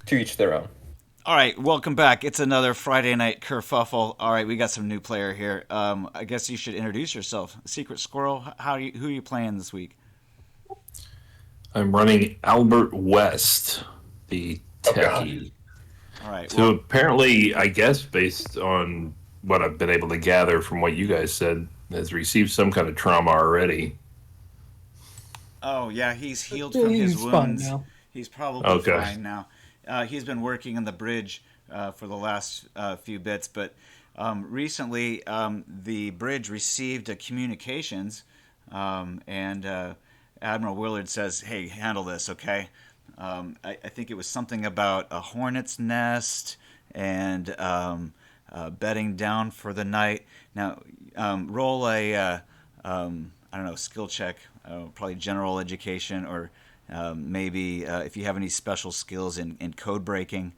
To each their own. All right, welcome back. It's another Friday night kerfuffle. All right, we got some new player here. I guess you should introduce yourself. Secret Squirrel. Who are you playing this week? I'm running Albert West, the Oh God. techie. All right. So Well, apparently, I guess based on what I've been able to gather from what you guys said, has received some kind of trauma already. oh yeah, he's healed from his He's fine wounds. now. He's probably Okay. fine now. He's been working on the bridge for the last few bits, but recently the bridge received a communications, and Admiral Willard says, "Hey, handle this, okay?" I think it was something about a hornet's nest and bedding down for the night. Now, roll a I don't know, skill check, probably general education, or maybe if you have any special skills in code breaking,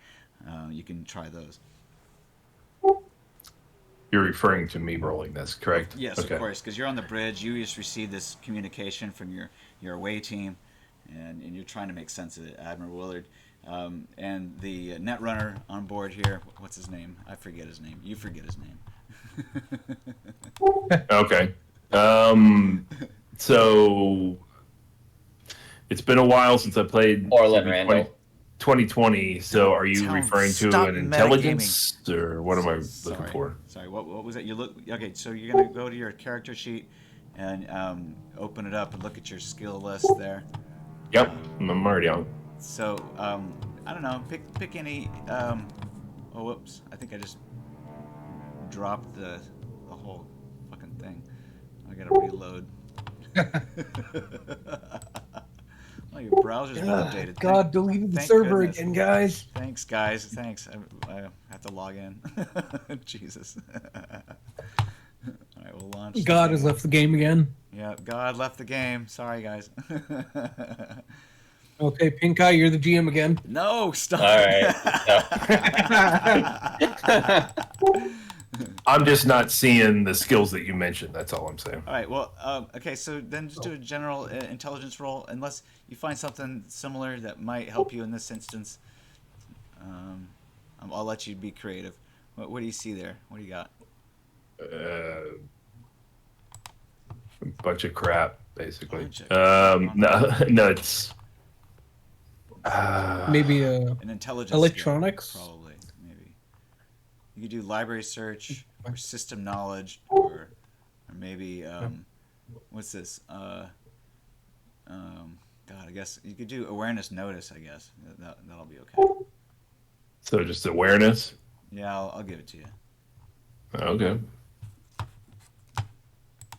you can try those. You're referring to me rolling this, correct? Yes, of Okay. course, because you're on the bridge. You just received this communication from your away team, and you're trying to make sense of it, Admiral Willard. And the net runner on board here, what's his name? I forget his name. You forget his name. Okay. So it's been a while since I played Orlin 20 Randall. 2020. So are you Tell him, referring to stop an metagaming. intelligence, or what am I looking Sorry. for? Sorry. What was that? You look okay. So you're gonna go to your character sheet and open it up and look at your skill list there. Yep, I'm already on. So I don't know. Pick any. Oh, whoops! I think I just dropped the whole fucking thing. I gotta reload. Oh, your browser's been updated. God, deleted the thank server goodness. again, guys. Thanks, guys. Thanks. I have to log in. Jesus. All right, we'll launch. God has left the game again. Yeah, God left the game. Sorry, guys. Okay, Pink Eye, you're the GM again. No, stop. All right. I'm just not seeing the skills that you mentioned. That's all I'm saying. All right. Well, okay. So then just do a general intelligence roll, unless you find something similar that might help you in this instance. I'll let you be creative. What do you see there? What do you got? A bunch of crap, basically. Bunch of- No, no, it's Maybe An intelligence electronics? skill, probably, maybe. You could do library search or system knowledge or maybe what's this? God, I guess you could do awareness notice. I guess that'll be okay. so just awareness. Yeah, I'll give it to you. Okay.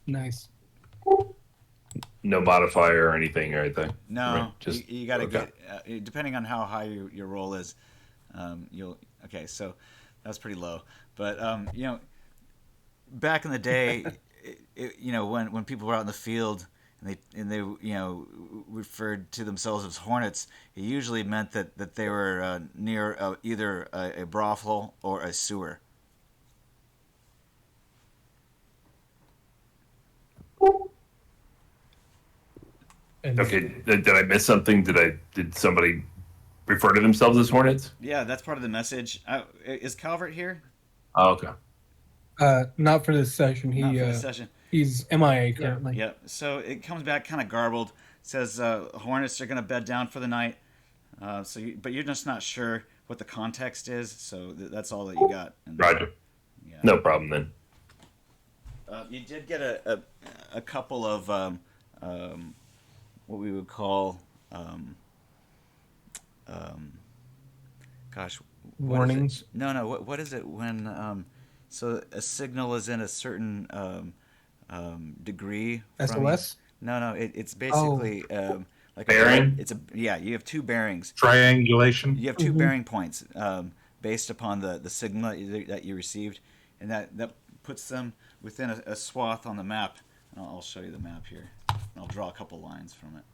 nice. No modifier or anything or anything. No, Right, just you got to okay. get depending on how high your roll is. You'll okay. So that's pretty low, but back in the day, when people were out in the field and they referred to themselves as hornets, it usually meant that they were near either a brothel or a sewer. And Okay. Did I miss something? Did somebody refer to themselves as hornets? Yeah, that's part of the message. Is Calvert here? Oh, okay. not for this session. Not for this session. He's MIA currently. Yep. So it comes back kind of garbled. It says hornets are going to bed down for the night. But you're just not sure what the context is. So that's all that you got. And, Roger. Yeah. No problem then. You did get a couple of what we would call gosh, what is it? Warnings. No. What is it when so a signal is in a certain degree? From you? SOS? No. It's basically like Bearing? You have two bearings. Triangulation. You have 2 Mhm. bearing points based upon the signal that you received, and that puts them within a swath on the map. I'll show you the map here. I'll draw a couple lines from it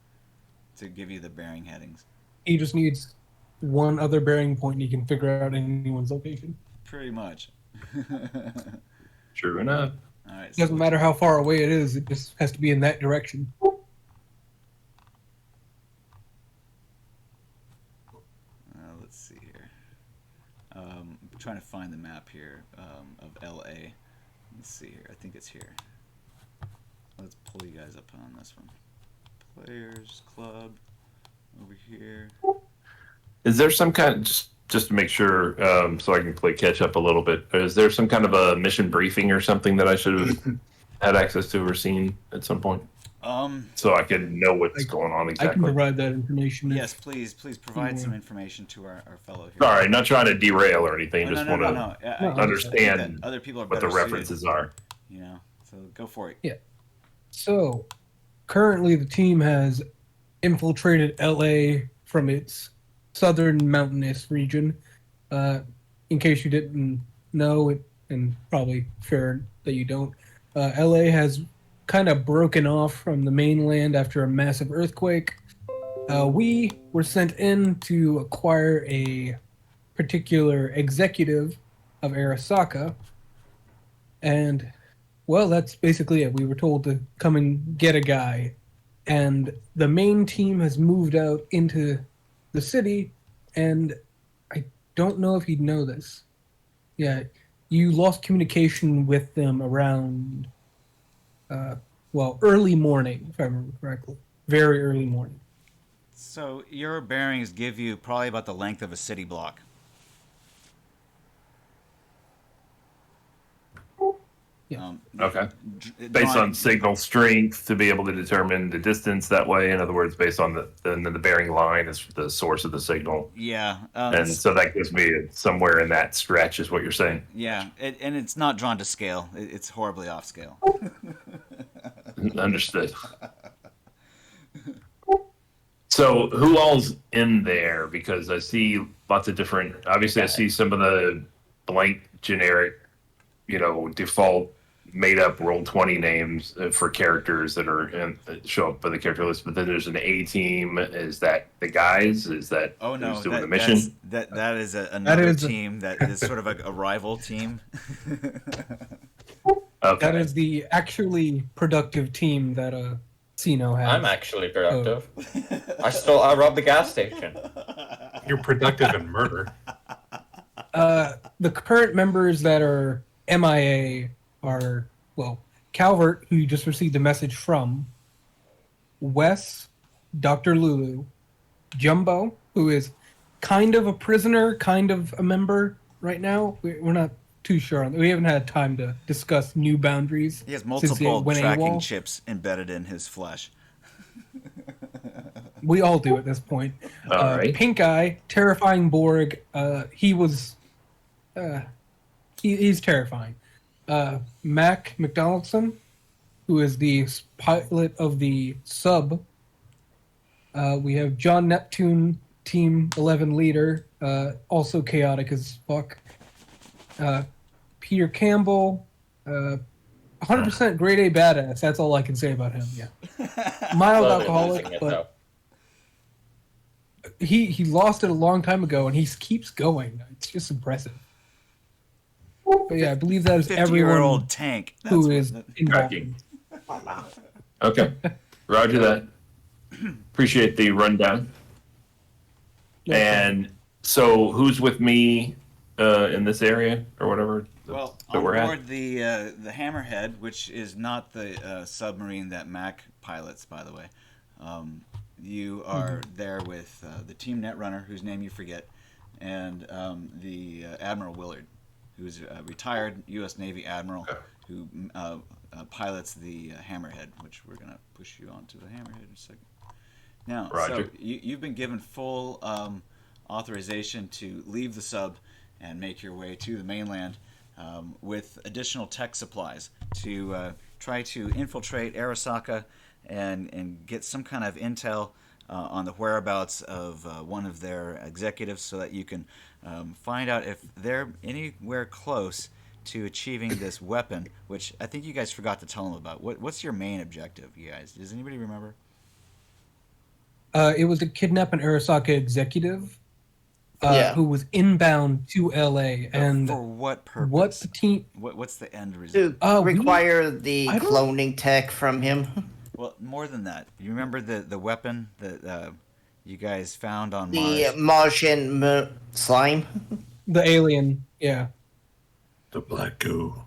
to give you the bearing headings. He just needs one other bearing point and he can figure out anyone's location. Pretty much. True enough. All right. It doesn't matter how far away it is, it just has to be in that direction. Let's see here. I'm trying to find the map here of LA. Let's see here. I think it's here. Let's pull you guys up on this one. Players Club over here. Is there some kind of, just to make sure, so I can play catch up a little bit, is there some kind of a mission briefing or something that I should have had access to or seen at some point? So I can know what's going on exactly. I can provide that information. Yes, please provide some information to our fellow here. All right, not trying to derail or anything. Just want to understand other people are what the references are. You know, so go for it. Yeah. So currently the team has infiltrated LA from its southern mountainous region. In case you didn't know it, and probably fair that you don't, LA has kind of broken off from the mainland after a massive earthquake. We were sent in to acquire a particular executive of Arasaka, and well, that's basically it. We were told to come and get a guy, and the main team has moved out into the city, and I don't know if you'd know this. Yeah, you lost communication with them around, early morning, if I remember correctly. Very early morning. So your bearings give you probably about the length of a city block. Yeah. Okay. Based on signal strength to be able to determine the distance that way. In other words, based on the bearing line is the source of the signal. Yeah. And so that gives me somewhere in that stretch is what you're saying. Yeah. And it's not drawn to scale. It's horribly off scale. Understood. So who all's in there? Because I see lots of different, obviously I see some of the blank generic, default made up Roll20 names for characters that show up on the character list, but then there's an A team. Is that the guys? Is that who's doing the mission? That is another team that is sort of a rival team. Okay. That is the actually productive team that Sino has. I'm actually productive. I robbed the gas station. You're productive in murder. The current members that are MIA are, Calvert, who you just received a message from, Wes, Dr. Lulu, Jumbo, who is kind of a prisoner, kind of a member right now. We're not too sure on that. We haven't had time to discuss new boundaries. He has multiple tracking chips embedded in his flesh. We all do at this point. Right. Pink Eye, terrifying Borg. He's terrifying. Mac McDonaldson, who is the pilot of the sub. We have John Neptune, Team 11 leader, also chaotic as fuck. Peter Campbell, 100% grade A badass. That's all I can say about him. Yeah, mild alcoholic, but he lost it a long time ago, and he keeps going. It's just impressive. But yeah, I believe that is everyone 50-year-old tank who is involved. Okay. Roger that. Appreciate the rundown. And so who's with me in this area or whatever? Well, on board the Hammerhead, which is not the submarine that Mac pilots, by the way. You are there with the Team Netrunner, whose name you forget, and the Admiral Willard, who's a retired U.S. Navy admiral who pilots the Hammerhead, which we're going to push you onto the Hammerhead in a second. Now, Roger. So you've been given full authorization to leave the sub and make your way to the mainland with additional tech supplies to try to infiltrate Arasaka and get some kind of intel on the whereabouts of one of their executives so that you can find out if they're anywhere close to achieving this weapon, which I think you guys forgot to tell them about. What's your main objective, you guys? Does anybody remember? It was to kidnap an Arasaka executive who was inbound to LA. And for what purpose? What's the team? What's the end result? To require the cloning tech from him. Well, more than that. You remember the weapon that you guys found on The Mars. Martian slime. The alien, yeah, The black goo.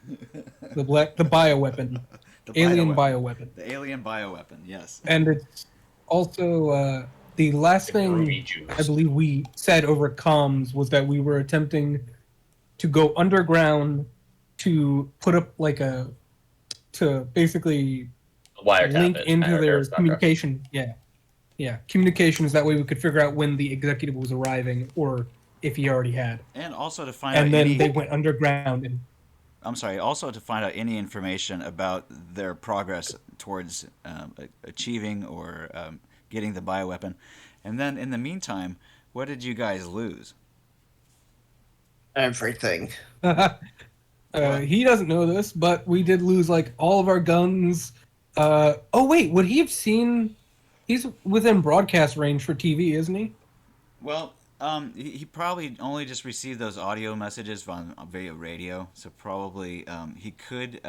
the bioweapon, The alien bioweapon. bioweapon, The alien bioweapon, yes. and it's also the last The thing groovy juice. I believe we said over comms was that we were attempting to go underground to put up to basically Wiretap link it, into or their Sucker. communication. Yeah, communications. That way we could figure out when the executive was arriving or if he already had. And also to find out And then any, they went underground and I'm sorry, also to find out any information about their progress towards achieving or getting the bioweapon. And then in the meantime, what did you guys lose? Everything. he doesn't know this, but we did lose like all of our guns. Oh wait, would he have seen? He's within broadcast range for TV, isn't he? Well, he probably only just received those audio messages via radio, so probably he could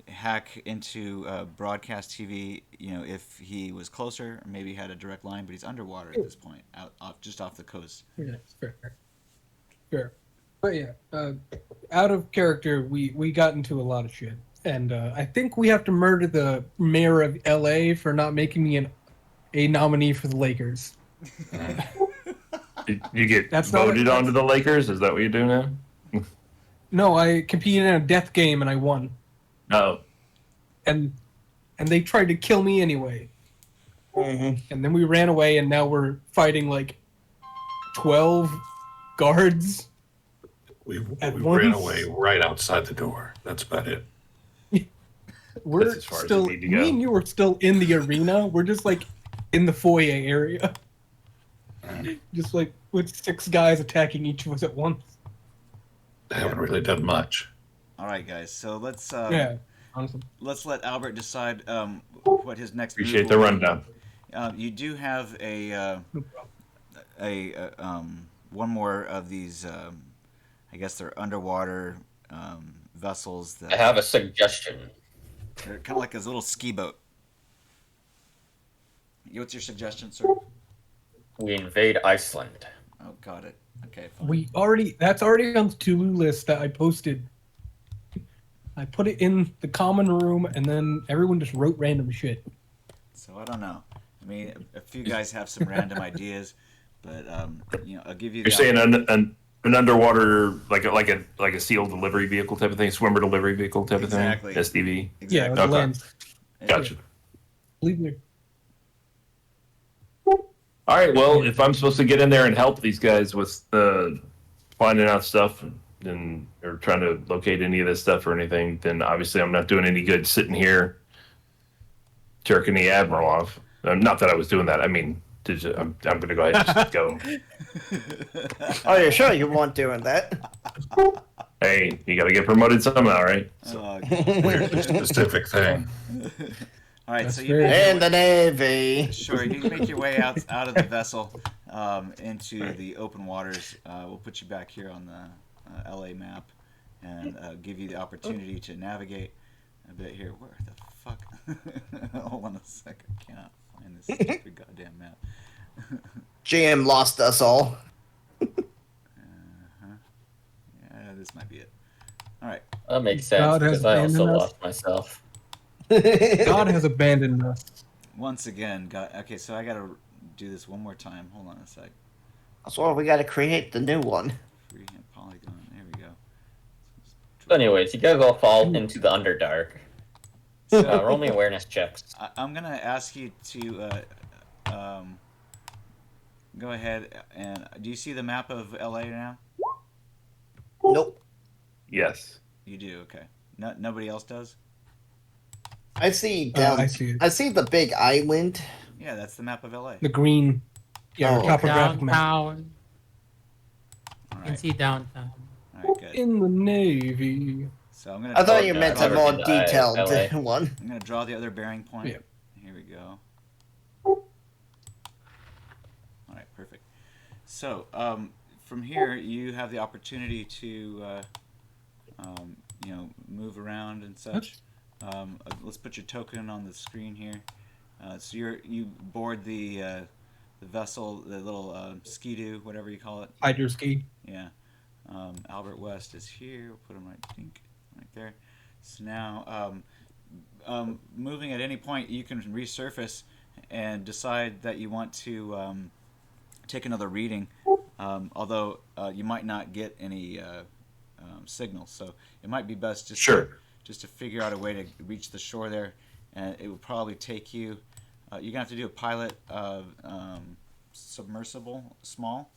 hack into broadcast TV. If he was closer, or maybe had a direct line, but he's underwater at this point, just off the coast. Yeah, it's fair. But yeah, out of character, we got into a lot of shit, and I think we have to murder the mayor of LA for not making me a nominee for the Lakers. Did you get That's not voted it, onto the Lakers? Is that what you do now? No, I competed in a death game and I won. Oh, And they tried to kill me anyway. Mm-hmm. And then we ran away, and now we're fighting like 12 guards. We At ran once? away right outside the door. That's about it. We're That's as far as still, you need to me go. and you were still in the arena. We're just like in the foyer area. Just like with 6 guys attacking each of us at once. I haven't really done much. All right, guys. So let's Yeah, honestly. let's let Albert decide what his next. appreciate move the will be. rundown. You do have No problem. one more of these. I guess they're underwater vessels that I have a suggestion. they're kind of like a little ski boat. What's your suggestion, sir? We invade Iceland. Oh, got it. Okay, fine. That's already on the to-do list that I posted. I put it in the common room, and then everyone just wrote random shit. So I don't know. I mean, a few guys have some random ideas, but I'll give you. You're saying an underwater like a SEAL delivery vehicle type of thing, swimmer delivery vehicle type of Exactly. thing, SDV. Yeah, Exactly. like Okay. land. Gotcha. Leave me. All right. Well, if I'm supposed to get in there and help these guys with finding out stuff and or trying to locate any of this stuff or anything, then obviously I'm not doing any good sitting here jerking the admiral off. Not that I was doing that. I mean, I'm going to go ahead and just go. Oh, you're sure you weren't doing that? Hey, you got to get promoted somehow, right? Weirdly specific thing. All right, That's so fair. In the Navy. sure you can make your way out of the vessel into the open waters. We'll put you back here on the LA map and give you the opportunity to navigate a bit here. Where the fuck? Hold on a sec. I cannot find this stupid goddamn map. GM lost us all. Yeah, this might be it. All right. That makes sense God has because I also abandoned us. lost myself. God has abandoned us. Once again, okay, so I gotta do this one more time. Hold on a sec. That's why we got to create the new one. Freehand polygon. There we go. So anyways, you guys all fall into the Underdark. Roll me awareness checks. I'm gonna ask you to go ahead and do you see the map of LA now? Nope. Yes. You do. Okay. Nobody else does. I see down. I see it. I see the big island. Yeah, that's the map of LA. The green. Yeah, Oh, topographic map. Downtown. All You can right. see downtown. All right. Good. In the Navy. So I'm gonna. I thought you no, meant I a more never did detailed LA. one. I'm gonna draw the other bearing point. Yeah. Here we go. All right. Perfect. So from here you have the opportunity to move around and such. Let's put your token on the screen here. So you board the vessel, the little ski-doo, whatever you call it. Hydro ski. Yeah. Albert West is here. We'll put him right there. So now, moving at any point, you can resurface and decide that you want to take another reading. Although you might not get any signals, so it might be best just to figure out a way to reach the shore there, and it will probably take you. You're gonna have to do a pilot submersible small.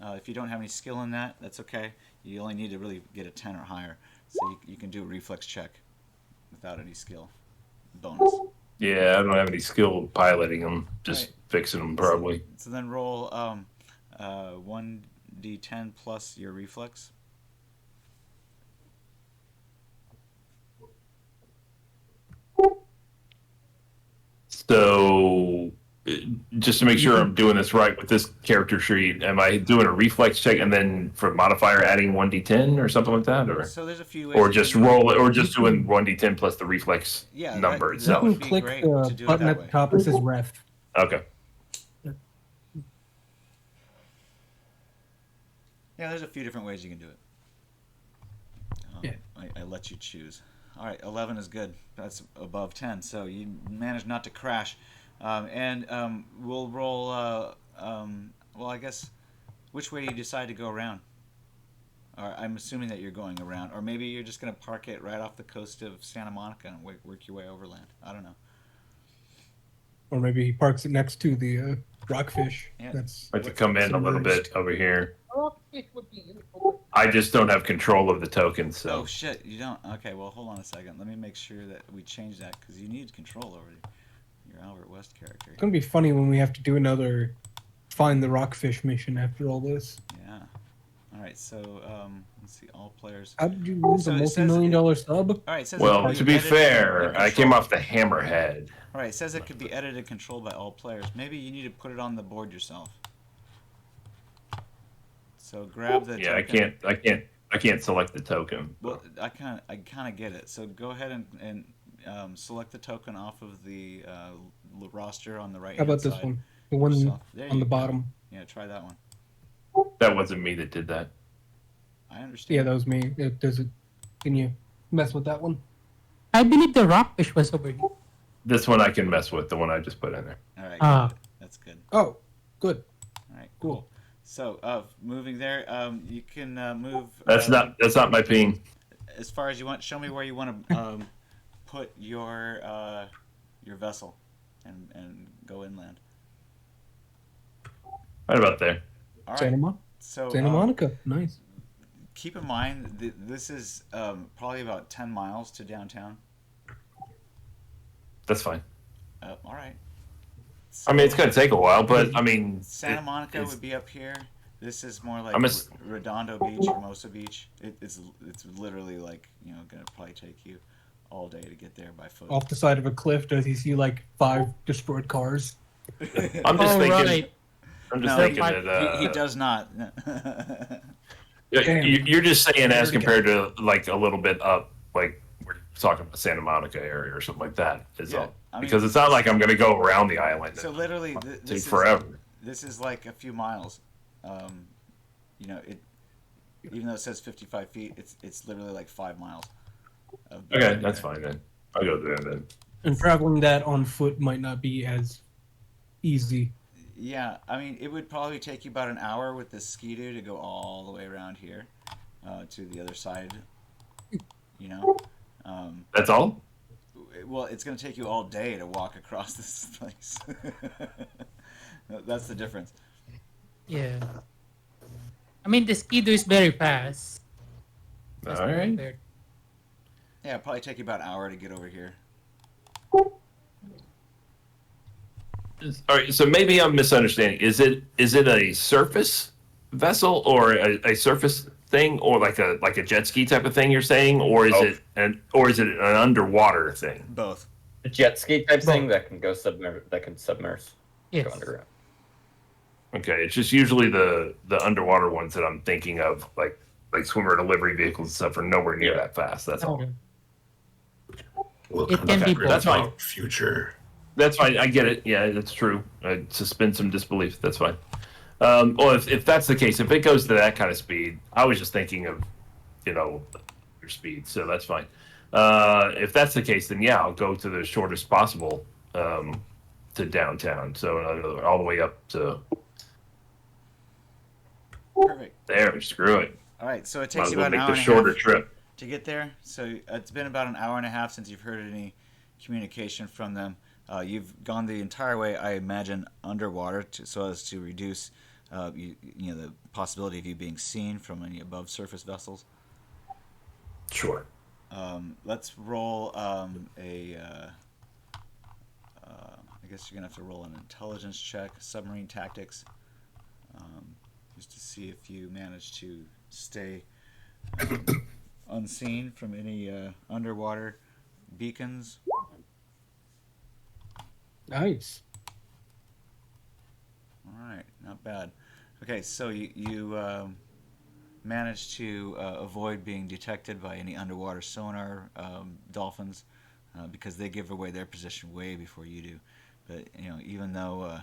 If you don't have any skill in that, that's okay. You only need to really get a 10 or higher, so you can do a reflex check without any skill bonus. Yeah, I don't have any skill piloting them. Just fixing them probably. So then roll 1d10 plus your reflex. So, just to make sure I'm doing this right with this character sheet, am I doing a reflex check and then for modifier adding 1d10 or something like that, or So there's a few ways. or you just can do it. roll it, or just doing 1d10 plus the reflex number that itself? You would can be click great the to do it button that at the way. top that says ref. Okay. Yeah, there's a few different ways you can do it. Yeah. I let you choose. All right, 11 is good. That's above 10, so you managed not to crash. And we'll roll. Well, I guess, which way do you decide to go around? Or I'm assuming that you're going around, or maybe you're just going to park it right off the coast of Santa Monica and work your way overland. I don't know. Or maybe he parks it next to the rockfish. Yeah. That's I have to come in a little submerged. bit over here. I just don't have control of the tokens, so. Oh shit, you don't. Okay, well hold on a second. Let me make sure that we change that because you need control over your Albert West character. It's gonna be funny when we have to do another find the rockfish mission after all this. Yeah. All right. So let's see. All players. How did you lose So a it says multi-million-dollar sub? All right. It says it Well, can to be edited fair, and I came controlled. off the hammerhead. All right. It says it could be edited and controlled by all players. Maybe you need to put it on the board yourself. So grab the. Yeah, token. I can't select the token. Well, I kind of get it. So go ahead and select the token off of the roster on the right. How about this one? The one There on you the go. bottom. Yeah, try that one. That wasn't me that did that. I understand. Yeah, that was me. Does it? Can you mess with that one? I believe the rockfish was over here. This one I can mess with, the one I just put in there. All right. Ah. Good. That's good. Oh, good. All right. Cool. Cool. So moving there, you can move. That's not my ping. As far as you want. Show me where you want to put your vessel, and go inland. Right about there. All Santa, right. So Santa Monica. Nice. keep in mind this is probably about 10 miles to downtown. That's fine. All right. I mean, it's gonna take a while, but I mean, Santa Monica it's- would be up here. This is more like I'm a- Redondo Beach, Hermosa Beach. It's literally like gonna probably take you all day to get there by foot. Off the side of a cliff, does he see like 5 destroyed cars? I'm just Oh, thinking. right. I'm just No, thinking that he does not. yeah, you're just saying as There we compared to like a little bit up, like we're talking about Santa Monica area or something like that. Is Yeah, all. I mean- Because it's not like I'm gonna go around the island. So literally, Take this is forever. This is like a few miles. Even though it says 55 feet, it's literally like 5 miles. Okay, that's fine then. I'll go there then. And traveling that on foot might not be as easy. Yeah, I mean, it would probably take you about an hour with the ski-doo to go all the way around here to the other side. That's all. Well, it's going to take you all day to walk across this place. That's the difference. Yeah. I mean, the ski-doo is very fast. All right. There. Yeah, it'd probably take you about an hour to get over here. All right. So maybe I'm misunderstanding. Is it a surface vessel or a surface thing, or like a jet ski type of thing you're saying, or is it an underwater thing? Both. A jet ski type thing that can go submerge. Yes. Go underground. Okay, it's just usually the underwater ones that I'm thinking of, like swimmer delivery vehicles and stuff, are nowhere near that fast. That's all. Okay. We'll It can be concentrate That's fine. about future That's fine. I get it. Yeah, that's true. I suspend some disbelief. That's fine. Well, if that's the case, if it goes to that kind of speed, I was just thinking of, your speed. So that's fine. If that's the case, then yeah, I'll go to the shortest possible to downtown. So all the way up to Perfect. there. Screw it. All right, so it Might takes as you well about an make hour the and a shorter half trip. to get there. So it's been about an hour and a half since you've heard any communication from them. You've gone the entire way, I imagine, underwater so as to reduce the possibility of you being seen from any above surface vessels. Sure. Let's roll I guess you're going to have to roll an intelligence check, submarine tactics, just to see if you manage to stay unseen from any underwater beacons. Nice. All right, not bad. Okay, so you managed to avoid being detected by any underwater sonar dolphins because they give away their position way before you do. But even though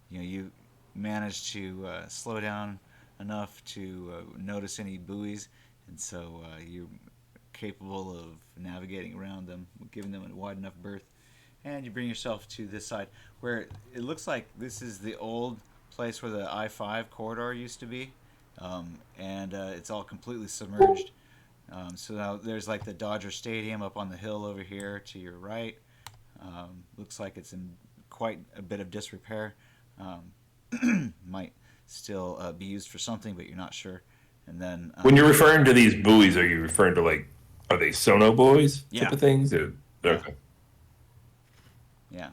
you managed to slow down enough to notice any buoys, and so you're capable of navigating around them, giving them a wide enough berth, and you bring yourself to this side where it looks like this is the old place where the I-5 corridor used to be, and it's all completely submerged. So now there's like the Dodger Stadium up on the hill over here to your right. Looks like it's in quite a bit of disrepair. Might still be used for something, but you're not sure. And then When you're referring to these buoys, are you referring to are they sono buoys Yeah. type of things? Okay. yeah,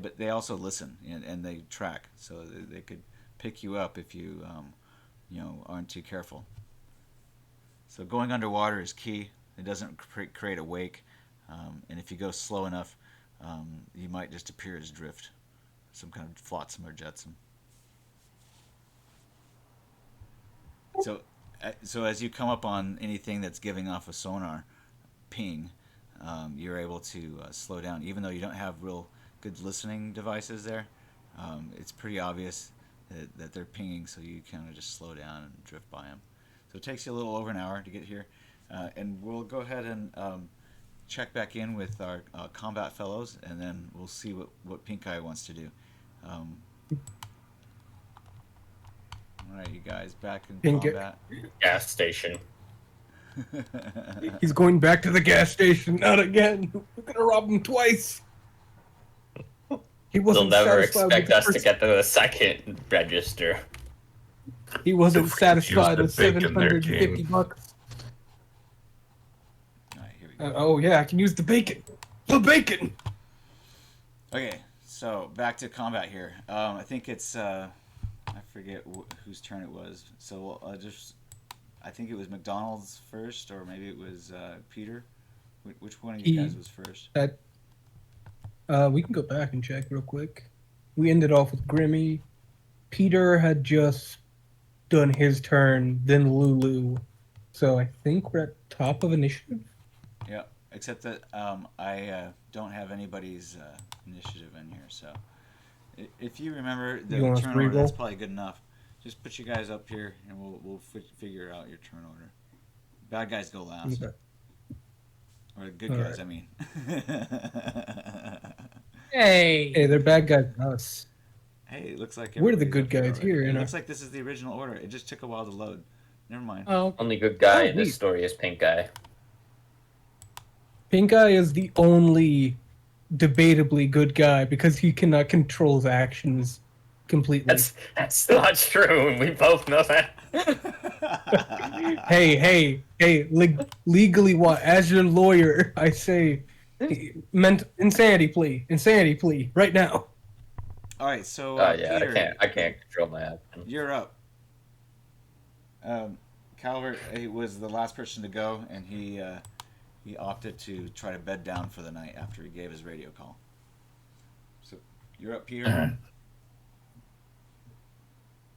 but they also listen and they track, so they could pick you up if you aren't too careful. So going underwater is key. It doesn't create a wake, and if you go slow enough, you might just appear as drift, some kind of flotsam or jetsam. So as you come up on anything that's giving off a sonar ping, you're able to slow down, even though you don't have real good listening devices there. It's pretty obvious that they're pinging, so you kind of just slow down and drift by them. So it takes you a little over an hour to get here, and we'll go ahead and check back in with our combat fellows, and then we'll see what Pink Eye wants to do. All right, you guys, back in Pink Eye. combat. Gas station. He's going back to the gas station. Not again. We're gonna rob him twice. He They'll wasn't never satisfied with expect the us to first- get to the second register. He wasn't Don't forget to use satisfied the with bacon there, $750. King. All right, here we go. Oh yeah, I can use the bacon. The bacon. Okay, so back to combat here. I think it's I forget whose turn it was. So I think it was McDonald's first, or maybe it was Peter. Which one of you guys was first? We can go back and check real quick. We ended off with Grimmy. Peter had just done his turn, then Lulu. So I think we're at top of initiative. Yeah, except that I don't have anybody's initiative in here. So if you remember the You want us turn to order, that's reroll? probably good enough. Just put you guys up here, and we'll figure out your turn order. Bad guys go last, Okay. or good All guys. right. I mean. Hey. Hey, they're bad guys to us. Hey, it looks like We're the everybody's good up here guys already. here, It you know. looks like this is the original order. It just took a while to load. Never mind. Oh, Only good guy Oh, in this neat. story is Pink Eye. Pink Eye is the only debatably good guy because he cannot control his actions completely. That's not true. We both know that. Hey, legally what? As your lawyer, I say, insanity plea, right now. All right, so Yeah, Peter, I can't control my action. you're up. Calvert was the last person to go, and he opted to try to bed down for the night after he gave his radio call. So you're up, Peter.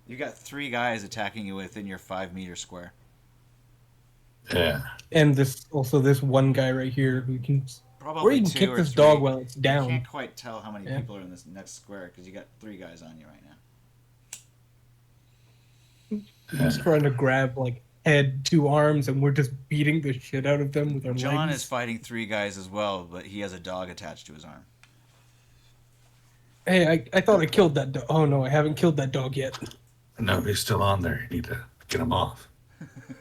You got 3 guys attacking you within your 5-meter square. Yeah. And this one guy right here who can Probably Or you can 2 kick or this 3. dog while it's I down. can't quite tell how many Yeah. people are in this next square because you got 3 guys on you right now. He's trying to grab like head, 2 arms, and we're just beating the shit out of them with our John legs. is fighting 3 guys as well, but he has a dog attached to his arm. Hey, I thought I killed that dog. Oh no, I haven't killed that dog yet. No, he's still on there. You need to get him off.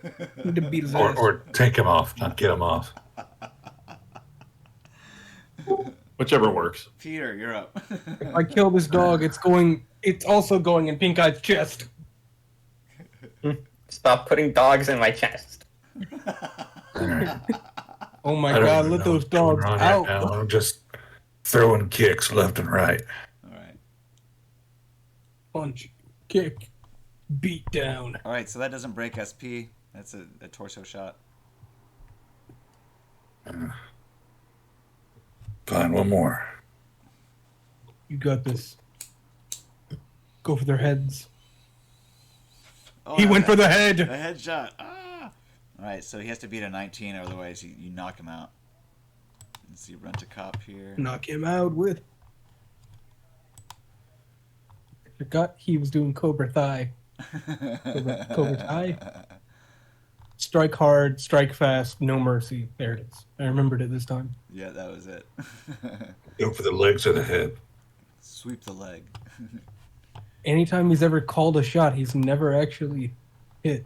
I need to beat his Or, ass. or take him off, not get him off. Whichever works. Peter, you're up. If I kill this dog, it's also going in Pink Eye's chest. Stop putting dogs in my chest. All right. Oh my I don't god, even let know those what's going dogs on right out. now. I'm just throwing kicks left and right. All right. Punch, kick, beat down. All right, so that doesn't break SP. That's a torso shot. Fine, one more. You got this. Go for their heads. Oh, He went for the a head. headshot. Ah! All right, so he has to beat a 19, otherwise you knock him out. Let's see, run to cop here. Knock him out with. I forgot he was doing Cobra Thigh. Cobra Thigh? Strike hard, strike fast, no mercy. There it is. I remembered it this time. Yeah, that was it. Go for the legs or the head. Sweep the leg. Anytime he's ever called a shot, he's never actually hit.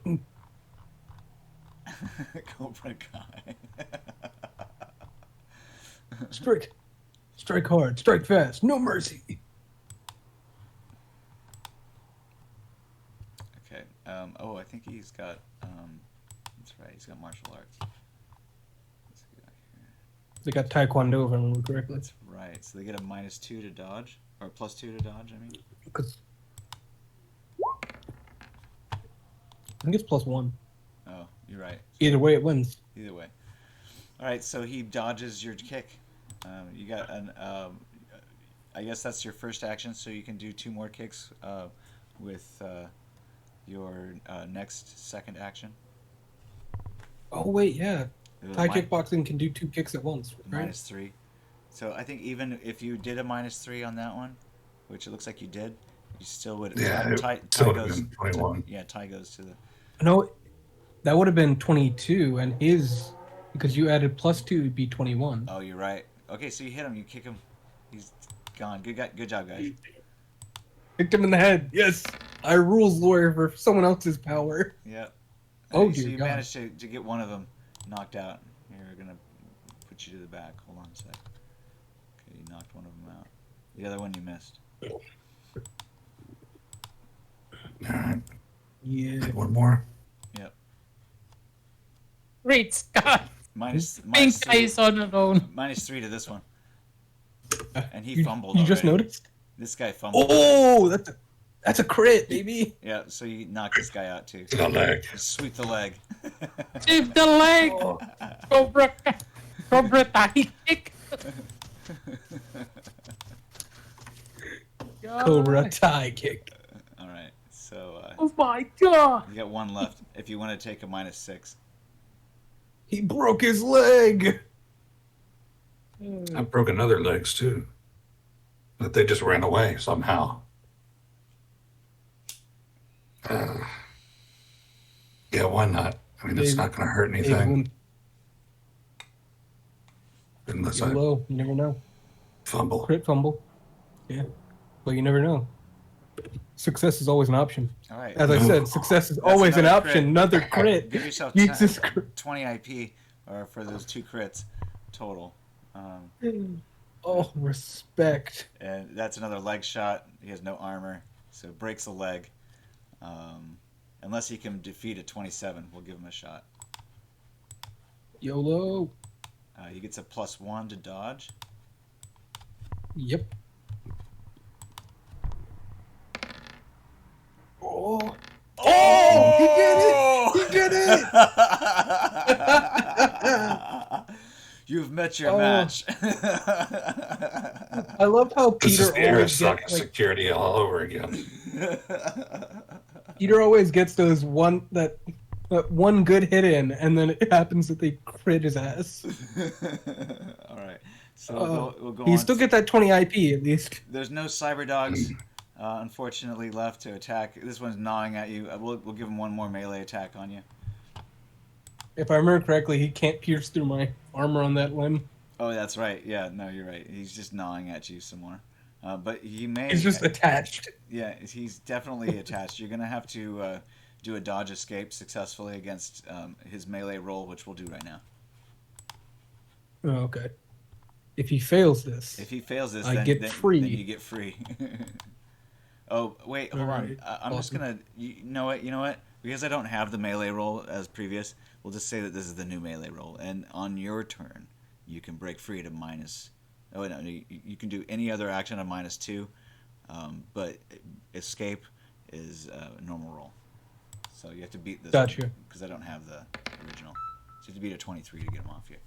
Cobra guy. Strike hard, strike fast, no mercy. Okay. Oh, I think he's got. That's right. He's got martial arts. Let's see back here. They got Taekwondo, if I remember correctly. That's right. So they get a -2 to dodge, or +2 to dodge. I mean. Because I think it's +1. Oh, you're right. Either way, it wins. Either way. All right. So he dodges your kick. You got an. I guess that's your first action. So you can do 2 more kicks with your next second action. Oh wait, yeah. It was Thai mi- kickboxing can do 2 kicks at once, right? -3. So I think even if you did a -3 on that one, which it looks like you did, you still would. Yeah, it tie still would have goes. been 21. Yeah, tie goes to the. No, that would have been 22, and his because you added +2 would be 21. Oh, you're right. Okay, so you hit him, you kick him, he's gone. Good guy, good job, guys. Kicked him in the head. Yes, I rules lawyer for someone else's power. Yep. Oh, So dear you God. managed to get one of them knocked out. Here, we're gonna put you to the back. Hold on a sec. Okay, you knocked one of them out. The other one you missed. All right. Yeah. One more. Yep. Great Scott. Minus Pink Eye three, is on her own. -3 to this one. And he You- fumbled. You just already. noticed? This guy fumbled. Oh, that's a crit, baby. Yeah, so you knock this guy out too. The leg. You sweep the leg. Sweep the leg. Cobra Thigh kick. Cobra Thai kick. All right, so Oh my god. you got 1 left. If you want to take a -6. He broke his leg. I broke another legs too. But they just ran away somehow. Yeah, why not? I mean, it's Maybe- not going to hurt Maybe anything when unless you're I low, you never know. fumble. Crit fumble. Yeah. But you never know. Success is always an option. All right. As I said, success is That's always an another option. crit. Another crit. Give yourself Jesus 20 IP or for those 2 crits total. Oh, respect. And that's another leg shot. He has no armor, so it breaks the leg. Unless he can defeat a 27, we'll give him a shot. YOLO. He gets a +1 to dodge. Yep. Oh. Oh! He did it! He did it! You've met your Oh. match. I love how This is Peter the era of always gets like security all over again. Peter always gets those one good hit in, and then it happens that they crit his ass. All right. So we'll go You on. still get that 20 IP at least. There's no cyber dogs, unfortunately, left to attack. This one's gnawing at you. We'll give him one more melee attack on you. If I remember correctly, he can't pierce through my armor on that limb. Oh, that's right. Yeah, no, you're right. He's just gnawing at you some more. But he may. He's just attached. Yeah, he's definitely attached. You're gonna have to do a dodge escape successfully against his melee roll, which we'll do right now. Oh, okay. If he fails this, If he fails this, I then, get then, free. then you get free. Oh, wait, hold on. Alright, I'm just awesome. gonna. You know what? Because I don't have the melee roll as previous, we'll just say that this is the new melee roll. And on your turn, you can break free to minus. Oh no, you can do any other action of -2, but escape is a normal roll. So you have to beat this. Gotcha. Because I don't have the original. So you have to beat a 23 to get him off here.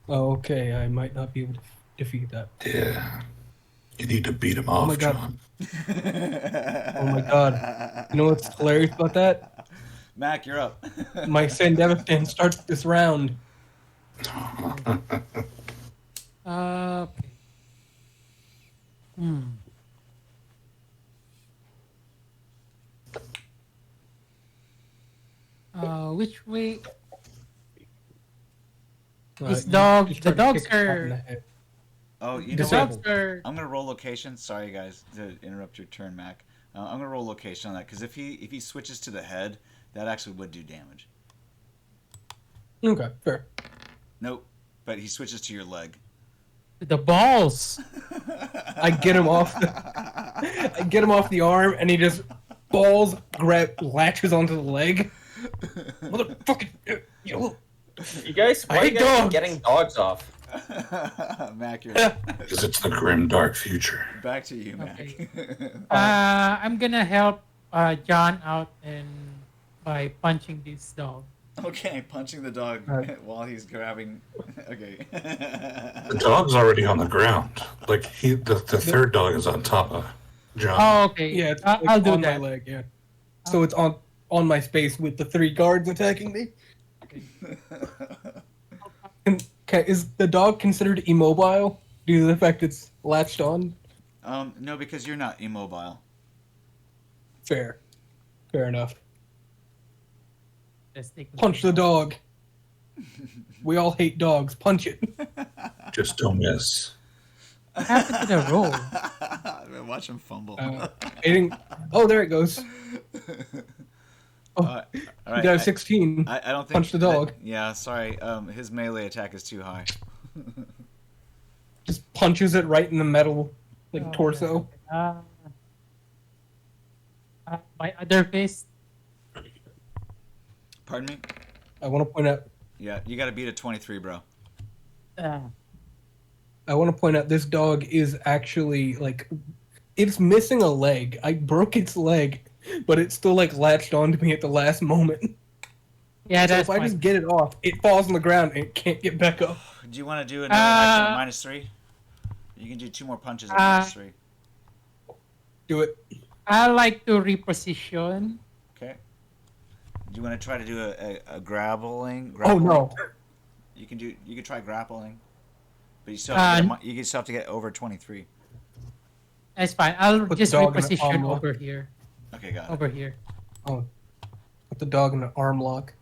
oh, okay, I might not be able to defeat that. Yeah. You need to beat him off, my God. John. Oh my god. You know what's hilarious about that? Mac, you're up. My Sandevistan starts this round. Okay. Hmm. Which way? This You dog- just the try to dogs kick it out in are- the head. Oh, you know The Disabled. what? dogs are. I'm gonna roll location. Sorry, guys, to interrupt your turn, Mac. I'm gonna roll location on that because if he switches to the head, that actually would do damage. Okay, fair. Nope, but he switches to your leg. The balls. I get him off. I get him off the arm, and he just latches onto the leg. Motherfucking you! You guys, I why are you hate guys dogs. getting dogs off? Mac, you're Because it's the grim, dark future. back to you, Mac. Okay. I'm gonna help John out by punching this dog. Okay, punching the dog Alright. while he's grabbing. Okay. The dog's already on the ground. Like the third dog is on top of John. Oh, okay. Yeah, it's I'll like do on that. my leg. Yeah. So it's on my space with the 3 guards attacking me. Okay, is the dog considered immobile due to the fact it's latched on? No, because you're not immobile. Fair enough. Let's take Punch the dog. We all hate dogs. Punch it. Just don't miss. What happened to the roll? Watch him fumble. Hitting. Oh, there it goes. Oh, All you right. got a 16. I don't think Punch the dog. Yeah, sorry. His melee attack is too high. Just punches it right in the metal, like Oh, torso. My other fist. Pardon me? I want to point out. Yeah, you got to beat a 23, bro. I want to point out this dog is actually like, it's missing a leg. I broke its leg, but it's still like latched onto me at the last moment. Yeah, So that's if I fine. just get it off, it falls on the ground and it can't get back up. Do you want to do another action at -3? You can do 2 more punches at -3. Do it. I like to reposition. Okay. Do you want to try to do a grappling? Oh no. You can try grappling, but you still have to you still have to get over 23. That's fine. I'll Put the just dog in an reposition arm lock. over here. Okay, got it. Over here. Oh, put the dog in an arm lock.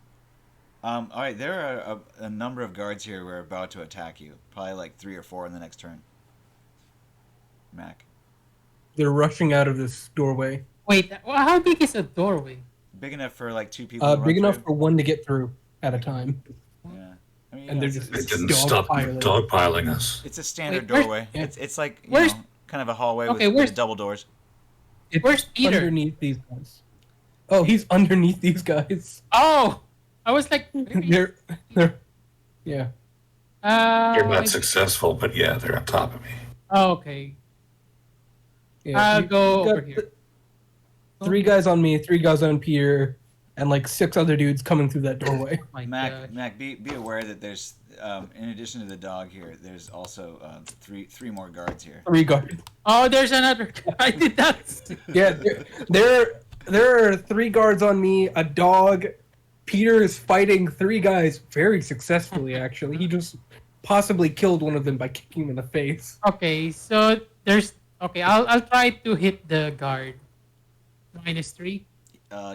All right, there are a number of guards here who are about to attack you. Probably like 3 or 4 in the next turn. Mac, They're rushing out of this doorway. Wait, how big is a doorway? big enough for like 2 people. To run Big enough through? for one to get through at a time. Yeah. I mean, And they're it's, just- They it's, didn't Dog stop piling. dogpiling us. it's a standard Wait, where's- doorway. Yeah. It's like you Where's- know, kind of a hallway Okay, with where's- double doors. It's Where's Peter? underneath these guys. Oh, he's underneath these guys. Oh! I was like, They're, yeah. You're not wait. successful, but yeah, they're on top of me. Oh, okay. Yeah, I'll go got over here. 3 guys on me, 3 guys on Peter, and like 6 other dudes coming through that doorway. Oh my Mac, God. Mac, be aware that there's in addition to the dog here, there's also three more guards here. 3 guards. Oh, there's another. I did not. Yeah, there are 3 guards on me, a dog, Peter is fighting 3 guys very successfully, actually. He just possibly killed one of them by kicking him in the face. Okay, so there's okay. I'll try to hit the guard. -3.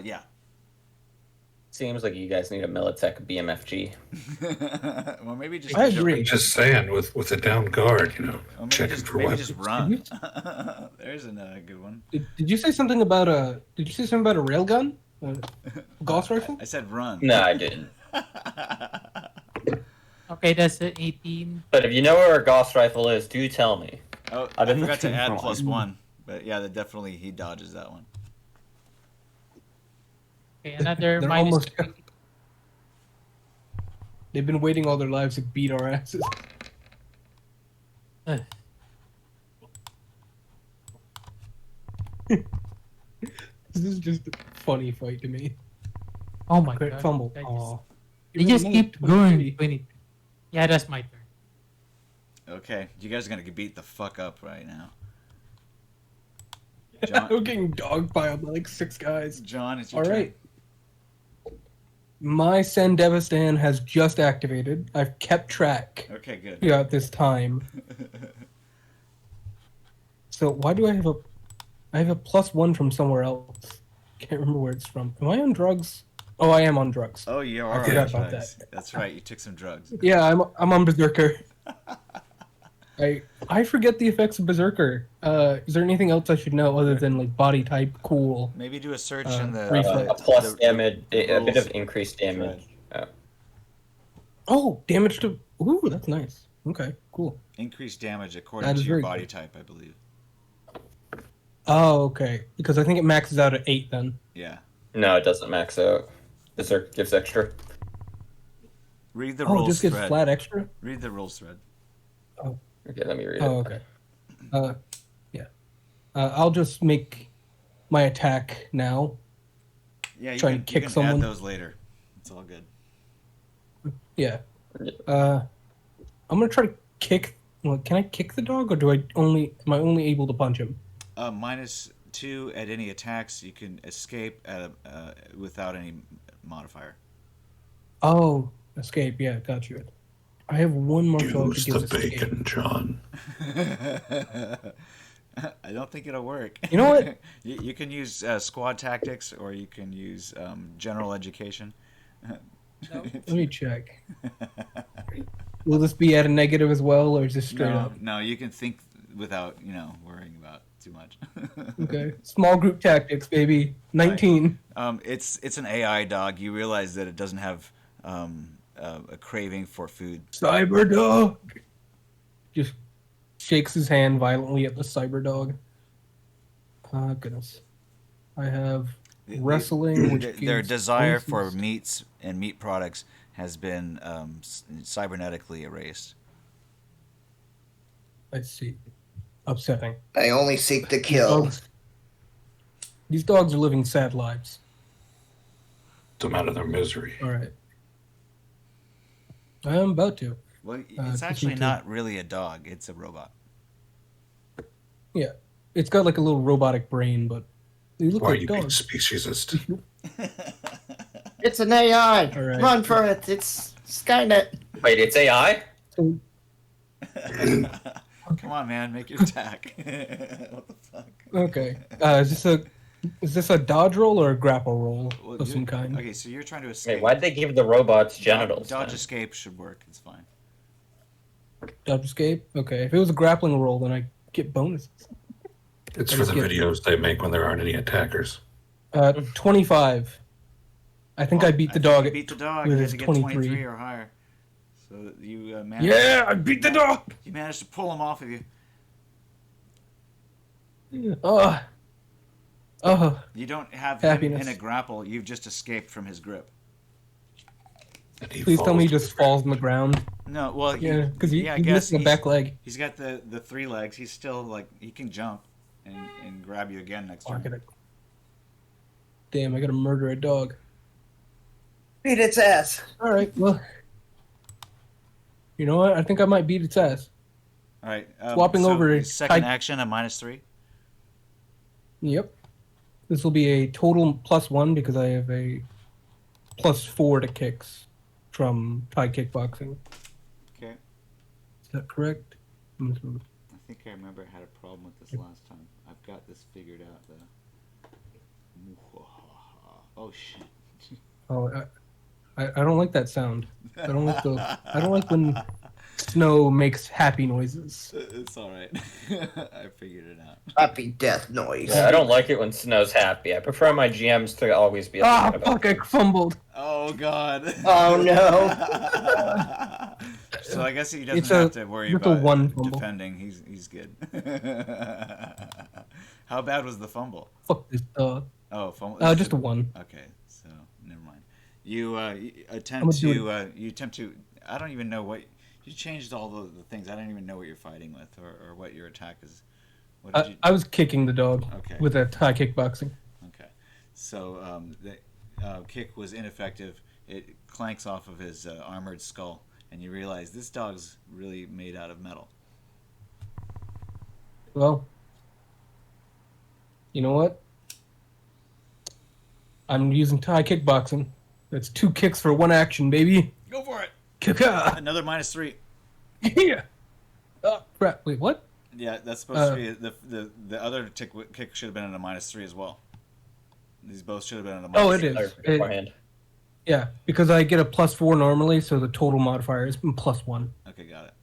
Yeah. Seems like you guys need a Militech BMFG. Well, maybe just. I agree. Just saying, with a down guard, Well, maybe checking just, for maybe weapons. just run. There's a good one. Did you say something about a? Did you say something about a railgun? A Gauss rifle? I said run. No, I didn't. Okay, that's an 18. But if you know where a Gauss rifle is, do tell me. Oh, I've I been forgot to looking add for +1. But yeah, that definitely he dodges that one. Okay, another They're minus almost. 3. They've been waiting all their lives to beat our asses. Ugh. This is just a funny fight to me. Oh my Great god. fumble. I just- Aw. They just Give me keep another going. 23. 20. Yeah, that's my turn. Okay, you guys are gonna get beat the fuck up right now. I'm John, getting dogpiled by like 6 guys. John, it's your All turn. right. My Sandevistan has just activated. I've kept track Okay, good. throughout this time. So why do I have a? I have a +1 from somewhere else. Can't remember where it's from. Am I on drugs? Oh, I am on drugs. Oh, you are. forgot on about drugs. That's right. You took some drugs. Yeah, I'm on Berserker. I forget the effects of Berserker. Is there anything else I should know other than like body type? Cool. Maybe do a search Uh, in the reflex. A plus the damage, a bit rules of increased damage. Oh, damage to. Ooh, that's nice. Okay, cool. Increased damage according That to is your very body good. type, I believe. Oh, okay. Because I think it maxes out at 8 then. Yeah. No, it doesn't max out. Berserk gives extra. Read the Oh, it rules just gets thread. flat extra. Read the rules thread. Okay, let me read Oh, it. okay. Yeah. I'll just make my attack now. Yeah, you Try can, and kick you can someone. add those later. It's all good. Yeah. I'm gonna try to kick. Well, can I kick the dog, or am I only able to punch him? -2 at any attacks. You can escape at without any modifier. Oh, escape. Yeah, got you. I have one martial art Use that the gives escape. bacon, John. I don't think it'll work. You know what? you can use squad tactics, or you can use general education. Let me check. Will this be at a negative as well, or is this straight up? No, you can think without worrying about too much. Okay. Small group tactics, baby. 19. It's an AI dog. You realize that it doesn't have a craving for food. Cyber dog. Just shakes his hand violently at the cyber dog. Goodness. I have wrestling, which Their gives desire for bonuses. meats and meat products has been cybernetically erased. Let's see. Upsetting. I only seek to kill. These dogs are living sad lives. Them out of their misery. All right. I'm about to. Well, Uh, it's to actually keep not really a dog. It's a robot. Yeah. It's got like a little robotic brain, but they look Why are like you being dogs. speciesist? It's an AI. All right. Run for it. It's Skynet. Wait, it's AI? So, Come on, man, make your attack. What the fuck? okay. Is this a dodge roll or a grapple roll Well, of some kind? Okay, so you're trying to escape. Wait, why'd they give the robots genitals? Dodge then? escape should work. It's fine. Dodge escape? Okay. If it was a grappling roll, then I get bonuses. It's for the videos they make when there aren't any attackers. 25. I think I beat the dog. You beat the dog. with You had his to get 23. 23 or higher. So you managed. Yeah, I beat the dog. You managed to pull him off of you. Oh. You don't have him Happiness. in a grapple. You've just escaped from his grip. And he Please tell me he falls just falls on the ground. No, well, Yeah, because he I he's guess missing the back leg. he's got the 3 legs. He's still like he can jump and grab you again next Oh, turn. Damn, I gotta murder a dog. Beat its ass. All right, well, you know what? I think I might beat its ass. All right. Swapping over his second type- action a -3. Yep. This will be a total +1 because I have a +4 to kicks from Thai kickboxing. Okay. Is that correct? I think I remember I had a problem with this last time. I've got this figured out though. Oh shit. Oh, I don't like that sound. I don't like when snow makes happy noises. It's all right. I figured it out. Happy death noise. Yeah, I don't like it when Snow's happy. I prefer my GMs to always be Ah, upset about fuck! I fumbled. Oh god. Oh no. So I guess he It's doesn't a- have to worry it's a about one fumble. defending. He's good. How bad was the fumble? Fuck this dog. Oh, fumble. Just a 1. Okay, so never mind. You I'm gonna attempt to. I don't even know what you changed all the things. I don't even know what you're fighting with or what your attack is. What did you? I was kicking the dog Okay. with a Thai kickboxing. Okay, so the kick was ineffective. It clanks off of his armored skull, and you realize this dog's really made out of metal. Well, you know what? I'm using Thai kickboxing. That's 2 kicks for 1 action, baby. Go for it. Kicka! Another -3. Yeah. Oh crap! Wait, what? Yeah, that's supposed to be the other kick should have been at a -3 as well. These both should have been at a -3. Oh, it is. beforehand. Yeah, because I get a +4 normally, so the total modifier is +1. Okay, got it.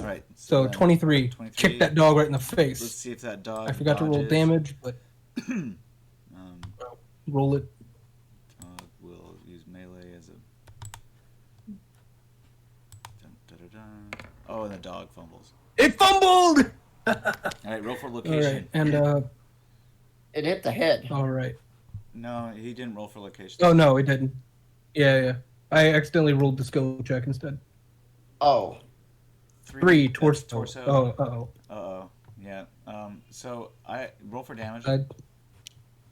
All right. So then 23. 23. Kick that dog right in the Let's face. see if that dog. I forgot to roll dodges. damage, but Um, roll it. dog will use melee as a. Dun, dun, dun, dun. Oh, and the dog fumbles. It fumbled. All right, roll for All location. right, and It hit the head. all right. No, he didn't roll for location. Oh no, it didn't. Yeah. I accidentally rolled the skill check instead. Oh. 3 that's torso. torso. Oh, Uh-oh. Yeah. So I roll for damage. uh-oh.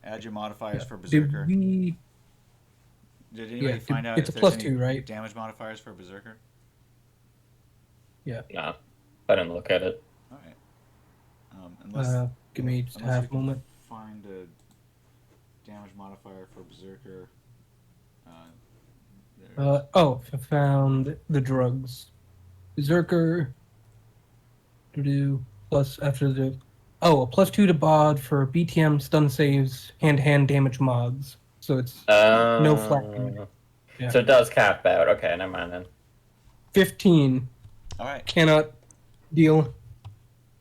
Add your modifiers for Did berserker. we? Did anybody Yeah, find out it's if a there's +2, any right? damage modifiers for berserker? No, I didn't look at it. All right. Unless Give me just a unless we half can moment. find a damage modifier for berserker. There's- I found the drugs. Berserker. Plus after the. Oh, a +2 to bod for BTM stun saves, hand damage mods. So it's no flat. Yeah. So it does cap out. Okay, never mind then. 15. All right. Cannot deal.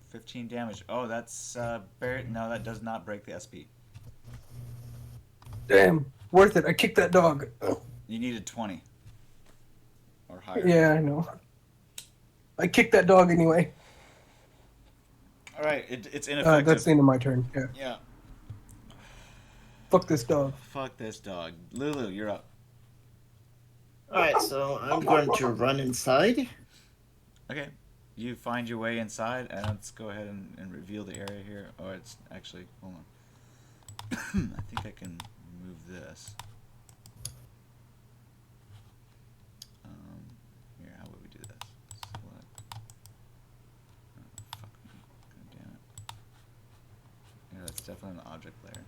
15 damage. Oh, that's no, that does not break the SP. Damn, worth it. I kicked that dog. You needed 20 or higher. Yeah, I know. I kicked that dog anyway. All right, it's ineffective. That's the end of my turn. Yeah. Yeah. Fuck this dog. Fuck this dog. Lulu, you're up. Alright, so I'm going to run inside. Okay. You find your way inside, and let's go ahead and reveal the area here. Oh, it's actually, hold on. I think I can move this. Here, how would we do this? Select. Oh, fuck me. God damn it. Yeah, that's definitely an object layer.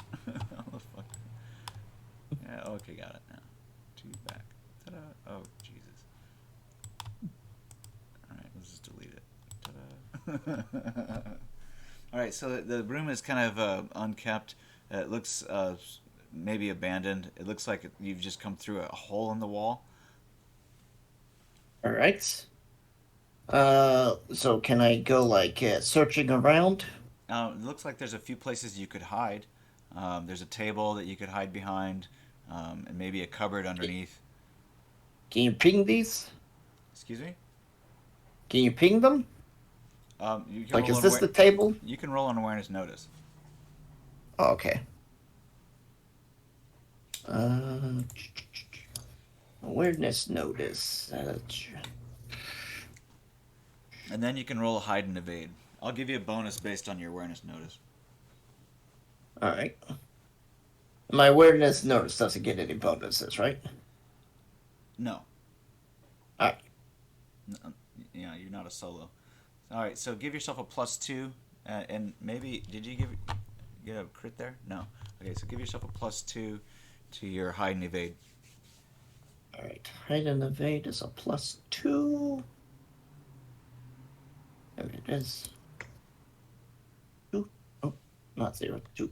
How the fuck? Yeah, okay, got it now. 2 back. Ta-da. Oh, Jesus. Alright, let's just delete it. Ta-da. Alright, so the room is kind of unkept. It looks maybe abandoned. It looks like you've just come through a hole in the wall. Alright. So can I go like searching around? It looks like there's a few places you could hide. There's a table that you could hide behind, and maybe a cupboard underneath. Can you ping these? Excuse me? Can you ping them? You can Like, roll is this the table? You can roll an awareness notice. Oh, okay. Awareness notice. And then you can roll a hide and evade. I'll give you a bonus based on your awareness notice. Alright. My awareness notice doesn't get any bonuses, right? No. Alright. Yeah, you're not a solo. Alright, so give yourself a +2. And maybe, did you get a crit there? No. Okay, so give yourself a +2 to your hide and evade. Alright, hide and evade is a +2. There it is. 2. Oh, not 0, 2.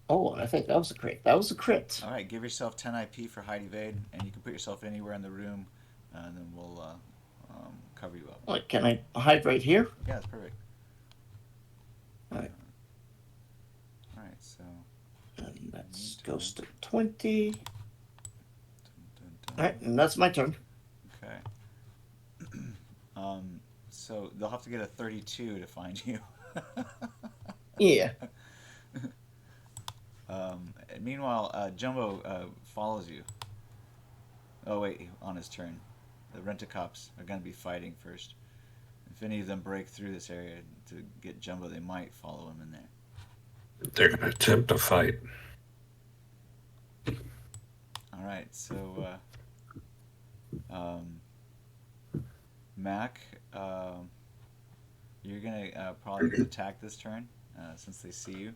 Oh, I think that was a crit. That was a crit. All right, give yourself 10 IP for hide evade, and you can put yourself anywhere in the room, and then we'll cover you up. Like, can I hide right here? Yeah, that's perfect. Alright. All right, so. And that goes to 20. Dun, dun, dun. Alright, and that's my turn. Okay. So they'll have to get a 32 to find you. Yeah. Meanwhile, Jumbo follows you. Oh wait, on his turn, the rent-a-cops are going to be fighting first. If any of them break through this area to get Jumbo, they might follow him in there. They're going to attempt to fight. All right, so Mac, you're gonna probably get attacked this turn since they see you.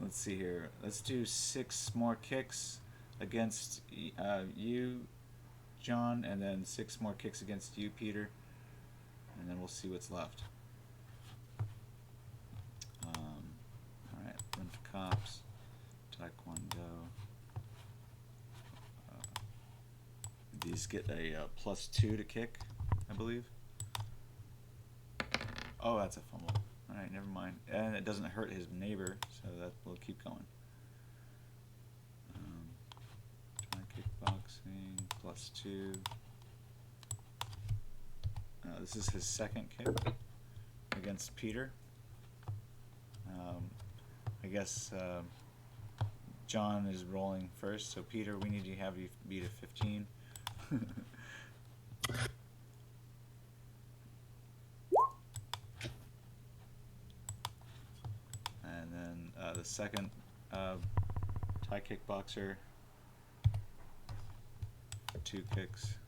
Let's see here. Let's do 6 more kicks against you, John, and then 6 more kicks against you, Peter, and then we'll see what's left. All right, rent cops, taekwondo. These get a +2 to kick, I believe. Oh, that's a fumble. All right, never mind. And it doesn't hurt his neighbor, so that we'll keep going. Try kickboxing +2. This is his second kick against Peter. I guess John is rolling first, so Peter, we need to have you beat a 15. And then the second Thai kickboxer, 2 kicks.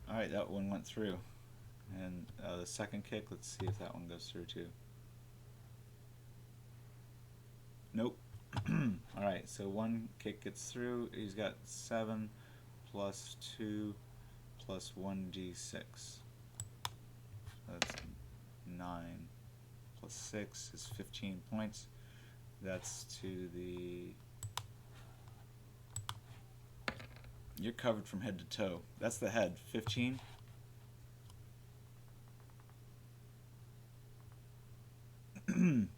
Alright, that one went through. And the second kick, let's see if that one goes through too. Nope. Alright, so one kick gets through. He's got 7 plus 2 plus 1d6. That's 9 plus 6 is 15 points. That's to the... You're covered from head to toe. That's the head. 15.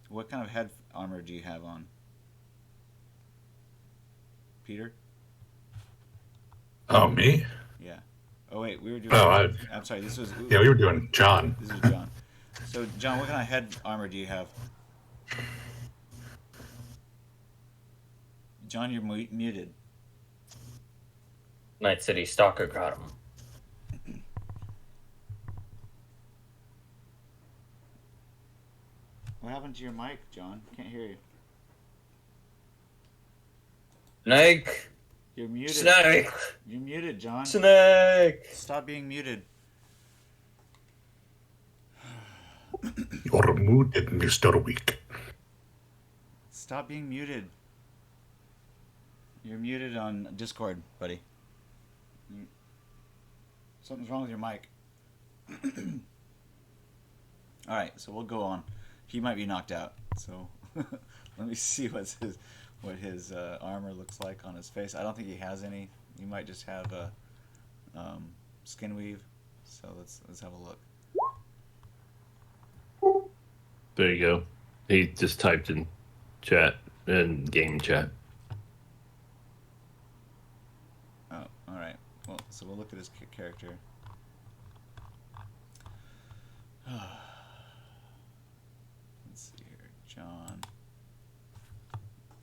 What kind of head armor do you have on? Peter? Oh, me? Yeah. Oh, wait, we were doing... I'm sorry, this was... Yeah, we were doing John. This is John. So, John, what kind of head armor do you have? John, you're muted. Night City Stalker got him. What happened to your mic, John? Can't hear you. Snake! You're muted. Snake! You're muted, John. Snake! Stop being muted. You're muted, Mr. Weak. Stop being muted. You're muted on Discord, buddy. Something's wrong with your mic. Alright, so we'll go on. He might be knocked out, so let me see what his armor looks like on his face. I don't think he has any. He might just have a skin weave. So let's have a look. There you go. He just typed in chat, in game chat. Oh, alright. Well, so we'll look at his character. Let's see here. John.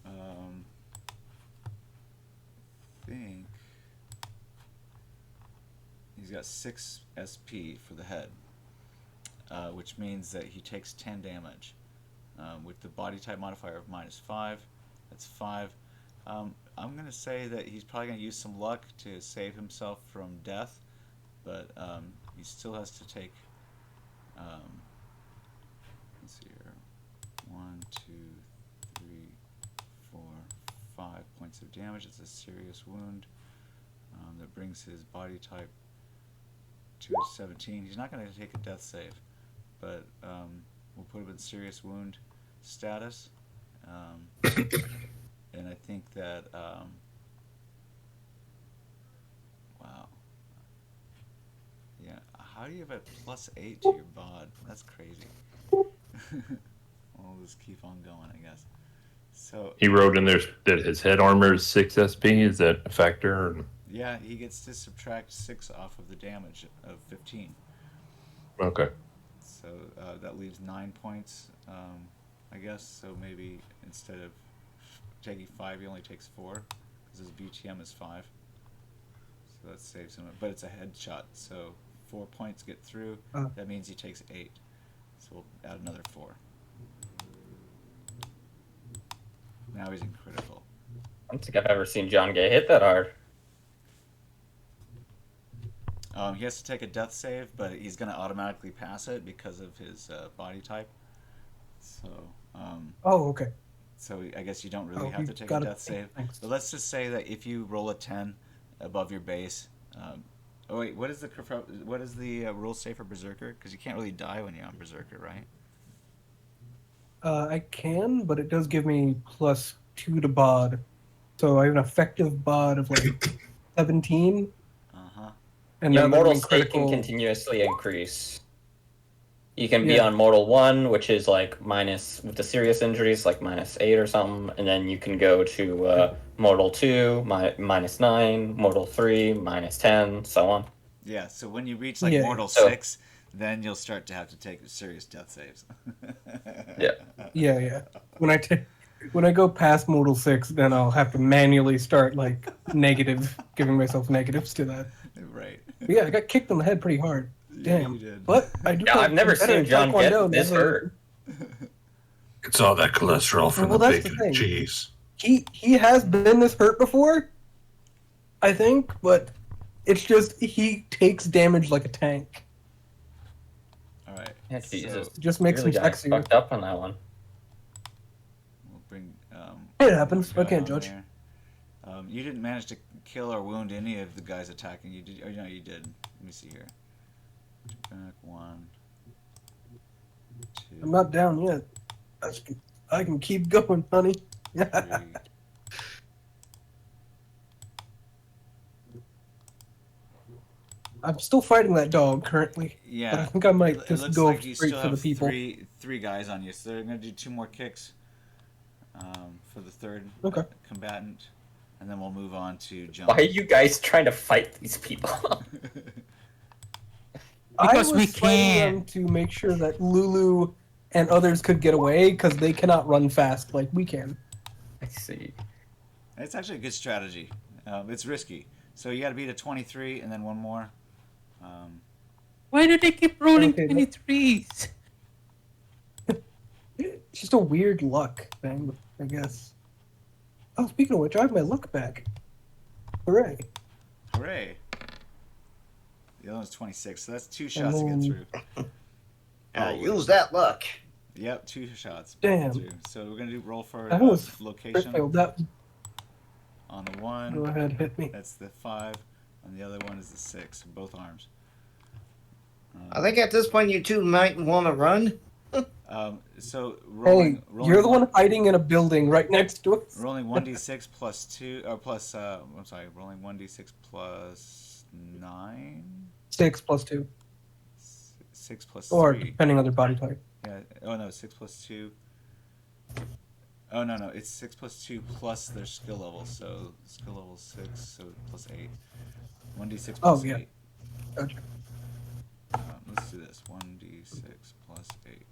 I think he's got 6 SP for the head, which means that he takes 10 damage. With the body type modifier of -5, that's 5. I'm gonna say that he's probably gonna use some luck to save himself from death, but he still has to take. Let's see here. 1, 2, 3, 4, 5 points of damage. It's a serious wound that brings his body type to a 17. He's not going to take a death save, but we'll put him in serious wound status. And I think that, wow. Yeah, how do you have a +8 to your bod? That's crazy. We'll just keep on going, I guess. So He wrote in there that his head armor is 6 SP. Is that a factor? Or... yeah, he gets to subtract 6 off of the damage of 15. Okay. So that leaves 9 points, I guess. So maybe instead of taking 5, he only takes 4 because his BTM is 5. So that saves him. But it's a headshot, so 4 points get through. That means he takes 8. So we'll add another 4. Now he's in critical. I don't think I've ever seen John get hit that hard. He has to take a death save, but he's going to automatically pass it because of his body type. So, Oh, okay. so I guess you don't really Oh, have you to take a got it. death save. Thanks. But let's just say that if you roll a 10 above your base, oh wait, what is the rule say for Berserker? Because you can't really die when you're on Berserker, right? I can, but it does give me +2 to bod. So I have an effective bod of like 17. Uh-huh. And Your now that I'm mortal in state can critical, continuously increase. You can be Yeah. on mortal 1, which is like minus, with the serious injuries, like -8 or something, and then you can go to mortal 2, -9, mortal 3, -10, so on. Yeah, so when you reach like Yeah. Mortal So- 6, then you'll start to have to take serious death saves. Yeah. yeah. When I go past Mortal 6, then I'll have to manually start like giving myself negatives to that. Right. But yeah, I got kicked on the head pretty hard. Yeah, Damn. you did. But I do. Yeah, feel I've never better seen in John get Taekwondo this now that- hurt. It's all that cholesterol from Well, the that's the bacon and thing. cheese. He has been this hurt before, I think, but it's just he takes damage like a tank. All right. Yeah, Jesus. It just makes Really him got sexier. fucked up on that one. We'll bring. It happens. guy I can't on judge. there. You didn't manage to kill or wound any of the guys attacking you, did you? Oh, no, you did. Let me see here. Back 1, 2, I'm not down yet. I can keep going, honey. 3. I'm still fighting that dog currently, but I Yeah. think I might It just looks go like you straight still for the have people. three guys on you, so they're gonna do 2 more kicks for the third Okay. combatant, and then we'll move on to John. Why are you guys trying to fight these people? Because I we was fighting them to make sure that Lulu and others could get away because they cannot run fast like we can. I see. It's actually a good strategy. It's risky, so you got to beat a 23 and then 1 more. Why do they keep rolling Okay, 23s? It's just a weird luck thing, I guess. Oh, speaking of which, I have my luck back. Hooray. Hooray! The other one's 26, so that's 2 shots to get through. Use that luck. Yep, 2 shots. Damn. Through. So we're gonna do roll for That was crit location failed. That on the 1. go ahead, hit me. That's the 5, and the other one is the 6. Both arms. I think at this point you two might want to run. So Hey, rolling you're the one hiding in a building right next to us. rolling 1d6 plus 2 or plus I'm sorry, rolling 1d6 plus 9, 6 plus 2. 6 plus Or 3. depending on their body type. Yeah. Oh no, 6 plus 2. Oh no, it's 6 plus 2 plus their skill level. So skill level 6, so plus 8. 1d6 plus Oh, yeah. 8. Gotcha. Let's do this. 1d6 plus 8.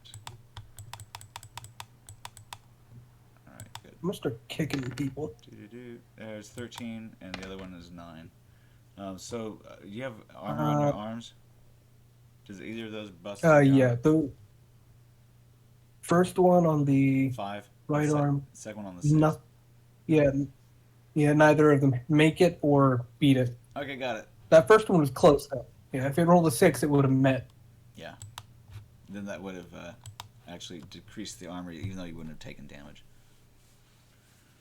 All right, good. I'm gonna start kicking people. Do-do-do. There's 13, and the other one is 9. So you have armor on your arms? Does either of those bust? you down? Yeah, the first one on the 5. right arm. Second one on the 6. No, yeah, Yeah, neither of them make it or beat it. Okay, got it. That first one was close, though. Yeah, if it rolled a 6, it would have met. Yeah. Then that would have actually decreased the armor, even though you wouldn't have taken damage.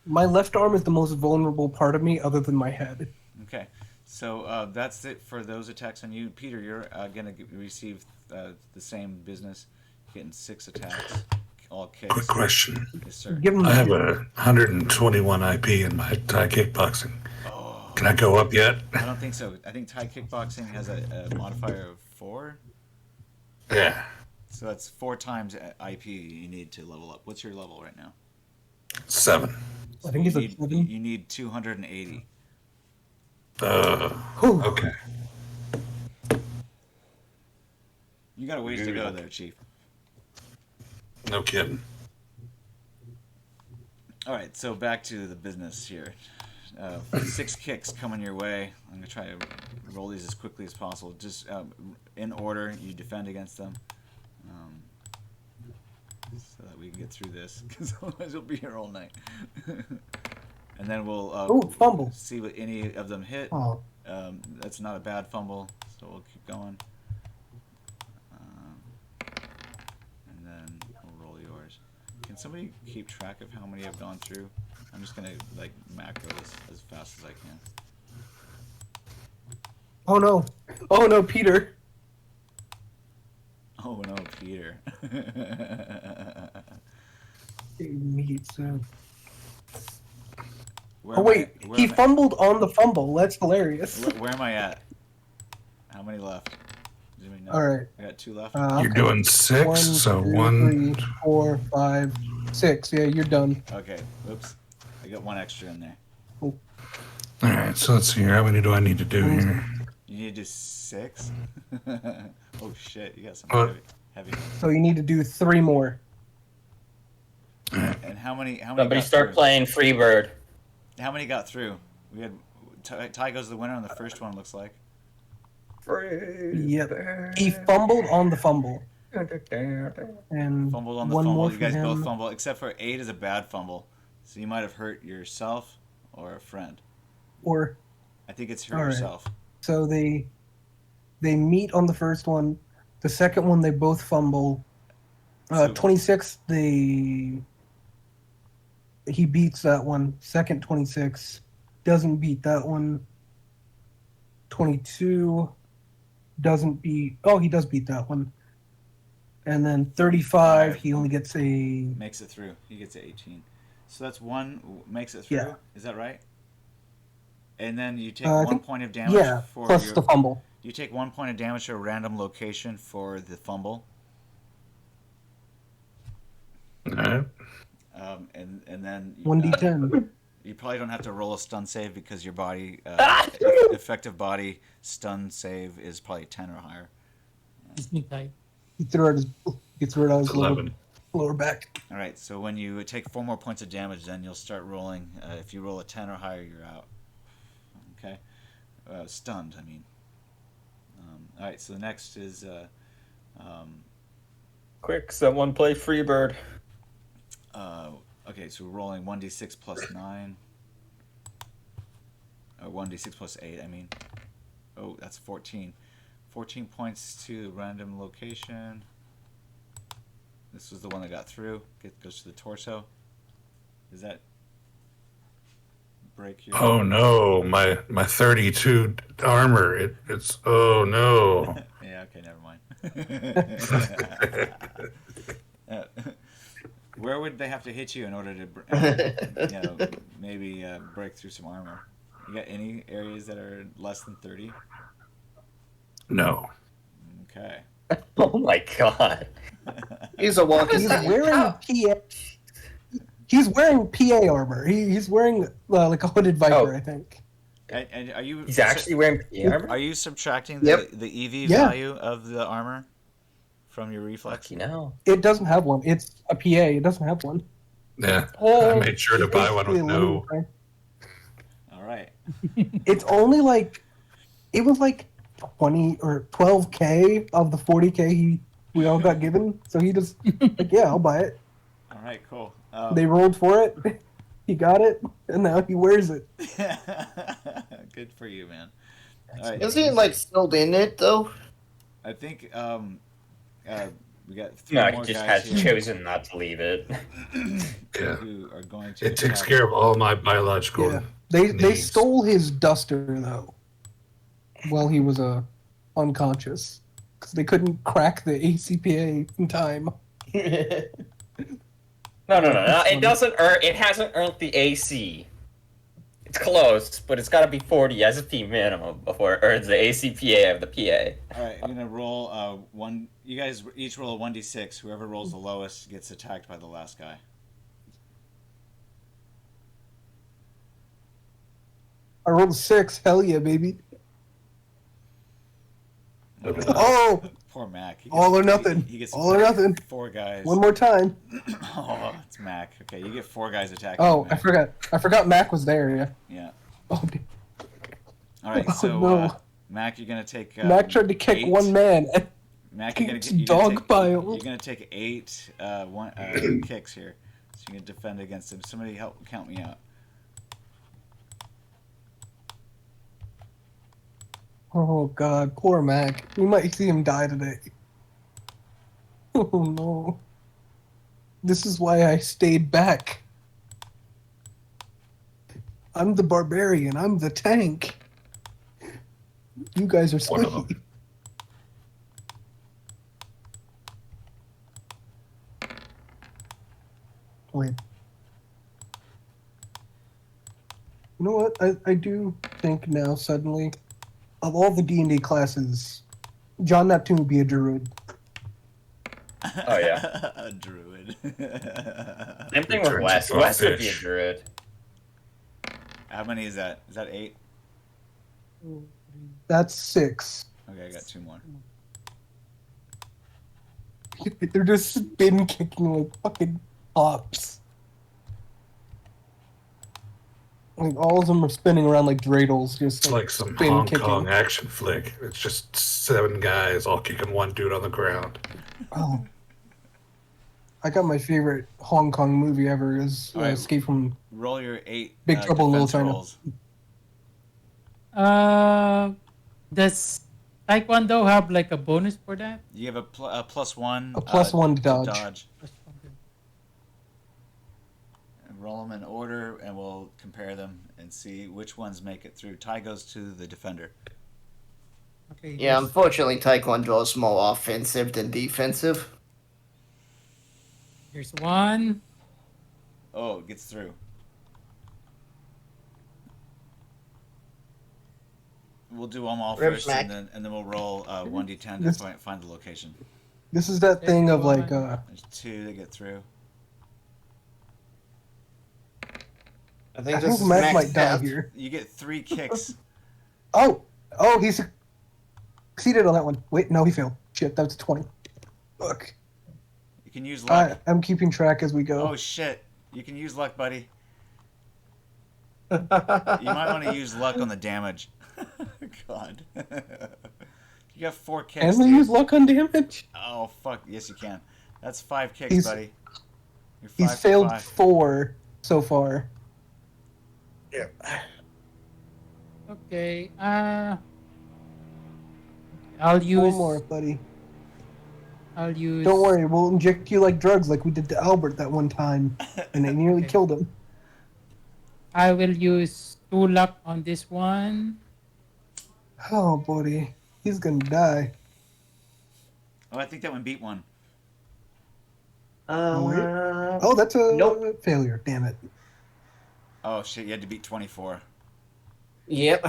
My left arm is the most vulnerable part of me, other than my head. Okay, so that's it for those attacks on you. Peter, you're going to receive the same business, getting 6 attacks, all kicks. Quick question. Yes, sir. Give him I have a 121 IP in my Thai kickboxing. Oh, Can I go up yet? I don't think so. I think Thai kickboxing has a modifier of 4. Yeah. So that's 4 times IP you need to level up. What's your level right now? 7. I think he's you a need, 7. you need 280. Whew. Okay. You got a ways to go there, Chief. No kidding. All right, so back to the business here. 6 kicks coming your way. I'm gonna try to roll these as quickly as possible. Just in order, you defend against them, so that we can get through this. Because otherwise, we'll be here all night. And then we'll Fumble. see what any of them hit. Oh. That's not a bad fumble, so we'll keep going. And then we'll roll yours. Can somebody keep track of how many I've gone through? I'm just gonna like macro this as fast as I can. Oh no. Oh no, Peter. Oh no, Peter. Meat, so. Where Oh am wait, I- where he am I- fumbled on the fumble. That's hilarious. Where am I at? How many left? Does anybody know? All right. I got 2 left. You're doing 6, 1, so 2, 1. 3, 4, 5, 6. Yeah, you're done. Okay. Oops. I got 1 extra in there. All right, so let's see here. How many do I need to do here? You need to do 6? Oh shit! You got some What? heavy. So you need to do 3 more. And how many? Somebody got start through? playing Freebird. How many got through? We had Ty goes the winner on the first one. Looks like. Yep. He fumbled on the fumble. And Fumbled on the one fumble. more You for guys both him. fumble, except for 8 is a bad fumble. So you might have hurt yourself or a friend. Or I think it's hurt All right. yourself. so they meet on the first one. The second one they both fumble. So- 26 he beats that one. Second 26 doesn't beat that one. 22 doesn't beat. Oh, he does beat that one. And then 35 Alright. he only gets a Makes it through. He gets 18. So that's 1 makes it through. Yeah. Is that right? And then you take I 1 think- point of damage yeah, for plus your. the fumble. You take 1 point of damage to a random location for the fumble. All right. And then 1d10. you probably don't have to roll a stun save because your body effective body stun save is probably 10 or higher. Disney type. He threw it out his lower, 11. lower back. All right, so when you take 4 more points of damage, then you'll start rolling. If you roll a 10 or higher, you're out. Okay, stunned. I mean. All right, so the next is Quick, someone play Freebird. okay. So we're rolling 1d6 plus 9. Or 1d6 plus 8. I mean. Oh, that's 14. 14 points to random location. This was the one that got through. Goes to the torso. Does that break your? Oh no, my 32 armor. It's oh no. Yeah. Okay. Never mind. Where would they have to hit you in order to, maybe break through some armor? You got any areas that are less than 30? No. Okay. Oh my god. He's a walking. He's wearing PA. He's wearing PA armor. He's wearing like a hooded viper, Oh. I think. And are you? He's actually wearing PA armor? Are you subtracting Yep. the EV Yeah. value of the armor from your reflex? You know. It doesn't have one. It's a PA. It doesn't have one. Yeah. I Oh, made sure to buy one with Basically a no. limited price. All right. It's only like it was like 20 or 12K of the 40K we all got given. So he just like, yeah, I'll buy it. All right. Cool. They rolled for it. He got it, and now he wears it. Good for you, man. All right. Is he like still in it though? I think we got 3 No, he more just guys has here chosen not to leave it. Yeah. who are going to. It takes attack. care of all my biological Yeah, they needs. stole his duster though, while he was unconscious, because they couldn't crack the ACPA in time. No. That's It funny. doesn't earn. It hasn't earned the AC. It's close, but it's got to be 40 SP minimum before it earns the ACPA of the PA. All right, I'm gonna roll one. You guys each roll a 1d6. Whoever rolls the lowest gets attacked by the last guy. I rolled a 6. Hell yeah, baby. Okay. Oh, Poor Mac. He all or nothing. He gets All or nothing. 4 guys. One more time. Oh, it's Mac. Okay, you get 4 guys attacking. Oh, you, I Mac. forgot. I forgot Mac was there. Yeah. Yeah. Oh, dude. All right, Oh, so no. Mac, you're gonna take. Mac tried to kick 8. one man. And Mac, you're gonna It's get. You're gonna take, dogpiled. you're gonna take 8 kicks here, so you can defend against him. Somebody help count me out. Oh God, poor Mac. We might see him die today. Oh no. This is why I stayed back. I'm the barbarian. I'm the tank. You guys are One of squishy. them. Wait. You know what? I do think now suddenly, of all the D&D classes, John Neptune would be a druid. Oh, yeah. A druid. Same thing with Turns Wes. into a Wes would be a fish. druid. How many is that? Is that 8? That's 6. Okay, I got 2 more. They're just spin kicking like fucking hops. Like all of them are spinning around like dreidels, just It's like some spin Hong kicking. Kong action flick. It's just 7 guys all kicking one dude on the ground. Oh. I got my favorite Hong Kong movie ever is All right. Escape from Roll your 8 Big Trouble in Little defense China. rolls. Does Taekwondo have like a bonus for that? You have a +1. A +1 to dodge. And roll them in order, and we'll compare them and see which ones make it through. Tie goes to the defender. Okay. Yeah, unfortunately, Taekwondo is more offensive than defensive. Here's one. Oh, it gets through. We'll do them all Rip first, smack. and then we'll roll 1d10 to This- find the location. This is that thing of like There's 2 that get through. I I think think this is Mac Mac's might die death. here. You get 3 kicks. Oh, he succeeded on that one. Wait, no, he failed. Shit, that was 20. Fuck. You can use luck. I'm keeping track as we go. Oh shit! You can use luck, buddy. You might want to use luck on the damage. God. You got 4 kicks. Can we dude. use luck on damage? Oh fuck! Yes, you can. That's 5 kicks, He's- buddy. You're 5 He's for failed 5. 4 so far. Okay. I'll use. One more, buddy. I'll use. Don't worry, we'll inject you like drugs like we did to Albert that one time, and it nearly Okay. killed him. I will use 2 luck on this one. Oh, buddy. He's gonna die. Oh, I think that one beat one. Oh, that's a Nope. failure. Damn it. Oh shit! You had to beat 24. Yep,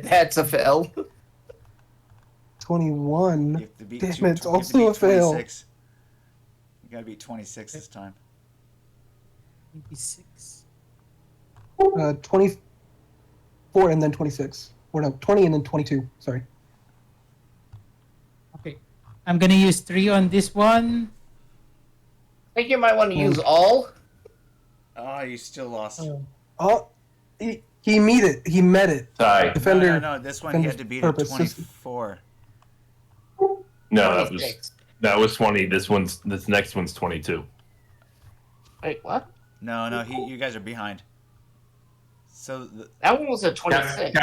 that's a fail. 21. You have to beat Damn two- it, it's you have to also beat a fail. 26. You gotta beat 26 this time. 26. 24 and then 26. Or no, 20 and then 22. Sorry. Okay. I'm gonna use 3 on this one. I think you might want to use all. Oh, you still lost. Oh, he met it. He met it. Tie. Defender. No. This one he had to beat at purpose. 24. No, 26. that was 20. This next one's 22. Wait, what? No, you guys are behind. So That one was a 26.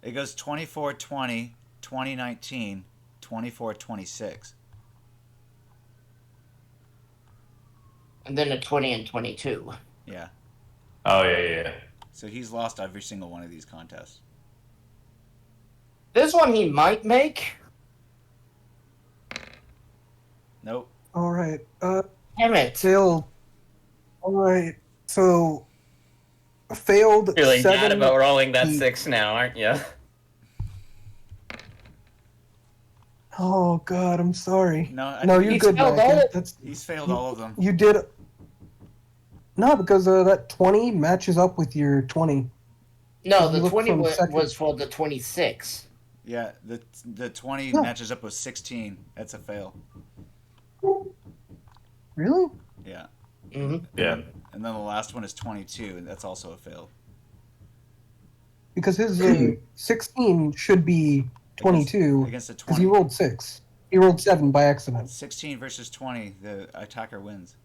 it goes 24, 20, 2019, 24, 26. And then a 20 and 22. Yeah. Oh yeah. So he's lost every single one of these contests. This one he might make. Nope. All right. Damn it. Failed. All right. So failed. Feeling 7. bad about rolling that he- 6 now, aren't you? Oh God, I'm sorry. No, I No, think you're He's good, failed Mac. all- That's he's failed all of them. you did. No, because that 20 matches up with your 20. No, If you the look 20 from second- was for the 26. Yeah, the 20 Yeah. matches up with 16. That's a fail. Really? Yeah. Mm-hmm. Yeah. And then the last one is 22, and that's also a fail. Because his 16 should be 22 Against a because he 20. rolled 6. He rolled 7 by accident. 16 versus 20, the attacker wins.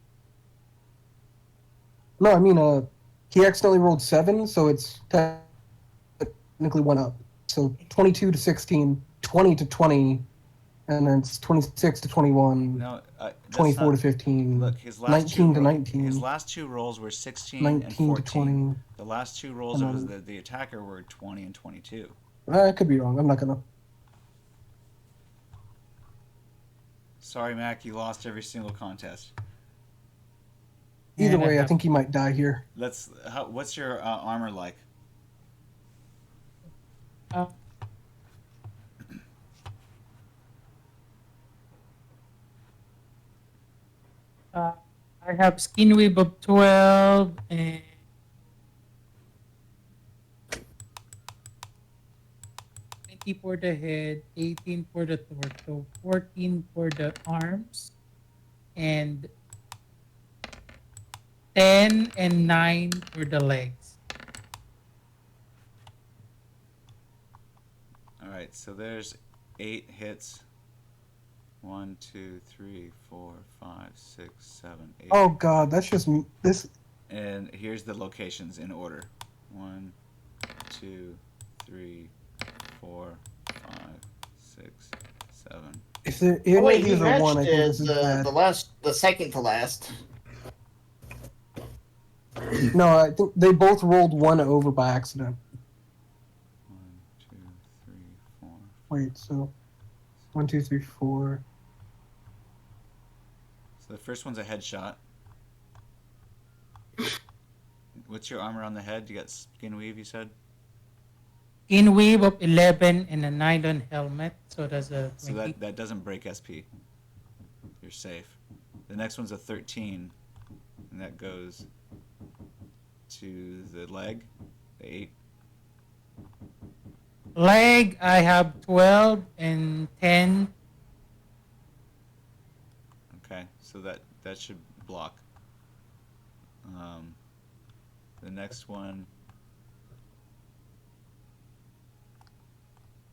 No, I mean, he accidentally rolled 7, so it's technically 1 up. So 22 to 16, 20 to 20, and then it's 26 to 21, No, that's 24 not, to 15, Look, his last 19 to two, 19, His last two rolls were 16 and 19 to 14. 20. The last two rolls And of then- the attacker were 20 and 22. I could be wrong. I'm not gonna. Sorry, Mac, you lost every single contest. Either Yeah, way, I think he might die here. What's your armor like? Uh, I have skin weave of 12 and 20 for the head, 18 for the torso, 14 for the arms, and 10 and 9 for the legs. All right, so there's 8 hits. 1, 2, 3, 4, 5, 6, 7, 8. Oh God, that's just this. And here's the locations in order. 1, 2, 3, 4, 5, 6, 7. If there any Oh, wait, of he these are 1, I matched think this is bad. the second to last. No, I think they both rolled 1 over by accident. 1, 2, 3, 4. Wait, so 1, 2, 3, 4. So the first one's a headshot. What's your armor on the head? You got skin weave, you said? Skin weave of 11 and a nylon helmet, so that's a 20. So that doesn't break SP. You're safe. The next one's a 13, and that goes to the leg, the 8. Leg, I have 12 and 10. Okay, so that should block. The next one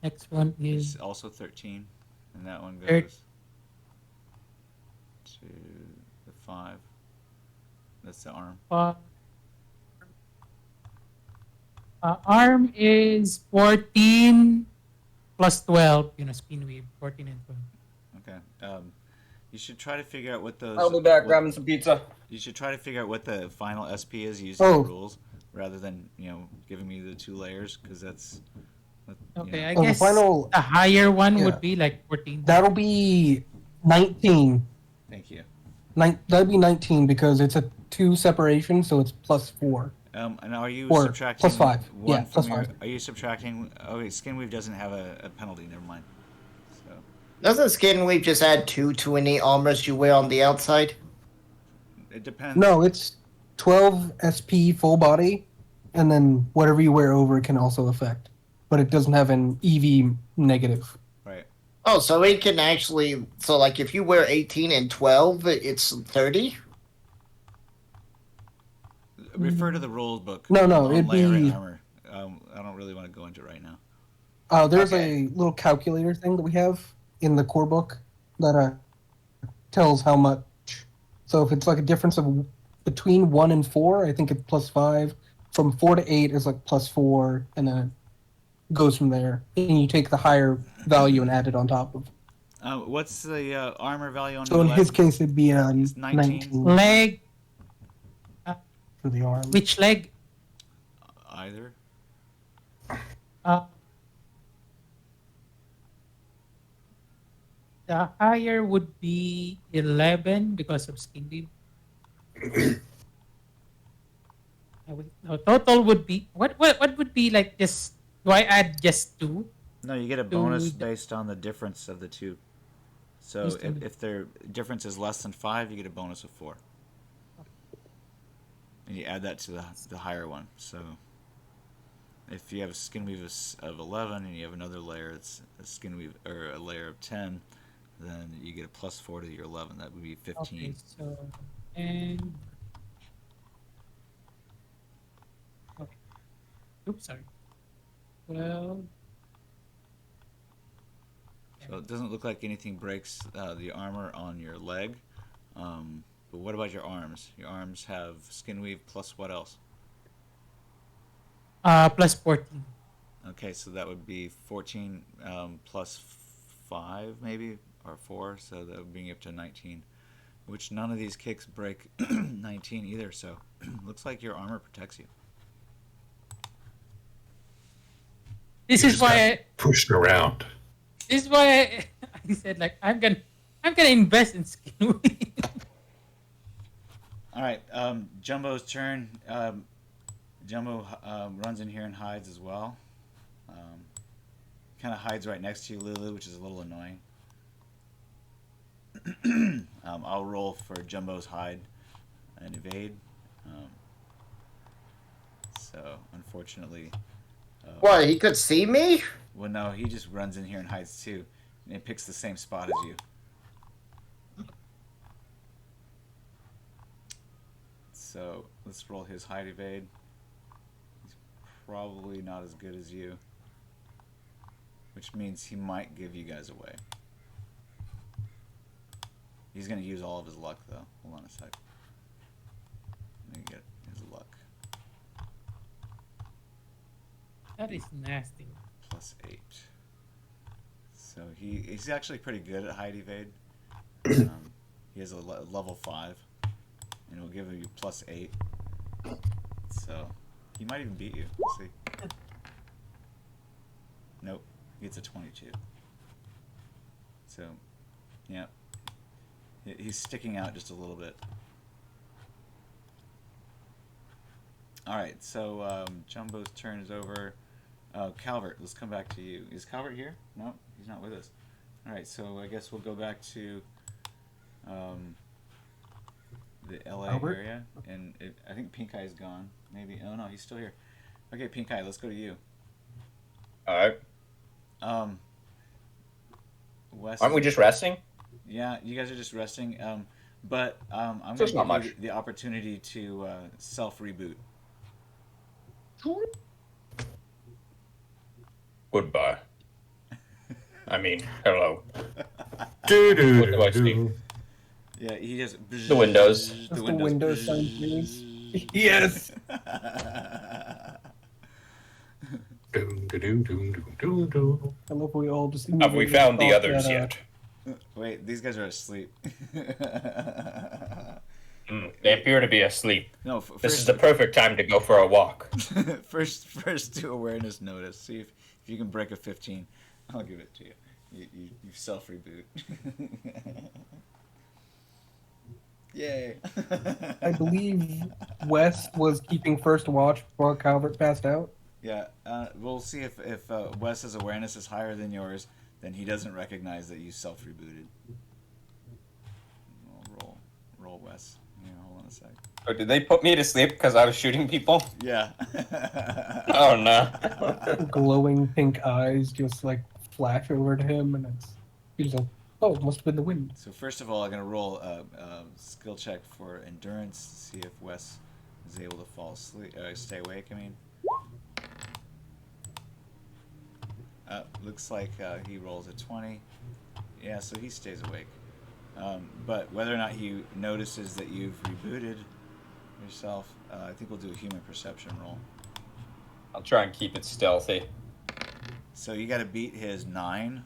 Next one is is also 13, and that one Thir- goes to the 5. That's the arm. Arm is 14 plus 12, spin weave, 14 and 12. Okay. You should try to figure out what those. I'll be back what- grabbing some pizza. You should try to figure out what the final SP is using Oh. the rules, rather than giving me the 2 layers, because that's. Okay, know. I Oh, the guess final- the higher one yeah. would be like 14. That'll be 19. Thank you. That'd be 19 because it's a 2 separation, so it's plus 4. And are you Or subtracting plus 5. one Yeah, from plus your? 5. Are you subtracting? Okay, skin weave doesn't have a penalty. Never mind. So Doesn't skin weave just add 2 to any armors you wear on the outside? it depends. No, it's 12 SP full body, and then whatever you wear over can also affect. But it doesn't have an EV negative. Right. Oh, so it can actually. So, like, if you wear 18 and 12, it's 30? Refer to the rules book. No, on it'd layering be- armor. I don't really want to go into it right now. There's Okay. a little calculator thing that we have in the core book that tells how much. So if it's like a difference of between 1 and 4, I think it's plus 5. from 4 to 8 is like +4, and then it goes from there. And you take the higher value and add it on top of. What's the armor value on So your in leg? his case, it'd be It's 19. 19 Leg. for the arm. Which leg? Either. Uh, the higher would be 11 because of skin deep. No, total would be what would be like just do I add just 2? No, you get a bonus Dude. based on the difference of the two. So Based on the- if their difference is less than 5, you get a bonus of 4. And you add that to the higher one. So if you have a skin weave of 11 and you have another layer that's a skin weave or a layer of 10, then you get a +4 to your 11. That would be 15. Okay, so and okay. Oops, sorry. Well, So it doesn't look like anything breaks the armor on your leg. But what about your arms? Your arms have skin weave plus what else? plus 14. Okay, so that would be 14 plus 5 maybe, or 4, so that would bring you up to 19. Which none of these kicks break 19 either, so looks like your armor protects you. This You is just why got pushed around. this is why I said like I'm gonna invest in skin weave. All right, Jumbo's turn. Jumbo runs in here and hides as well. Kind of hides right next to you, Lulu, which is a little annoying. I'll roll for Jumbo's hide and evade. So, unfortunately... What, he could see me? Well, no, he just runs in here and hides too. And he picks the same spot as you. So, let's roll his hide evade. He's probably not as good as you. Which means he might give you guys away. He's going to use all of his luck, though. Hold on a sec. Let me get his luck. That is nasty. +8. So he's actually pretty good at hide evade. He has a level 5. And he'll give you +8. So he might even beat you. We'll see. Nope. He gets a 22. So, yeah. He's sticking out just a little bit. Alright, so Jumbo's turn is over. Calvert, let's come back to you. Is Calvert here? No, he's not with us. Alright, so I guess we'll go back to the LA Albert? area. And I think Pink Eye is gone. Maybe. Oh no, he's still here. Okay, Pink Eye, let's go to you. Alright. Wes, Aren't we just resting? yeah, you guys are just resting. But I'm So going it's to not give you much. the opportunity to self-reboot. Goodbye. I mean, hello. What Do do I see? Yeah, he just... The windows. That's the Windows sign series. Yes. do do. I love we all just. Have we found the others yet? Wait, these guys are asleep. They appear to be asleep. No, This is first, the perfect time to go for a walk. first do awareness notice. See if you can break a 15. I'll give it to you. You self reboot. Yay! I believe Wes was keeping first watch before Calvert passed out. Yeah, we'll see if Wes's awareness is higher than yours, then he doesn't recognize that you self rebooted. Roll Wes. Here, hold on a sec. Oh, did they put me to sleep because I was shooting people? Yeah. Oh no. Glowing pink eyes just like flash over to him, and he's like, "Oh, it must have been the wind." So first of all, I'm gonna roll a skill check for endurance to see if Wes is able to fall asleep, stay awake. I mean, looks like he rolls a 20. Yeah, so he stays awake. But whether or not he notices that you've rebooted yourself. I think we'll do a human perception roll. I'll try and keep it stealthy. So you got to beat his 9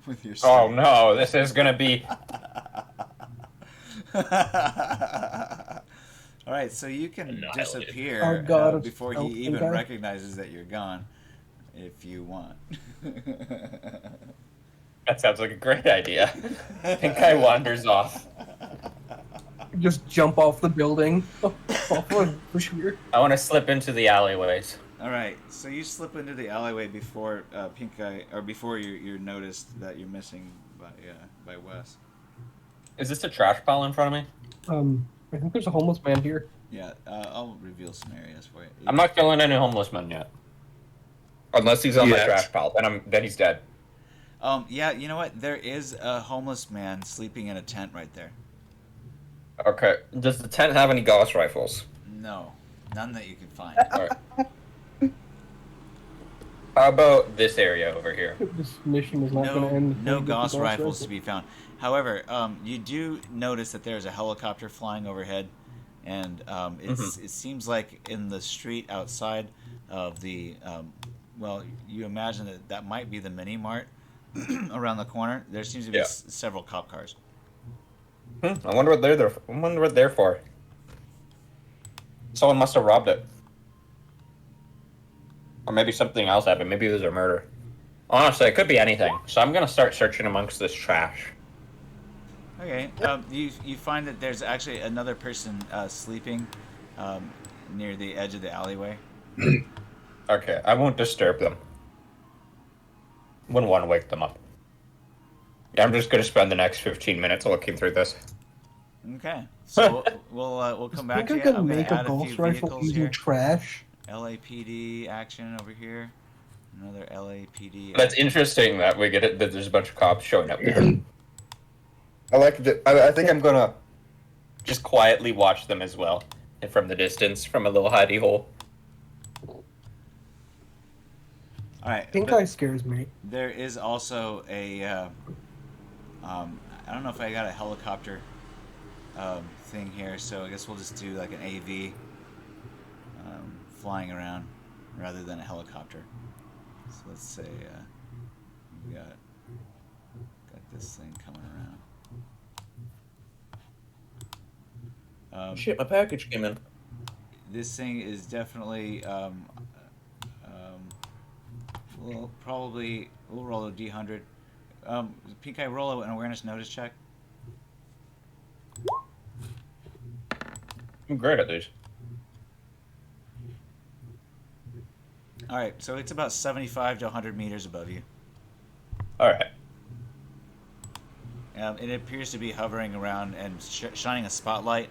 with your. Oh no, this is gonna be. All right, so you can Annihilated. disappear Oh, God, before he stealth even guy. recognizes that you're gone, if you want. That sounds like a great idea. Pink guy wanders off. Just jump off the building. For sure. I want to slip into the alleyways. All right, so you slip into the alleyway before Pink Eye, or before you're noticed that you're missing by Wes. Is this a trash pile in front of me? I think there's a homeless man here. Yeah, I'll reveal some areas for you. I'm not killing any homeless men yet. Unless he's on my Yet. trash pile, then he's dead. Yeah, you know what? There is a homeless man sleeping in a tent right there. Okay. Does the tent have any Gauss rifles? No, none that you can find. Alright. How about this area over here? This mission is not going to end. No before we get the Gauss rifles to rifle. be found. However, you do notice that there's a helicopter flying overhead, and it seems like in the street outside of the, well, you imagine that might be the mini mart around the corner. There seems to be several cop cars. I wonder what they're there. I wonder what they're for. Someone must have robbed it, or maybe something else happened. Maybe there's a murder. Honestly, it could be anything. So I'm gonna start searching amongst this trash. Okay, you find that there's actually another person sleeping near the edge of the alleyway. Okay, I won't disturb them. Wouldn't want to wake them up. Yeah, I'm just gonna spend the next 15 minutes looking through this. Okay, so we'll come back to you. I think I I'm can gonna make a add a few Gauss rifle vehicles using here. trash. LAPD action over here. Another LAPD. That's interesting that we get it. That there's a bunch of cops showing up there. I like it. I think I'm gonna just quietly watch them as well, and from the distance, from a little hidey hole. All right. Pink but eye scares me. there is also a. I don't know if I got a helicopter thing here, so I guess we'll just do like an AV flying around rather than a helicopter. So let's say we got this thing coming around. Shit, my package came in. This thing is definitely we'll roll a D100. Pink Eye, roll an awareness notice check. I'm great at these. All right, so it's about 75 to 100 meters above you. All right. It appears to be hovering around and shining a spotlight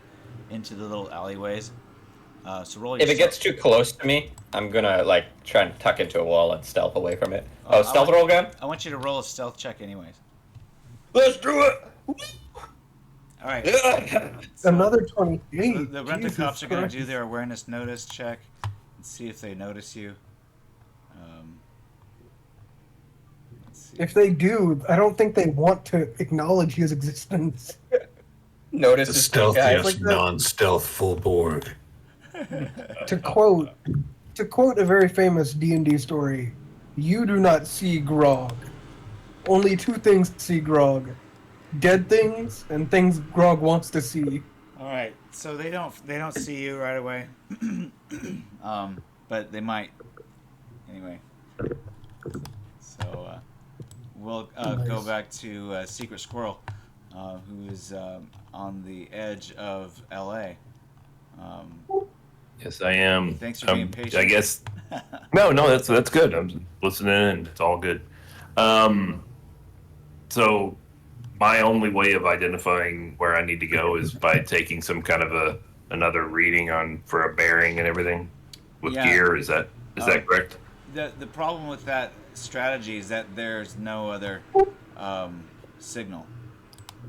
into the little alleyways. So roll your If it gets too close to me, I'm gonna like try and tuck into a wall and stealth away from it. Oh, stealth roll again? I want you to roll a stealth check anyways. Let's do it. All right. So Another 28. the rent-a-cops are going to do their awareness notice check and see if they notice you. Let's see. If they do, I don't think they want to acknowledge his existence. Notice The this guy. stealthiest like that. non-stealth full Borg. To quote a very famous D&D story, you do not see Grog. Only two things see Grog: dead things and things Grog wants to see. All right, so they don't see you right away, but they might. Anyway, so we'll go back to Secret Squirrel, who is on the edge of L.A. Yes, I am. Thanks for being patient. I guess. No, that's good. I'm listening, and it's all good. So my only way of identifying where I need to go is by taking some kind of another reading for a bearing and everything with Yeah. gear. Is that correct? The problem with that strategy is that there's no other signal.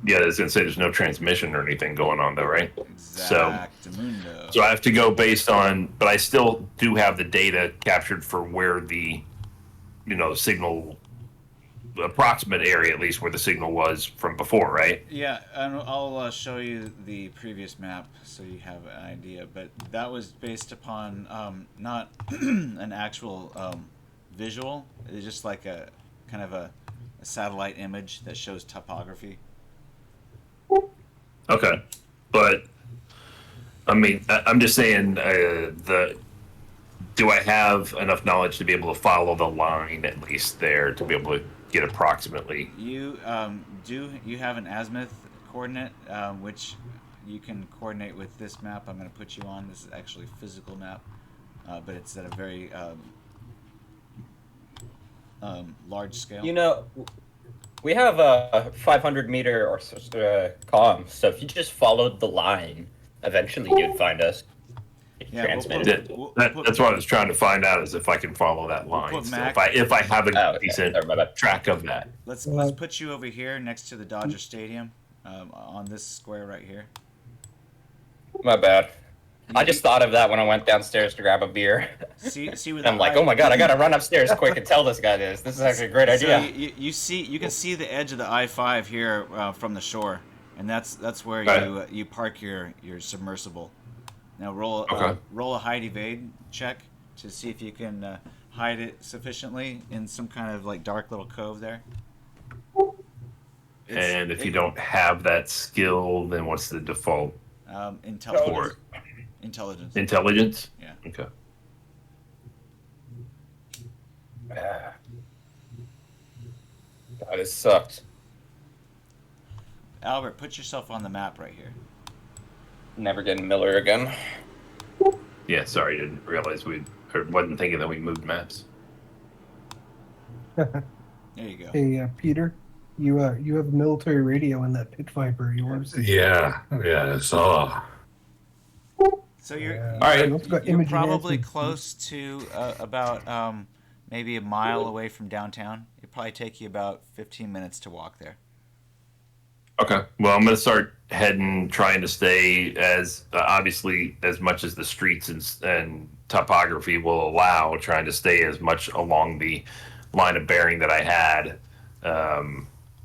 Yeah, I was gonna say there's no transmission or anything going on though, right? Exactamundo. So I have to go based on, but I still do have the data captured for where the, signal approximate area at least where the signal was from before, right? Yeah, and I'll show you the previous map so you have an idea. But that was based upon not an actual visual. It's just like a kind of a satellite image that shows topography. Okay, but I mean, I'm just saying do I have enough knowledge to be able to follow the line at least there to be able to get approximately? You you have an azimuth coordinate, which you can coordinate with this map I'm going to put you on. This is actually a physical map, but it's at a very large scale. You know, we have a 500 meter or comm, so if you just followed the line, eventually you'd find us. Yeah, Transmit That, that's what I was trying to find out is if I can follow that line. put So Mac- if I have a Oh, okay. decent Sorry, my bad. track of that. let's Well, put you over here next to the Dodger Stadium, on this square right here. My bad. I just thought of that when I went downstairs to grab a beer. See where I'm like, oh my god, I gotta run upstairs quick and tell this guy this. This is actually a great idea. So you can see the edge of the I-5 here from the shore, and that's where Right. you park your submersible. Now roll Okay. roll a hide evade check to see if you can hide it sufficiently in some kind of like dark little cove there. And if you don't have that skill, then what's the default Intelligence. for it? Intelligence. Intelligence? Yeah. Okay. Ah. God, this sucked. Albert, put yourself on the map right here. Never getting Miller again. Yeah, sorry, didn't realize or wasn't thinking that we moved maps. There you go. Hey, Peter, you have a military radio in that pit viper of yours. Yeah, I saw. So you're All right. You also got you're image probably enhancement. close to about maybe a mile away from downtown. It'd probably take you about 15 minutes to walk there. Okay. Well, I'm going to start heading, trying to stay as obviously as much as the streets and topography will allow, trying to stay as much along the line of bearing that I had.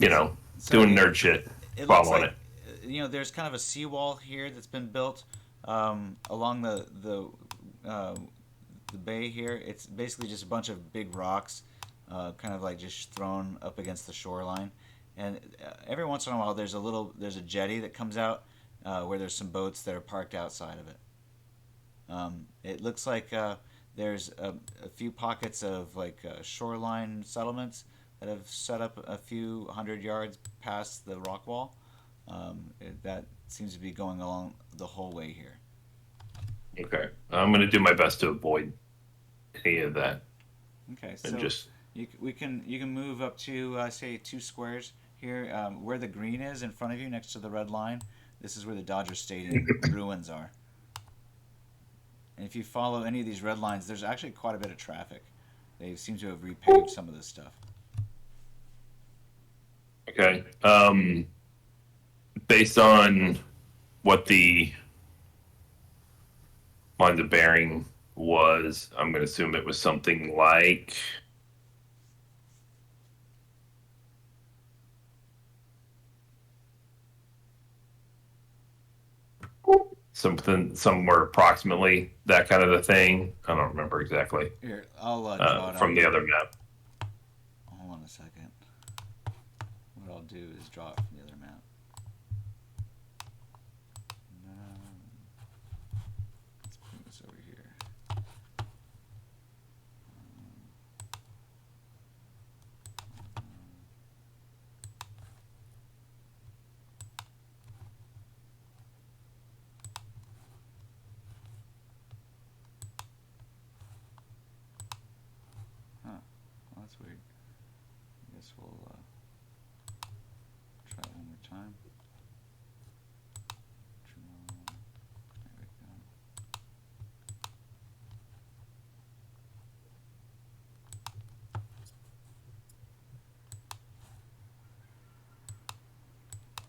You know, So doing nerd shit, It looks following like it. there's kind of a seawall here that's been built along the bay here. It's basically just a bunch of big rocks, kind of like just thrown up against the shoreline. And every once in a while, there's a jetty that comes out where there's some boats that are parked outside of it. It looks like there's a few pockets of like shoreline settlements that have set up a few hundred yards past the rock wall. That seems to be going along the whole way here. Okay. I'm going to do my best to avoid any of that. Okay, so And just, you can move up to say 2 squares here, where the green is in front of you next to the red line. This is where the Dodger Stadium ruins are. And if you follow any of these red lines, there's actually quite a bit of traffic. They seem to have repaved some of this stuff. okay. Based on what the lines of bearing was, I'm going to assume it was something like something somewhere approximately that kind of a thing. I don't remember exactly Here, I'll draw it from out. the other map. Hold on a second. What I'll do is draw it from the other map. Let's bring this over here. Well, that's weird. I guess we'll try it one more time. There we go.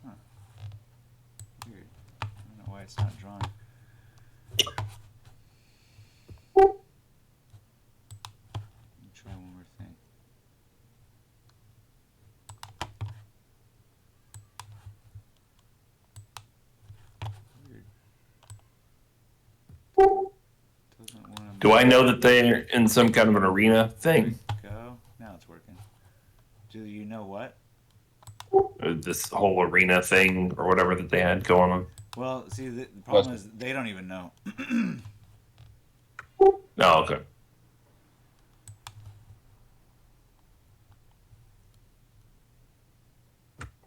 Huh. Weird. I don't know why it's not drawing. Let me try one more thing. Do I know that they're in some kind of an arena thing? Go. Now it's working. Do you know what? This whole arena thing or whatever that they had going on. Well, see, the problem is they don't even know. Oh, okay.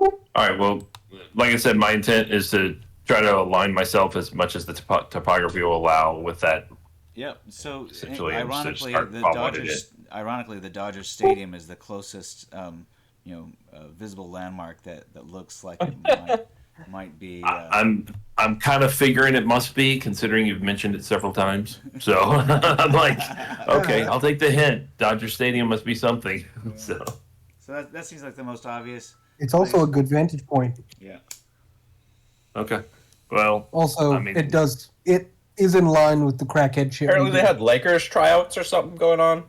All right. Well, like I said, my intent is to try to align myself as much as the topography will allow with that. Yep. So Essentially, I'm just ironically, start the following Dodgers. Ironically, the Dodgers Stadium is the closest, visible landmark that looks like it might be. I'm kind of figuring it must be, considering you've mentioned it several times. So I'm like, okay, I'll take the hint. Dodger Stadium must be something. So that seems like the most obvious. It's also a place. good vantage point. Yeah. okay. Well, Also, I mean- it is in line with the crackhead shit. Apparently, we they do. had Lakers tryouts or something going on.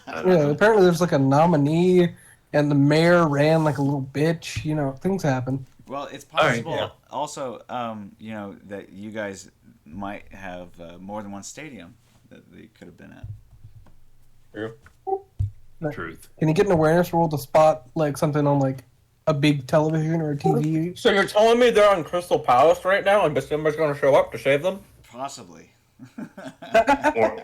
Yeah, apparently there's like a nominee, and the mayor ran like a little bitch. Things happen. Well, it's right, possible. yeah. Also, that you guys might have more than one stadium that they could have been at. True. truth. Can you get an awareness roll to spot like something on like a big television or a TV? So you're telling me they're on Crystal Palace right now, and December's going to show up to save them? Possibly. Or,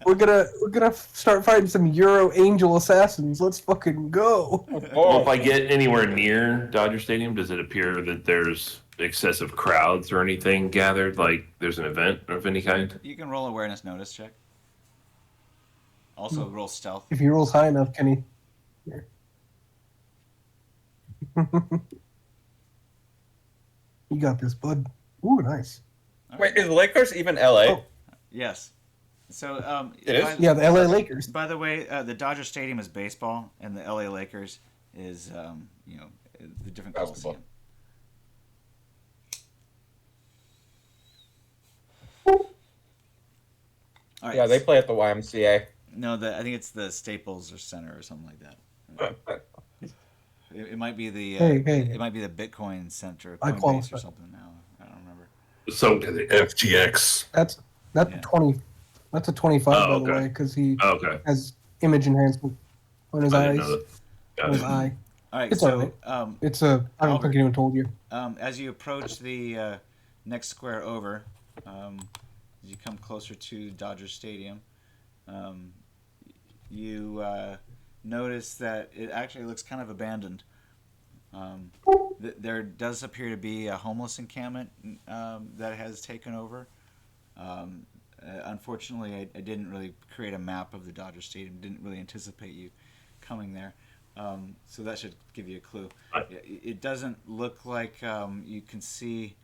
We're gonna start fighting some Euro Angel assassins. Let's fucking go. well, if I get anywhere near Dodger Stadium, does it appear that there's excessive crowds or anything gathered? Like there's an event of any kind? You can roll awareness notice check. Also roll stealth. If he rolls high enough, can he? Here. You got this, bud. Ooh, nice. All Wait, right. is Lakers even LA? Oh. Yes. So It is? Yeah, the LA Lakers. By the way, the Dodger Stadium is baseball, and the LA Lakers is the different Basketball. Coliseum. All right. Yeah, they play at the YMCA. No, I think it's the Staples or Center or something like that. It might be the Hey. it might be the Bitcoin Center, I Coinbase qualify. or something now. I don't remember. So, The FTX. That's Yeah. 20. That's a 25 Oh, by the okay. way, because he okay. has image enhancement on his I didn't eyes. know that. Got On his it. eye. All right. It's So alright. It's a. I don't Albert. think anyone told you. As you approach the next square over, as you come closer to Dodger Stadium, you notice that it actually looks kind of abandoned. There does appear to be a homeless encampment that has taken over. Unfortunately, I didn't really create a map of the Dodger Stadium. Didn't really anticipate you coming there. So that should give you a clue. It doesn't look like you can see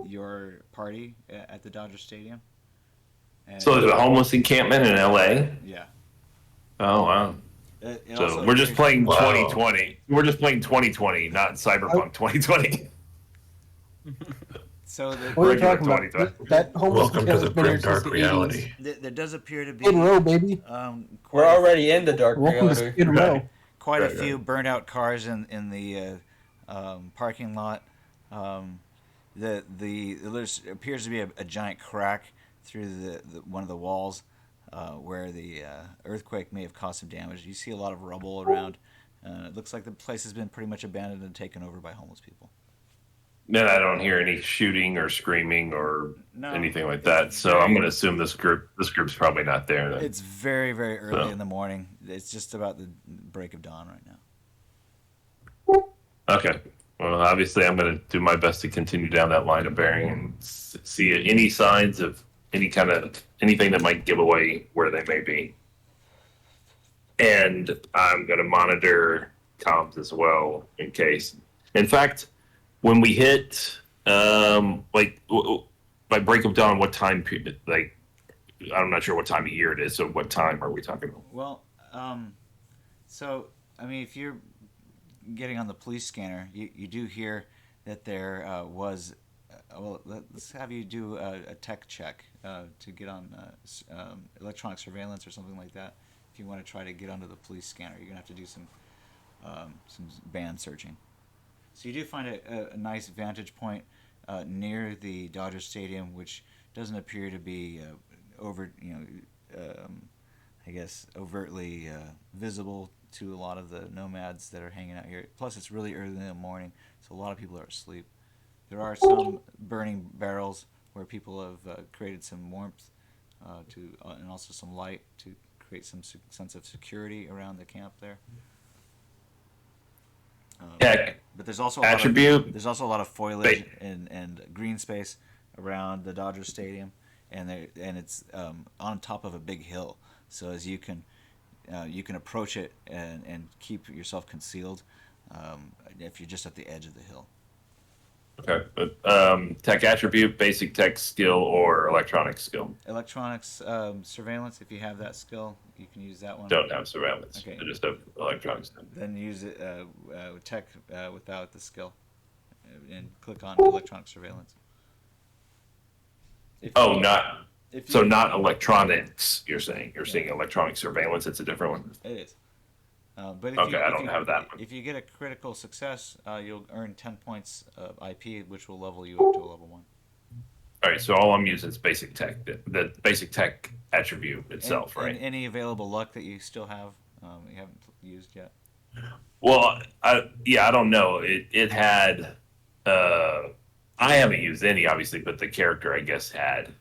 your party at the Dodger Stadium. And, So there's a homeless encampment in LA? yeah. Oh, wow. It So also we're just appears- playing Wow. 2020. We're just playing 2020, not Cyberpunk 2020. So What are you Regular talking about? 2020. That homeless Welcome to the encampment's been here grim since dark the 80s. reality. there does appear to be Skid Row, baby. quite We're already in the dark Welcome to reality. Skid Row. quite a Right, few burnt out cars in the parking lot. There appears to be a giant crack through the one of the walls where the earthquake may have caused some damage. You see a lot of rubble around. It looks like the place has been pretty much abandoned and taken over by homeless people. Then I don't hear any shooting or screaming or No, anything like it's that. So very- I'm going to assume this group's probably not there. Then. It's very, very early So. in the morning. It's just about the break of dawn right now. Okay. Well, obviously, I'm going to do my best to continue down that line of bearing and see any signs of anything that might give away where they may be. And I'm going to monitor comms as well in case. In fact, when we hit by break of dawn, what time period? Like, I'm not sure what time of year it is. So, what time are we talking about? Well, so I mean, if you're getting on the police scanner, you do hear that there was. Well, let's have you do a tech check to get on electronic surveillance or something like that. If you want to try to get onto the police scanner, you're gonna have to do some band searching. So you do find a nice vantage point near the Dodger Stadium, which doesn't appear to be I guess overtly visible to a lot of the nomads that are hanging out here. Plus, it's really early in the morning, so a lot of people are asleep. There are some burning barrels where people have created some warmth and also some light to create some sense of security around the camp there. Tech But there's also attribute. there's also a lot of foliage and green space around the Dodger Stadium, and it's on top of a big hill. So as you can approach it and keep yourself concealed if you're just at the edge of the hill. Okay, but tech attribute, basic tech skill, or electronic skill. Electronics surveillance. If you have that skill, you can use that one. Don't have surveillance. Okay. I just have electronics. Then use it tech without the skill, and click on electronic surveillance. Oh, not electronics. You're saying electronic surveillance. It's a different one. It is. But if Okay, I don't have that one. If you get a critical success, you'll earn 10 points of IP, which will level you up to a level 1. All right, so all I'm using is basic tech, the basic tech attribute itself, right? And any available luck that you still have, you haven't used yet. Well, I don't know. It had. I haven't used any, obviously, but the character, I guess, had.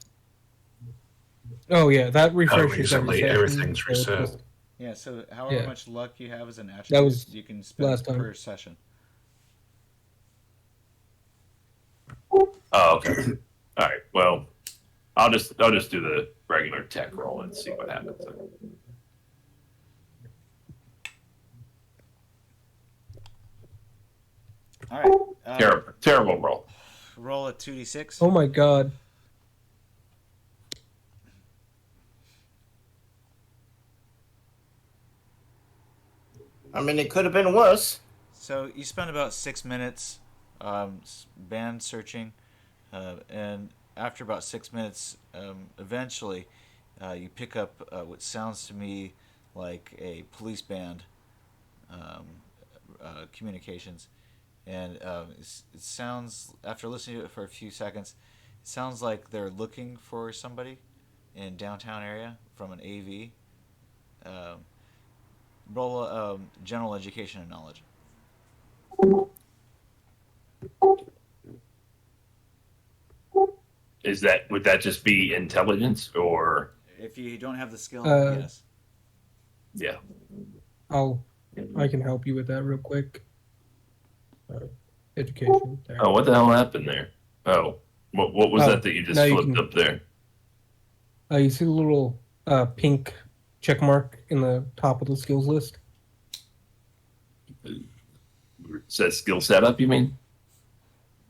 Oh yeah, that refreshes recently every session, everything's so it's reset. just- Yeah, so however Yeah. much luck you have as an attribute, was you can spend last time. per session. Oh, okay. All right. Well, I'll just do the regular tech roll and see what happens. All right. Terrible roll. Roll a 2d6. Oh my god. I mean, it could have been worse. So you spend about 6 minutes band searching, and after about 6 minutes, eventually you pick up what sounds to me like a police band communications. And it sounds, after listening to it for a few seconds, it sounds like they're looking for somebody in downtown area from an AV. Roll general education and knowledge. Would that just be intelligence or? If you don't have the skill, yes. Yeah. I can help you with that real quick. Education. There. Oh, what the hell happened there? Oh, what was that you just now you flipped can- up there? You see the little pink check mark in the top of the skills list? It says skill setup, you mean?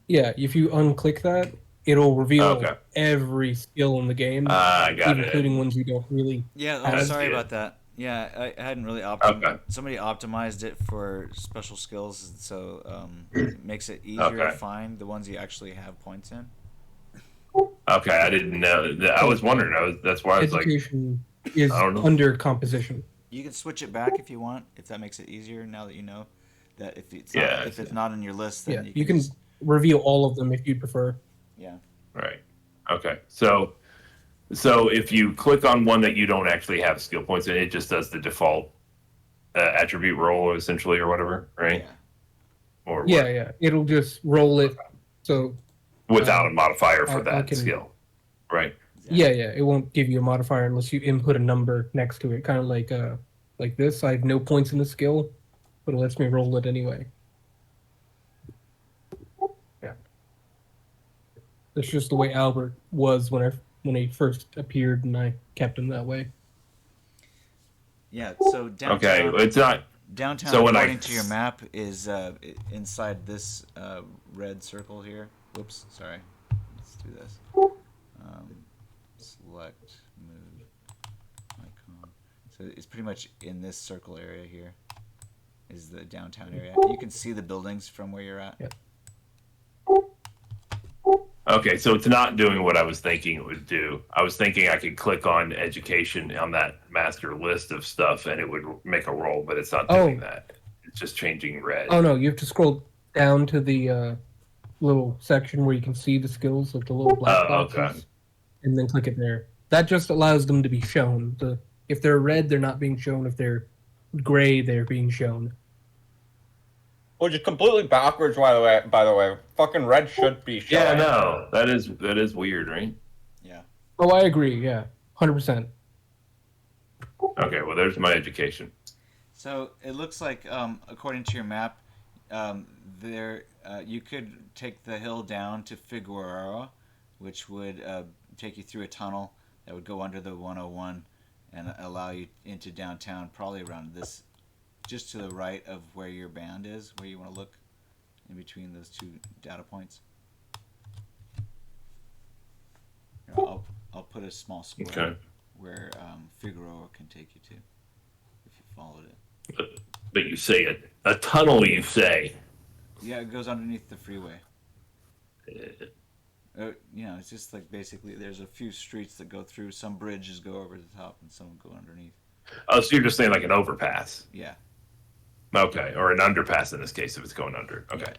Yeah, if you unclick that, it'll reveal Okay. every skill in the game, I got it. including ones you don't really. Yeah, I sorry see it. about that. Yeah, I hadn't really Okay. Somebody optimized it for special skills, so it makes it easier to Okay. find the ones you actually have points in. Okay, I didn't know. I was wondering. That's why I was like, Education is I don't know. under composition. You can switch it back if you want, if that makes it easier. Now that you know that if it's Yeah, not, I if see. it's not on your list, then Yeah, you can just, reveal all of them if you prefer. yeah. right. Okay, so if you click on one that you don't actually have skill points in, it just does the default attribute roll essentially or whatever, right? Yeah. Or Yeah, what? yeah, it'll just roll it. So Without a modifier for I that can- skill, right? yeah, it won't give you a modifier unless you input a number next to it, kind of like this. I have no points in the skill, but it lets me roll it anyway. Yeah, that's just the way Albert was when he first appeared, and I kept him that way. Yeah. So downtown. Okay, it's not. Downtown, So when I- according to your map, is inside this red circle here. Whoops, sorry. Let's do this. Select, move, icon. So it's pretty much in this circle area here is the downtown area. You can see the buildings from where you're at. Yeah. Okay, so it's not doing what I was thinking it would do. I was thinking I could click on education on that master list of stuff and it would make a roll, but it's not doing that. It's just changing red. Oh no, you have to scroll down to the little section where you can see the skills, like the little black Oh, boxes, okay. and then click it there. That just allows them to be shown. If they're red, they're not being shown. If they're gray, they're being shown. Which is completely backwards, by the way. Fucking red should be showing. Yeah, no, that is weird, right? Yeah. Oh, I agree. Yeah, 100%. Okay, well, there's my education. So it looks like, according to your map, you could take the hill down to Figueroa, which would take you through a tunnel that would go under the 101 and allow you into downtown, probably around this, just to the right of where your band is, where you want to look in between those two data points. Here, I'll put a small square where Figueroa can take you to, if you followed it. But you say a tunnel, you say. Yeah, it goes underneath the freeway. It's just like basically there's a few streets that go through. Some bridges go over the top and some go underneath. Oh, so you're just saying like an overpass? Yeah. Okay, or an underpass in this case if it's going under. Okay,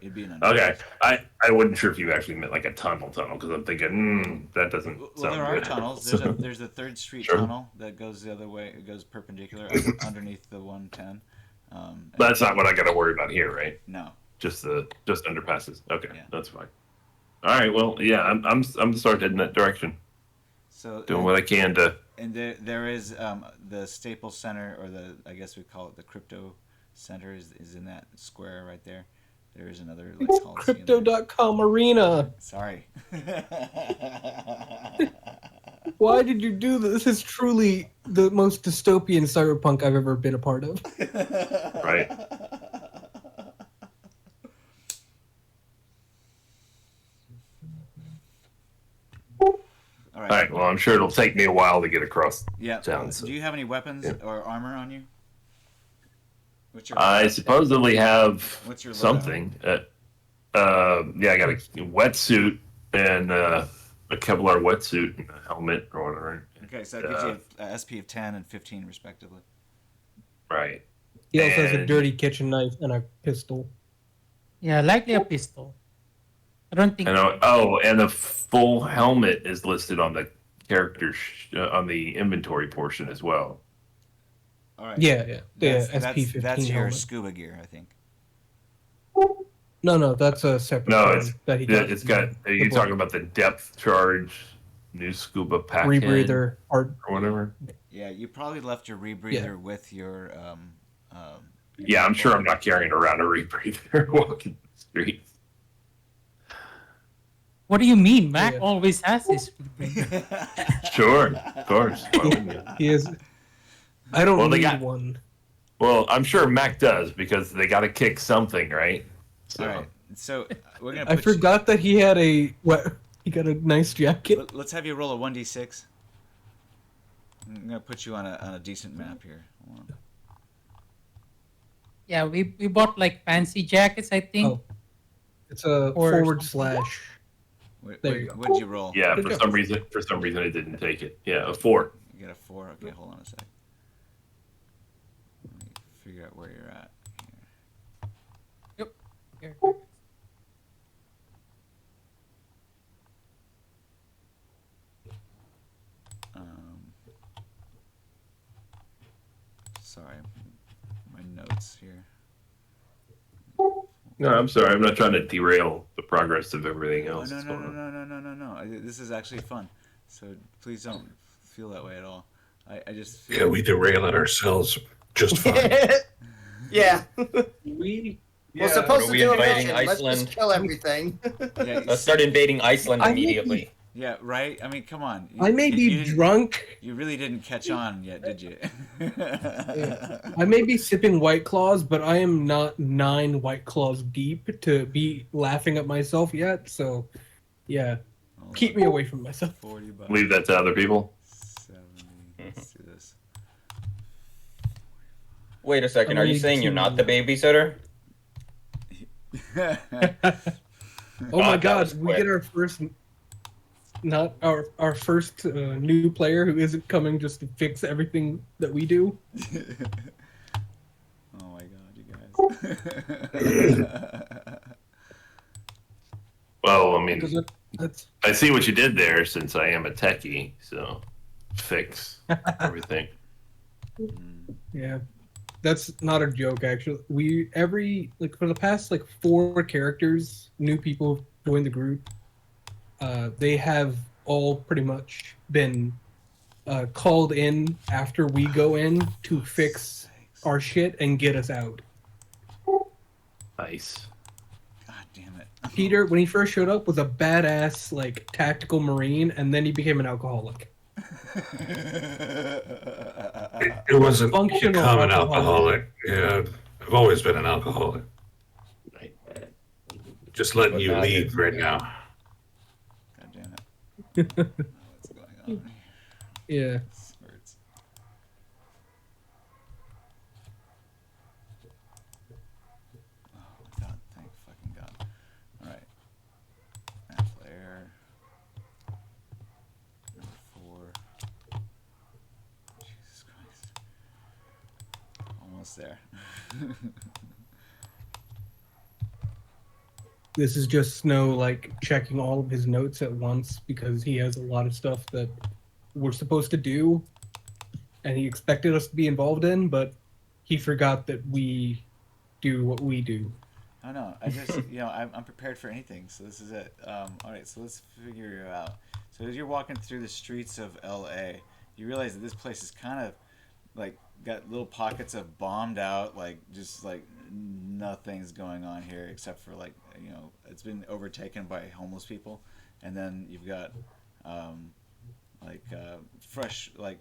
It'd be an underpass. okay. I wasn't sure if you actually meant like a tunnel because I'm thinking that doesn't Well, sound there are good. tunnels. There's a 3rd Street Sure. tunnel that goes the other way. It goes perpendicular underneath the 110. That's not what I got to worry about here, right? No. Just underpasses. Okay, Yeah. that's fine. All right, well, yeah, I'm starting heading that direction, So doing what I can to. And there is the Staples Center, or I guess we call it the Crypto Center, is in that square right there. There is another Coliseum. Crypto.com arena. Sorry. Why did you do this? This is truly the most dystopian cyberpunk I've ever been a part of. Right. All All right. Well, I'm sure it'll take me a while to get across. Yeah. town. So. Do you have any weapons or armor on you? What's your I supposedly have What's your loadout? something. Yeah, I got a wetsuit and a Kevlar wetsuit and a helmet or whatever. Okay, so that gives you a SP of 10 and 15 respectively. Right. He also has a And- dirty kitchen knife and a pistol. Yeah, likely a pistol. I don't think. And the full helmet is listed on the character on the inventory portion as well. All right. Yeah. That's, SP15 that's your helmet. scuba gear, I think. No, that's a separate No, one it's that he got. it's got. Are you talking about the depth charge, new scuba pack rebreather art. or whatever? Yeah, you probably left your rebreather with your. Yeah, I'm sure I'm not carrying around a rebreather walking the streets. What do you mean? Mac Yeah. always has this. Sure, of course. Why wouldn't you? He is. I don't Well, they need got- one. Well, I'm sure Mac does because they got to kick something, right? So, All right. So we're gonna. I Put forgot that he had he got a nice jacket. Let's have you roll a 1d6. I'm gonna put you on a decent map here. Hold on. Yeah, we bought like fancy jackets, I think. Oh. It's a Or // There you go. What did you roll? yeah, Good for job. some reason, I didn't take it. Yeah, a 4. You got a 4. Okay, hold on a sec. Let me figure out where you're at. Here. Sorry, my notes here. No, I'm sorry. I'm not trying to derail the progress of everything else. that's going on. No. This is actually fun. So please don't feel that way at all. I just Yeah, feel we derail it ourselves just fine. Yeah. We We're supposed Are to we do a invading mission. Let's Iceland? just kill everything. yeah, Let's start invading Iceland I may be- immediately. yeah, right. I mean, come on. I may be You didn't- drunk. You really didn't catch on yet, did you? I may be sipping White Claws, but I am not 9 White Claws deep to be laughing at myself yet. So, yeah, Hold keep on. me away from myself. $40. Leave that to other people. 70. Let's do this. Wait a second. I'm Are you gonna saying need you're to- not the babysitter? Oh my that God, was we quick. get our first, not our first new player who isn't coming just to fix everything that we do. Oh my God, you guys. Well, I mean, Does it- That's I see what you did there since I am a techie, so fix everything. yeah. That's not a joke, actually. We every like for the past like 4 characters, new people join the group. They have all pretty much been called in after we go in to fix our shit and get us out. Nice. God damn it. Peter, when he first showed up, was a badass like tactical marine, and then he became an alcoholic. It wasn't Functional become an alcoholic. alcoholic. Yeah, I've always been an alcoholic. Right. Just letting But you now lead you're- right now. God damn it. What's going on? Yeah. This hurts. Oh my god, thank fucking god. Alright. Map layer. Number 4. Jesus Christ. Almost there. This is just Snow like checking all of his notes at once because he has a lot of stuff that we're supposed to do and he expected us to be involved in, but he forgot that we do what we do. I don't know. I just, I'm prepared for anything. So this is it. All right. So let's figure it out. So as you're walking through the streets of L.A., you realize that this place is kind of like got little pockets of bombed out, like just like nothing's going on here except for like it's been overtaken by homeless people, and then you've got fresh, like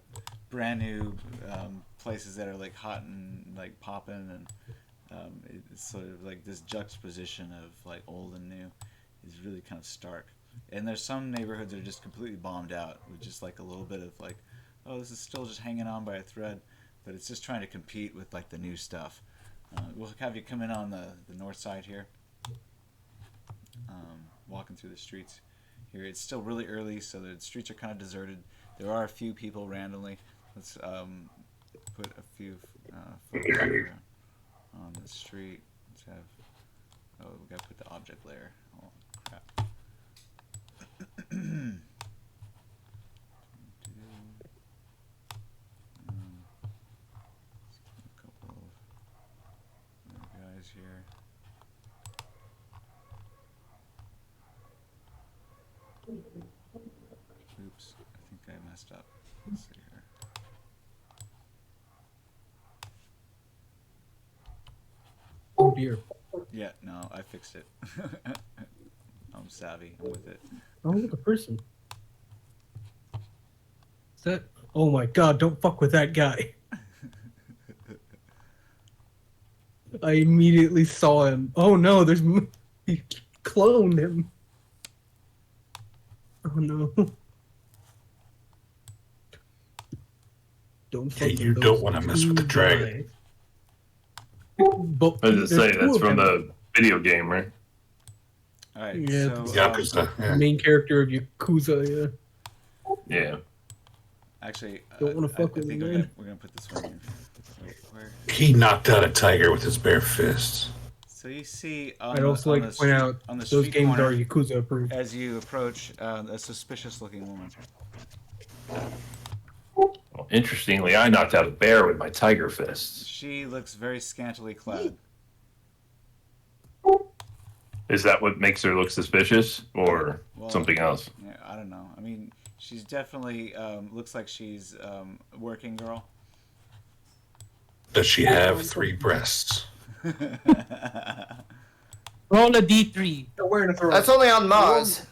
brand new places that are like hot and like popping, and it's sort of like this juxtaposition of like old and new is really kind of stark. And there's some neighborhoods that are just completely bombed out with just like a little bit of like, oh, this is still just hanging on by a thread, but it's just trying to compete with like the new stuff. We'll have you come in on the north side here, walking through the streets here. It's still really early, so the streets are kind of deserted. There are a few people randomly. Let's put a few folks here on the street. Let's have, we gotta put the object layer. Oh crap. A couple of other guys here. Oops, I think I messed up. Let's see here. Oh dear. Yeah, no, I fixed it. I'm savvy. I'm with it. Oh, look, a person. Is that? Oh my god! Don't fuck with that guy. I immediately saw him. Oh no! He cloned him. Oh no! Don't fuck Hey, with you those don't want to mess with the two dragon. guys. But I was there's gonna say two that's of from them. the video game, right? All right. Yeah, So Yakuza. Yeah. Main character of Yakuza. Yeah. Yeah. actually, Don't wanna I fuck with think me, we're man. gonna put this one in. Wait, where? He knocked out a tiger with his bare fists. So you see on I'd also like to point out on the those street games corner, are Yakuza approved. as you approach a suspicious-looking woman. Well, interestingly, I knocked out a bear with my tiger fists. She looks very scantily clad. Is that what makes her look suspicious, or Well, something else? Yeah, I don't know. I mean, she's definitely looks like she's a working girl. Does she have 3 breasts? Roll a d3. Awareness roll. That's only on Mars.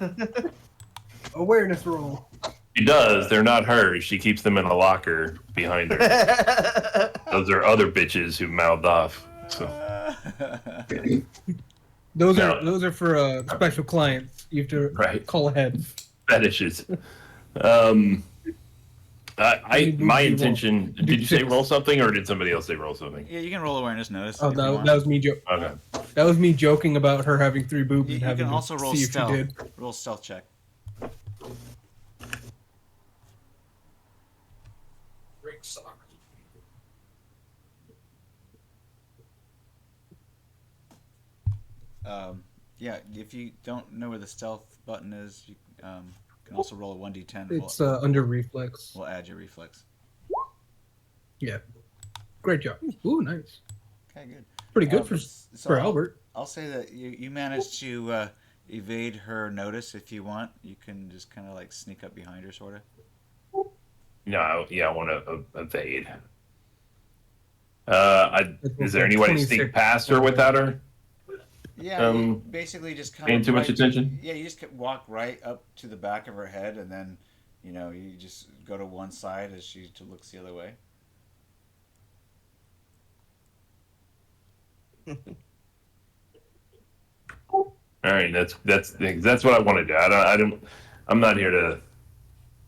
Awareness roll. She does. They're not hers. She keeps them in a locker behind her. Those are other bitches who mouthed off. So Those No. are for special clients. You have to Right. call ahead. fetishes. Any boobs My you intention. want. Did you say roll something, or did somebody else say roll something? Yeah, you can roll awareness notice. Oh, if you that want. was me. Okay. That was me joking about her having 3 boobs You, and you having can to also roll see if she stealth. did. Roll stealth check. Yeah, if you don't know where the stealth button is, you can also roll a 1d10. It's under reflex. We'll add your reflex. Yeah. Great job. Ooh, nice. Okay, good. Pretty good for I'll, Albert. I'll say that you managed to evade her notice. If you want, you can just kind of like sneak up behind her, sort of. No, yeah, I want to evade. Is there like any way to 26. sneak past her without her? Yeah, you basically just kind paying of too much attention? Yeah, you just walk right up to the back of her head, and then you just go to one side as she looks the other way. All right, that's what I want to do. I'm not here to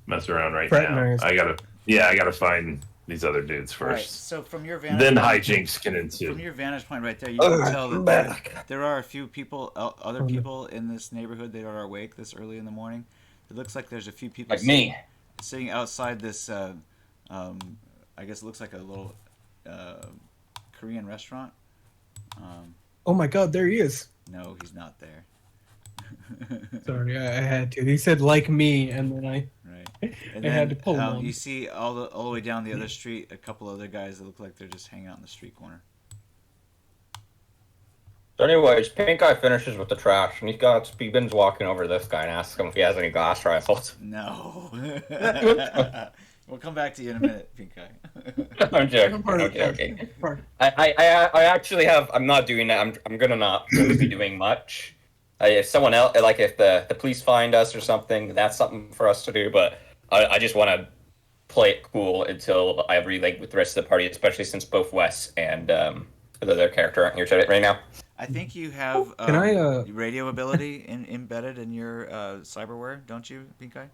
mess around right now. Fraternize. I gotta find these other dudes All right. first. So from your vantage Then point, hijinks can from ensue. your vantage point right there, you can tell that back. there are a few people, other people in this neighborhood that are awake this early in the morning. It looks like there's a few people Like me. sitting outside this. I guess it looks like a little Korean restaurant. Oh my God, there he is. No, he's not there. Sorry, I had to. He said like me, and then I Right. And I had to pull him on. you see all the way down the other street, a couple other guys that look like they're just hanging out in the street corner. So anyways, Pink Eye finishes with the trash, and he begins walking over to this guy and asks him if he has any glass rifles. No. We'll come back to you in a minute, Pink Eye. I'm joking. Okay. I actually have. I'm not doing that. I'm gonna not really be doing much. If someone else, like if the police find us or something, that's something for us to do. But I just want to play it cool until I relate with the rest of the party, especially since both Wes and the other character aren't here today right now. I think you have Can I, radio ability embedded in your cyberware, don't you, Pink Eye?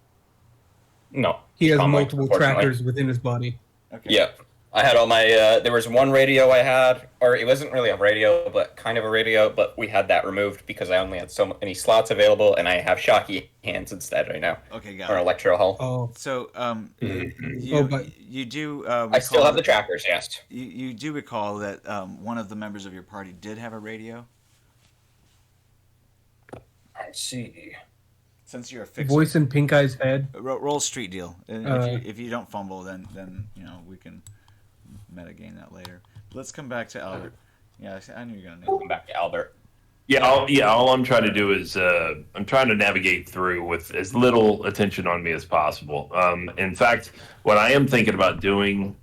No, he has Comlink, multiple unfortunately. trackers within his body. Okay. Yeah, I had all my. There was one radio I had, or it wasn't really a radio, but kind of a radio. But we had that removed because I only had so many slots available, and I have shocky hands instead right now, Okay, got or it. electro hull. Oh, So, but- you do. I still recall have the that- trackers. Yes. You do recall that one of the members of your party did have a radio. I see. Since you're a fixer, voice in Pink Eye's head. roll street deal. And if you don't fumble, then we can metagame that later. Let's come back to Albert. Yeah, I knew you were gonna name Come back to Albert. All I'm trying to do is I'm trying to navigate through with as little attention on me as possible. In fact, what I am thinking about doing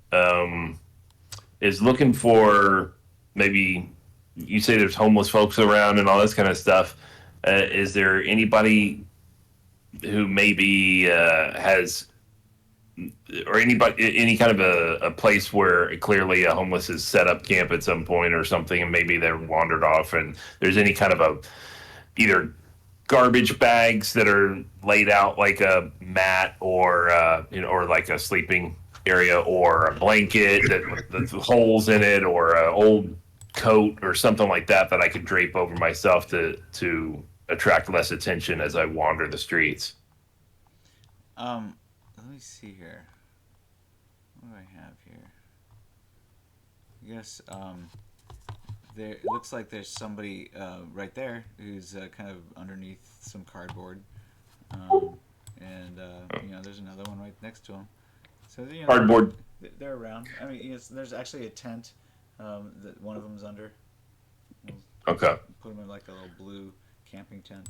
is looking for maybe you say there's homeless folks around and all this kind of stuff. Is there anybody who maybe has or any kind of a place where clearly a homeless has set up camp at some point or something, and maybe they're wandered off, and there's any kind of either garbage bags that are laid out like a mat or or like a sleeping area, or a blanket that's holes in it, or an old coat or something like that I could drape over myself to attract less attention as I wander the streets. Let me see here. What do I have here? I guess there. It looks like there's somebody right there who's kind of underneath some cardboard, and there's another one right next to him. So Cardboard. They're around. I mean, there's actually a tent that one of them's under. Okay. Put them in like a little blue camping tent.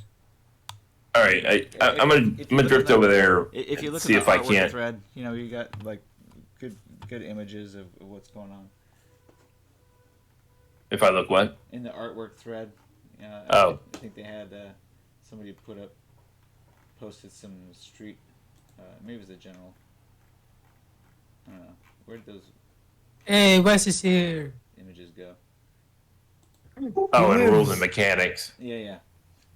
All right, I'm gonna drift over there. If you and look see at if the I artwork can't. thread, you got like good images of what's going on If I look what? in the artwork thread. Oh. I think they had somebody posted some street. Maybe it was the general. I don't know. Where did those Hey, Wes is here. images go? Oh, and rules and mechanics. Yeah.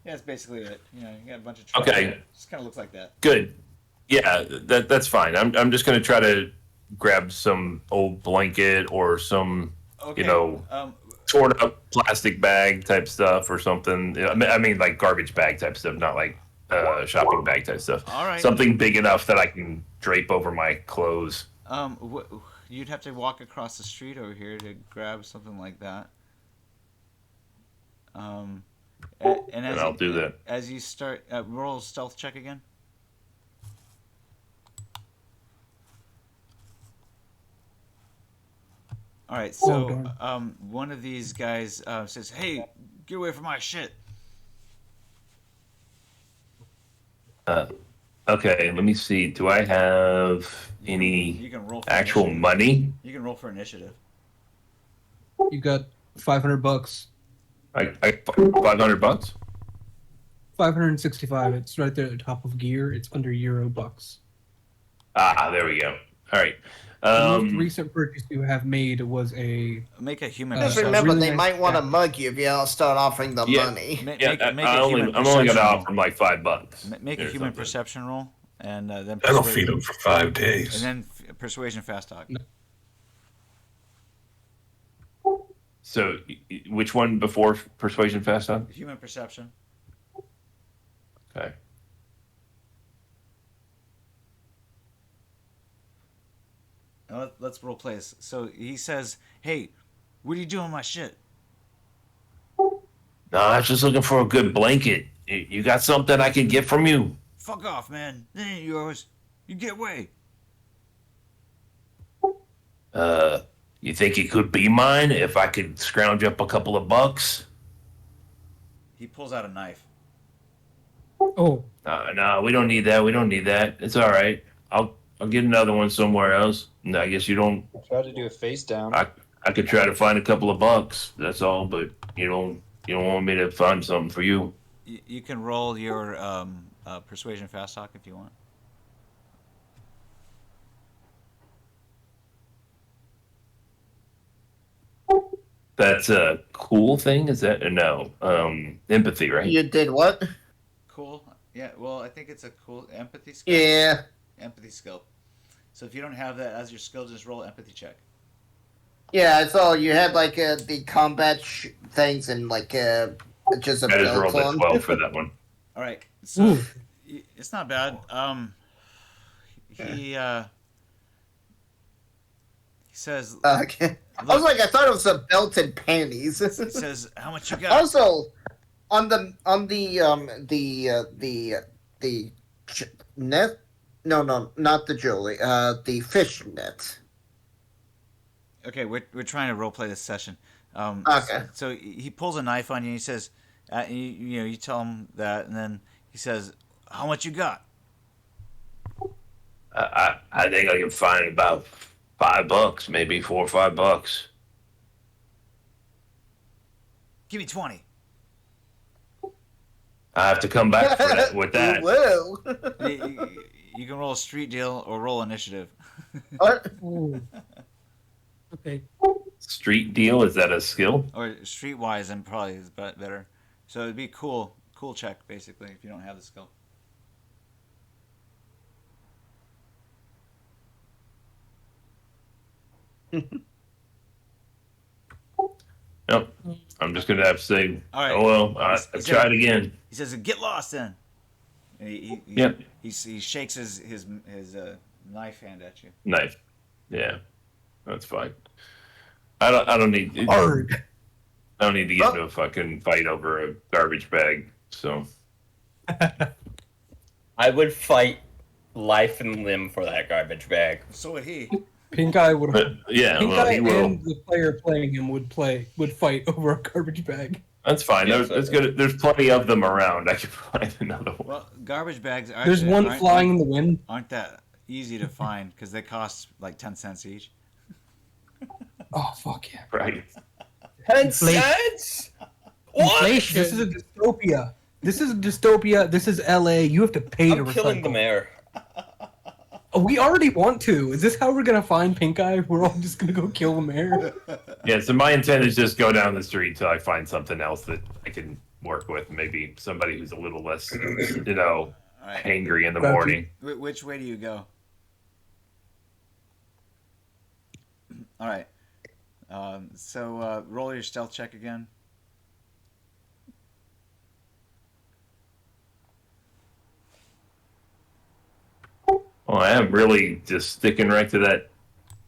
That's basically it. You got a bunch of Okay. Just kind of looks like that. Good. Yeah, that's fine. I'm just gonna try to grab some old blanket or some Okay. torn up plastic bag type stuff or something. I mean like garbage bag type stuff, not like shopping bag type stuff. All right. Something big enough that I can drape over my clothes. You'd have to walk across the street over here to grab something like that. And as I'll do that. As you start, roll stealth check again. All right, so darn. one of these guys says, "Hey, get away from my shit." Okay, let me see. Do I have any You can roll for actual initiative. money? You can roll for initiative. You got $500. I $500. 565. It's right there at the top of gear. It's under Euro bucks. Ah, there we go. All right. The most recent purchase you have made was a. Make a human. Just so remember, really they nice might want to jacket. mug you if you don't start offering them Yeah. money. I'm only gonna offer him like $5. Make a or human something. perception roll, and then That'll feed them for 5 days. and then persuasion fast talk. So, which one before persuasion fast talk? Human perception. Okay. Now let's role play this. So he says, "Hey, what are you doing with my shit?" No, I was just looking for a good blanket. You got something I can get from you? Fuck off, man. That ain't yours. You get away. You think it could be mine if I could scrounge up a couple of bucks? He pulls out a knife. Oh, No, we don't need that. We don't need that. It's all right. I'll get another one somewhere else. No, I guess you don't. Try to do a face down. I could try to find a couple of bucks. That's all. But you don't want me to find something for you. You can roll your persuasion fast talk if you want. That's a cool thing. Is that no? Empathy, right? You did what? Cool. Yeah. Well, I think it's a cool empathy skill. Yeah. Empathy skill. So if you don't have that as your skill, just roll empathy check. Yeah, I saw you had like the combat things and like just a I just belt rolled a on. 12 for that one. All right. So Ooh. it's not bad. He says. Okay. I was like, I thought it was a belt and panties. He says, "How much you got?" Also, on the net. No, not the jewelry. The fish net. Okay, we're trying to role play this session. Okay. So he pulls a knife on you. And he says, you tell him that, and then he says, "How much you got?" I think I can find about $5, maybe $4 or $5. Give me 20. I have to come back for that, with that. Whoa. You can roll a street deal or roll initiative. What? oh. Okay. Street deal, is that a skill? Or streetwise, and probably is better. So it'd be cool check basically if you don't have the skill. Nope. I'm just gonna have to say, All right. oh well, I He's tried again. He says, "Get lost then." And Yep. He shakes his knife hand at you. Knife. Yeah, that's fine. I don't need. Hard. I don't need to get into a fucking fight over a garbage bag. So I would fight life and limb for that garbage bag. So would he. Pink Eye would. but yeah, Pink well, Eye he will. and the player playing him would fight over a garbage bag. That's fine. Yes, There's plenty of them around. I can find another one. Well, garbage bags. There's one flying in the wind. Aren't that easy to find because they cost like 10 cents each. Oh fuck yeah! Right. 10 Inflation. cents? What? This is a dystopia. This is a dystopia. This is LA. You have to pay to I'm recycle. killing the mayor. We already want to. Is this how we're gonna find Pink Eye? We're all just gonna go kill the mayor. Yeah. So my intent is just go down the street until I find something else that I can work with. Maybe somebody who's a little less, All right. angry in the Gotcha. morning. Which way do you go? All right. So roll your stealth check again. Well, I am really just sticking right to that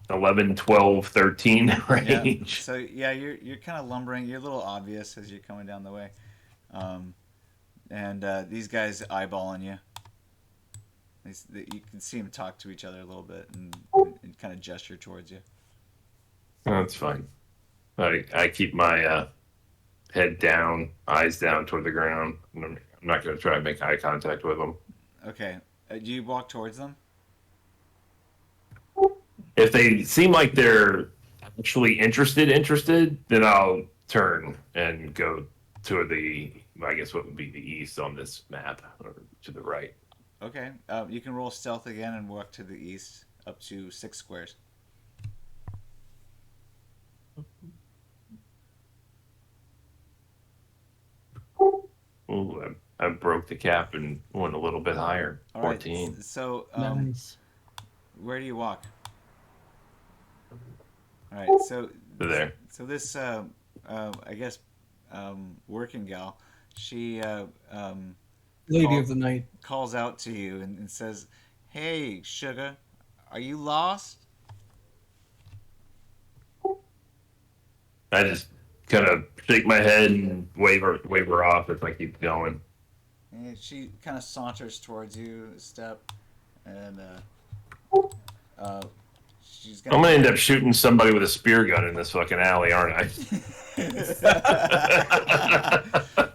11, 12, 13 range. So yeah, you're kind of lumbering. You're a little obvious as you're coming down the way. and these guys eyeballing you. You can see them talk to each other a little bit and kind of gesture towards you. That's fine. I keep my head down, eyes down toward the ground. I'm not going to try and make eye contact with them. Okay. Do you walk towards them? If they seem like they're actually interested, then I'll turn and go to I guess what would be the east on this map, or to the right. Okay. You can roll stealth again and walk to the east up to 6 squares. Ooh, I broke the cap and went a little bit higher. All right. 14. So, Nice. where do you walk? All right. So There. So this, I guess, working gal, she Lady of the night. calls out to you and says, "Hey, sugar, are you lost?" I just kind of shake my head and wave her off if I keep going. And she kind of saunters towards you a step, and she's I'm gonna end up shooting somebody with a spear gun in this fucking alley, aren't I?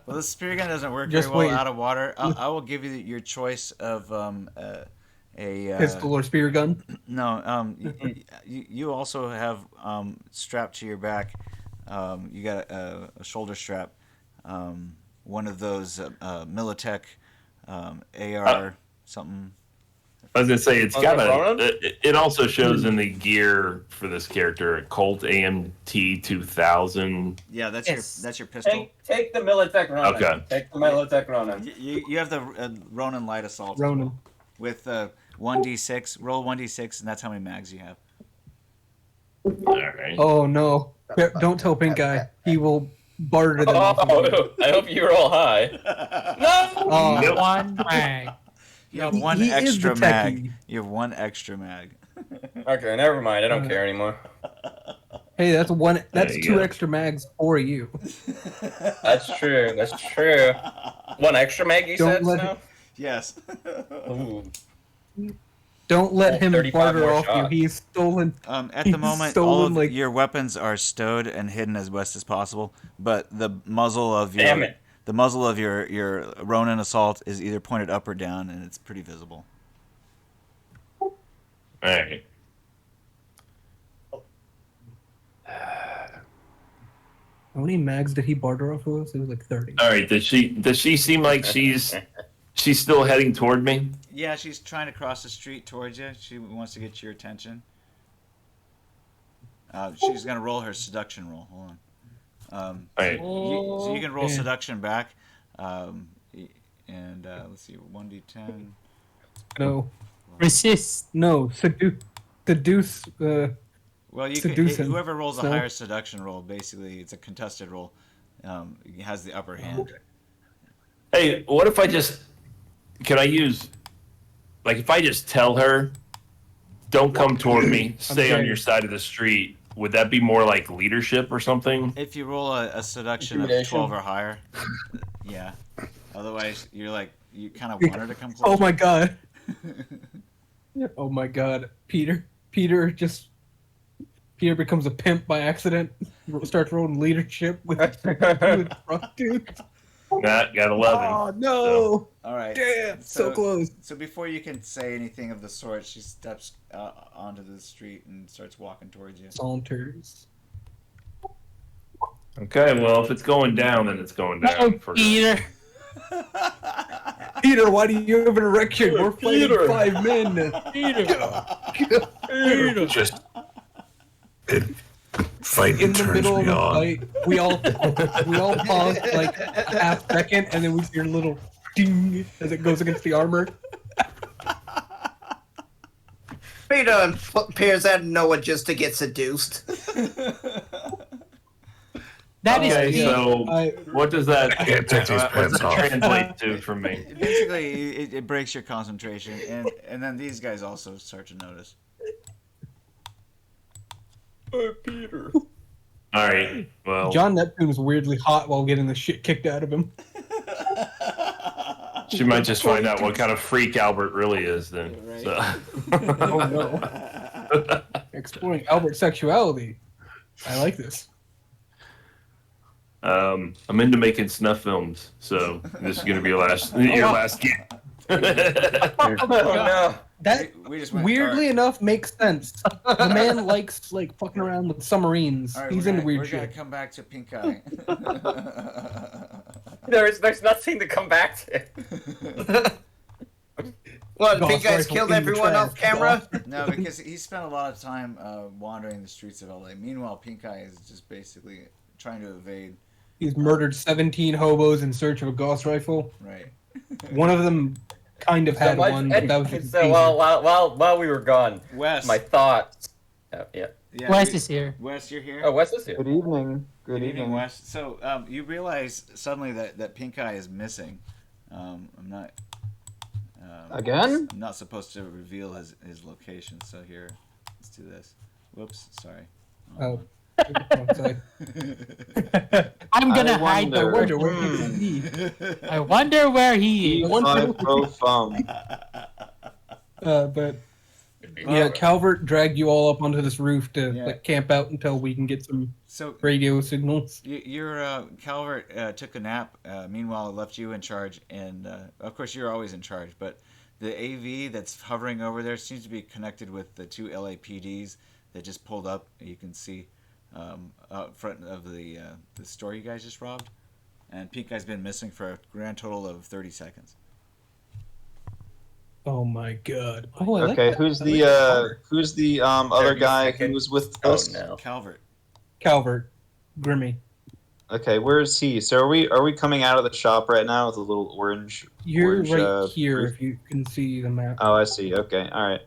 Well, the spear gun doesn't work Just very well wait. out of water. I will give you your choice of a Pistol or spear gun. No, you also have strapped to your back. You got a shoulder strap. One of those Militech AR something. I was gonna say it's Oh, got is that Ronan? it also shows in the gear for this character a Colt AMT 2000. Yeah, that's Yes. your pistol. Take the Militech Ronin. Okay. Take the Militech Ronin. You have the Ronin light assault Ronan. with 1d6. Roll 1d6, and that's how many mags you have. All right. Oh no! Don't tell Pink Eye. He will barter them off. Of you. Oh, I hope you roll high. No. Oh, Nope. One mag. You have He- one he is extra the mag. techie. You have one extra mag. Okay, never mind. I don't care anymore. hey, that's one. That's you 2 go. extra mags for you. That's true. That's true. One extra mag, you Don't said, let Snow? Yes. Ooh. Don't let him 35 barter more off shots. you. He's stolen. At He's the moment, stolen, all of like- your weapons are stowed and hidden as best as possible. But the muzzle of your Damn it. the muzzle of your Ronin assault is either pointed up or down, and it's pretty visible. All right. How many mags did he barter off of us? It was like 30. All right. Does she seem like she's still heading toward me? Yeah, she's trying to cross the street towards you. She wants to get your attention. She's gonna roll her seduction roll. Hold on. All right. So you can roll Yeah. seduction back, and let's see, 1d10. No. Resist. No. Seduce. Well, you Seduce can, him. whoever rolls a So- higher seduction roll, basically, it's a contested roll. Has the upper hand. Hey, what if can I use, like, if I just tell her, don't come toward me, stay on sorry. your side of the street, would that be more like leadership or something? If you roll a seduction of Intimidation. 12 or higher, yeah. Otherwise, you're like, you kind of want her to come Oh closer. my god. Oh my god. Peter becomes a pimp by accident. Starts rolling leadership with prostitutes. Nah, got 11. Oh no! All right. Damn, so close. So before you can say anything of the sort, she steps onto the street and starts walking towards you. Saunters. Okay, well, if it's going down, then it's going down. For Peter. Peter, why do you have an erection? We're fighting Peter. 5 men. Peter. Just fighting In the turns middle of me the on. fight, we all pause like a half second, and then we hear a little ding as it goes against the armor. Peter and Piers had Noah just to get seduced. That is Okay, Peter. so what does that, I can't take these what pants does that off. translate to for me? Basically, it breaks your concentration, and then these guys also start to notice. Peter. All right, well, John Neptune is weirdly hot while getting the shit kicked out of him. She might just find out what kind of freak Albert really is then. Right. So. Oh no. Exploring Albert's sexuality. I like this. I'm into making snuff films, so this is gonna be your last game. Oh no. That We just went weirdly dark. enough makes sense. The man likes like fucking around with submarines. All right, He's we're into gonna, weird we're gonna shit. come back to Pink Eye. There's nothing to come back to. What, Ghost Pink Guy's rifle killed in the everyone off trash. camera? No, because he spent a lot of time wandering the streets of LA. Meanwhile, Pink Eye is just basically trying to evade. He's murdered 17 hobos in search of a Gauss rifle. Right. One of them kind of had one, but that was just So while we were gone, Wes. my thoughts. Yeah. Yeah, Wes is here. Wes, you're here. Oh, Wes is here. Good evening. Good evening, Wes. So you realize suddenly that Pink Eye is missing. I'm not. Again? I'm not supposed to reveal his location. So here, let's do this. Whoops, sorry. Oh. I'm gonna I hide the wonder- word. where he could be. I wonder where he is. But yeah, Calvert dragged you all up onto this roof to like camp out until we can get some So radio signals. your Calvert took a nap. Meanwhile, it left you in charge, and of course you're always in charge. But the AV that's hovering over there seems to be connected with the two LAPDs that just pulled up. You can see out front of the store you guys just robbed, and Pink Guy's been missing for a grand total of 30 seconds. Oh my god. Oh, I like Okay, that. who's I like the that cover. who's the other guy who was with Oh us? no. Calvert. Calvert. Grimmy. Okay, where is he? So are we coming out of the shop right now with a little orange? You're orange, right here roof? if you can see the map. Oh, I see. Okay, all right.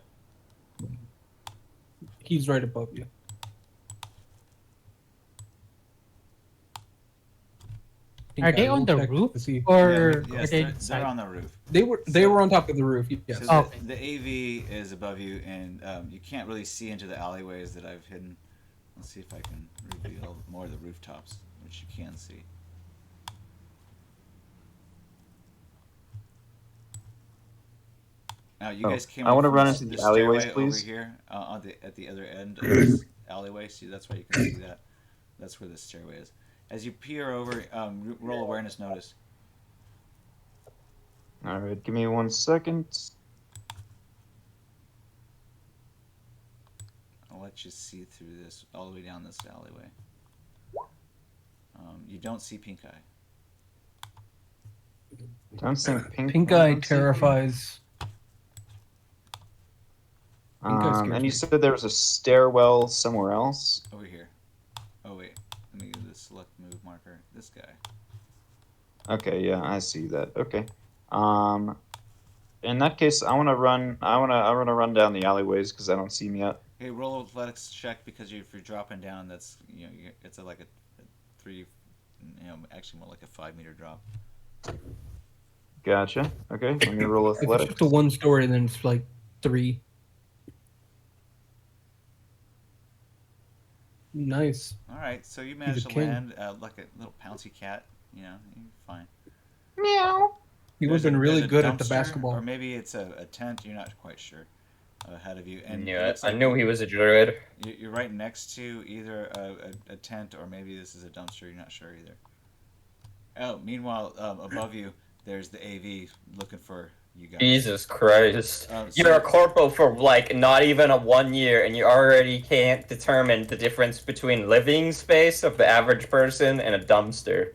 He's right above you. Are they on the Check roof to see. or Yeah, are yes, they they're inside? on the roof. They were on top of the roof. Yes. So Oh. the AV is above you, and you can't really see into the alleyways that I've hidden. Let's see if I can reveal more of the rooftops, which you can see. Now you guys came. I up wanna from run this- into the this alleyways, stairway please. Over here, at the other end of this alleyway. See, that's why you can see that. That's where the stairway is. As you peer over, roll awareness notice. All right, give me 1 second. I'll let you see through this all the way down this alleyway. You don't see Pink Eye. Don't see pink. Pink Eye terrifies. Pink Eye scares And me. you said there was a stairwell somewhere else. Over here. Oh wait, let me do the select move marker. This guy. Okay, yeah, I see that. Okay. In that case, I want to run. I want to run down the alleyways because I don't see him yet. Hey, roll athletics check because if you're dropping down, that's it's like a 3, actually more like a 5-meter drop. Gotcha. Okay, let me roll If it's athletics. just a one story, then it's like 3. Nice. All right, so you managed to king. land like a little pouncy cat. You're fine. Meow. He would have There's been really a good at the dumpster, basketball. or maybe it's a tent. You're not quite sure. Ahead of you, and it Yeah, looks I like knew he was a druid. You're right next to either a tent or maybe this is a dumpster. You're not sure either. Oh, meanwhile, above you, there's the AV looking for you guys. Jesus Christ. So- You're a corpo for like not even a 1 year, and you already can't determine the difference between living space of the average person and a dumpster.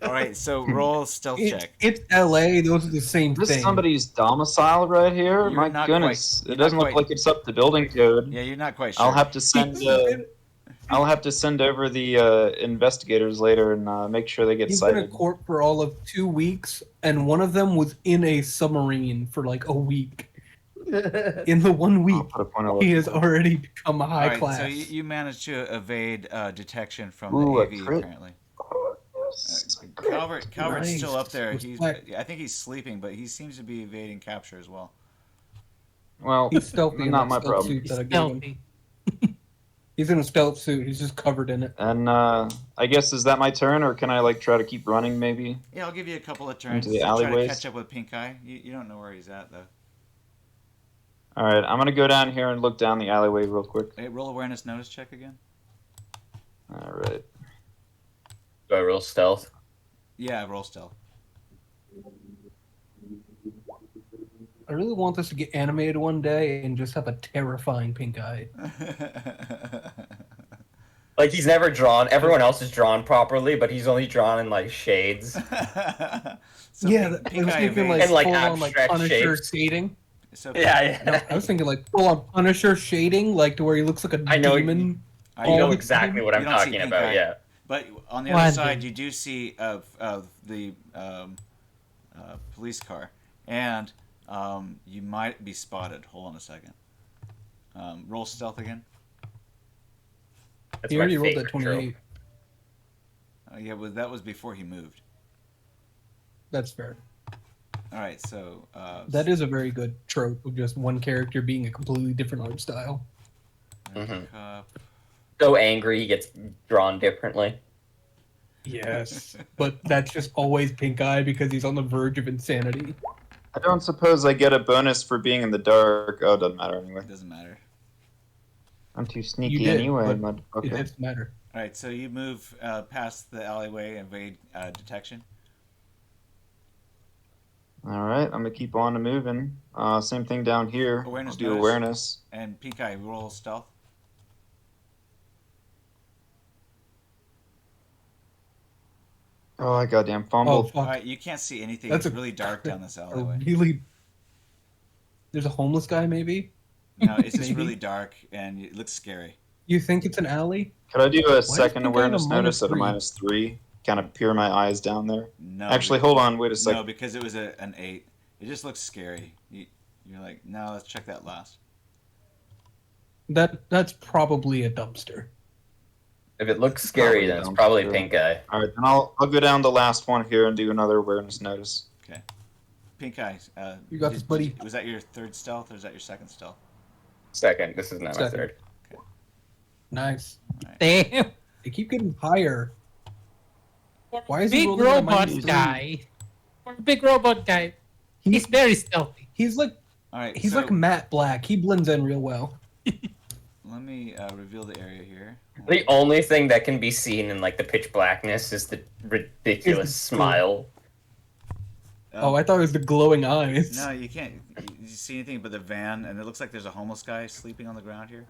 All right, so roll stealth check. It's LA. Those are the same Is this thing. somebody's domicile right here? You're My not goodness, quite- it doesn't you're look not like it's up to building code. Yeah, you're not quite sure. I'll have to send. I'll have to send over the investigators later and make sure they get He's been cited. in court for all of 2 weeks, and one of them was in a submarine for like a week. In the 1 I'll week, put a point of he has already become a All high right, class. so you managed to evade detection from Ooh, a the AV crit. apparently. Yes. Calvert's Nice. still up there. Respect. I think he's sleeping, but he seems to be evading capture as well. Well, He's stealthy. in not that my stealth problem. suit that I gave him. Stealthy. He's in a stealth suit. He's just covered in it. And I guess is that my turn, or can I like try to keep running maybe? Yeah, I'll give you a couple of turns the to try to alleyways? catch up with Pink Eye. You don't know where he's at though. All right, I'm gonna go down here and look down the alleyway real quick. Hey, roll awareness notice check again. All right. Do I roll stealth? Yeah, roll stealth. I really want this to get animated one day and just have a terrifying pink eye. Like he's never drawn. Everyone else is drawn properly, but he's only drawn in like shades So yeah, Pink I was Eye thinking evades. like And, like, full on like abstract Punisher shapes. shading. So Yeah, No, I was thinking like full on Punisher shading, like to where he looks like a I know demon. I You know all the exactly time. what I'm You don't see talking pink about. eye. Yeah. But on the One other side, thing. you do see the police car, and you might be spotted. Hold on a second. Roll stealth again. That's He my already rolled that favorite trope. 28. Yeah, well, that was before he moved. That's fair. All right, so That is a very good trope of just one character being a completely different art style. Mhm. Cup. So angry, he gets drawn differently. Yes. But that's just always pink eye because he's on the verge of insanity. I don't suppose I get a bonus for being in the dark. Oh, it doesn't matter anyway. It doesn't matter. I'm too sneaky did, anyway. but It Okay. doesn't matter. All right, so you move past the alleyway and evade detection. All right, I'm gonna keep on moving. Same thing down here. Awareness I'll do notice. awareness. And Pink Eye, roll stealth. Oh, I goddamn Oh, fumbled. All fuck. right, you can't see anything. That's It's a- really dark down this A alleyway. really. There's a homeless guy, maybe? No, it's just Maybe. really dark and it looks scary. You think it's an alley? Could I do a is second Pink Eye on a awareness notice at a -3? -3? Kind of peer my eyes down there. No. Actually, hold on. Wait a No, second. because it was an 8. It just looks scary. You're like, no, let's check that last. That's probably a dumpster. If it looks scary, Probably then it's don't probably do it. pink eye. All right, then I'll go down the last one here and do another awareness notice. Pink Eye. You got this, buddy. Was that your third stealth or is that your second stealth? Second. This is not my Second. third. Nice. Damn. They keep getting higher. Why is he Big rolling at a robot -3? guy. For a big robot guy. He's very stealthy. He's like All right. he's so like matte black. He blends in real well. let me reveal the area here. The only thing that can be seen in like the pitch blackness is the ridiculous Is the- smile. Oh, I thought it was the glowing eyes. No, you can't. You see anything but the van, and it looks like there's a homeless guy sleeping on the ground here.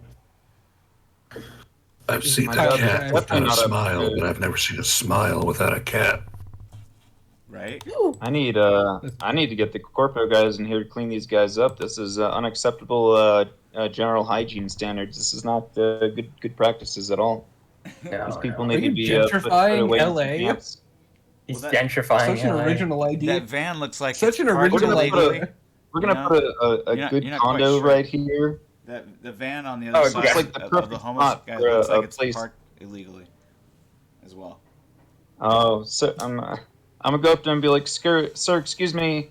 I've seen the That's cat not without a a- smile, but I've never seen a smile without a cat. Right? I need to get the corpo guys in here to clean these guys up. This is unacceptable general hygiene standards. This is not good practices at all. No, These people no. need Are to be you put gentrifying away in some LA? camps. He's Well, that- gentrifying. Such an LA. original idea. That van looks like Such it's an parked original We're gonna put illegally. We're gonna You put a You're not- good you're not quite condo sure. right here. The van on the Oh, other it side looks like the of the perfect homeless spot guy for looks a like it's place. parked illegally as well. Oh, so I'm gonna go up there and be like, sir, excuse me.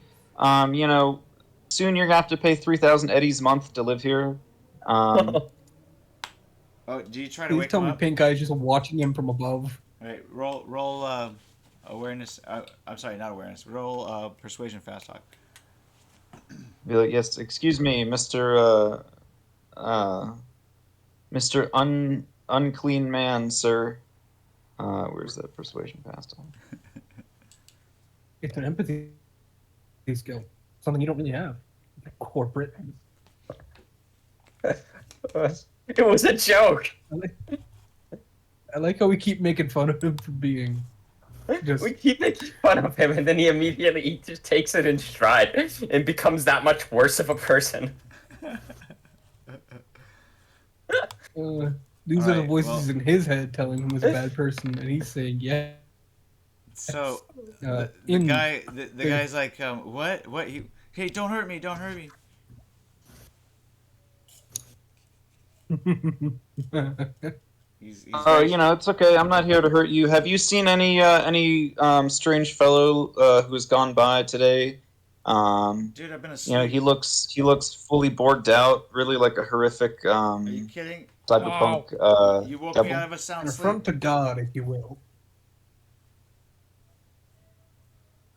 Soon you're gonna have to pay 3,000 eddies a month to live here. Oh, do you try to Please wake tell him me up? Pink Eye's just watching him from above. All right, roll awareness. I'm sorry, not awareness. Roll persuasion fast talk. Be like, yes, excuse me, Mr. Unclean man, sir. Where's that persuasion past on? It's an empathy skill. Something you don't really have. Corporate. It was a joke. I like how we keep making fun of him for being just. We keep making fun of him, and then he just takes it in stride and becomes that much worse of a person. These are the Alright, voices well- in his head telling him he's a bad person, and he's saying, "Yeah." So Uh, the in- the guy's like, what? Hey, don't hurt me! Don't hurt me! He's Oh, very- it's okay. I'm not here to hurt you. Have you seen any strange fellow who has gone by today? Dude, I've been asleep. He looks fully borged out, really like a horrific. Are you kidding? cyberpunk You woke me devil. out of a sound An sleep. affront to God, if you will.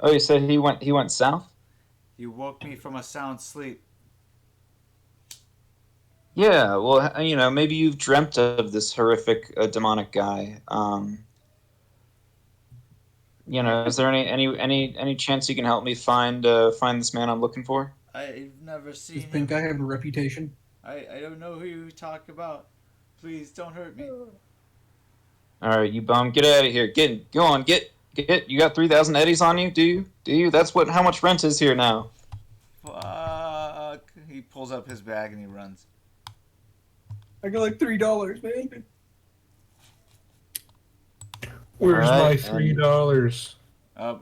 Oh, you said he went south? You woke me from a sound sleep. Yeah, well, maybe you've dreamt of this horrific demonic guy. Is there any chance you can help me find this man I'm looking for? I've never Does seen Pink him. Eye have a reputation? I don't know who you talk about. Please don't hurt me. All right, you bum, get out of here. Go on, get. You got 3,000 eddies on you? Do you? That's how much rent is here now. Fuck. He pulls up his bag and he runs. I got like $3, man. Where's All my right, $3?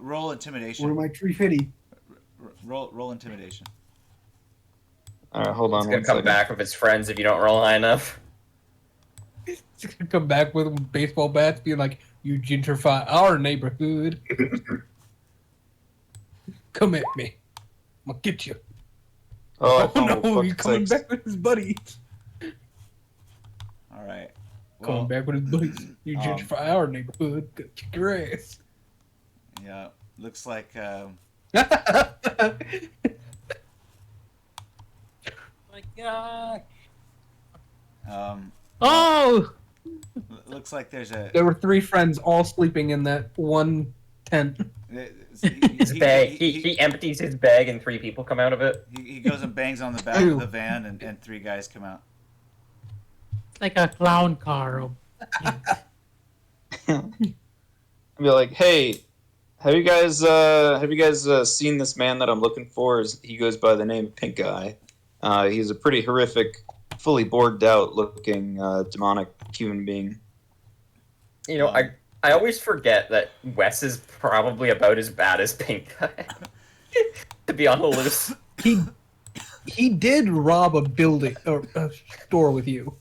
Roll Where intimidation. my 350? Roll intimidation. All right, hold on He's gonna one come second. back with his friends if you don't roll high enough. He's gonna come back with baseball bats, being like, "You gentrify our neighborhood. Come at me. I'm gonna get you." Oh, no, for he's fuck's coming sakes. back with his buddies. All right. Coming back with his buddies. You gentrify our neighborhood. Gonna kick your ass. Yeah. Looks like My God. oh. Looks like there's a There were 3 friends all sleeping in that one tent. His bag. He empties his bag and 3 people come out of it. He goes and bangs on the back of the van and 3 guys come out. It's like a clown car. I'd be like, hey, have you guys seen this man that I'm looking for? He goes by the name of Pink Eye. He's a pretty horrific, fully bored out looking demonic human being. I always forget that Wes is probably about as bad as Pink Eye. To be on the loose. He did rob a building or a store with you.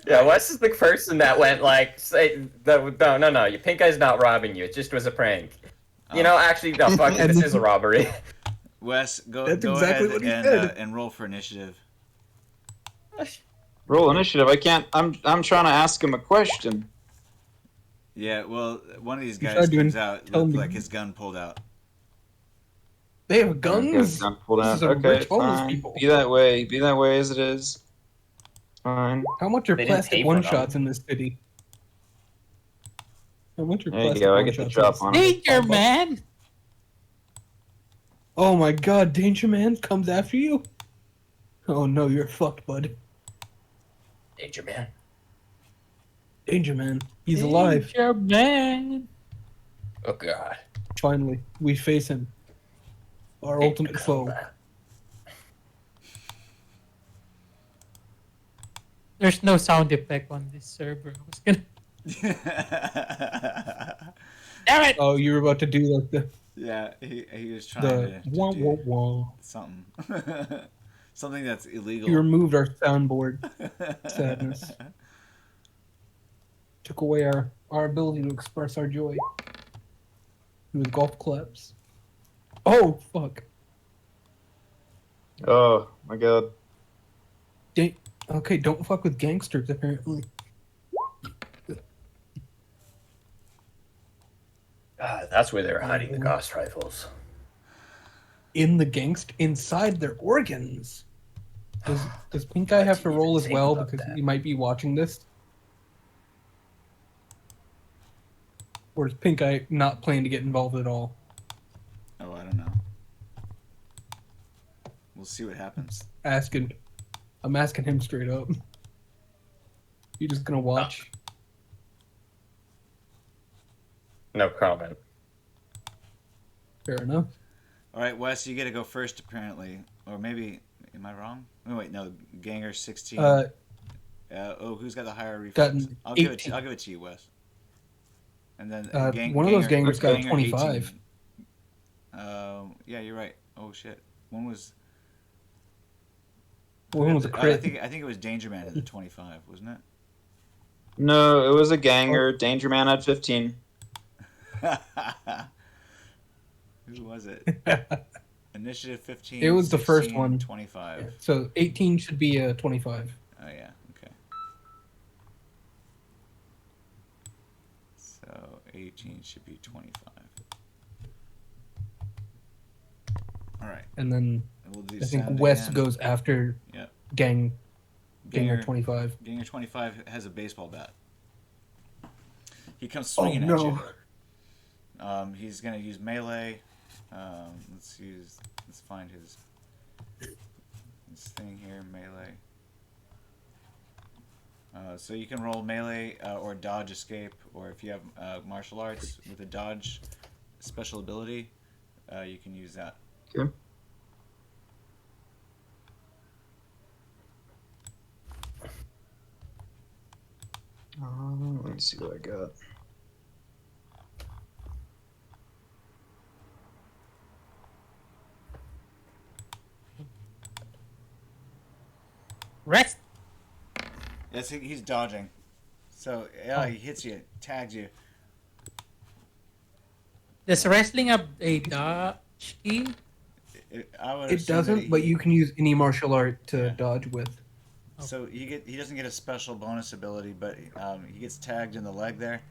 Yeah, Wes is the person that went like, no, Pink Eye's not robbing you. It just was a prank. Actually, no, fuck it. This is a robbery. Wes, go That's go exactly ahead what he said. and roll for initiative. Roll initiative. I can't. I'm trying to ask him a question. Yeah, well, one of these You guys tried to comes out tell with me. like his gun pulled out. They have guns. Gun pulled This out. is a Okay, rich homeless fine. people. Be that way as it is. Fine. How much are They didn't pay plastic for one them. shots in this city? How much are There you plastic go. I one get the shots drop in on this him. city? Danger, $5. man. Oh my God, Danger Man comes after you. Oh no, you're fucked, bud. Danger Man. Danger Man, he's alive. Danger, man. Oh god. Finally, we face him. Our ultimate foe. There's no sound effect on this server. I was gonna. Damn it! Oh, you were about to do like Yeah, he was trying the to wah do wah wah. something. Something that's illegal. He removed our soundboard. Sadness. Took away our ability to express our joy. With golf claps. Oh fuck. Oh my god. Okay, don't fuck with gangsters apparently. That's where they're hiding the Gauss rifles. Inside their organs. Does Pink Eye have to roll as well because he might be watching this? Or is Pink Eye not planning to get involved at all? Oh, I don't know. We'll see what happens. I'm asking him straight up. You just gonna watch? No comment. Fair enough. All right, Wes, you get to go first apparently, or maybe am I wrong? Oh wait, no, Ganger 16. Who's got the higher reflex? Gotten I'll give it 18. to you, Wes. And then One of those gangers got a Ganger 25. 18. Yeah, you're right. Oh shit, one was. One was a I crit. think it was Danger Man at the 25, wasn't it? No, it was a ganger. Danger Man at 15. Who was it? Initiative 15. It was the first 16, one. 25. So 18 should be a 25. Oh yeah. Okay. 18 should be 25. All right. And then And we'll do I think sound West again. Goes after Yep. Ganger Ganger 25. Ganger 25 has a baseball bat. He comes Oh swinging at no! you. He's gonna use melee. Let's find his thing here. Melee. So you can roll melee or dodge escape, or if you have martial arts with a dodge special ability, you can use that. Okay. Let me see what I got. Rest. Yes, he's dodging. So yeah, he hits you, tags you. Does wrestling a dodge key? I would It assume that doesn't, but you can use any martial art to Yeah. dodge with. So he doesn't get a special bonus ability, but he gets tagged in the leg there.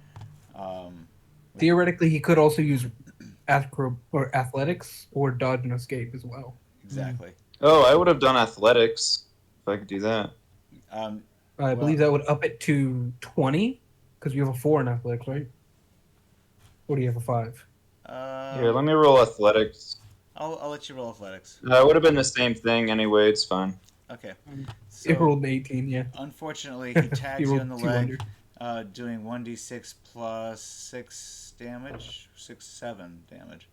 Theoretically, he could also use athletics or dodge and escape as well. Exactly. Oh, I would have done athletics if I could do that. I believe that would up it to 20 because you have a 4 in athletics, right? Or do you have a 5? Here, let me roll athletics. I'll let you roll athletics. It would have been the same thing anyway. It's fine. Okay. It So rolled an 18, yeah. unfortunately, he tags you rolled in the 2 leg, under. doing 1d6 plus 6 damage, 7 damage.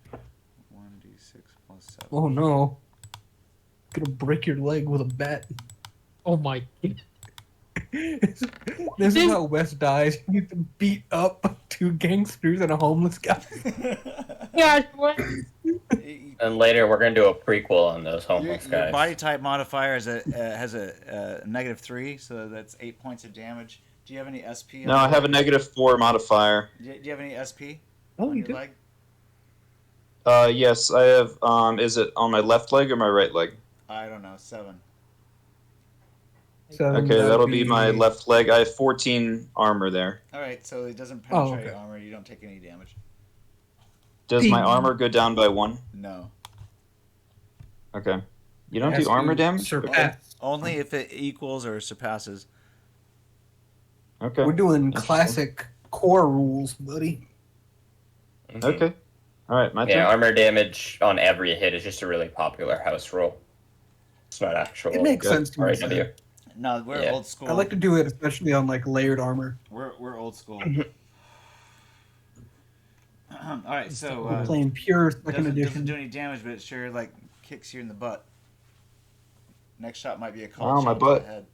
1d6 plus 7. Oh no. Gonna break your leg with a bat. Oh my god. This is how Wes dies. He gets beat up 2 gangsters and a homeless guy. Gosh, what? And later we're gonna do a prequel on those Your, homeless your guys. body type modifier has a -3, so that's 8 points of damage. Do you have any SP? No, I have a -4 modifier. Do you have any SP Oh, on you your do? leg? Yes, I have. Is it on my left leg or my right leg? I don't know, 7. So Okay, that'd that'll be my left leg. I have 14 armor there. All right, so it doesn't Oh, penetrate okay. armor. You don't take any damage. Does my Ping. armor go down by 1? No, Okay. You don't Has do armor to damage? surpass. only if it equals or surpasses. Okay. We're doing Interesting. classic core rules, buddy. Mhm. Okay. All right, my Yeah, turn. armor damage on every hit is just a really popular house rule. It's not actual. It makes sense to me. RAW. No, we're Yeah. old school. I like to do it, especially on like layered armor. We're old school. All right, so We're playing pure second doesn't edition. do any damage, but it sure like kicks you in the butt. Next shot might be a call Oh, my shot to butt. the head.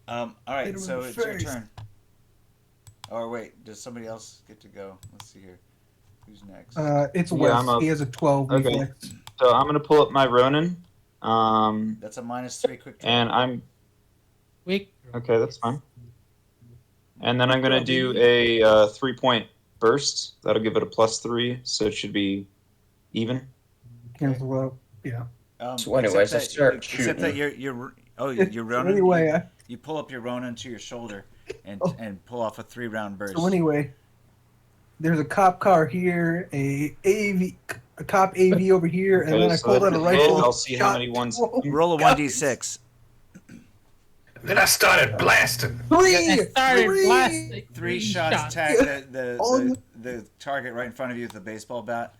All right, Hit him in so the it's your face. turn. Or wait, does somebody else get to go? Let's see here. Who's next? It's Yeah, Wes. I'm up. He has a 12 Okay. reflex. So I'm gonna pull up my Ronin. That's a -3 quick draw. And I'm Quick. okay. That's fine. And then I'm gonna do a 3-point burst. That'll give it a +3, so it should be even. Cancel out. Yeah. So anyways, I start except that shooting. you're Ronin. Anyway, You pull up your Ronin to your shoulder and Oh. and pull off a 3-round burst. so anyway, there's a cop car here, a cop AV over here, and Okay, then I so pulled out that's a a hit. rifle. I'll see how shot many ones- two Roll a guys. 1d6. Then I started blasting. Three. I started Three! blasting. 3 shots tag On the target right in front of you with a baseball bat.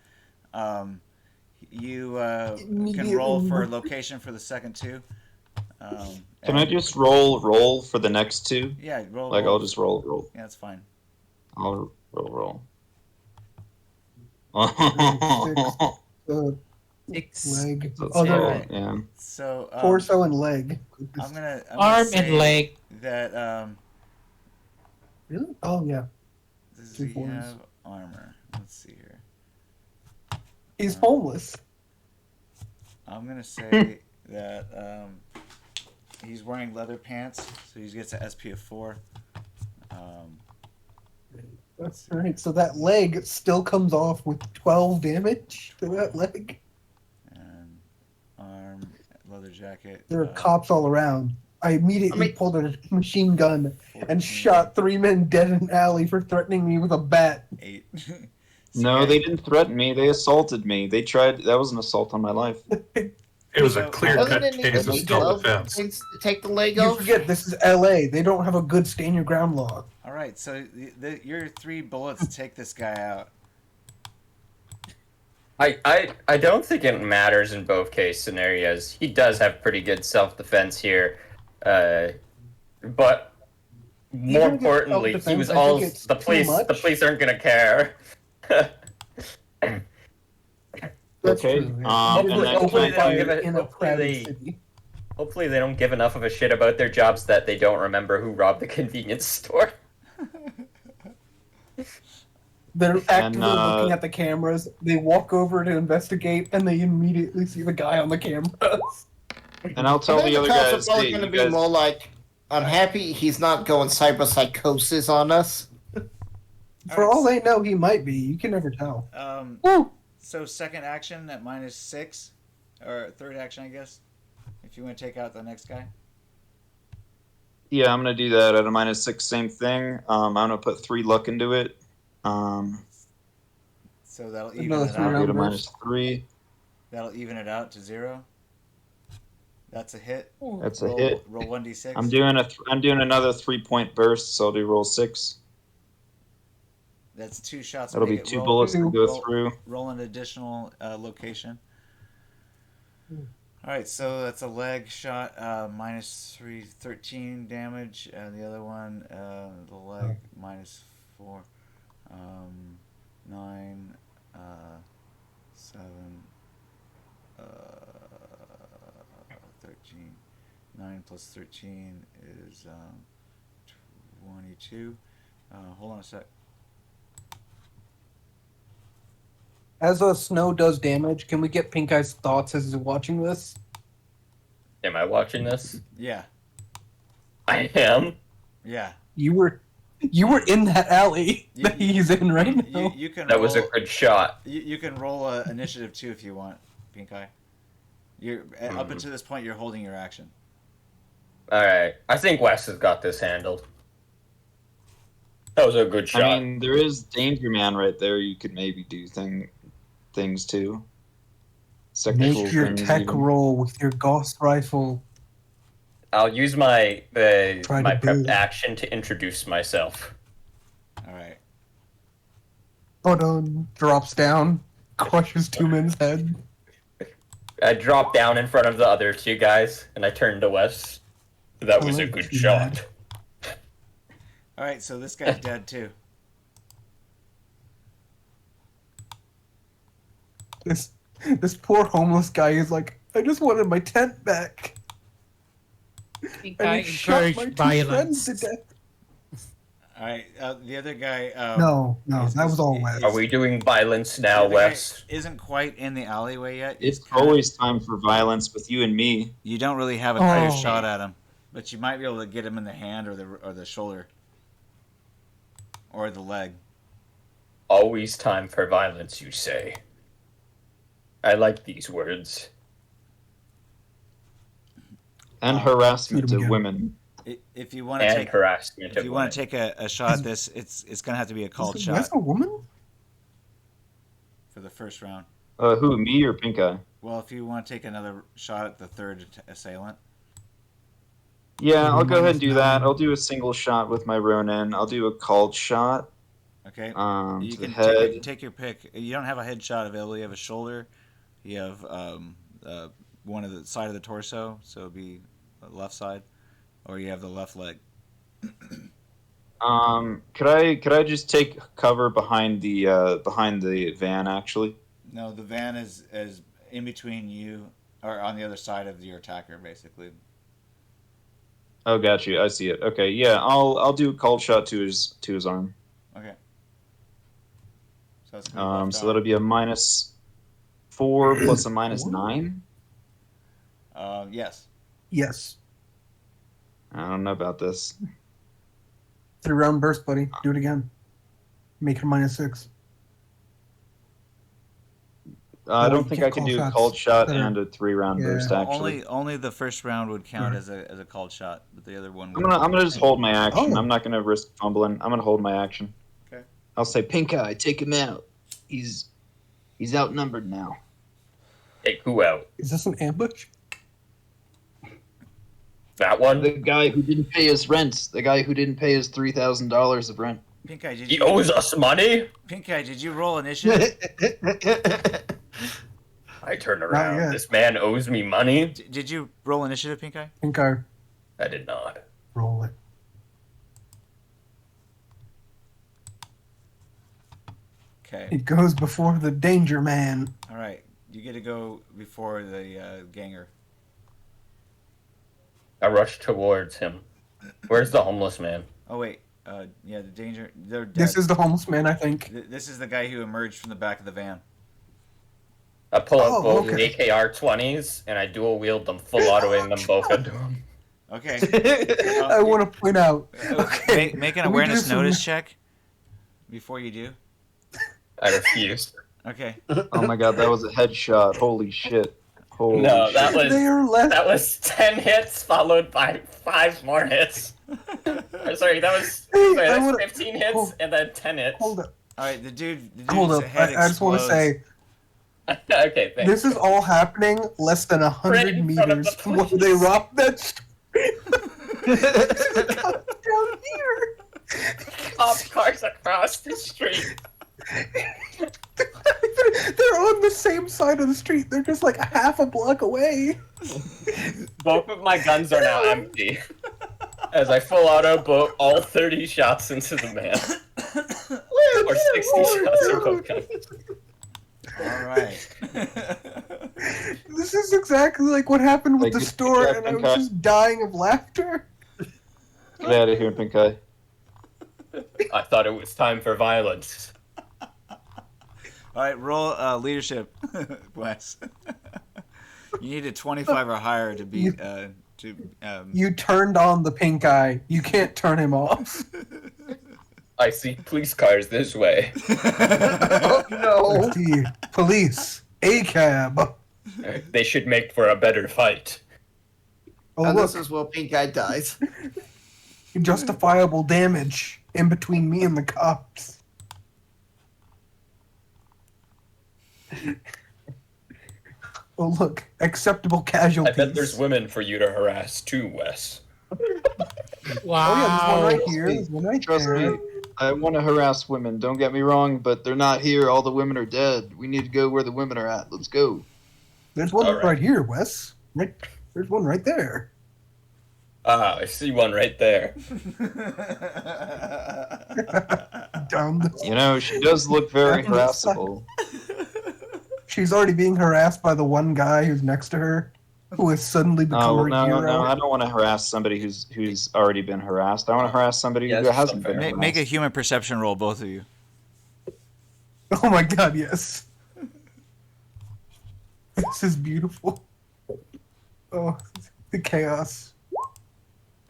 You can Immediately roll for look- location for the second 2. Can I just roll for the next 2? Yeah, roll. Like roll. I'll just roll. Yeah, that's fine. I'll roll. Uh, 6. leg. That's Oh, no, alright. yeah. So torso and leg. I'm gonna Arm say and leg. that Really? Oh yeah. does Two he forms. have armor? Let's see here. He's homeless. I'm gonna say that he's wearing leather pants, so he gets an SP of 4. That's right. So that leg still comes off with 12 damage to that leg. And arm, leather jacket. There are cops all around. I immediately pulled a machine gun and shot 3 men dead in an alley for threatening me with a bat. 8. No, they didn't threaten me. They assaulted me. They tried. That was an assault on my life. It was a So- clear-cut Doesn't it case of need self-defense. things to take the leg You off? forget this is LA. They don't have a good stand your ground law. All right, so your 3 bullets take this guy out. I don't think it matters in both case scenarios. He does have pretty good self-defense here, but more Even with importantly, he self-defense, was I all think it's the too police. The much. police aren't gonna care. That's Okay, true. and Hopefully, then hopefully can they don't I give do- it. in a Hopefully crowded they. city. Hopefully they don't give enough of a shit about their jobs that they don't remember who robbed the convenience store. They're actively looking uh, at the cameras. They walk over to investigate, and they immediately see the guy on the cameras. And I'll I tell think the other cops guys, are probably hey, going to you be guys. more like, I'm happy he's not going cyber psychosis on us. For all they know, he might be. You can never tell. Woo! So second action at -6, or third action, I guess, if you want to take out the next guy. Yeah, I'm gonna do that at a -6. Same thing. I'm gonna put 3 luck into it. So that'll even Another it three I'll out. get a round. -3. That'll even it out to 0. That's a hit. That's a roll, hit. Roll 1d6. I'm doing another 3-point burst, so I'll do roll 6. That's 2 shots. That'll be make it 2 roll, bullets to go roll, through. roll an additional location. All right, so that's a leg shot, -3, 13 damage. The other one, the leg, -4, 9, 7, 13. 9 plus 13 is 22. Hold on a sec. As snow does damage, can we get Pink Eye's thoughts as he's watching this? Am I watching this? Yeah, I am. yeah. You were in that alley You- that he's in right now. You can. That was a roll- good shot. You can roll initiative 2 if you want, Pink Eye. You're up until this point. You're holding your action. All right, I think Wes has got this handled. That was a good shot. I mean, there is Danger Man right there. You could maybe do things too. Sexual Make your things tech even. roll with your Gauss rifle. I'll use my Try to my build. prepped action to introduce myself. All right. But drops down, crushes 2 men's head. I dropped down in front of the other 2 guys, and I turned to Wes. That was a like good you, shot. All right. So this guy's dead too. This poor homeless guy is like, I just wanted my tent back. Pink And Eye he shot my encouraged 2 friends violence. to death. All right. The other guy. No, is- that was is- all is- Wes. Are we doing violence the now, other guy Wes? isn't quite in the alleyway yet. It's He's kinda- always time for violence with you and me. You don't really have a clear Oh. shot at him, but you might be able to get him in the hand or the shoulder or the leg. Always time for violence, you say. I like these words. And harassment Shoot him of again. women. If you want to And take harassment if of you women. want to take a shot at this, it's gonna have to be a called Is shot Wes a woman? for the first round. Who, me or Pink Eye? Well, if you want to take another shot at the third assailant, Yeah, I'll go ahead Minus and do that. 9. I'll do a single shot with my Ronin. I'll do a called shot. okay, To you the can head. take your pick. You don't have a headshot available. You have a shoulder. You have one of the side of the torso, so it'd be the left side, or you have the left leg. Could I just take cover behind the van actually? No, the van is in between you, or on the other side of your attacker, basically. Oh, got you. I see it. Okay, yeah, I'll do a called shot to his arm. Okay. So that's gonna be left So arm. that'll be a -4 plus a -9. Yes. Yes. I don't know about this. 3 round burst, buddy. Do it again. Make it -6. I No, don't you think can't I can call do a shots called shot that are- and a 3-round Yeah. burst. Actually, Only the first round would count Right. as a called shot, but the other one. I'm gonna just hold my action. Oh. I'm not gonna risk fumbling. I'm gonna hold my action. Okay. I'll say, Pink Eye, take him out. He's outnumbered now. Take who out? Is this an ambush? That one? The guy who didn't pay his rent. The guy who didn't pay his $3,000 of rent. Pink Eye, did He you? owes us money? Pink Eye, did you roll initiative? I turn yet. around. This man owes me money? Did you roll initiative, Pink Eye? I think I I did not. roll it. Okay. It goes before the danger man. All right. You get to go before the ganger. I rush towards him. Where's the homeless man? Oh wait. Yeah, the danger. They're dead. This is the homeless man, I think. This is the guy who emerged from the back of the van. I pull out Oh, both okay. AKR-20s and I dual wield them, full autoing them both into him. Okay. I want to point out. Okay. Make an Let me awareness do some- notice check before you do. I refuse. Okay. Oh my god, that was a headshot. Holy shit. Holy No, shit. that was They are less. that was 10 hits followed by 5 more hits. Sorry, that's I wanna- 15 hits hold- and then 10 hits. Hold up. All right. The dude's Hold up. head I just want to explodes. say Okay, thanks. this is all happening less than Right 100 in front of meters the from where police. they robbed that street. Down here. Cop cars across the street. They're on the same side of the street. They're just like half a block away. Both of my guns are now empty. As I full auto both all 30 shots into the man. Or 60 shots in both guns. All right. This is exactly like what happened with Like, the store, yeah, and I Pink was Eye. just dying of laughter. Get out of here, Pink Eye. I thought it was time for violence. All right. Roll leadership, Wes. You need a 25 or higher to be You turned on the pink eye. You can't turn him off. I see police cars this way. Oh no! Let's see. Police. A cab. They should make for a better fight. Oh, And look. this is where Pink Eye dies. Justifiable damage in between me and the cops. Oh, look. Acceptable I casualties. bet there's women for you to harass too, Wes. Wow. Oh, yeah, there's one right here. There's one right Trust there. me, I want to harass women. Don't get me wrong, but they're not here. All the women are dead. We need to go where the women are at. Let's go. There's one All right. right here, Wes. Right. There's one right there. Ah, I see one right there. Down the. You know, she does look very Back on the side. harassable. She's already being harassed by the one guy who's next to her, who has suddenly become No, her no, hero. no. I don't want to harass somebody who's already been harassed. I want to harass somebody Yeah, who that's hasn't been fair. harassed. make a human perception roll, both of you. Oh my god, yes. This is beautiful. Oh, the chaos.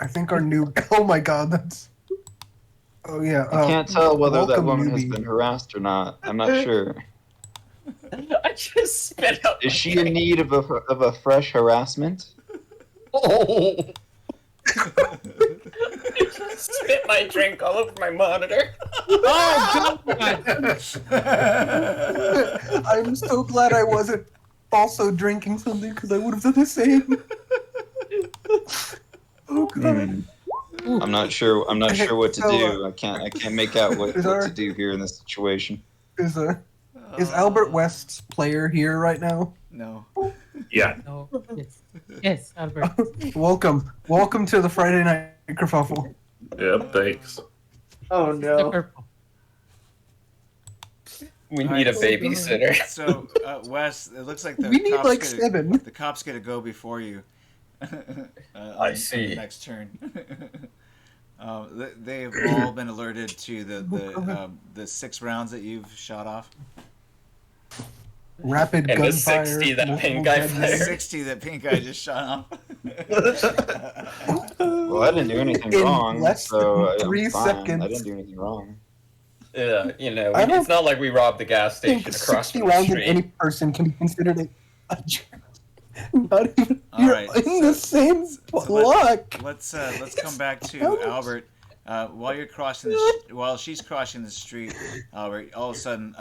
I think our new. Oh my god, that's. Oh yeah. I can't tell whether that welcome, woman has newbie. been harassed or not. I'm not sure. I just spit out. Is she in need of a fresh harassment? Oh! I just spit my drink all over my monitor. Oh, God. I'm so glad I wasn't also drinking something because I would have done the same. Oh god. I'm not sure. I'm not sure what to So, do. I can't make out what is our- to do here in this situation. Is Albert West's player here right now? No. Yeah. No. Yes. Yes, Albert. Welcome to the Friday night kerfuffle. Yep. Thanks. Oh The no! purple. We need a babysitter. So, Wes, it looks like the We need cops like get 7. The cops get to go before you. I see. On the next turn. They've all been alerted to the 6 rounds that you've shot off. Rapid And the gunfire. 60 that multiple pink guy dead The fired. men. 60 that Pink Eye just shot off. Well, I didn't do anything In wrong, less so than 3 I'm fine. seconds. I didn't do anything wrong. Yeah, you know, I don't it's not like we robbed the gas I think station across 60 from the rounds in street. any person can be considered a not even All you're right, in the same block. Let's come back to How- Albert. While you're crossing while she's crossing the street, Albert, all of a sudden,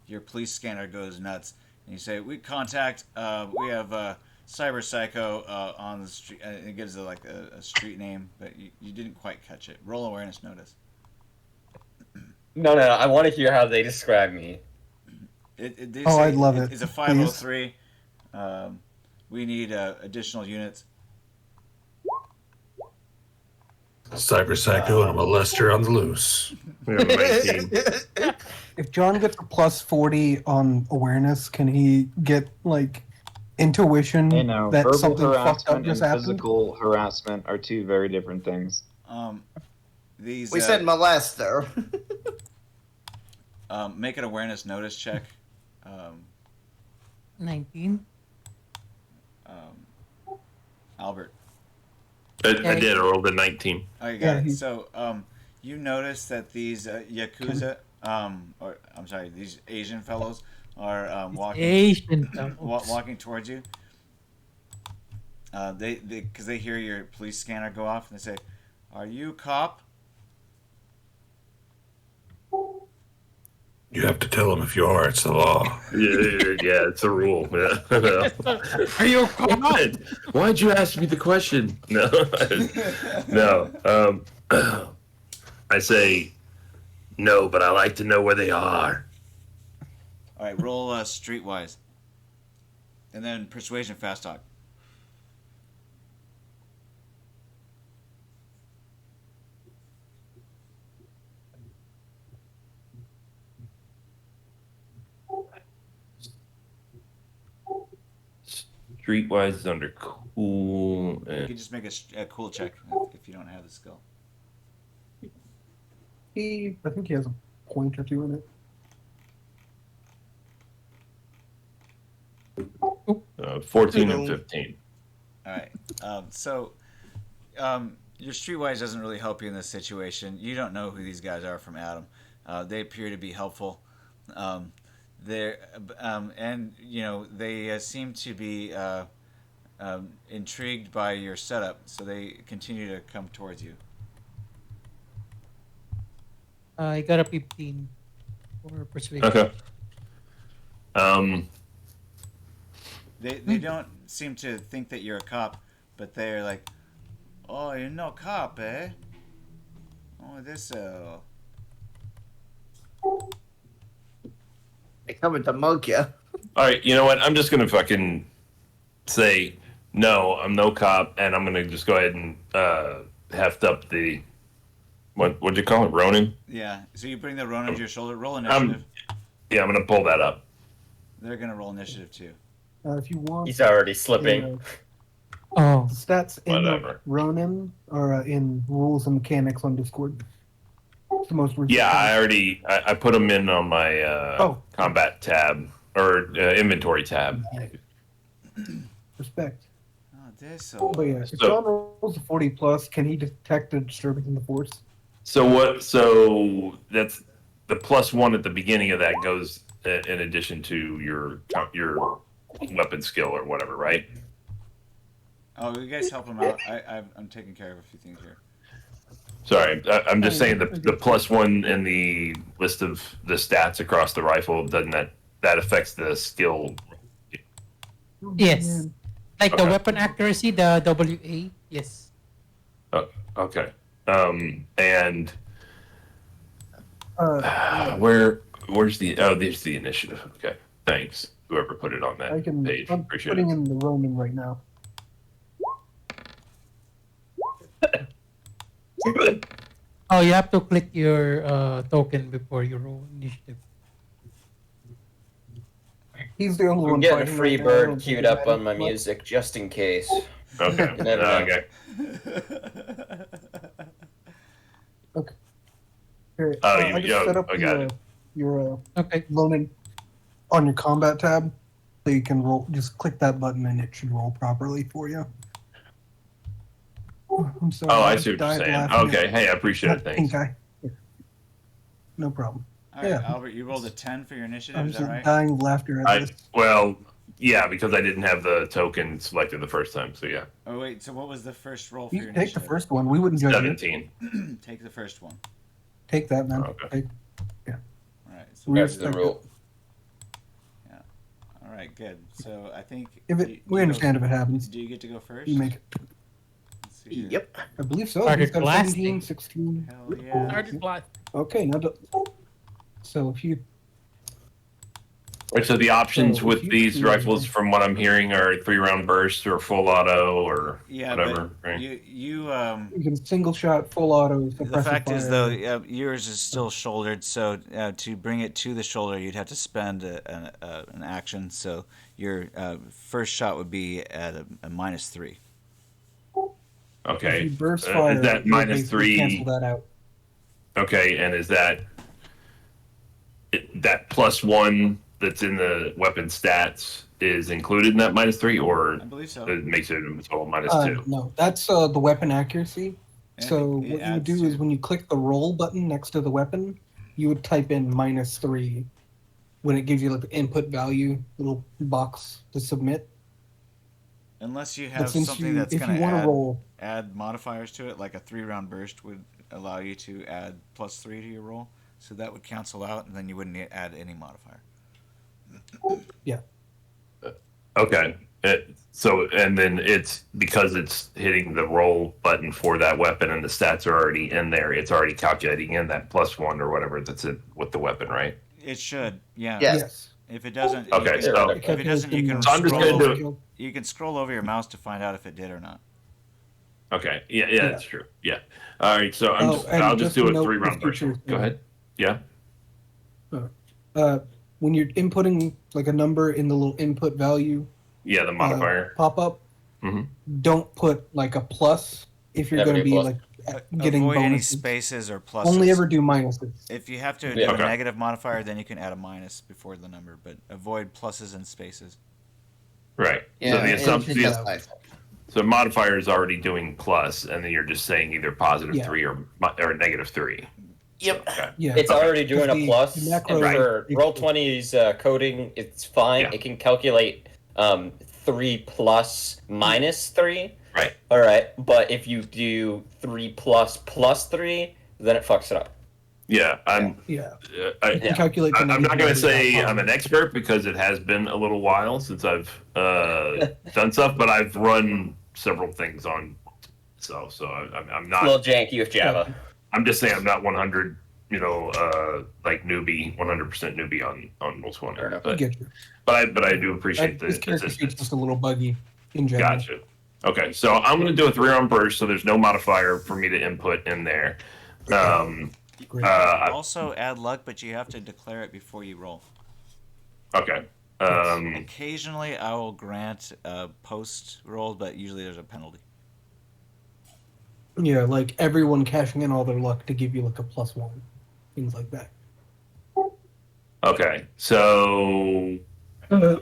your police scanner goes nuts, and you say, "We contact. We have Cyber Psycho on the street." It gives it like a street name, but you didn't quite catch it. Roll awareness notice. No, I want to hear how they describe me. They Oh, say I'd love it, It's a please. 503. We need additional units. Cyber Psycho and a molester on the loose. We have a 19. If John gets a plus 40 on awareness, can he get like intuition Hey, now, that verbal something fucked up harassment and just happened? physical harassment are two very different things. These We said molester. make an awareness notice check. 19. Albert. I did. I rolled a 19. Oh, you got Yeah, it. he- So, you notice that these yakuza, or I'm sorry, these Asian fellows are walking Asian. walking towards you. Because they hear your police scanner go off, and they say, "Are you a cop?" You have to tell them if you are. It's the law. Yeah, it's a rule. Yeah. Are you What? Why'd you ask me the question? No, no. I say no, but I like to know where they are. All right, roll streetwise, and then persuasion fast talk. Streetwise is under cool. You can just make a cool check if you don't have the skill. I think he has a point or two in it. 14 and 15. All right. Your streetwise doesn't really help you in this situation. You don't know who these guys are from Adam. They appear to be helpful. They're and you know they seem to be intrigued by your setup, so they continue to come towards you. I got a 15 for persuasion. Okay. They don't seem to think that you're a cop, but they're like, "Oh, you're no cop, eh? Oh, this They coming to mug you. All right, you know what? I'm just gonna fucking say no. I'm no cop, and I'm gonna just go ahead and heft up the what'd you call it, Ronin? Yeah. So you bring the Ronin to your shoulder. Roll initiative. Yeah, I'm gonna pull that up. They're gonna roll initiative too. If you want, He's already slipping. Oh, stats in Whatever. Ronin or in rules and mechanics on Discord. It's the most recent Yeah, I thing. already I put them in on my combat tab or inventory tab. Respect. Oh, this. But yeah, if So- John rolls a 40 plus, can he detect a disturbance in the force? So what? So that's the +1 at the beginning of that goes in addition to your weapon skill or whatever, right? Oh, you guys help him out. I'm taking care of a few things here. Sorry, I'm just saying the +1 in the list of the stats across the rifle doesn't that affects the skill. yes. Like the Okay. weapon accuracy, the WA. Yes. Okay. And Uh, where's there's the initiative. Okay, thanks whoever put it on that I can. page. I'm Appreciate putting it. in the Ronin right now. Oh, you have to click your token before you roll initiative. He's the only I'm one getting a fighting free right now. I bird don't queued think it up on my matters much. music just in case. Okay. You never know. Okay. Here, Oh, I just set up I got it. your Okay. Ronin on your combat tab, so you can roll. Just click that button and it should roll properly for you. I'm sorry. Oh, I see what you're died saying. laughing Okay. at Hey, I appreciate it. that pink Thanks. guy. no problem. All right, Yeah. Albert, you rolled a 10 for your initiative. I'm Is just that right? dying of laughter at this. Yeah, because I didn't have the token selected the first time. So yeah, Oh wait, so what was the first roll for You your can take the initiative? first one. We wouldn't judge you. 17. Take the first one. Take that, man. Okay. All right. So We That's the respect rule. it. all right, good. So I think If do it, you we understand if it happens. Do you get to go first? You make it. Let's see here. Yep. I believe so. Started He's got a 17, blasting. 16. Hell yeah. Started blast. Okay, now so if you Right, so the options So with if you these choose- rifles, from what I'm hearing, are 3-round burst or full auto or Yeah, whatever. but Right? you you can single shot, full auto, the suppressive fact is fire. though yours is still shouldered, so to bring it to the shoulder you'd have to spend an action. So your first shot would be at a -3. Okay. If you burst Is fire, that you'll minus basically 3? Cancel that out. Okay, and is that that +1 that's in the weapon stats is included in that -3, or I believe so. it makes it a total -2? No, that's the weapon accuracy. And I So think it what you would adds do is to- when you click the roll button next to the weapon, you would type in -3 when it gives you like the input value little box to submit. Unless you But have since something you, that's if going you to want to roll, add modifiers to it, like a 3-round burst would allow you to add +3 to your roll, so that would cancel out, and then you wouldn't add any modifier. Okay. So, and then it's because it's hitting the roll button for that weapon and the stats are already in there, it's already calculating in that +1 or whatever that's in with the weapon, right? It should, yeah. Yes. yes. If it doesn't, Okay, you so- can, if it doesn't, you can So I'm just scroll. gonna do- You can scroll over your mouse to find out if it did or not. Okay. Yeah, that's true. Yeah. All right. So Oh, and I'll just just do a note 3-round the burst. future Go ahead. Yeah. When you're inputting like a number in the little input value Yeah, the modifier. pop up, Mhm. don't put like a plus if you're Never going to do be plus. like getting Avoid any bonuses. spaces or pluses. Only ever do minuses. If you have to do Yeah. a Okay. negative modifier, then you can add a minus before the number, but avoid pluses and spaces. Right. Yeah. So the and assumption, that's nice. so modifier is already doing plus, and then you're just saying either Yeah. +3 or -3. Yep. Okay. Yeah, It's already doing The- a plus, the macro- and for Right. Roll20's coding, it's fine. Yeah. It can calculate 3 plus -3. Right. All right, but if you do 3 plus +3, then it fucks it up. Yeah. yeah. Yeah. Calculate. the I'm not negative going to value say of I'm an expert because it has been a little while since I've done stuff, but I've run several things on. So I'm A not. little janky with Java. I'm just saying I'm not 100. Like newbie, 100% newbie on Roll20. Fair enough. I But get you. I do appreciate This the character sheet's assistance. just a little buggy in general. Gotcha. Okay, so I'm going to do a 3-round burst, so there's no modifier for me to input in there. Great. Also add luck, but you have to declare it before you roll. Okay. Occasionally, I will grant a post roll, but usually there's a penalty. Yeah, like everyone cashing in all their luck to give you like a +1, things like that. Okay, so I'm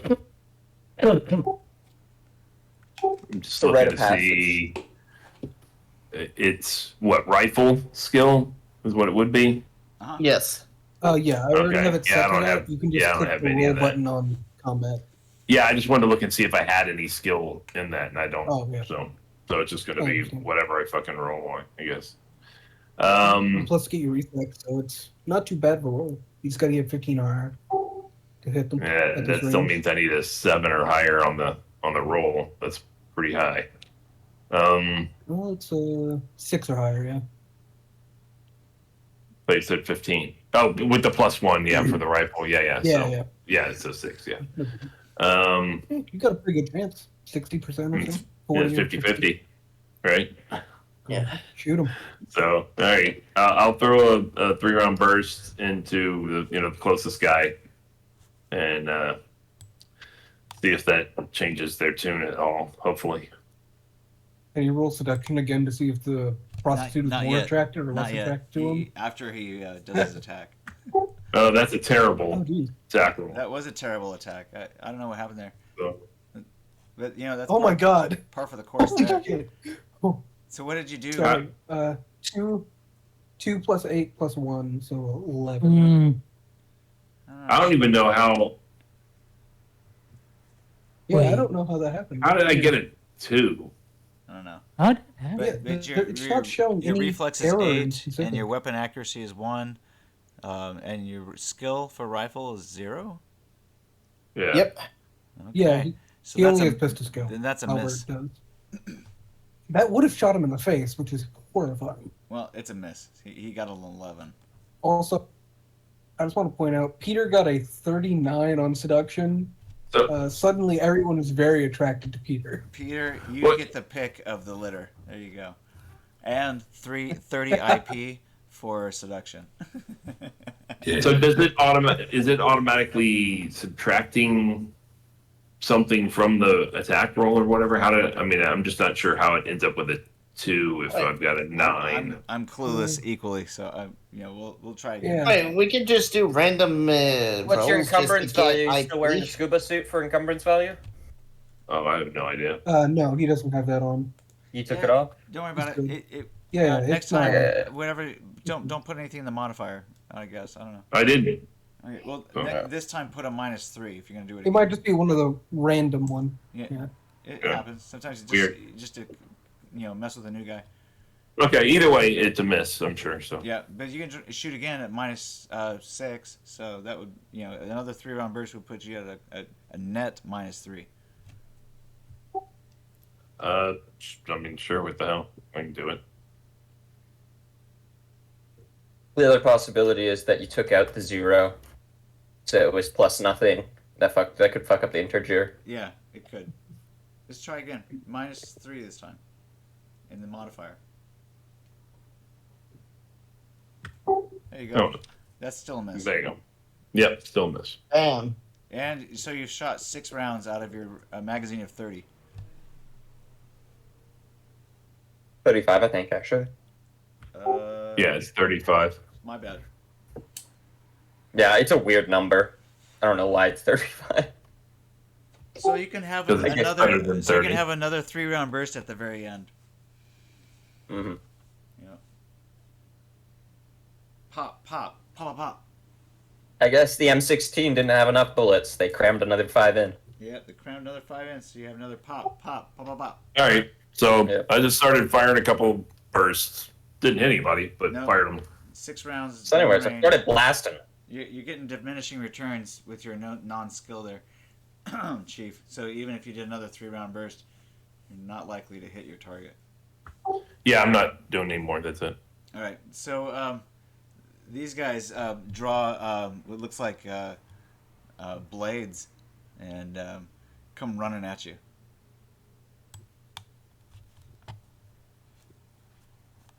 just The rite looking of to see. It's what rifle skill is what it would be. Yes. Yeah, I already Okay. have it Yeah, I set don't to that. have- You can yeah, I just don't click have the any roll of that. button on combat. Yeah, I just wanted to look and see if I had any skill in that, and I don't. Oh, yeah. So it's just going to I be understand. whatever I fucking roll on, I guess. Plus get your reflex, so it's not too bad of a roll. You just gotta get 15 RR to hit them. Yeah, at this that still range. means I need a 7 or higher on the roll. That's pretty high. Well, it's 6 or higher, yeah. But you said 15. Oh, with the +1, yeah, for the rifle. Yeah. Yeah, So, yeah. yeah, it's a 6, yeah. You got a pretty good chance. 60% or so. Yeah, 40 or 50-50, right? Yeah. Shoot them. So, all right, I'll throw a 3-round burst into the closest guy, and see if that changes their tune at all. Hopefully, And you roll seduction again to see if the prostitute Not is more yet. attracted or Not less yet. attracted to him. After he does his attack. oh, that's a Oh, terrible geez. tackle. That was a terrible attack. I don't know what happened there. So, But, that's Oh my god. par for the course there. Okay. Oh, So what did you do? sorry. 2 2 plus 8 plus 1, so 11. Mm, I don't even know how. Yeah, I Wait. don't know how that happened. How did I get a 2? I don't know. how did that happen? But, Yeah, but it's not showing your any reflex is error 8, specific. and your weapon accuracy is 1, and your skill for rifle is 0. Yeah. Yep. Okay. Yeah, so he that's only a has pistol skill. then that's a Albert miss. does. That would have shot him in the face, which is horrifying. Well, it's a miss. He got an 11. Also, I just want to point out, Peter got a 39 on seduction. So Suddenly, everyone is very attracted to Peter. Peter, you What- get the pick of the litter. There you go. And 30 IP for seduction. Yeah. So is it automatically subtracting something from the attack roll or whatever? I'm just not sure how it ends up with a 2 if I've got a 9. I'm clueless equally, so we'll try again. Yeah. Wait, we can just do random. What's your rolls just to encumbrance get value? You IP. still wearing the scuba suit for encumbrance value? Oh, I have no idea. No, he doesn't have that on. You took it off? Don't worry about it. Yeah, Next it's not. time, whatever. Don't put anything in the modifier. I guess I don't know. I didn't. Okay, well, Okay. this time put a -3 if you're gonna do it. It might just be one of the random one. Yeah, yeah. it Yeah. happens. Sometimes it's Weird. just to mess with a new guy. Okay, either way, it's a miss, I'm sure. So Yeah, but you can shoot again at -6, so that would another 3-round burst would put you at a net -3. sure, what the hell? I can do it. The other possibility is that you took out the 0, so it was plus nothing. That could fuck up the integer. Yeah, it could. Let's try again. -3 this time in the modifier. There you go. Oh, That's still a miss. there you go. Yep, still a miss. Bam. And so you've shot 6 rounds out of your magazine of 30. 35, I think, actually. Yeah, it's 35. My bad. Yeah, it's a weird number. I don't know why it's 35. So you can have Does it get better than 30? 3-round burst at the very end. hmm Pop, pop, pop, pop. I guess the M16 didn't have enough bullets. They crammed another 5 in. Yeah, they crammed another 5 in, so you have another pop, pop, pop, pop, pop. All right, so Yeah. I just started firing a couple bursts. Didn't hit anybody, but No. fired them. 6 rounds. So anyways, I range. started blasting. You're getting diminishing returns with your non-skill there, Chief. So even if you did another 3-round burst, you're not likely to hit your target. Yeah, I'm not doing any more. That's it. All right, so these guys draw what looks like blades and come running at you.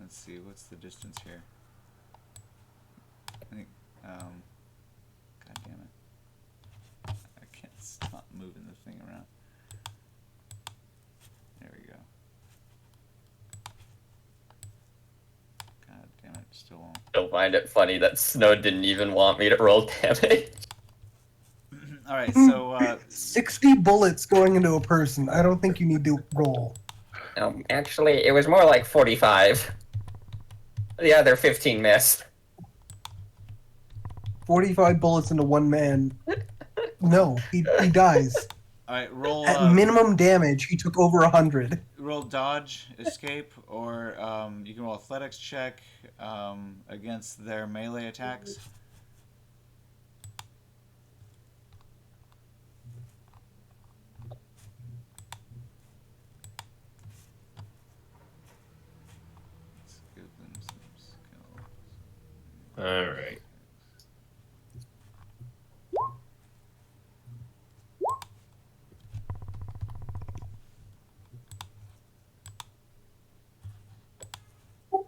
Let's see, what's the distance here? I think, God damn it. I can't stop moving the thing around. There we go. God damn it, still won't. Still find it funny that Snow didn't even want me to roll damage. All right, so 60 bullets going into a person. I don't think you need to roll. Actually, it was more like 45. The other 15 missed. 45 bullets into one man. No, he dies. all right, roll At minimum damage, he took over 100. roll dodge, escape, or you can roll athletics check against their melee attacks. Let's give them some skill. All right. All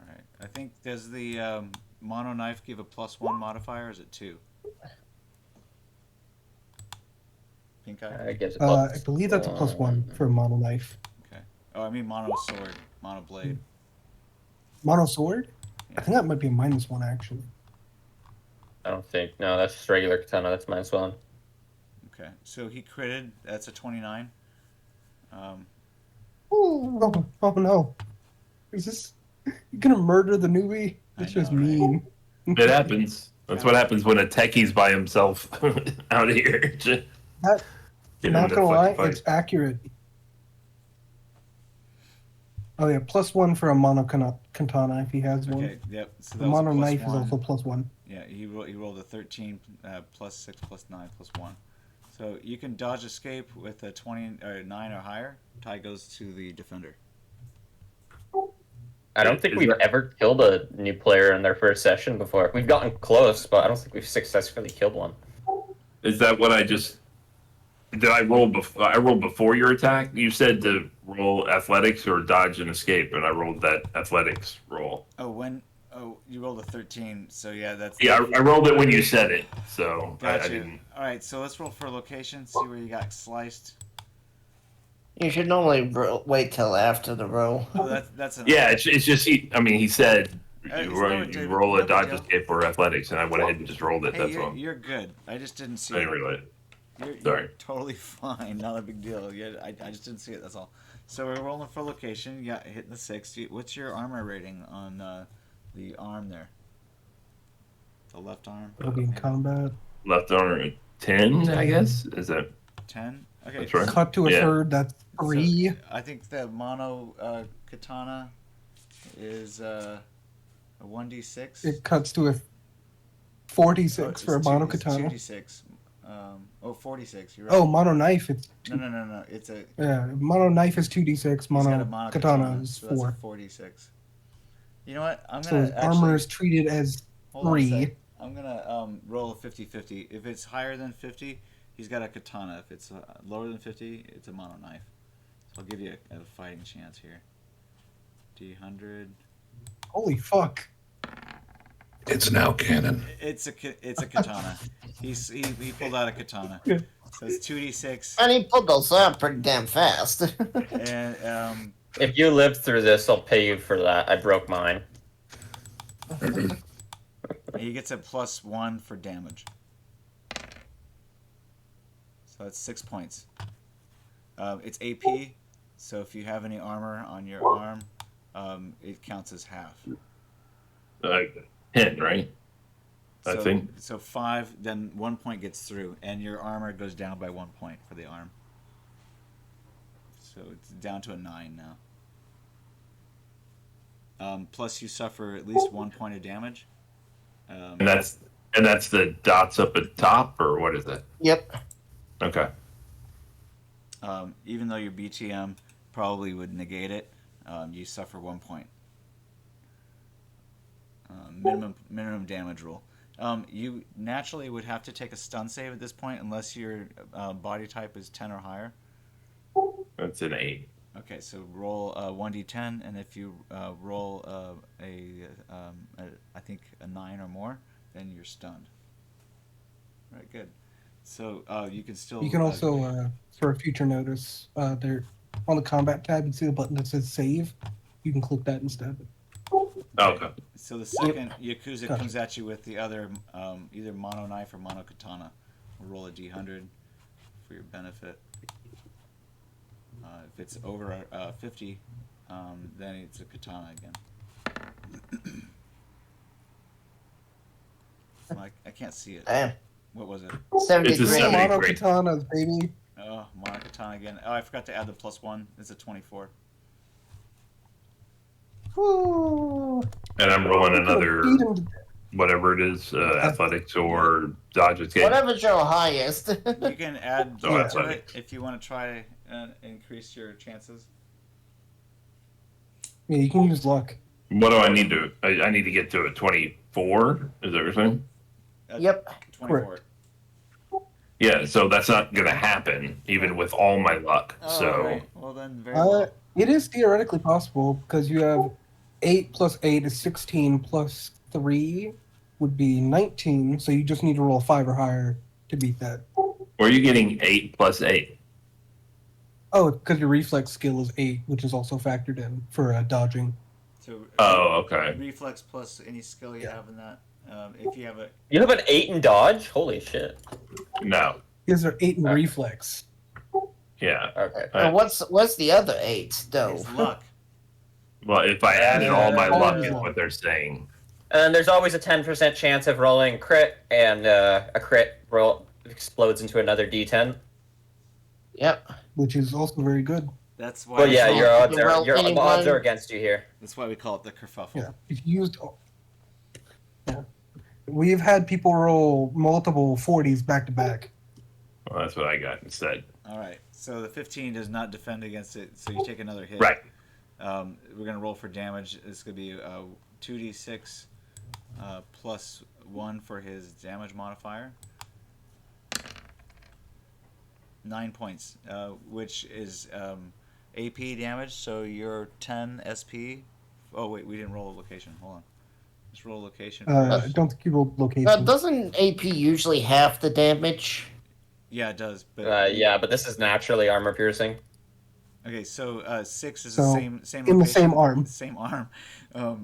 right. I think does the mono knife give a +1 modifier? Or is it 2? Pink eye. Gives it I believe that's a +1 for a mono knife. Okay. Oh, I mean mono sword, mono blade. Mono sword? I Yeah. think that might be a -1 actually. I don't think. No, that's just regular katana. That's -1. Okay. So he critted. That's a 29. Oh no! Is this? You gonna murder the newbie? It's just mean. It happens. That's what happens when a techie's by himself out here. Just That, getting not into gonna lie, fucking it's fight. accurate. Oh yeah, +1 for a mono katana if he has one. Okay, yep. So The that was a mono plus knife is one. also +1. Yeah, he rolled a 13, +6, +9, +1. So you can dodge escape with a 20 or 9 or higher. Tie goes to the defender. I don't think Is we've that- ever killed a new player in their first session before. We've gotten close, but I don't think we've successfully killed one. Is that what I just did? I roll before. I rolled before your attack. You said to roll athletics or dodge and escape, and I rolled that athletics roll. Oh, you rolled a 13. So yeah, that's Yeah, I rolled it when you said it. So I Gotcha. didn't. All right, so let's roll for location. See where you got sliced. You should normally wait till after the roll. Oh, that's an Yeah, it's just he. I mean, he said It's you, no roll, big you deal. roll No a big dodge deal. escape or athletics, and I went ahead and just rolled it. Hey, That's all. you're good. I just didn't see I didn't it. realize. You're Sorry. totally fine. Not a big deal. Yeah, I just didn't see it. That's all. So we're rolling for location. You got hitting the 6. What's your armor rating on the arm there? The left arm. It'll be in combat. Left arm 10, I guess. Is that 10. Okay. That's right. Cut to a Yeah. third, that's 3. So I think the mono katana is a 1d6. It cuts to a 46 Oh, for a it's mono it's katana. 2d6. 46. You're right. Oh, mono knife, it's No. It's a. yeah, mono knife is 2d6, He's got a mono katana is so that's a 4. 46. You know what? I'm So gonna his armor actually is treated as hold on a 3. sec. I'm gonna roll a 50-50. If it's higher than 50, he's got a katana. If it's lower than 50, it's a mono knife. So I'll give you a fighting chance here. D100. Holy fuck. It's now canon. It's a katana. He pulled out a katana. Yeah. So it's 2d6 And he pulled those out pretty damn fast. and If you lived through this, I'll pay you for that. I broke mine. he gets a +1 for damage. So that's 6 points. It's AP, so if you have any armor on your arm, it counts as half. 10, right? I So, think. so 5, then 1 point gets through, and your armor goes down by 1 point for the arm. So it's down to a 9 now. Plus, you suffer at least 1 point of damage. And that's the dots up at top, or what is that? Yep. Okay. Even though your BTM probably would negate it, you suffer 1 point. Minimum damage rule. You naturally would have to take a stun save at this point unless your body type is 10 or higher. That's an 8. Okay, so roll 1d10, and if you roll I think a 9 or more, then you're stunned. Right, good. So you can still. You can also, for a future notice, there on the combat tab, you see the button that says save. You can click that instead. Okay. So the second Yakuza Gotcha. comes at you with the other, either mono knife or mono katana, we'll roll a d100 for your benefit. If it's over 50, then it's a katana again. I can't see it. Damn. What was it? 73. It's a 70. Mono great. katanas, baby. Oh, mono katana again. Oh, I forgot to add the +1. It's a 24. Woo. And I'm rolling another, Beat him to- whatever it is, athletics or dodge escape. Whatever's your highest. You can add Oh, to it athletics. if you want to try and increase your chances. Yeah, you can use luck. What do I need to? I need to get to a 24. Is that what you're saying? Yep. 24. Yeah. So that's not gonna happen, even with all my luck. Oh, So right. Well, then very well. It is theoretically possible because you have 8 plus 8 is 16 plus 3 would be 19. So you just need to roll 5 or higher to beat that. where are you getting 8 plus 8? Oh, because your reflex skill is 8, which is also factored in for dodging. So, Oh, okay. reflex plus any skill you have in that. If you have a. You have an 8 in dodge? Holy shit. No. Because they're 8 in reflex. Yeah. Okay. But what's the other 8 though? It's luck. Well, if I added all my all luck, is is luck. what they're saying. And then there's always a 10% chance of rolling crit, and a crit roll explodes into another D10. Yep. which is also very good. That's why. Well, yeah, So your odds you roll are the odds anyone- are against you here. That's why we call it the kerfuffle. Yeah, if you used. Yeah, we've had people roll multiple 40s back to back. Well, that's what I got instead. All right. So the 15 does not defend against it, so you take another hit. Right. We're gonna roll for damage. It's gonna be 2d6 plus 1 for his damage modifier. 9 points, which is AP damage. So you're 10 SP. Oh wait, we didn't roll a location. Hold on. Let's roll a location. I first. don't think you rolled location. Doesn't AP usually half the damage? Yeah, it does. But Yeah, but this is naturally armor piercing. okay, so 6 is So, the same in the location, same arm. Same arm.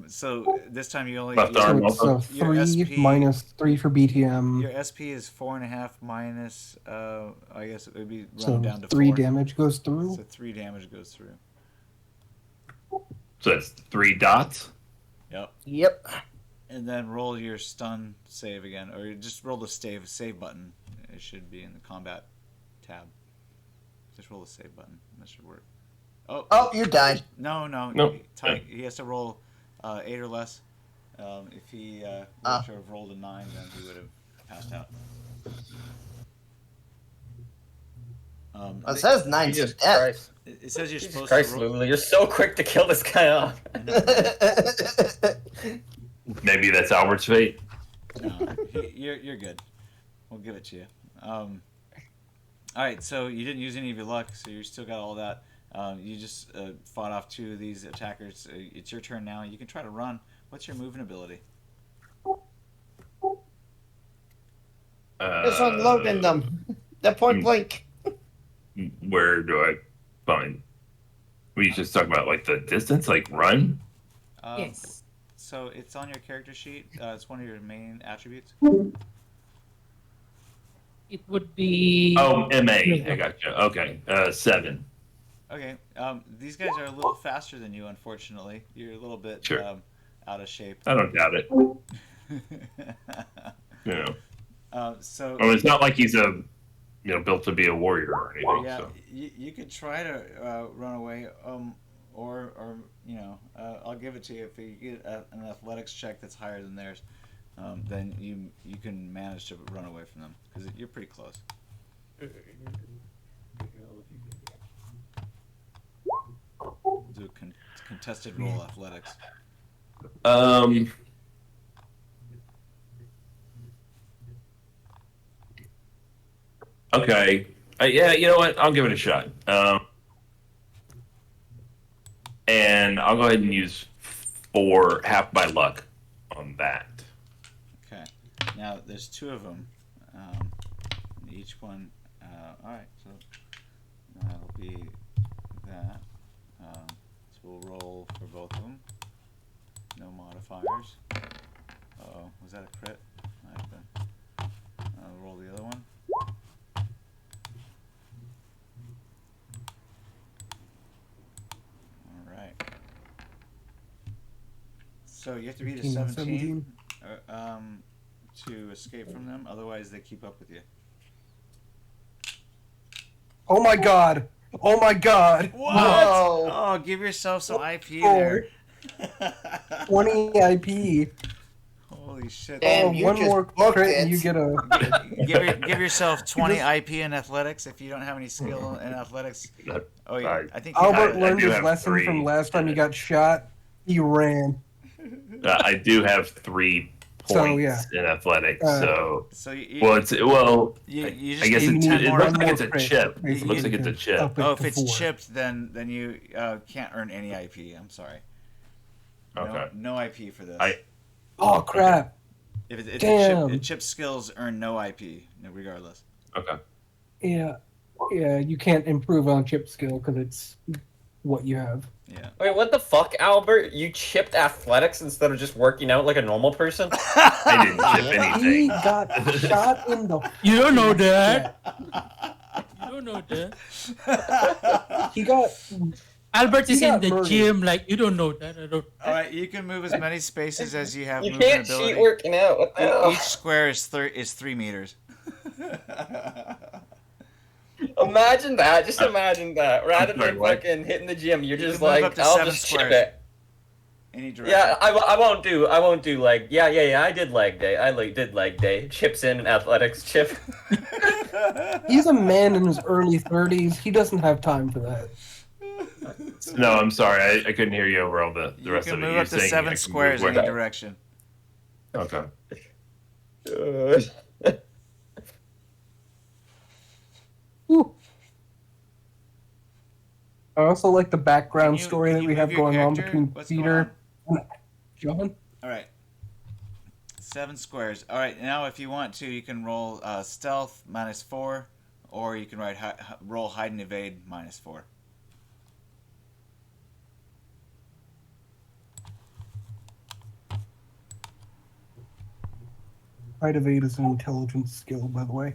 So this time you only Left you- arm. So it's Your 3 SP minus 3 for BTM. Your SP is 4.5 minus. I guess it would be So round down to 3 4. damage goes through. So 3 damage goes through. So that's 3 dots. Yep. Yep. And then roll your stun save again, or just roll the save button. It should be in the combat tab. Just roll the save button. That should work. Oh, you died. No. Nope. He has to roll 8 or less. If he were to have rolled a 9, then he would have passed out. It says 9 to Jesus death. Christ. It says you're Jesus supposed Christ, to roll. Lulu, you're so quick to kill this guy off. Maybe that's Albert's fate. No, you're good. We'll give it to you. All right, so you didn't use any of your luck, so you still got all that. You just fought off 2 of these attackers. It's your turn now. You can try to run. What's your movement ability? Just unloading them. They're point blank. Where do I find? We just talk about like the distance, like run. Yes. So it's on your character sheet. It's one of your main attributes. It would be. Oh, MA. I gotcha. Okay, 7. Okay. These guys are a little faster than you, unfortunately. You're a little bit Sure. out of shape. I don't doubt it. You know, So it's not like he's built to be a warrior or anything. yeah, So. you could try to run away, or I'll give it to you if you get an athletics check that's higher than theirs, then you can manage to run away from them because you're pretty close. Do a contested roll athletics. Okay. Yeah, you know what? I'll give it a shot. And I'll go ahead and use 4 half my luck on that. Okay. Now there's 2 of them. Each one. All right. So that'll be that. So we'll roll for both of them. No modifiers. Uh-oh. Was that a crit? Might have been. Roll the other one. All right. So you have to beat a 17 to escape from them. Otherwise, they keep up with you. Oh my god! Oh my god! What? Whoa. Oh, give yourself some IP there. 20 IP. Holy shit. Damn, Oh, you one just more booked crit it. and you get a. Give yourself 20 IP in athletics if you don't have any skill in athletics. Oh yeah, I think you Albert I learned do his have lesson 3 from last time he in it. got shot. He ran. I do have 3 points So, yeah. in athletics. So you, Well, it's well. you I just guess need it 10 more. looks like it's a crit, chip. It basically. looks like it's a chip. Up it Oh, if to it's 4. chipped, then you can't earn any IP. I'm sorry. Okay. No IP for this. Oh crap! If it's Damn. chip skills earn no IP, regardless. Okay. Yeah, you can't improve on chip skill because it's what you have. Yeah. Wait, what the fuck, Albert? You chipped athletics instead of just working out like a normal person? I didn't chip He anything. got shot in the. You don't know that. You don't know that. He got. Albert is He in got the murdered. gym. Like you don't know that. I don't. All right, you can move as many spaces as you have You movement can't ability. cheat working out. What the hell? Each square is 3 meters. Imagine that. Just imagine that. Rather sorry, than what? fucking hitting the gym, you're You just can move like, up to I'll 7 just chip squares. it. Any direction. Yeah, I won't do leg. Yeah. I did leg day. Did leg day. Chips in athletics chip. He's a man in his early 30s. He doesn't have time for that. No, I'm sorry. I couldn't hear you over all the You rest can of it. move You're up to saying I 7 can squares move any where- direction. Okay. Whew. I also like the background Can you- story can that you we move have your going on character? between What's going Peter and John. All right. 7 squares. All right. Now, if you want to, you can roll stealth -4, or you can roll hide and evade -4. Hide evade is an intelligence skill, by the way.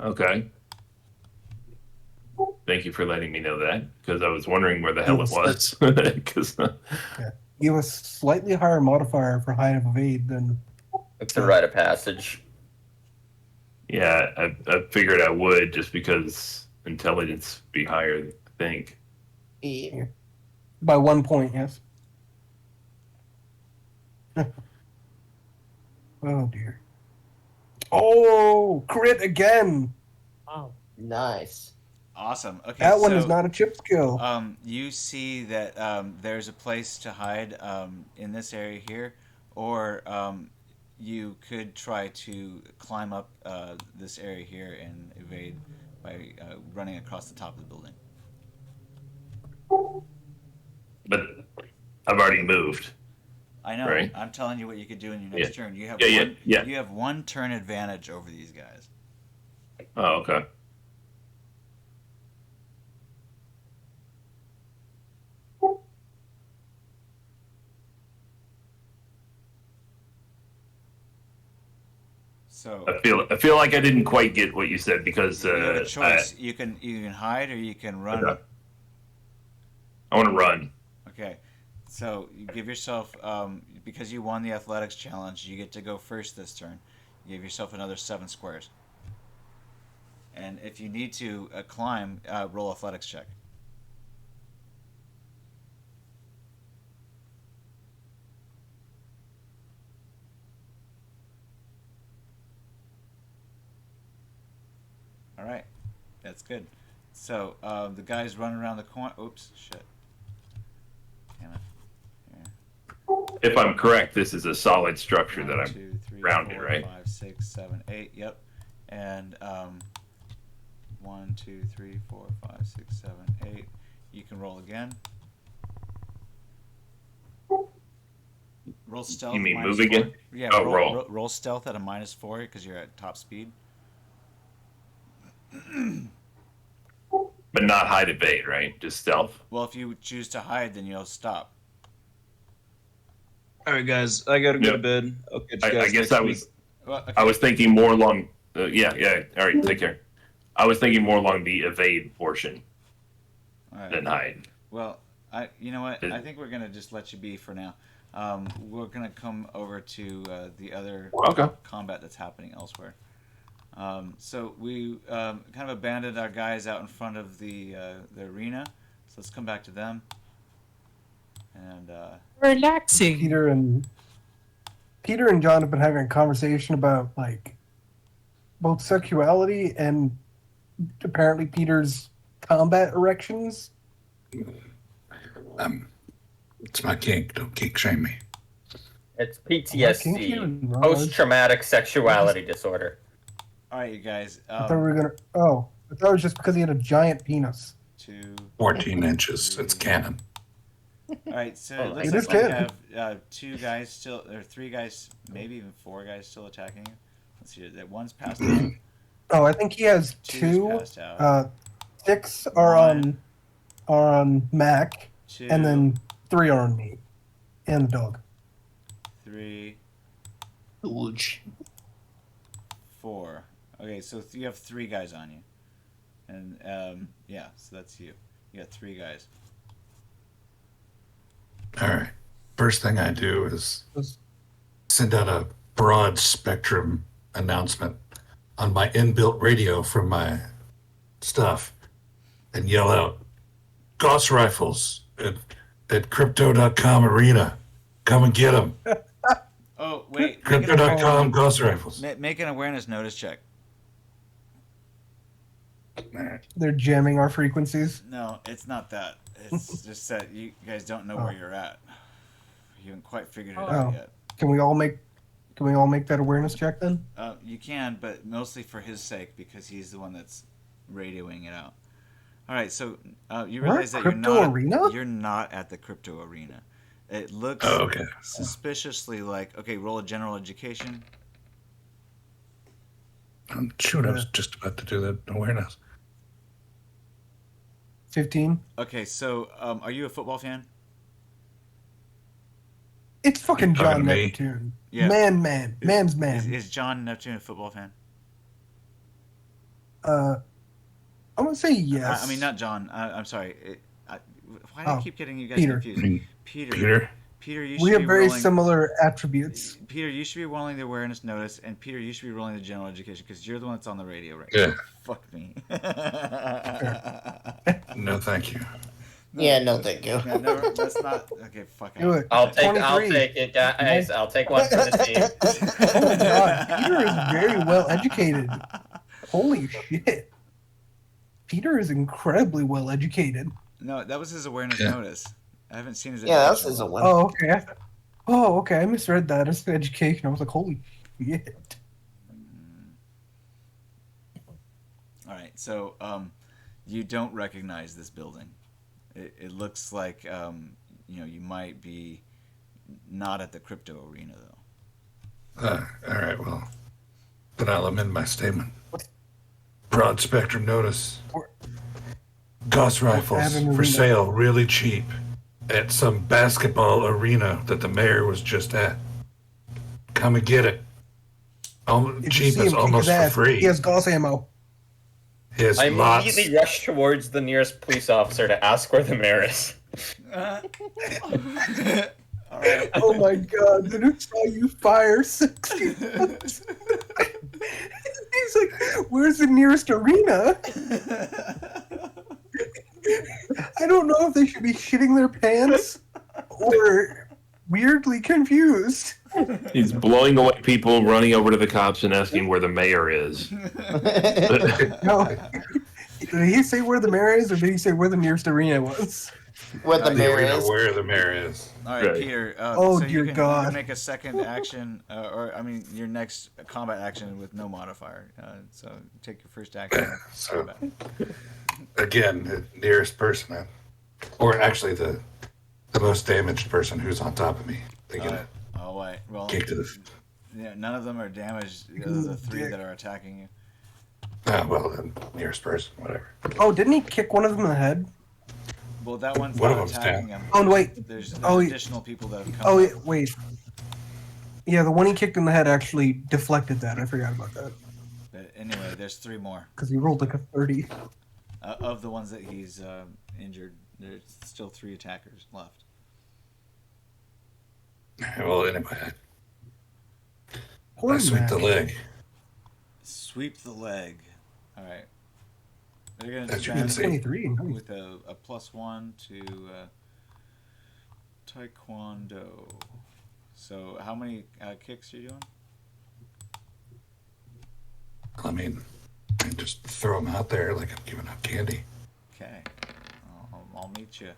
Okay. Thank you for letting me know that, because I was wondering where the hell it was. 'Cause, You have a slightly higher modifier for hide and evade than It's a rite of passage. yeah, I figured I would just because intelligence be higher, I think. Yeah. by 1 point. Yes. Oh dear. Oh, crit again. Wow. Nice. Awesome. Okay. That one so, is not a chip skill. You see that there's a place to hide in this area here, or you could try to climb up this area here and evade by running across the top of the building. But I've already moved. I know. Right. I'm telling you what you could do in your next turn. You have Yeah. You have 1 turn advantage over these guys. Oh, okay. So I feel like I didn't quite get what you said because you have a choice. You can hide or you can run. Okay. I want to run. Okay, so you give yourself because you won the athletics challenge, you get to go first this turn. You give yourself another 7 squares, and if you need to climb, roll athletics check. All right, that's good. So the guys running around the corner. Oops, shit. Damn it. If I'm correct, this is a solid structure that 1, I'm 2, 3, rounded, 4, right? 5, 6, 7, 8. Yep. And 1, 2, 3, 4, 5, 6, 7, 8. You can roll again. Roll stealth. You mean minus move 4. again? Yeah. Oh, roll. roll. Stealth at a -4 because you're at top speed. But not hide evade, right? Just stealth. Well, if you choose to hide, then you'll stop. All right, guys, I gotta go Yep. to bed. Okay, I guess I was Well, okay. I was thinking more along. Yeah. All right, take care. I was thinking more along the evade portion All right. than hide. Well, you know what? I think we're gonna just let you be for now. We're gonna come over to the other Okay. combat that's happening elsewhere. So we kind of abandoned our guys out in front of the arena. So let's come back to them. And Relaxing. Peter and John have been having a conversation about like both sexuality and apparently Peter's combat erections. It's my kink. Don't kink shame me. It's Kinky PTSD, and Raj. post-traumatic sexuality disorder. all right, you guys. I thought we were gonna. Oh, I thought it was just because he had a giant penis. 2. 14 inches. It's canon. All right, so Oh, it looks it is like we good. have 2 guys still, or 3 guys, maybe even 4 guys still attacking you. Let's see. That one's passed out. Oh, I think he has 2's two. passed out. 6 are on Mac, 2, and then 3 are on me, and the dog. 3, Huge. 4. Okay, so you have 3 guys on you. And yeah, so that's you. You got 3 guys. All right. First thing I do is send out a broad spectrum announcement on my inbuilt radio from my stuff and yell out, Gauss rifles at crypto.com arena. Come and get them. Oh, wait. Crypto.com Gauss rifles. Make an awareness notice check. They're jamming our frequencies. No, it's not that. It's just that you guys don't know where you're at. You haven't quite figured it out yet. Can we all make that awareness check then? You can, but mostly for his sake because he's the one that's radioing it out. All right, so you realize that you're not at the crypto arena. It looks suspiciously like, okay, roll a general education. Shoot, I was just about to do that awareness. 15. Okay, so are you a football fan? It's fucking talking John to me? Neptune. Yeah. Man's man. Is John Neptune a football fan? I'm gonna say yes. I mean, not John. I'm sorry. Why do I keep getting you guys Peter. confused? Peter? Peter, you should We have be very rolling, similar attributes. Peter, you should be rolling the awareness notice, and Peter, you should be rolling the general education because you're the one that's on the radio right Yeah. now. Fuck me. No, thank you. Yeah, no, thank you. Yeah, no, that's not okay. Fuck Do it. it. I'll take 23. it, guys. I'll take one for the team. Oh my god, Peter is very well educated. Holy shit. Peter is incredibly well educated. No, that was his awareness notice. I haven't seen his. Yeah, that's education his roll. one. Oh, okay. Oh, okay. I misread that. It's education. I was like, holy shit. All right, so you don't recognize this building. It looks like you might be not at the crypto arena though. All right, well, then I'll amend my statement. Broad spectrum notice. Gauss rifles for sale, really cheap, at some basketball arena that the mayor was just at. Come and get it. If you Cheap see is him kick almost his for ass, free. He has Gauss ammo. He has I lots. immediately rush towards the nearest police officer to ask where the mayor is. All right. Oh my god, then I saw you fire 60 bullets. He's like, where's the nearest arena? I don't know if they should be shitting their pants or weirdly confused. He's blowing away people, running over to the cops and asking where the mayor is. No. Did he say where the mayor is, or did he say where the nearest arena was? Where the The mayor arena is. where the mayor is. All right, Right. Peter. Oh, so dear you can God. make a second action, your next combat action with no modifier. So take your first action. So, combat. again, the nearest person, or actually the most damaged person who's on top of me. They get a Oh wait. Well, kick to the. yeah, none of them are damaged. The 3 that are attacking you. Well, the nearest person, whatever. Oh, didn't he kick one of them in the head? Well, that one's One not of them's attacking down. him. Oh, wait. There's Oh, additional people that have come. Oh, up. wait. Yeah, the one he kicked in the head actually deflected that. I forgot about that. But anyway, there's 3 more. Because he rolled like a 30. Of the ones that he's injured, there's still 3 attackers left. Well, anyway, Poor I sweep the Mac. leg. Sweep the leg. All right. They're going to As you can defend see. 23. Nice. with a +1 to Taekwondo. So how many kicks are you doing? I mean, I just throw them out there like I'm giving out candy. Okay. I'll meet you.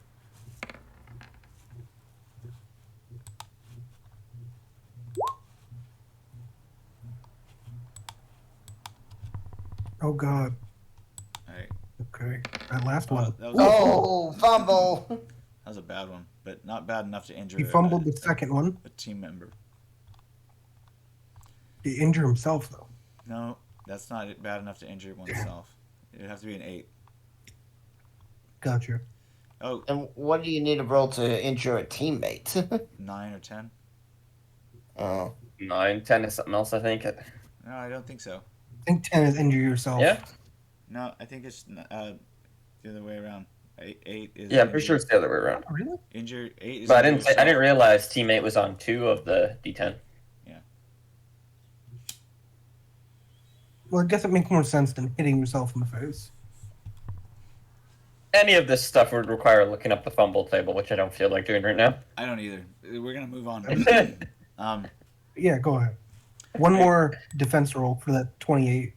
Oh, God. All right. Okay. That last one. That was, Oh, fumble. that was a bad one, but not bad enough to injure He fumbled a, the second one. a team member. He injured himself, though. No, that's not bad enough to injure oneself. It'd have to be an 8. Gotcha. Oh, And what do you need to roll to injure a teammate? 9 or 10? Oh. 9, 10 is something else, I think. No, I don't think so. I think 10 is injure yourself. Yeah? No, I think it's the other way around. Eight is Yeah, I'm pretty sure it's the other way around. Oh, really? injured. Eight is But I injured didn't yourself. realize teammate was on 2 of the D10. Well, I guess it makes more sense than hitting yourself in the face. Any of this stuff would require looking up the fumble table, which I don't feel like doing right now. I don't either. We're gonna move on. Yeah, go ahead. One more defense roll for that 28.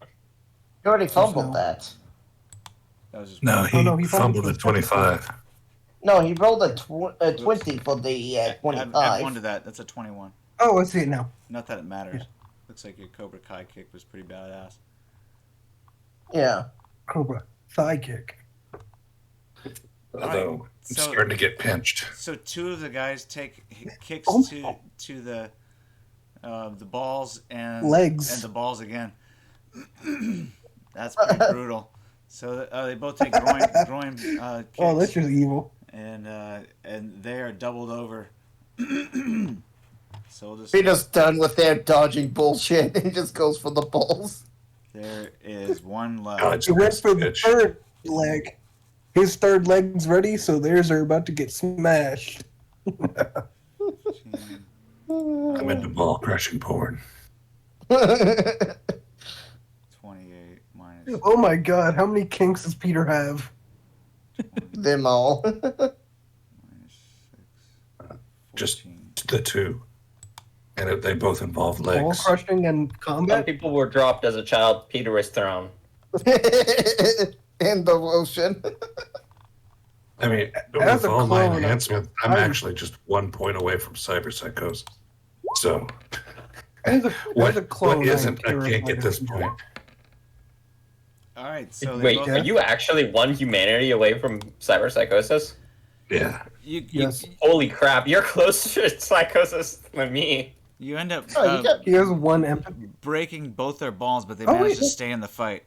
You already fumbled no. that. That was just No, he, no, he fumbled fumbled at 25. No, he rolled a 20 for the add 25. one to that. That's a 21. Oh, I see it now. Not that it matters. Yeah. Looks like your Cobra Kai kick was pretty badass. Yeah. Cobra. Thigh kick. Although Alright, I'm so- starting to get pinched. So two of the guys take kicks Oh. to the balls and Legs. and the balls again. That's pretty brutal. So they both take groin kicks, Oh, that's just evil. and they are doubled over. So we'll just Peter's done with their dodging bullshit. He just goes for the balls. there is one left. God, it's He went for the bitch. third leg. His third leg's ready, so theirs are about to get smashed. I'm into ball crushing porn. 28 minus Oh my god, how many kinks does Peter have? Them all. minus 6. Just 14. the two. And they both involve Ball legs. crushing and Some combat? people were dropped as a child. Peter was thrown. In the ocean. I mean, As with a all my clone, enhancements, I'm I'm- actually just 1 point away from cyberpsychosis. So, As a what clone, isn't? I I'm can't get this terrified of point. All right, so they Wait, both, are you actually one humanity away from cyberpsychosis? Yeah. Yes. Holy crap, you're closer to psychosis than me. you end up Oh, you got He has one empathy. breaking both their balls, but they Oh, managed to wait. stay in the fight.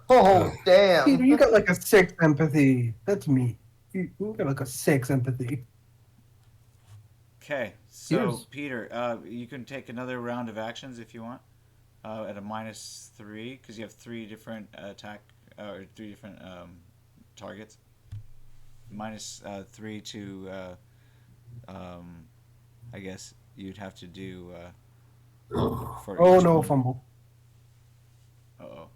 Oh Peter, damn. you got like a 6 empathy. That's me. You got like a 6 empathy. Okay, so Yes. Peter, you can take another round of actions if you want, at a -3 because you have 3 different attack or 3 different targets. -3 to, I guess you'd have to do for. Oh each no, one. fumble. Uh-oh.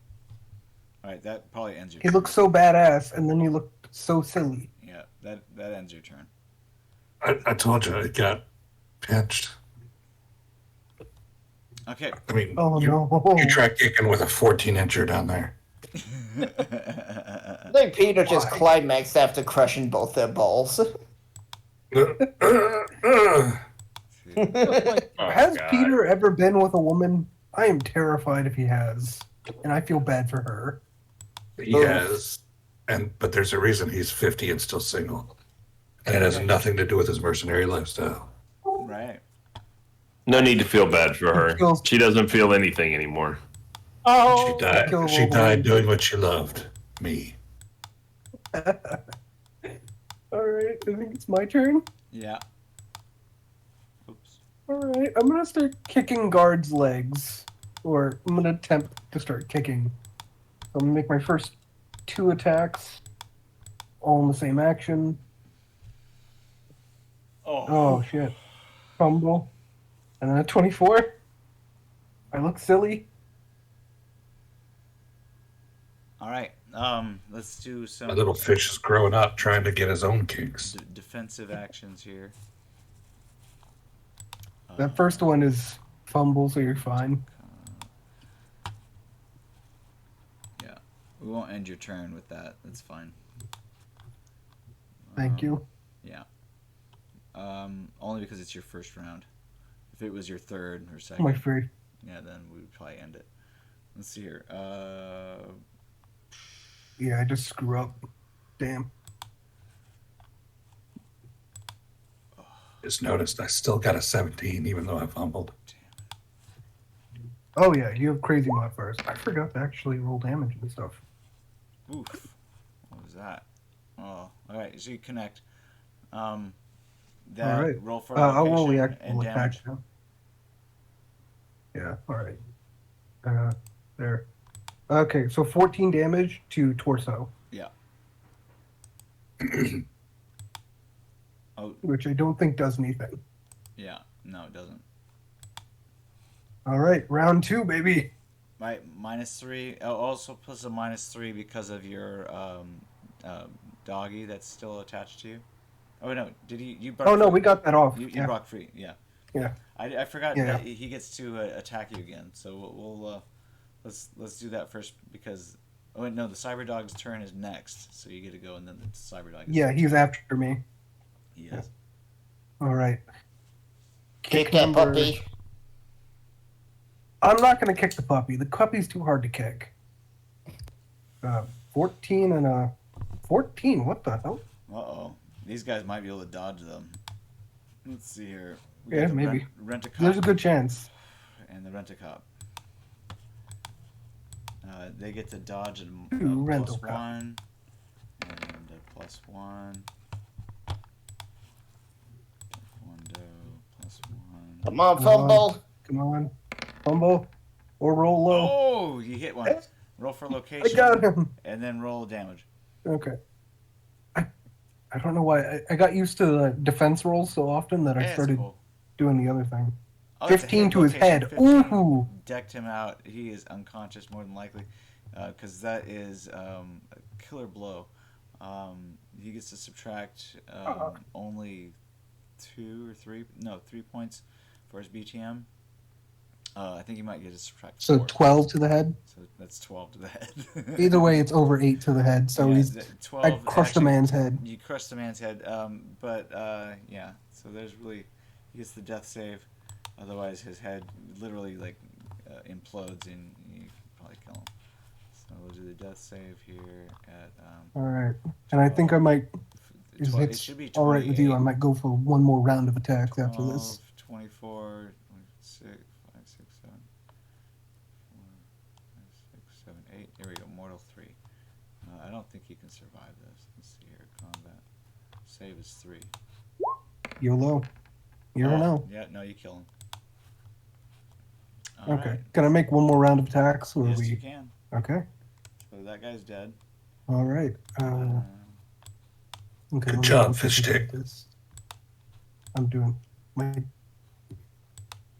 All right, that probably ends your. He turn. looks so badass, and then he looked so silly. Yeah, that ends your turn. I told you I got pinched. Okay. I mean, Oh you, no. you try kicking with a 14-incher down there. I think Peter just climaxed after crushing both their balls. Oh, Has God. Peter ever been with a woman? I am terrified if he has, and I feel bad for her. He has, but there's a reason he's 50 and still single, and it has nothing to do with his mercenary lifestyle. Right. No need to feel bad for her. Feels- She doesn't feel anything anymore. Oh, She died. Kill She all the died women. doing what she loved. Me. All right, I think it's my turn. Yeah. Oops. All right, I'm gonna start kicking guards' legs, or I'm gonna attempt to start kicking. So I'm gonna make my first 2 attacks, all in the same action. Oh shit! Fumble, and then a 24. I look silly. All right. Let's do some My little fish is growing up, trying to get his own kicks. defensive actions here. That first one is fumble, so you're fine. Yeah, we won't end your turn with that. That's fine. Thank you. Yeah. Only because it's your first round. If it was your third or second, My free. yeah, then we would probably end it. Let's see here. Yeah, I just screw up. Damn. Just noticed I still got a 17, even though I fumbled. Oh yeah, you have crazy modifiers. I forgot to actually roll damage and stuff. Oof. What was that? Oh, all right. So you connect. That All right. roll for I'll roll the location and actual attack damage. now. Yeah, alright. There. Okay, so 14 damage to torso, Yeah. Oh, which I don't think does anything. yeah. No, it doesn't. All right, round 2, baby. Right, -3. Oh, also plus a -3 because of your doggy that's still attached to you. Oh no, did he? You broke Oh no, free. we got that off. You Yeah. broke free. Yeah. Yeah. I forgot Yeah. that he gets to attack you again. So we'll let's do that first because oh wait, no, the cyber dog's turn is next, so you get to go and then the cyber dog. Yeah, he's after me. He is. All right. Kick that number- puppy. I'm not going to kick the puppy. The puppy's too hard to kick. 14 and a 14. What the hell? Uh-oh. These guys might be able to dodge them. Let's see here. Yeah, got the maybe. Rent a cop. There's a good chance. And the rent a cop. They get to dodge and Ooh, rental plus cop. 1 and a +1. Taekwondo +1. Come on, fumble. Come on. Fumble. Or roll low. Oh, you hit one. Roll for I location. got him. And then roll damage. Okay. I don't know why. I got used to the defense rolls so often that I That's started cool. doing the other thing. Oh, it's a 15 hit to his location. head. 15 Ooh. Decked him out. He is unconscious more than likely, because that is a killer blow. He gets to subtract only 3 points for his BTM. I think he might get to subtract. So 4. 12 to the head. So that's 12 to the head. Either way, it's over 8 to the head. So Yeah, he's. the I 12. crushed a actually, man's head. You crushed the man's head. But yeah. So there's really he gets the death save. Otherwise, his head literally like implodes and you can probably kill him. So we'll do the death save here at. All right. And I think I might. If 12, it it's should be all right with you, I 28, might go for one more round of attacks after 12, this. 24, 26, 5, 6, 7, 4, 5, 6, 7, 8. There we go. Mortal 3. I don't think he can survive this. Let's see here. Combat. Save is 3. YOLO. You never know. Yeah, no, you kill him. All Okay. right. Can I make one more round of attacks? Or Yes, we... you can. Okay. So that guy's dead. All right. Okay, Good let me job, go fish take a look stick. at this. I'm doing my.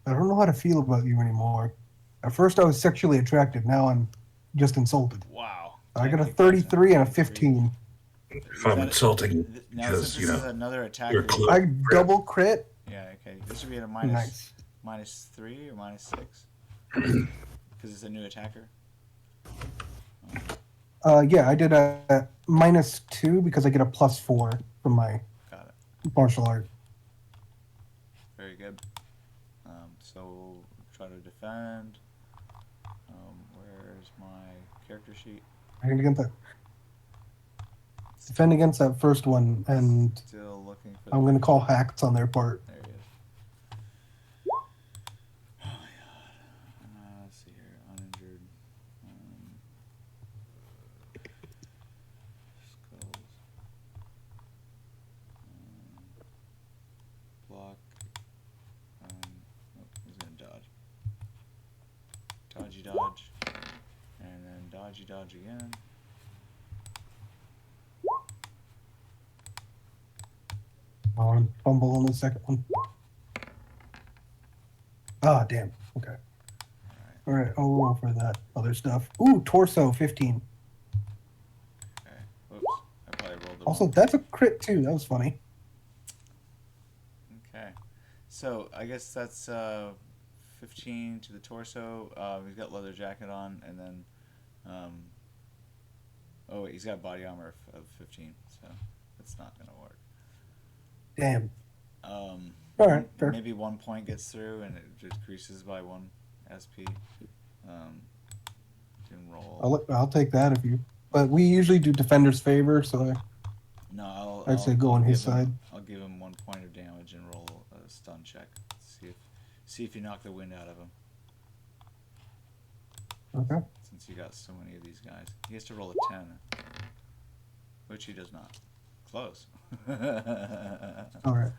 I don't know how to feel about you anymore. At first, I was sexually attracted. Now I'm just insulted. Wow. I got a Kick that 33 and a 33. 15. If I'm insulting, Now, because, since you this is know, another attack. you're that- close. I double crit. Yeah, okay. This should be at a Nice. -3 or -6. Because it's a new attacker. Yeah, I did a -2 because I get a +4 from my Got it. martial art. Very good. So we'll try to defend. Where's my character sheet? And against that, defend against that first one, and Still looking for. I'm going to call hacks on their part. There he is. Oh my god. Let's see here. Uninjured. Skulls. Block. Oh, he's gonna dodge. Dodgy dodge. And then dodgy dodge again. On fumble on the second one. Ah, damn. Okay. All right, I'll roll for that other stuff. Ooh, torso 15. Okay. Whoops. I probably rolled the Also, wrong. that's a crit too. That was funny. Okay. So I guess that's 15 to the torso. He's got leather jacket on, and then oh wait, he's got body armor of 15, so that's not gonna work. Damn. All right, fair. Maybe 1 point gets through, and it decreases by 1 SP. Didn't roll. I'll take that if you. But we usually do defender's favor, so No, I'd say go on his give him- side. I'll give him 1 point of damage and roll a stun check. See if you knock the wind out of him. Okay. Since you got so many of these guys, he has to roll a 10, which he does not. Close. All right. All right.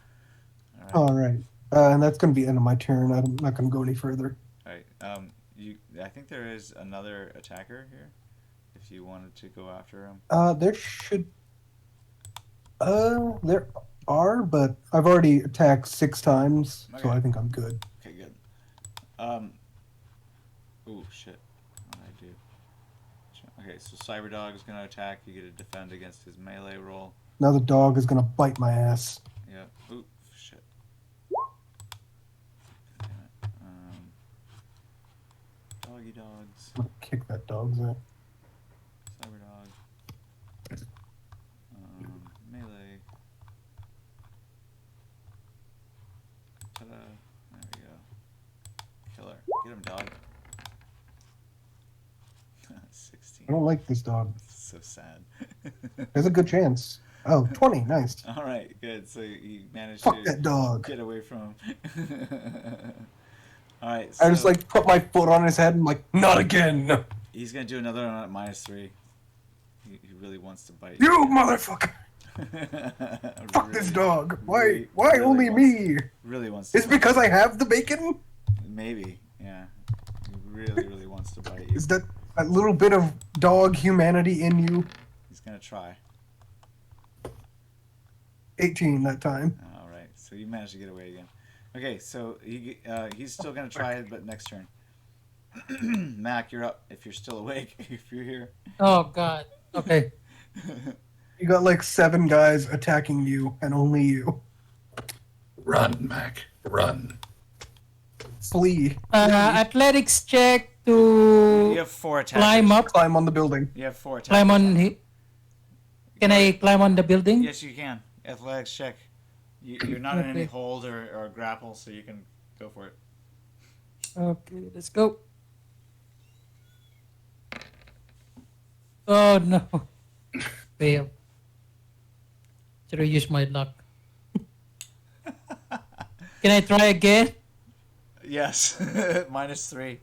All right. And that's going to be the end of my turn. I'm not going to go any further. All right. I think there is another attacker here. If you wanted to go after him. There should. There are, but I've already attacked 6 times, so Okay. I think I'm good. Okay, good. Oh shit. What did I do? Okay, so Cyberdog is gonna attack. You get to defend against his melee roll. Now the dog is gonna bite my ass. Yeah. Ooh, shit. Damn it. Doggy dogs. I'm gonna kick that dog's ass. Cyberdog. Melee. Ta-da. There we go. Killer. Get him, dog. 16. I don't like this dog. So sad. There's a good chance. Oh, 20, nice. All right, good. So you managed Fuck to that dog. get away from him. All right. I just so like put my foot on his head and I'm like, not again. he's gonna do another one at -3. He really wants to bite You motherfucker. Fuck this dog. Why only me? Really wants to Is it bite because you. I have the bacon? Maybe, yeah. He really wants to bite you. Is that a little bit of dog humanity in you? He's gonna try. 18 that time. All right, so you managed to get away again. Okay, so he's still gonna try it, but next turn. Mac, you're up. If you're still awake, if you're here. Oh God. Okay. You got like 7 guys attacking you and only you. Run, Mac. Run. Flee. Athletics check You to have 4 attackers. climb up. Climb on the building. You have 4 attackers. Climb on. Can I climb on the building? Yes, you can. Athletics check. You're not in any Okay. hold or grapple, so you can go for it. Okay, let's go. Oh no. Fail. Should I use my luck? Can I try again? Yes, -3.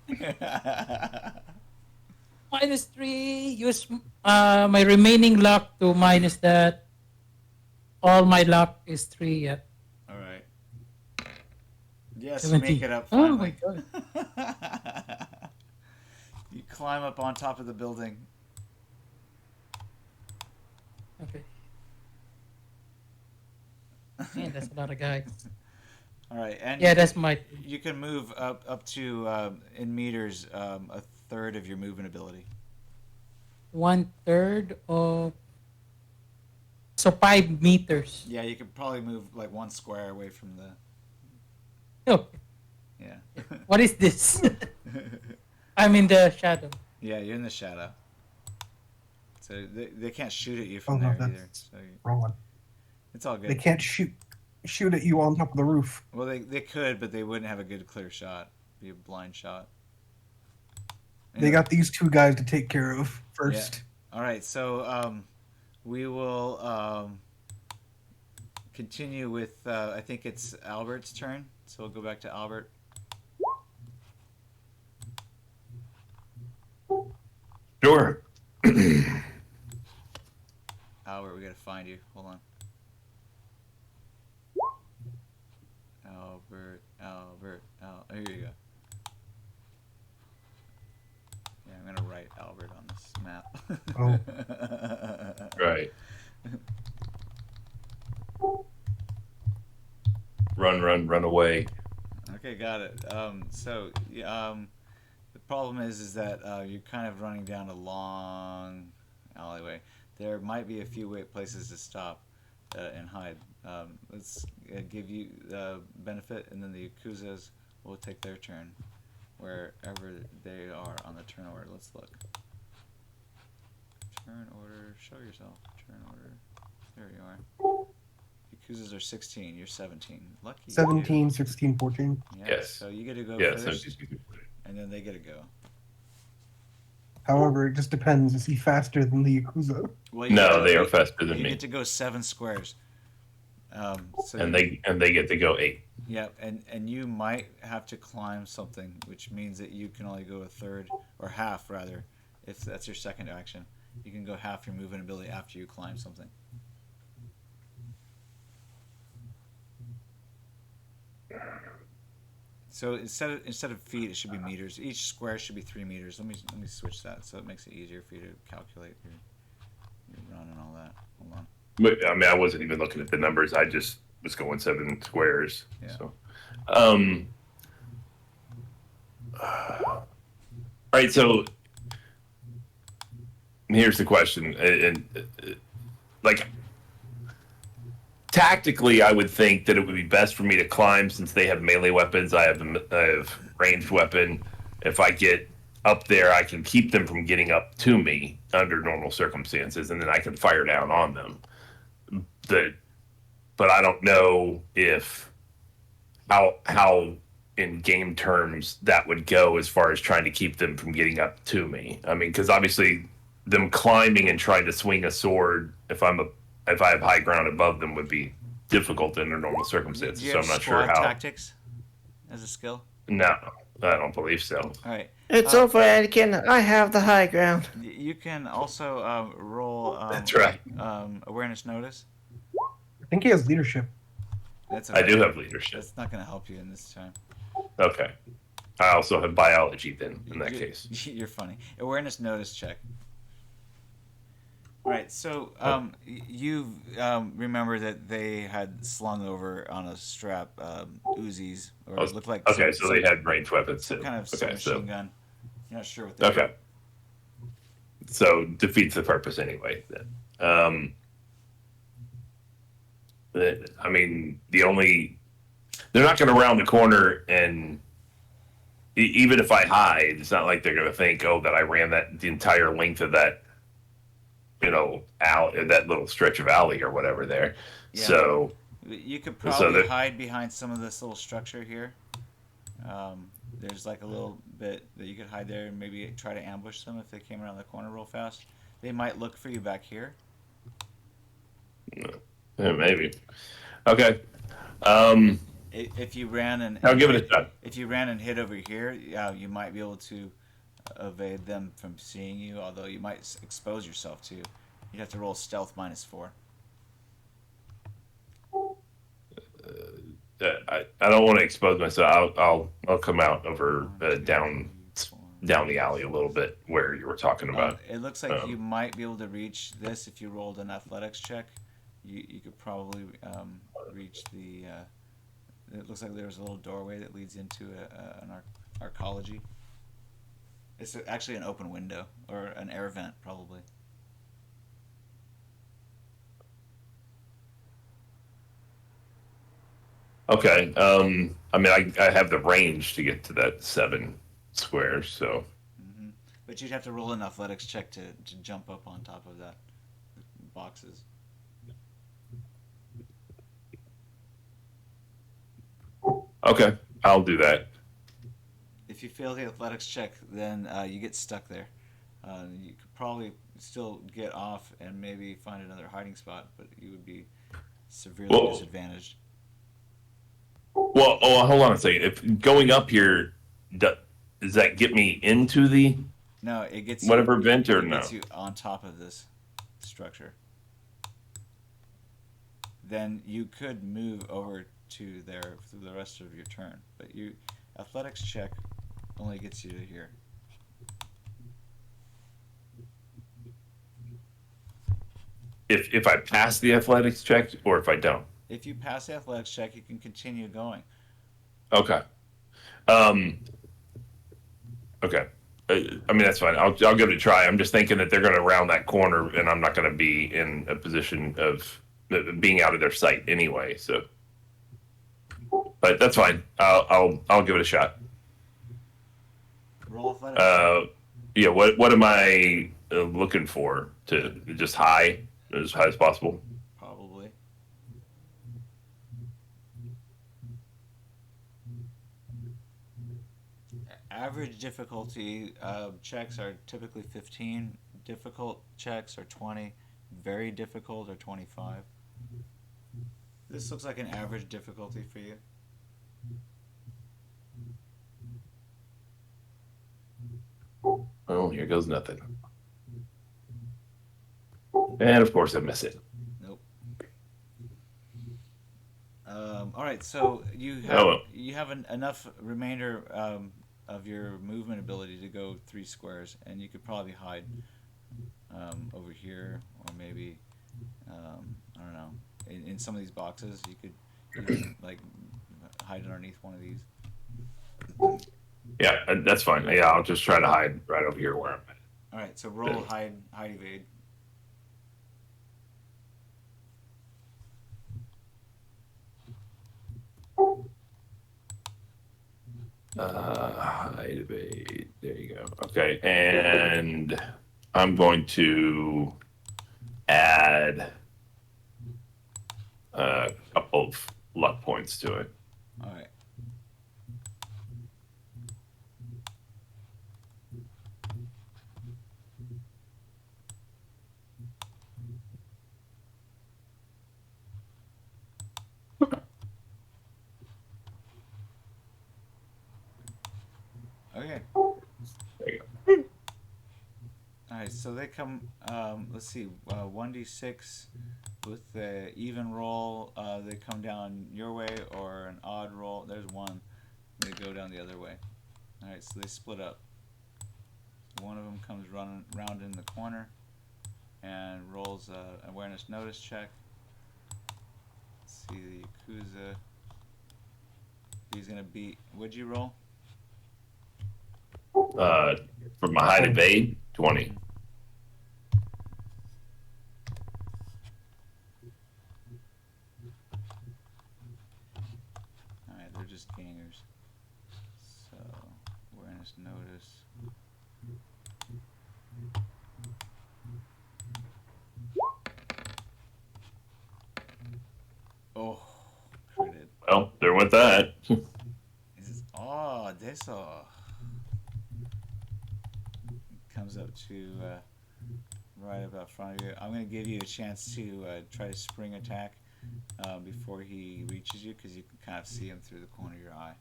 -3. Use my remaining luck to minus that. All my luck is 3. Yeah. All right. Yes, you 17. make it up Oh my finally. God. You climb up on top of the building. Okay. Man, that's a lot of guys. All right, and Yeah, that's my. you can move up to in meters 1/3 of your movement ability. 1/3 of. So 5 meters. Yeah, you could probably move like 1 square away from the. Oh, Yeah. what is this? I'm in the shadow. Yeah, you're in the shadow. So they can't shoot at you from Oh, no, there either. that's- So Wrong one. it's all good. They can't shoot at you on top of the roof. Well, they could, but they wouldn't have a good clear shot. Be a blind shot. They got these 2 guys to take care of first. All right, so we will continue with. I think it's Albert's turn, so we'll go back to Albert. Sure. Albert, we gotta find you. Hold on. Albert. Here you go. Yeah, I'm gonna write Albert on this map. Oh. Right. Run away. Okay, got it. So the problem is that you're kind of running down a long alleyway. There might be a few places to stop and hide. Let's give you the benefit, and then the Yakuzas will take their turn wherever they are on the turn order. Let's look. Turn order. Show yourself. Turn order. There you are. Yakuzas are 16. You're 17. Lucky. you. 17, 16, 14. Yeah, Yes. So you get to go Yeah, first, 17. and then they get to go. However, it just depends. Is he faster than the Yakuza? Well, No, they are faster than You me, get to go 7 squares. So and they get to go 8. yeah, and you might have to climb something, which means that you can only go 1/3 or half rather, if that's your second action. You can go half your movement ability after you climb something. So instead of feet, it should be meters. Each square should be 3 meters. Let me switch that so it makes it easier for you to calculate your run and all that. Hold on. But, I mean, I wasn't even looking at the numbers. I just was going 7 squares. Yeah. So, all right. So here's the question, and like tactically, I would think that it would be best for me to climb since they have melee weapons. I have ranged weapon. If I get up there, I can keep them from getting up to me under normal circumstances, and then I can fire down on them. But I don't know if how in game terms that would go as far as trying to keep them from getting up to me. I mean, because obviously them climbing and trying to swing a sword if I have high ground above them would be difficult under normal circumstances. Do you So have I'm not sure squad how. tactics as a skill? No, I don't believe so. All right. It's over, Anakin. I have the high ground. You can also roll. That's right. Awareness notice. I think he has leadership. That's I do have leadership. That's not going to help you in this time. Okay. I also have biology then in that case. You're funny. Awareness notice check. Right. So you remember that they had slung over on a strap Uzis, or it looked like Okay, so they had ranged weapons some too. kind of Okay, machine so gun. You're not sure what they okay. So defeats the purpose anyway. Then. I mean, they're not going to round the corner, and even if I hide, it's not like they're going to think, oh, that I ran the entire length of that, that little stretch of alley or whatever there. Yeah. So you could probably hide behind some of this little structure here. There's like a little bit that you could hide there and maybe try to ambush them if they came around the corner real fast. They might look for you back here. Yeah, maybe. Okay. If you ran and I'll give it a shot. If you ran and hid over here, you might be able to evade them from seeing you. Although you might expose yourself to. You'd have to roll stealth -4. I don't want to expose myself. I'll come out over down the alley a little bit where you were talking about. It looks like you might be able to reach this if you rolled an athletics check. You could probably reach the. It looks like there's a little doorway that leads into an arcology. It's actually an open window or an air vent, probably. Okay. I mean, I have the range to get to that 7 squares, so. Mm-hmm. But you'd have to roll an athletics check to jump up on top of that boxes. Okay, I'll do that. If you fail the athletics check, then you get stuck there. You could probably still get off and maybe find another hiding spot, but you would be severely disadvantaged. Well, hold on a second. If going up here, does that get me into the No, it gets whatever vent or it no? gets you on top of this structure. Then you could move over to there through the rest of your turn, but athletics check only gets you to here. If I pass the athletics check or if I don't? If you pass the athletics check, you can continue going. Okay. Okay. I mean, that's fine. I'll give it a try. I'm just thinking that they're going to round that corner, and I'm not going to be in a position of being out of their sight anyway. So, but that's fine. I'll give it a shot. Roll athletics. Yeah. What am I looking for? To just high as possible. Probably. Average difficulty checks are typically 15. Difficult checks are 20. Very difficult are 25. This looks like an average difficulty for you. Oh, here goes nothing. And of course I miss it. Nope. All right, so you have enough remainder of your movement ability to go 3 squares, and you could probably hide over here, or maybe I don't know. In some of these boxes, you could like hide underneath one of these. Yeah, that's fine. Yeah, I'll just try to hide right over here where I'm at. All right, so roll hide evade. Hide evade. There you go. Okay, and I'm going to add a couple of luck points to it. All right. Okay. There you go. All right, so they come. Let's see, 1d6 with the even roll. They come down your way, or an odd roll. There's one. They go down the other way. All right, so they split up. One of them comes running round in the corner and rolls a awareness notice check. Let's see the Yakuza. He's gonna beat. What'd you roll? For my hide evade, 20. Alright, they're just gangers. So, awareness notice. Oh, critted. Well, there went that. This is, oh, this, oh. Comes up to right about front of you. I'm going to give you a chance to try to spring attack before he reaches you, because you can kind of see him through the corner of your eye.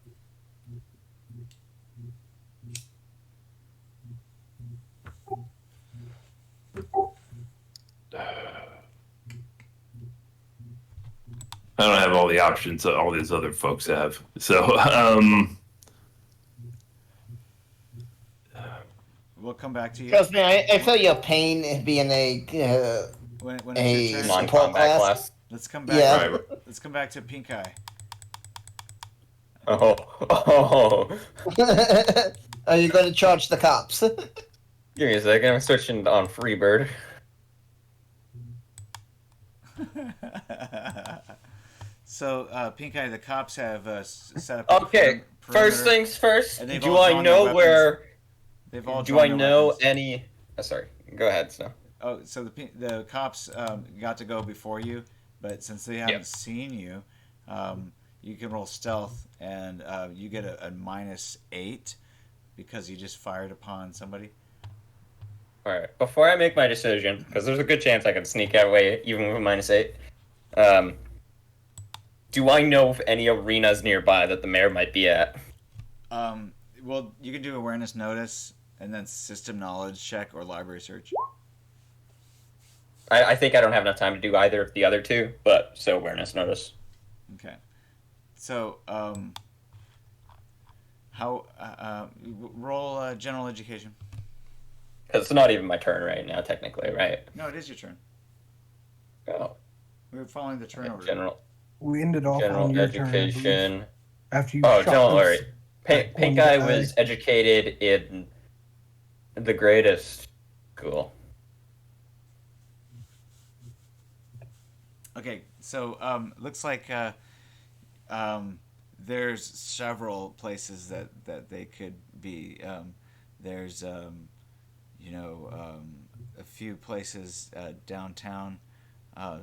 I don't have all the options that all these other folks have. So, We'll come back to you. Trust me, I feel your pain being When it's a your turn, support Non-combat class. class. let's come back. Yeah. right. Let's come back to Pink Eye. Oh. Are you going to charge the cops? Give me a second. I'm switching on Freebird. So, Pink Eye, the cops have set up. Okay. First perimeter, things first. and they've Do all I drawn their know weapons. where? They've all Do drawn I their know weapons. any? Oh, sorry. Go ahead, Snow. Oh, so the cops got to go before you, but since they haven't Yep. seen you, you can roll stealth, and you get a -8 because you just fired upon somebody. All right. Before I make my decision, because there's a good chance I can sneak that way even with a -8. Do I know of any arenas nearby that the mayor might be at? Well, you can do awareness notice, and then system knowledge check or library search. I think I don't have enough time to do either of the other two, but so awareness notice. Okay. So, how roll general education? Because it's not even my turn right now, technically, right? No, it is your turn. Oh, We're following the turn order. general We ended off on general your turn, I believe, education. after you Oh, shot don't those- worry. that Pink one Eye guy. was educated in the greatest school. Okay, so looks like there's several places that they could be. There's a few places downtown,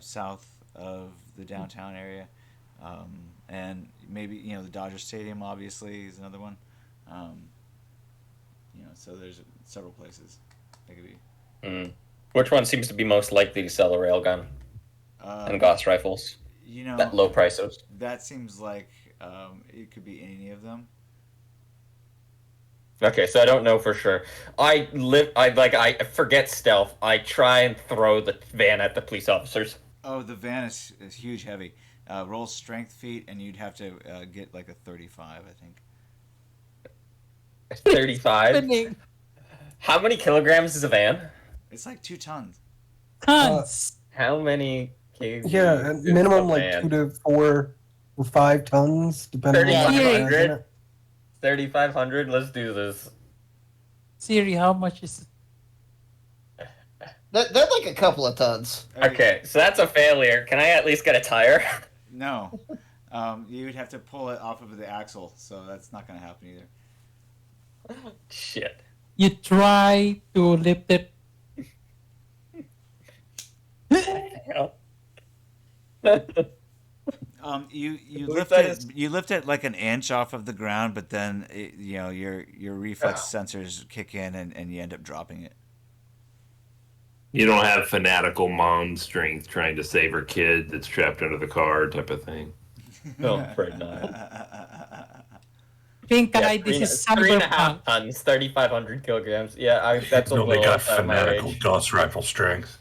south of the downtown area, and maybe the Dodger Stadium obviously is another one. So there's several places they could be. Which one seems to be most likely to sell a railgun and Gauss rifles at low prices? That seems like it could be any of them. Okay, so I don't know for sure. I forget stealth. I try and throw the van at the police officers. Oh, the van is huge, heavy. Roll strength feat, and you'd have to get like a 35, I think. 35. Happening. How many kilograms is a van? It's like 2 tons. Tons. How many kgs? Yeah, is minimum a like van? 2 to 4 or 5 tons, depending on what 3,500? you're in. 3,500. Let's do this. Siri, how much is it? That's like a couple of tons. Okay, so that's a failure. Can I at least get a tire? No. You would have to pull it off of the axle, so that's not going to happen either. Shit. You try to lift it. You What lift that it. is- You lift it like an inch off of the ground, but then your reflex sensors kick in and you end up dropping it. You don't have fanatical mom strength trying to save her kid that's trapped under the car type of thing. No, I'm afraid not. Pink Yeah, eye, this is 3.5 cyberpunk. tons, 3,500 kilograms. Yeah, that's a Nobody little got outside my fanatical range. Gauss rifle strength.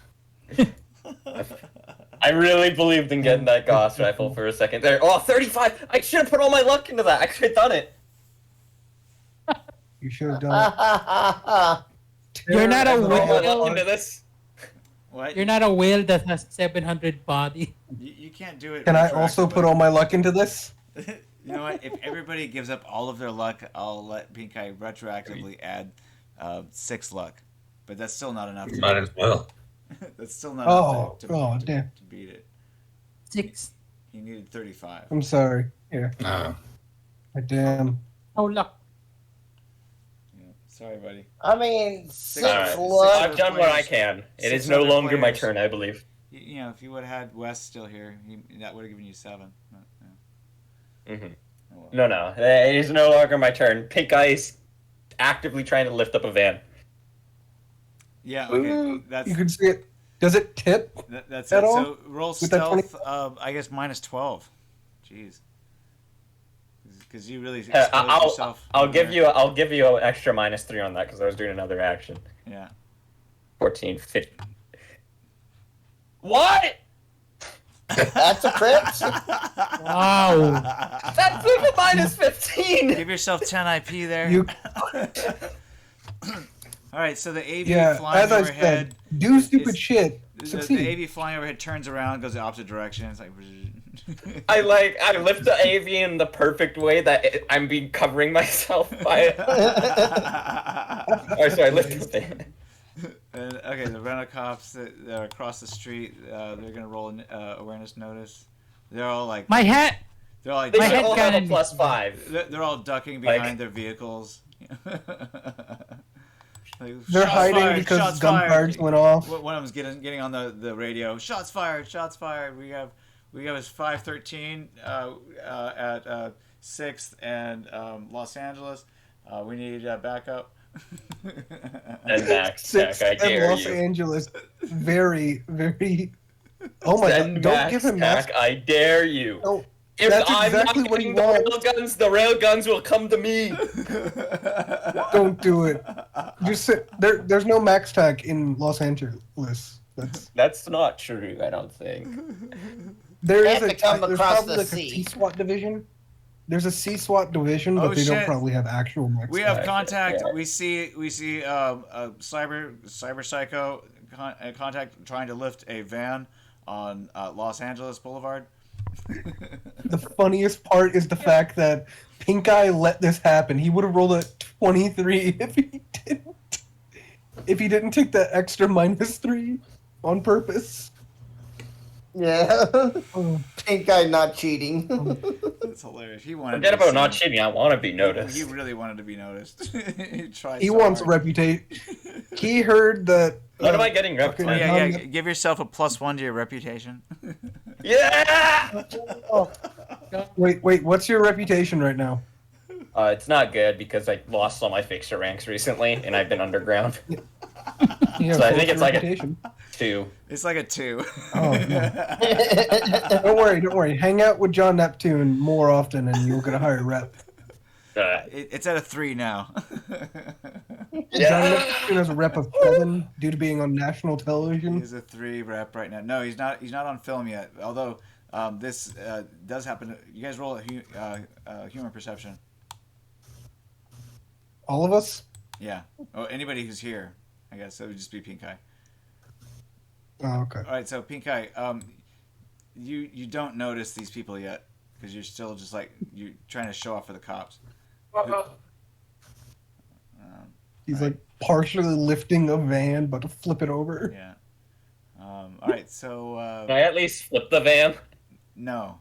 I really believed in getting that Gauss rifle for a second there. Oh, 35! I should have put all my luck into that. I could have done it. You should have done it. You're not a I put all my whale. luck into this. What? You're not a whale that has 700 body. You can't do it. Can I also put all my luck into this? You know what? If everybody gives up all of their luck, I'll let Pink Eye retroactively add 6 luck. But that's still not enough. Might as well. That's still not Oh, enough to damn. beat it. 6. He needed 35. I'm sorry. Here. No. Damn. Oh, luck. Yeah. Sorry, buddy. I mean, 6 Alright, luck. I've done what I can. It Six is no other longer my players. turn, I believe. You know, if you would have had Wes still here, that would have given you 7. But, yeah. hmm Oh, well. No. It is no longer my turn. Pink Eye is actively trying to lift up a van. Yeah. Okay. Ooh, That's you can see it. Does it tip? that's at it. all? So roll With that 20? stealth. I guess minus 12. Jeez. Because you really Yeah, exposed yourself. I'll over give there. you an extra -3 on that because I was doing another action. Yeah. 14, 15. What? That's a crit. Wow. That's like a -15. Give yourself 10 IP there. You, All right, so the AV yeah, flying as I overhead. said, do stupid is- shit. The Succeed. AV flying overhead turns around, goes the opposite direction. It's like. I lift the AV in the perfect way that I'm being covering myself by it. Oh, so I lift the van. And, okay, the rental cops that are across the street, they're gonna roll an awareness notice. They're all like, My hat. they're all like, They My should head all have a cannon. +5. they're all ducking Like- behind their vehicles. Like, They're "Shots fighting fired, because shots gun fired." cards went off. One of them's getting on the radio. Shots fired! Shots fired! We have us 513 at 6th and Los Angeles. We need backup. And Max, Six Tech, I and dare Los you. Angeles. Very, very. Oh my Send god! Don't Max, give him Tech, mask. I dare you. No, If that's I'm exactly not what he getting the rail guns will come to me. don't do it. Just sit, there's no max tag in Los Angeles. That's not true, I don't think. There They is have a to come there's across probably the like a sea. C-SWAT division. There's a C-SWAT division, Oh, but they don't shit. probably have actual max We tag. have contact. Yeah. We see a cyber psycho contact trying to lift a van on Los Angeles Boulevard. The funniest part is the fact that Pink Eye let this happen. He would have rolled a 23 if he didn't take that extra -3 on purpose. Yeah. Oh, Pink Eye not cheating. That's hilarious. He wanted. Forget to be about not seen. cheating, I want to be noticed. He really wanted to be noticed. He tried. he so wants a hard. reputation. He heard that. What am I getting rep fucking- for? Yeah. Give yourself a +1 to your reputation. Yeah! Wait. What's your reputation right now? It's not good because I lost all my fixer ranks recently, and I've been underground. Yeah, So I what's think your it's like a- reputation? 2. It's like a 2. Oh, no. Don't worry. Hang out with John Neptune more often, and you'll get a higher rep. Uh, It's at a 3 now. John Nicholson has a rep of 7 due to being on national television. He's a 3 rep right now. No, he's not. He's not on film yet. Although this does happen. You guys roll a human perception. All of us? Yeah. Oh, anybody who's here. I guess it would just be Pink Eye. Oh, okay. All right. So Pink Eye, you don't notice these people yet because you're still just like you're trying to show off for the cops. He's Right. like partially lifting a van, but to flip it over. Yeah. All right. So Can I at least flip the van? no.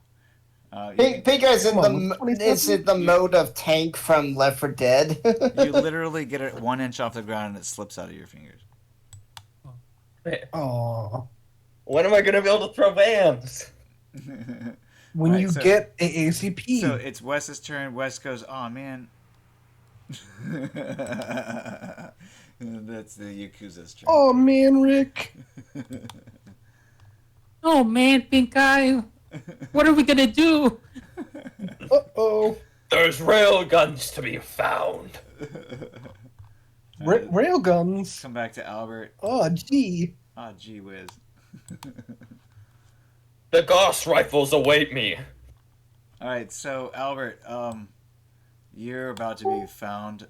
Pink Eye's in Come on, is in the mode of Tank from Left 4 Dead. You literally get it 1 inch off the ground and it slips out of your fingers. Oh. When am I gonna be able to throw vans? When Right, you so- get a ACP. So it's Wes's turn. Wes goes, "Oh man." That's the Yakuza's turn. Oh man, Rick. Oh man, Pink Eye, what are we gonna do? Uh-oh. There's rail guns to be found. Railguns. Come back to Albert. Oh, gee. Ah, gee whiz. The Gauss rifles await me. All right, so Albert, you're about to be found.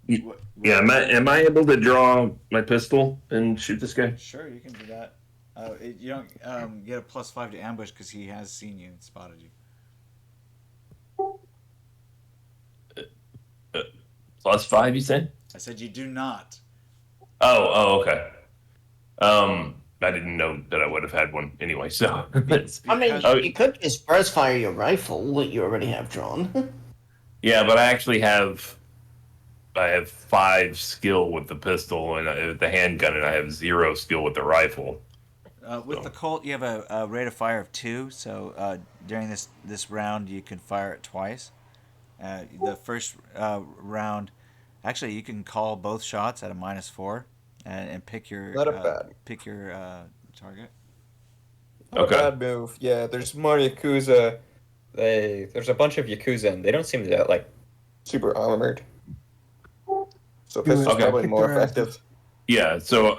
Yeah, am I able to draw my pistol and shoot this guy? Sure, you can do that. You don't get a +5 to ambush because he has seen you and spotted you. +5, you said? I said you do not. Oh, okay. I didn't know that I would have had one anyway. So, I mean, Because- you could just burst fire your rifle, what you already have drawn. yeah, but I actually have 5 skill with the pistol and the handgun, and I have 0 skill with the rifle. With the Colt, you have a rate of fire of 2, so during this round, you can fire it twice. The first round, actually, you can call both shots at a -4 and pick your Not a bad. pick your target. Not Okay. a bad move. Yeah, there's more Yakuza. There's a bunch of Yakuza, and they don't seem to like super armored. So Do it. pistol's Okay. probably Kick more their asses. effective. Yeah, so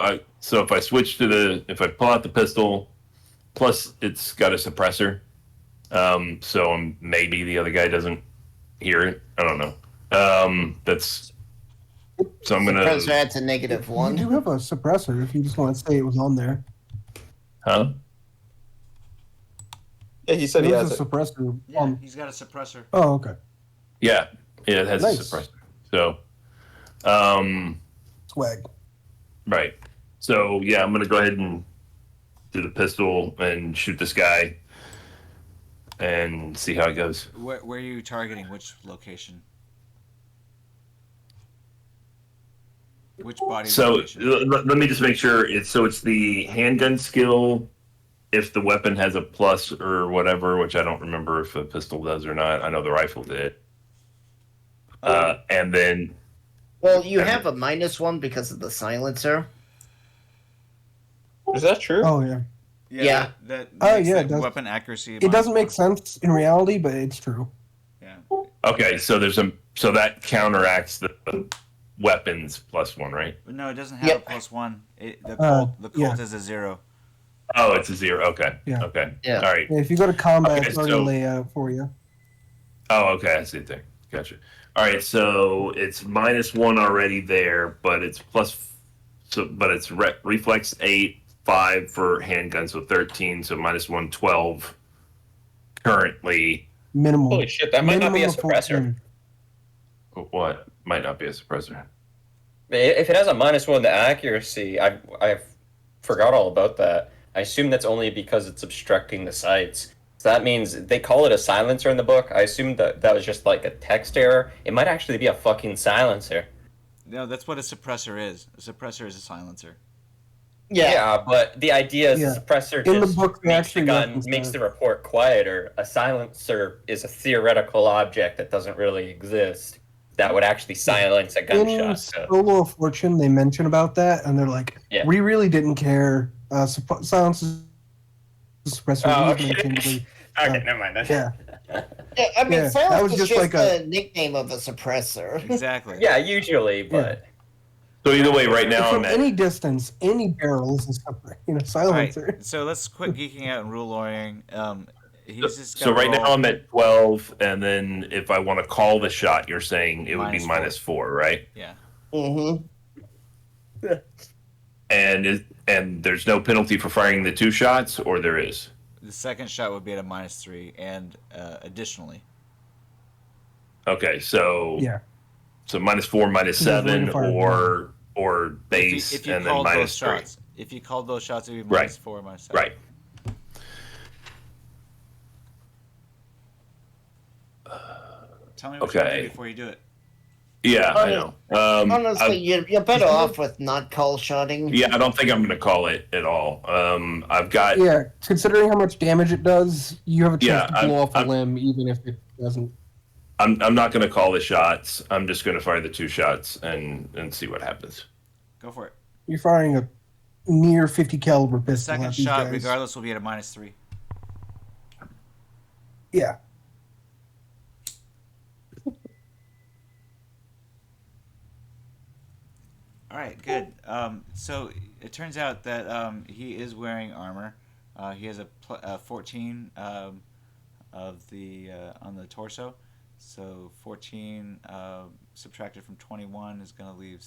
if I switch to if I pull out the pistol, plus it's got a suppressor, so maybe the other guy doesn't hear it. I don't know. So I'm gonna. Suppressor adds a You do -1. have a suppressor if you just want to say it was on there. Huh? Yeah, he said he There's has a it. suppressor Yeah, on. he's got a suppressor. Oh, okay. Yeah, it has Nice. a suppressor. So, Swag. right. So yeah, I'm gonna go ahead and do the pistol and shoot this guy, and see how it goes. Where are you targeting? Which location? Which body So location? let me just make sure it's the handgun skill. If the weapon has a plus or whatever, which I don't remember if a pistol does or not. I know the rifle did. And then Well, you have a -1 because of the silencer. Is that true? Oh, yeah. Yeah. That Oh, makes yeah, the it does. weapon accuracy. It doesn't make sense in reality, but it's true. Yeah. okay, so that counteracts the weapons +1, right? But no, it doesn't have Yep. a +1. The Colt yeah. is a 0. Oh, it's a 0. Okay. Yeah. Okay. Yeah. All right. Yeah, if you go to combat, Okay, it's already so- laid out for you. Oh, okay. I see the thing. Gotcha. All right. So it's -1 already there, but it's but it's reflex 8, 5 for handgun, so 13. So -1, 12 currently. Minimum. Holy shit, that might not be a Minimum of suppressor. 14. What might not be a suppressor? If it has a -1 to accuracy, I forgot all about that. I assume that's only because it's obstructing the sights. So that means they call it a silencer in the book. I assumed that was just like a text error. It might actually be a fucking silencer. No, that's what a suppressor is. A suppressor is a silencer. Yeah. But the idea is Yeah. the suppressor In the just book, they makes the actually gun, reference makes that. the report quieter. A silencer is a theoretical object that doesn't really exist. That would actually silence a In gunshot. So. Solo of Fortune, they mention about that, and they're like, Yeah. we really didn't care. Silence is suppressor. Oh, usually okay. interchangeably. Okay, never mind. Yeah. Yeah, I mean, Yeah, that silence was is just just like a nickname of a suppressor. Exactly. Yeah, usually, but So either way, right now From I'm at any distance, any barrel is a separate, All right. silencer. So let's quit geeking out and rule lawyering. He's just so got right now roll I'm at 12, and then if I want to call the shot, you're saying it would be -4. -4, right? Yeah. Mm-hmm. And there's no penalty for firing the 2 shots, or there is? The second shot would be at a -3, and additionally. Okay, so Yeah. so -4, -7, fire or base, If you and then called those -3. shots. If you called those shots, it would be Right. -4, -7. Right. Tell me what you Okay. do before you do it. Yeah, I know. Honestly, you're better off with not call shotting. Yeah, I don't think I'm going to call it at all. I've got Yeah, considering how much damage it does, you have a chance Yeah, to blow off a I'm- limb, even if it doesn't. I'm not going to call the shots. I'm just going to fire the 2 shots and see what happens. Go for it. You're firing a near 50 caliber The pistol. second at these shot, guys. regardless, will be at a -3. Yeah. All right, good. So it turns out that he is wearing armor. He has a 14 of the on the torso. So 14 subtracted from 21 is going to leave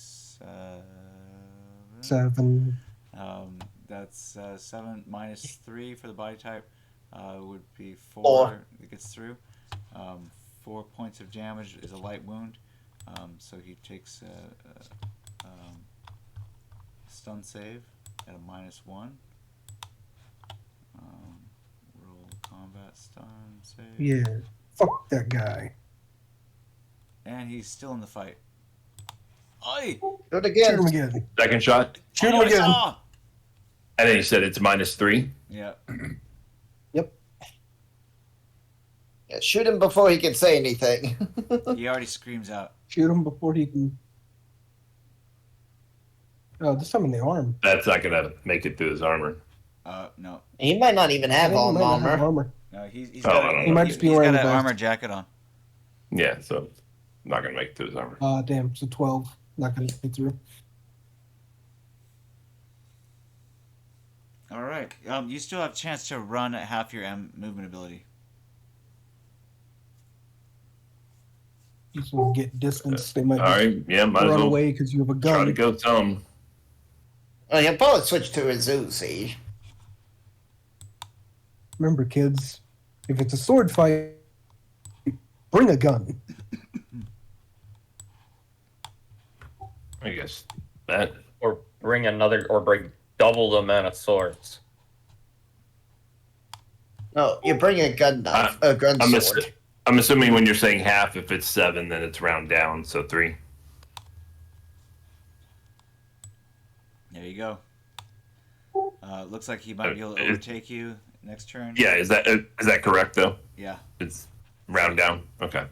7. That's 7 -3 for the body type. Would be 4. 4. It gets through. 4 points of damage is a light wound. So he takes stun save at a -1. Roll combat stun save. Yeah. Fuck that guy. And he's still in the fight. Oi! Do it Shoot again. him again. Second shot, Shoot him again. Ah! and then you said it's -3. Yeah. Yep. Yeah, shoot him before he can say anything. He already screams out. Shoot him before he can. Oh, this time in the arm. That's not going to make it through his armor. No. He might not even have Yeah, he all might not have armor. No, he's Oh, got, I don't a, know. He might just be he's wearing got the an vest. armor jacket on. Yeah, so not going to make it through his armor. Damn. So 12. Not going to get through. All right. You still have a chance to run at half your movement ability. You can get distance. They might All right, yeah, might as run well away because you have a try to gun. go some. Well, he'll probably switch to his Uzi. Remember, kids, if it's a sword fight, bring a gun. I guess that. Or bring double the amount of swords. No, you bring a gun knife, a gun I'm, sword. I'm assuming when you're saying half, if it's 7, then it's round down, so 3. There you go. Looks like he might be able to overtake you next turn. Yeah, is that correct though? Yeah. It's round down. Okay.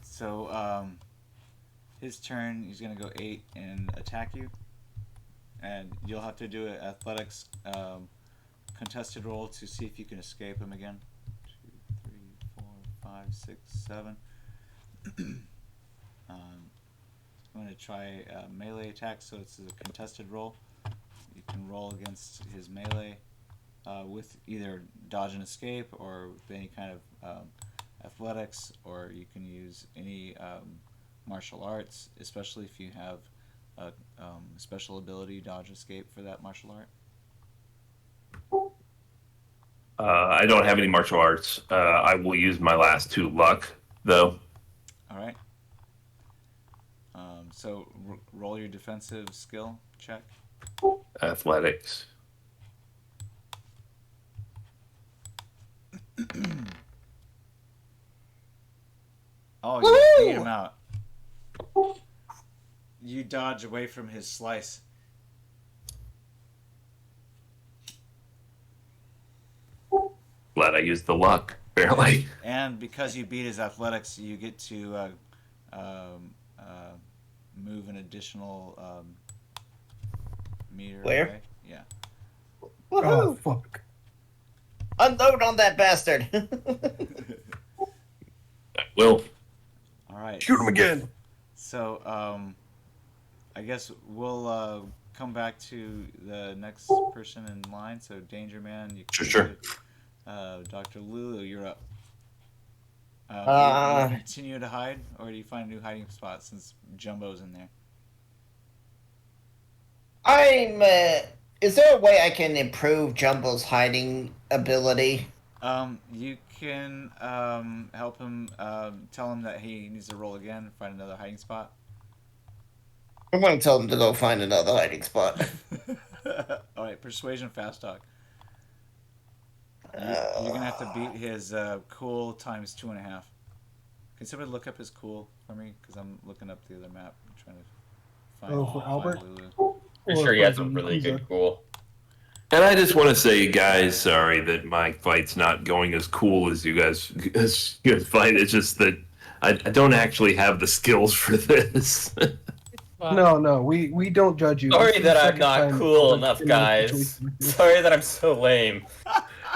So his turn, he's gonna go 8 and attack you, and you'll have to do an athletics contested roll to see if you can escape him again. 2, 3, 4, 5, 6, 7. I'm going to try a melee attack, so it's a contested roll. You can roll against his melee with either dodge and escape or with any kind of athletics, or you can use any martial arts, especially if you have a special ability, dodge escape, for that martial art. I don't have any martial arts. I will use my last 2 luck though. All right. So roll your defensive skill check. Athletics. Oh, you beat him out. You dodge away from his slice. Glad I used the luck. Barely. And because you beat his athletics, you get to move an additional meter Where? away. Yeah. Oh, Woohoo! fuck. Unload on that bastard. Will. All right. Shoot him again. So I guess we'll come back to the next person in line. So, Danger Man, you Sure. Dr. Lulu, you're up. Will Uh, you continue to hide, or do you find a new hiding spot since Jumbo's in there? I'm. Is there a way I can improve Jumbo's hiding ability? You can help him. Tell him that he needs to roll again, find another hiding spot. I'm going to tell him to go find another hiding spot. All right, persuasion, fast talk. You're gonna have to beat his cool times 2.5. Can somebody look up his cool for me? Because I'm looking up the other map, trying to find. For Albert? Find Lulu. Pretty Or sure he for has a the really Yakuza. good cool. And I just want to say, guys, sorry that my fight's not going as cool as you guys fight. It's just that I don't actually have the skills for this. No, we don't judge you. Sorry This is the that I'm second not time cool we're enough, in this guys. situation. Sorry that I'm so lame.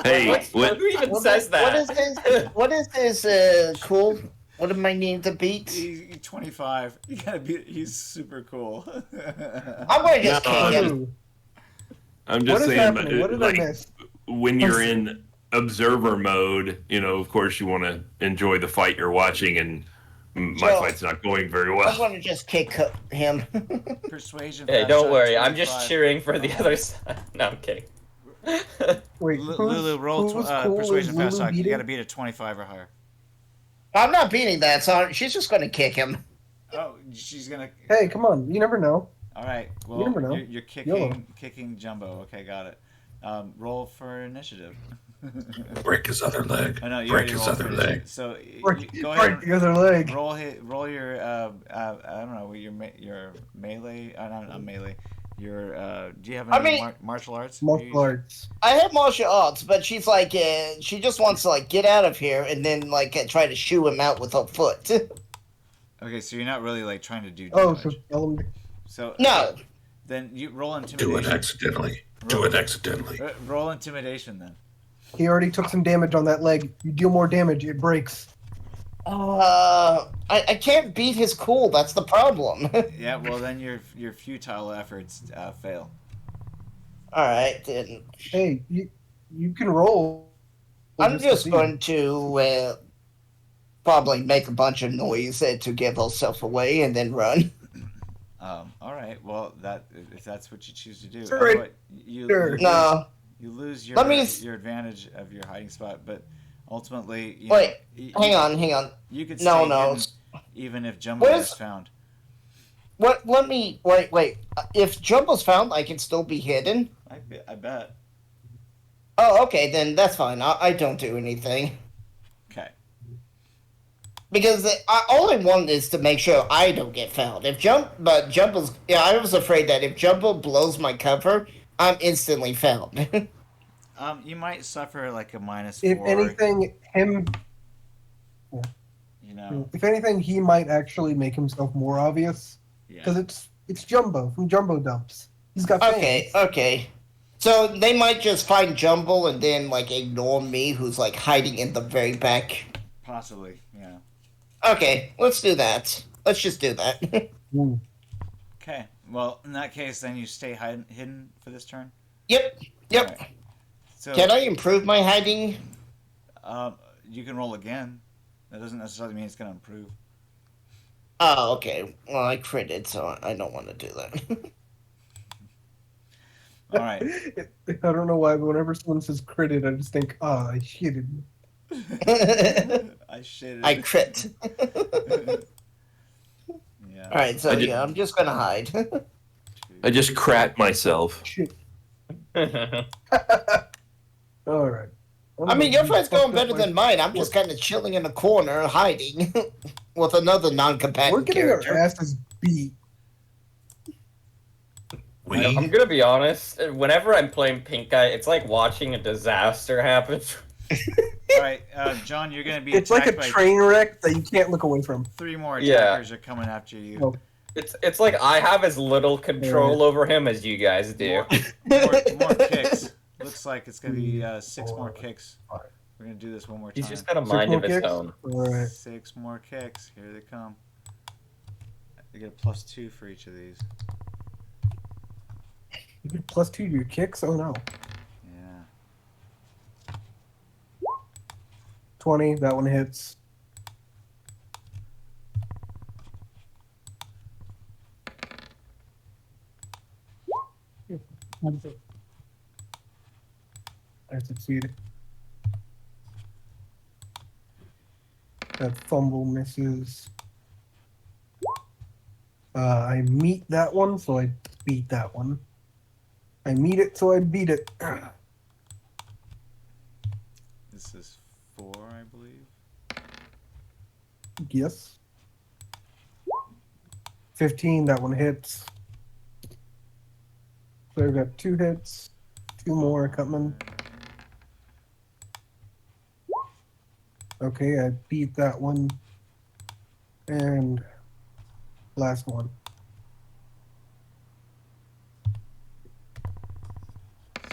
Hey, Who even says that? What is his cool? What am I needing to beat? He's 25. You gotta beat. He's super cool. I'm going to just No, kick him. Lulu, I'm what just is saying, happening? What did I like, miss? when you're in observer mode, of course you want to enjoy the fight you're watching, and my Joe, fight's not going very I'm well. going to just kick him. Persuasion. Hey, fast don't talk, worry. I'm 25. just cheering for the other side. No, I'm kidding. Wait, Lulu, roll who was cool? persuasion Is fast Lulu talk. You beating? gotta beat a 25 or higher. I'm not beating that, so she's just going to kick him. Oh, she's gonna. Hey, come on! You never know. All right. Well, You never know. you're YOLO. kicking Jumbo. Okay, got it. Roll for initiative. Break his other leg. Oh no, you Break already his rolled for other initiative. leg. So go Break ahead. the other leg. And roll your I don't know your melee. Not melee. Your do you have any martial arts? Martial arts. I have martial arts, but she's like, she just wants to like get out of here and then like try to shoo him out with her foot. Okay, so you're not really like trying to do Oh, damage. so tell him. So No. then you roll Do intimidation. it accidentally. Do it accidentally. Roll intimidation then. He already took some damage on that leg. You deal more damage, it breaks. I can't beat his cool. That's the problem. Yeah, well then your futile efforts fail. All right, then. Hey, you can roll. I'm to just see. going to probably make a bunch of noise to give herself away and then run. All right. Well, if that's what you choose to do, Sure. what, you No. you lose your Let me your advantage of your hiding spot, but ultimately, Wait, hang hang on. You could No, stay no. hidden even if Jumbo What is is- found. What? Let me wait. If Jumbo's found, I can still be hidden. I bet. Oh, okay, then that's fine. I don't do anything Okay. because all I want is to make sure I don't get found. Jumbo's, yeah, I was afraid that if Jumbo blows my cover, I'm instantly found. You might suffer like a -4. If anything, if anything, he might actually make himself more obvious Yeah. because it's Jumbo from Jumbo Dumps. He's got fans. Okay. So they might just find Jumbo and then like ignore me, who's like hiding in the very back. Possibly. Yeah. Okay, let's do that. Let's just do that. Ooh. Okay. Well, in that case, then you stay hidden for this turn. Yep. All right. So Can I improve my hiding? you can roll again. That doesn't necessarily mean it's going to improve. Oh, okay. Well, I critted, so I don't want to do that. All right. I don't know why, but whenever someone says critted, I just think, I shitted. I shitted. I crit. Yeah. All right, so I I'm just gonna hide. I just crat myself. Shit. All right. I mean, your fight's going better than mine. I'm just kind of chilling in a corner, hiding with another We're non-combatant getting character. our asses beat. I'm gonna be honest. Whenever I'm playing Pink Guy, it's like watching a disaster happen. All right, John, you're going to be It's like a attacked by train wreck that you can't look away from. 3 more Yeah. attackers are coming after you. Oh. It's like I have as little control over him as you guys do. More kicks. Looks like it's going to be 6 more kicks. We're going to do this one more time. He's just got a 6 mind more of his kicks? own. All right. 6 more kicks. Here they come. They get a +2 for each of these. You get +2 to your kicks? Oh no. Yeah. 20, that one hits. I succeeded. That fumble misses. I meet that one, so I beat that one. I meet it, so I beat it. This is 4, I believe. Yes. 15, that one hits. So I've got 2 hits. 2 more coming. Okay, I beat that one. And last one.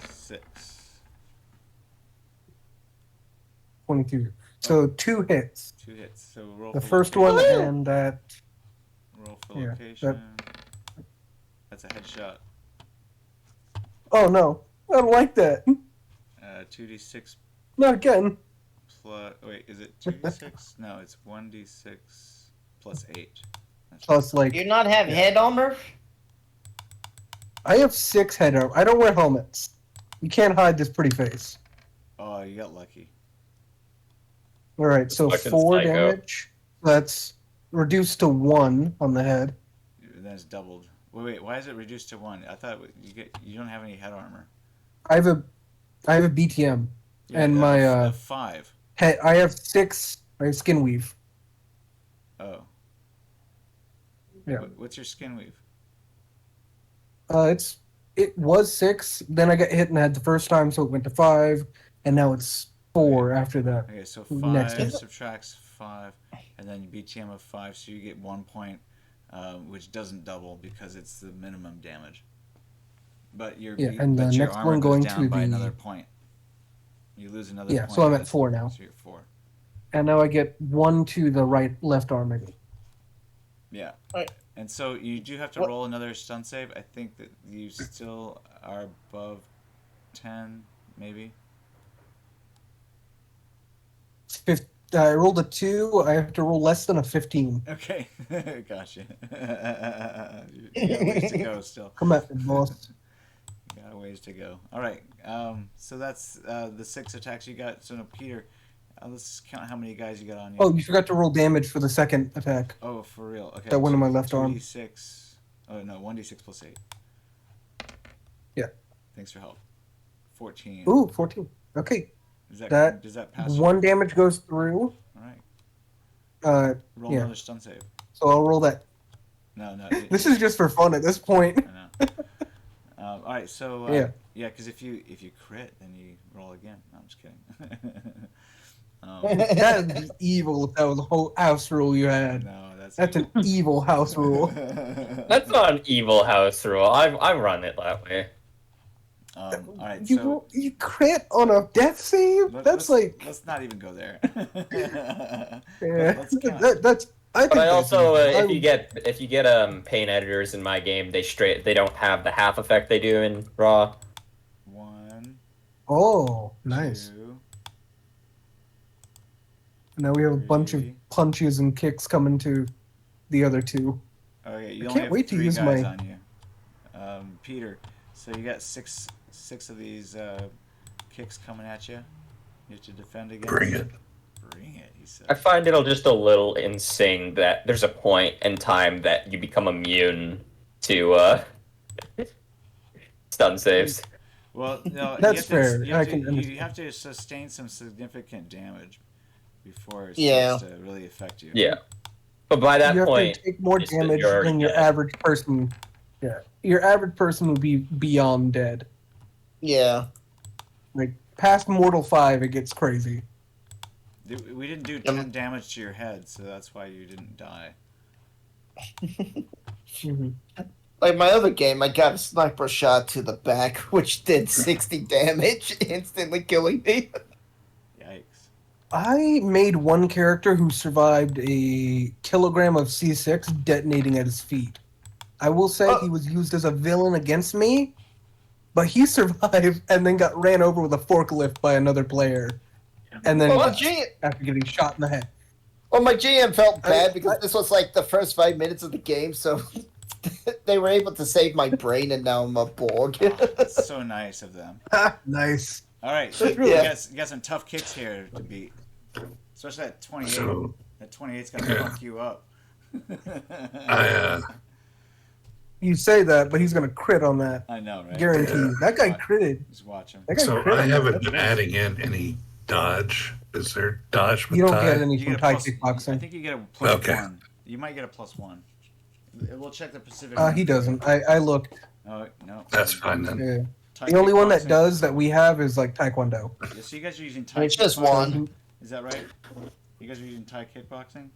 6. 22. So 2 hits. 2 hits. So roll The for first location. one and that. Roll for Yeah, location. That's a headshot. Oh no, I don't like that. 2d6 Not again. plus. Wait, is it 2d6? No, it's 1d6 plus 8. That's Plus, Do you like, not have Yeah. head armor? I have 6 head armor. I don't wear helmets. You can't hide this pretty face. Oh, you got lucky. All right, so Fucking 4 psycho. damage. That's reduced to 1 on the head. Then it's doubled. Wait, why is it reduced to 1? I thought you don't have any head armor. I have a BTM, Yeah, and my a 5. head. I have 6. I have skin weave. Oh. Yeah. What's your skin weave? It was 6. Then I got hit in the head the first time, so it went to 5, and now it's 4 after that. Okay, so Next 5 hit. subtracts 5, and then BTM of 5, so you get 1 point, which doesn't double because it's the minimum damage. But and the your next armor one goes going down to by the another point. You lose another point. so I'm at 4 now, So you're 4. and now I get 1 to the left arm maybe. Yeah. Right. And so you do have to roll another stun save. I think that you still are above 10, maybe. I rolled a 2. I have to roll less than a 15. Okay. Gotcha. You got a ways to go still. Come at me, boss. You got a ways to go. All right. So that's the 6 attacks you got. So now, Peter, let's count how many guys you got on you. Oh, you forgot to roll damage for the second attack. Oh, for real. Okay. That one in my left arm. 2d6. Oh no, 1d6 plus 8. Yeah. Thanks for help. 14. Ooh, 14. Okay. Does that That pass? 1 damage goes through. All right. Roll Yeah. another stun save. So I'll roll that. No. This is just for fun at this point. I know. All right. So yeah, because if you crit, then you roll again. No, I'm just kidding. That would be evil if that was a whole house rule you had. No, that's an evil house rule. That's not an evil house rule. I run it that way. All right. You crit on a death save? Let's not even go there. Yeah, Let's count. that's. But I also, if you get paint editors in my game, they don't have the half effect they do in Raw. 1. Oh, nice. 2. Now we have a bunch of 3. punches and kicks coming to the other 2. Okay, you I only can't have wait to 3 use guys my- on you. Peter, so you got six of these kicks coming at you. You have to defend against. Bring it. Bring it, he said. I find it'll just a little insane that there's a point in time that you become immune to stun saves. Well, no, That's fair. You I have, can you understand. have to sustain some significant damage before it Yeah. starts to really affect you. Yeah. But by that You have point, to take more it's that damage you're already than your dead. average person. Yeah, your average person would be beyond dead. Yeah. Like past Mortal 5, it gets crazy. We didn't do 10 damage to your head, so that's why you didn't die. Mhm. Like my other game, I got a sniper shot to the back, which did 60 damage, instantly killing me. Yikes. I made one character who survived a kilogram of C6 detonating at his feet. I will say he was used as a villain against me, but he survived and then got ran over with a forklift by another player. And then after getting shot in the head. Well, my GM felt bad because this was like the first 5 minutes of the game, so they were able to save my brain, and now I'm a Borg. That's so nice of them. Nice. All right, so you got some tough kicks here to beat, especially that 28. So, that 28's gonna fuck you up. You say that, but he's gonna crit on that. I know, right? Guaranteed. That guy critted. Just watch him. So I haven't been adding in any dodge. Is there dodge with You don't tie? get any You from get a Thai plus, I kickboxing. think you get a plus Okay. 1. You might get a plus 1. We'll check the Pacific. He doesn't. I looked. Oh no. That's fine then. Yeah. Thai The only one that kickboxing. does that we have is like Taekwondo. Yeah, so you guys are using Thai. It's just kickboxing? one. Is that right? You guys are using Thai kickboxing?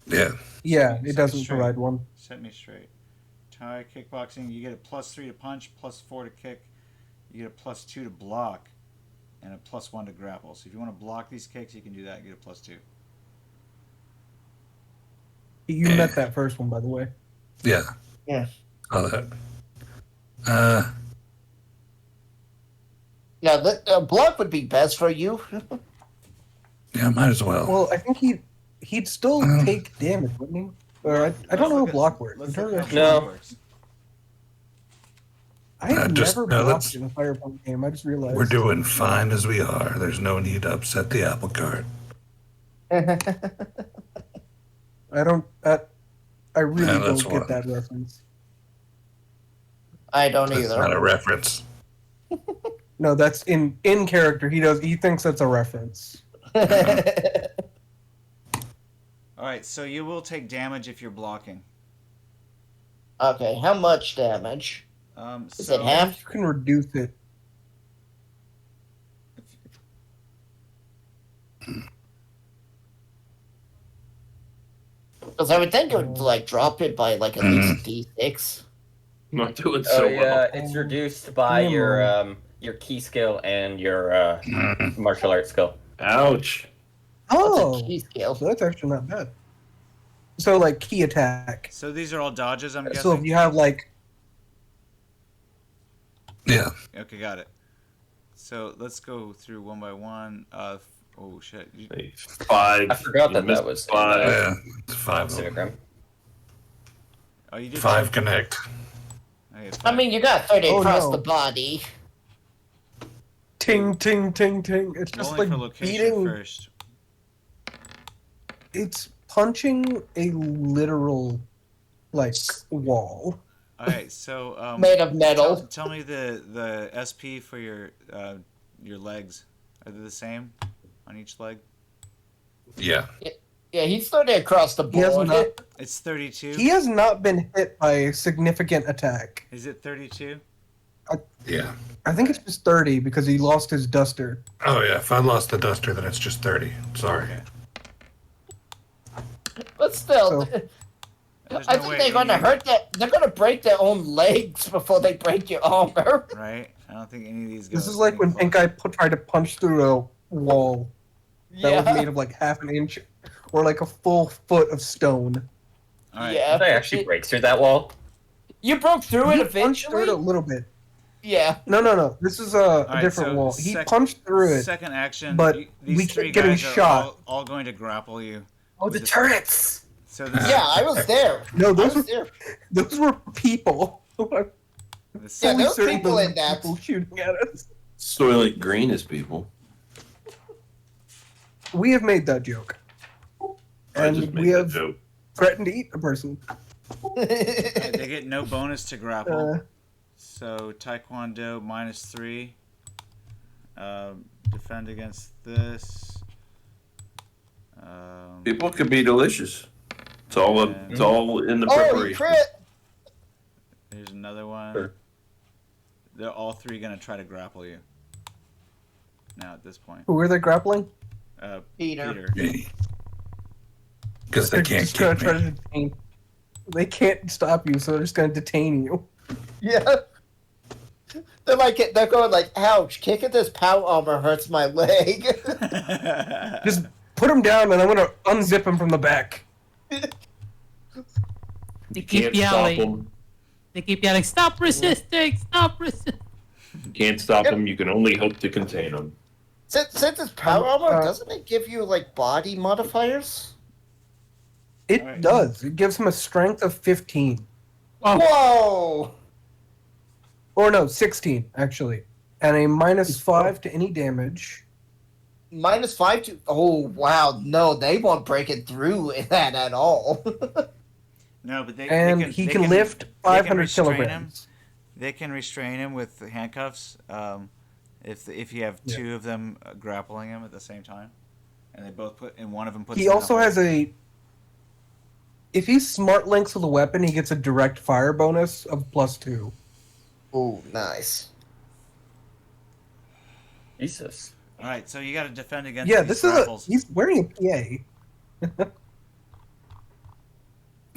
Yeah. Yeah, Set me it doesn't straight. provide one. Set me straight. Thai kickboxing, you get a +3 to punch, +4 to kick. You get a +2 to block, and a +1 to grapple. So if you want to block these kicks, you can do that. And get a +2. You met that first one, by the way. Yeah. Yeah. All that. Yeah, the block would be best for you. Yeah, might as well. Well, I think he'd still take damage, wouldn't he? Or I don't know how block works. Let's In look terms how of- No. block works. I have just- never no, blocked that's- in a fire pump game. I just realized. We're doing fine as we are. There's no need to upset the apple cart. I don't. I really Yeah, don't that's get one. that reference. I don't That's not either. a reference. No, that's in character. He thinks that's a reference. All right, so you will take damage if you're blocking. Okay, how much damage? Is So it half? You can reduce it. Because I would think it would like drop it by like at least D6. Not doing so yeah, well. it's reduced by your key skill and your martial arts skill. Ouch. Oh, That's a key skill. so that's actually not bad. So like key attack. So these are all dodges, I'm So if guessing? you have like Yeah. Okay, got it. So let's go through one by one. Oh, shit. Hey, 5. I forgot You that missed that was 5. Yeah. It's 5 of them. Centigram. Oh, you did 5 connect. Okay, I five. mean, you got 30 Oh, across no. the body. ting ting ting ting. It's just Rolling like for location beating. first. It's punching a literal like wall. All right, so Made of metal. Tell me the SP for your legs. Are they the same on each leg? Yeah. Yeah, he's 30 across the He has board. not. It's 32. He has not been hit by a significant attack. Is it 32? Yeah. I think it's just 30 because he lost his duster. Oh, yeah. If I lost the duster, then it's just 30. Sorry. Okay. But still, So- There's I no think way they're gonna any- hurt that. They're gonna break their own legs before they break your armor. Right? I don't think any of these. This go is like any when close. Pink Eye tried to punch through a wall that was Yeah. made of like half an inch or like a full foot of stone. All right. Yeah. Did I actually break through that wall? You broke through it He punched through it a eventually. little bit. Yeah. No. This is a All right, different so wall. He sec- punched through it. Second action. but these we three keep getting guys are shot. all going to grapple you. Oh, with the this- turrets! So this, Yeah, I was there. No, I those was were there. those were people. the Yeah, second, there was Certain people those in that. people shooting at us. Soylent Green is people. We have made that joke, I just and made we that have joke. threatened to eat a person. they get no bonus to grapple. Uh, So Taekwondo -3. Defend against this. People could be delicious. It's all up. It's all in the Oh, he preparation. crit. Here's another one. Sure. They're all three gonna try to grapple you. Now at this point, who are they grappling? Peter. Because they They're can't just gonna keep try me. to detain. They can't stop you, so they're just gonna detain you. Yeah. They're going like, ouch, kicking this power armor hurts my leg. Just put him down, and I'm gonna unzip him from the back. They You keep can't stop yelling. them. They keep yelling, "Stop resisting! Stop resisting!" You can't stop them. You can only hope to contain them. Since it's power armor, doesn't it give you like body modifiers? It Alright. does. It gives him a strength of 15. Whoa! Or no, 16, actually. And a -5 to any damage. -5 to. Oh, wow. No, they won't break it through that at all. No, but And he can lift 500 restrain him. kilograms. They can restrain him with handcuffs if you have two of them grappling him at the same time, and they both put and one of them puts. He him in also a has hold. if he smart links with a weapon, he gets a direct fire bonus of +2. Oh, nice. Jesus. All right, so you got to defend against Yeah, these this is grapples. he's wearing a PA.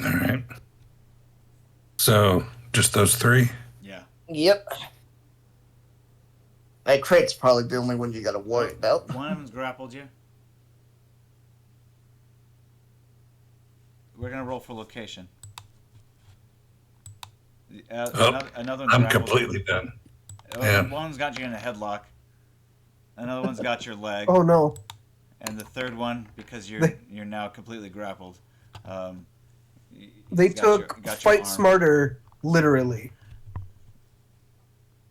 All right. So just those three. Yeah. Yep. That crit's probably the only one you gotta worry about. One of them's grappled you. We're gonna roll for location. Another one I'm grappled you. completely done. One of them's got you in a headlock. Another one's got your leg. Oh no. And the third one, because you're now completely grappled. They he's got took got fight arm. smarter literally.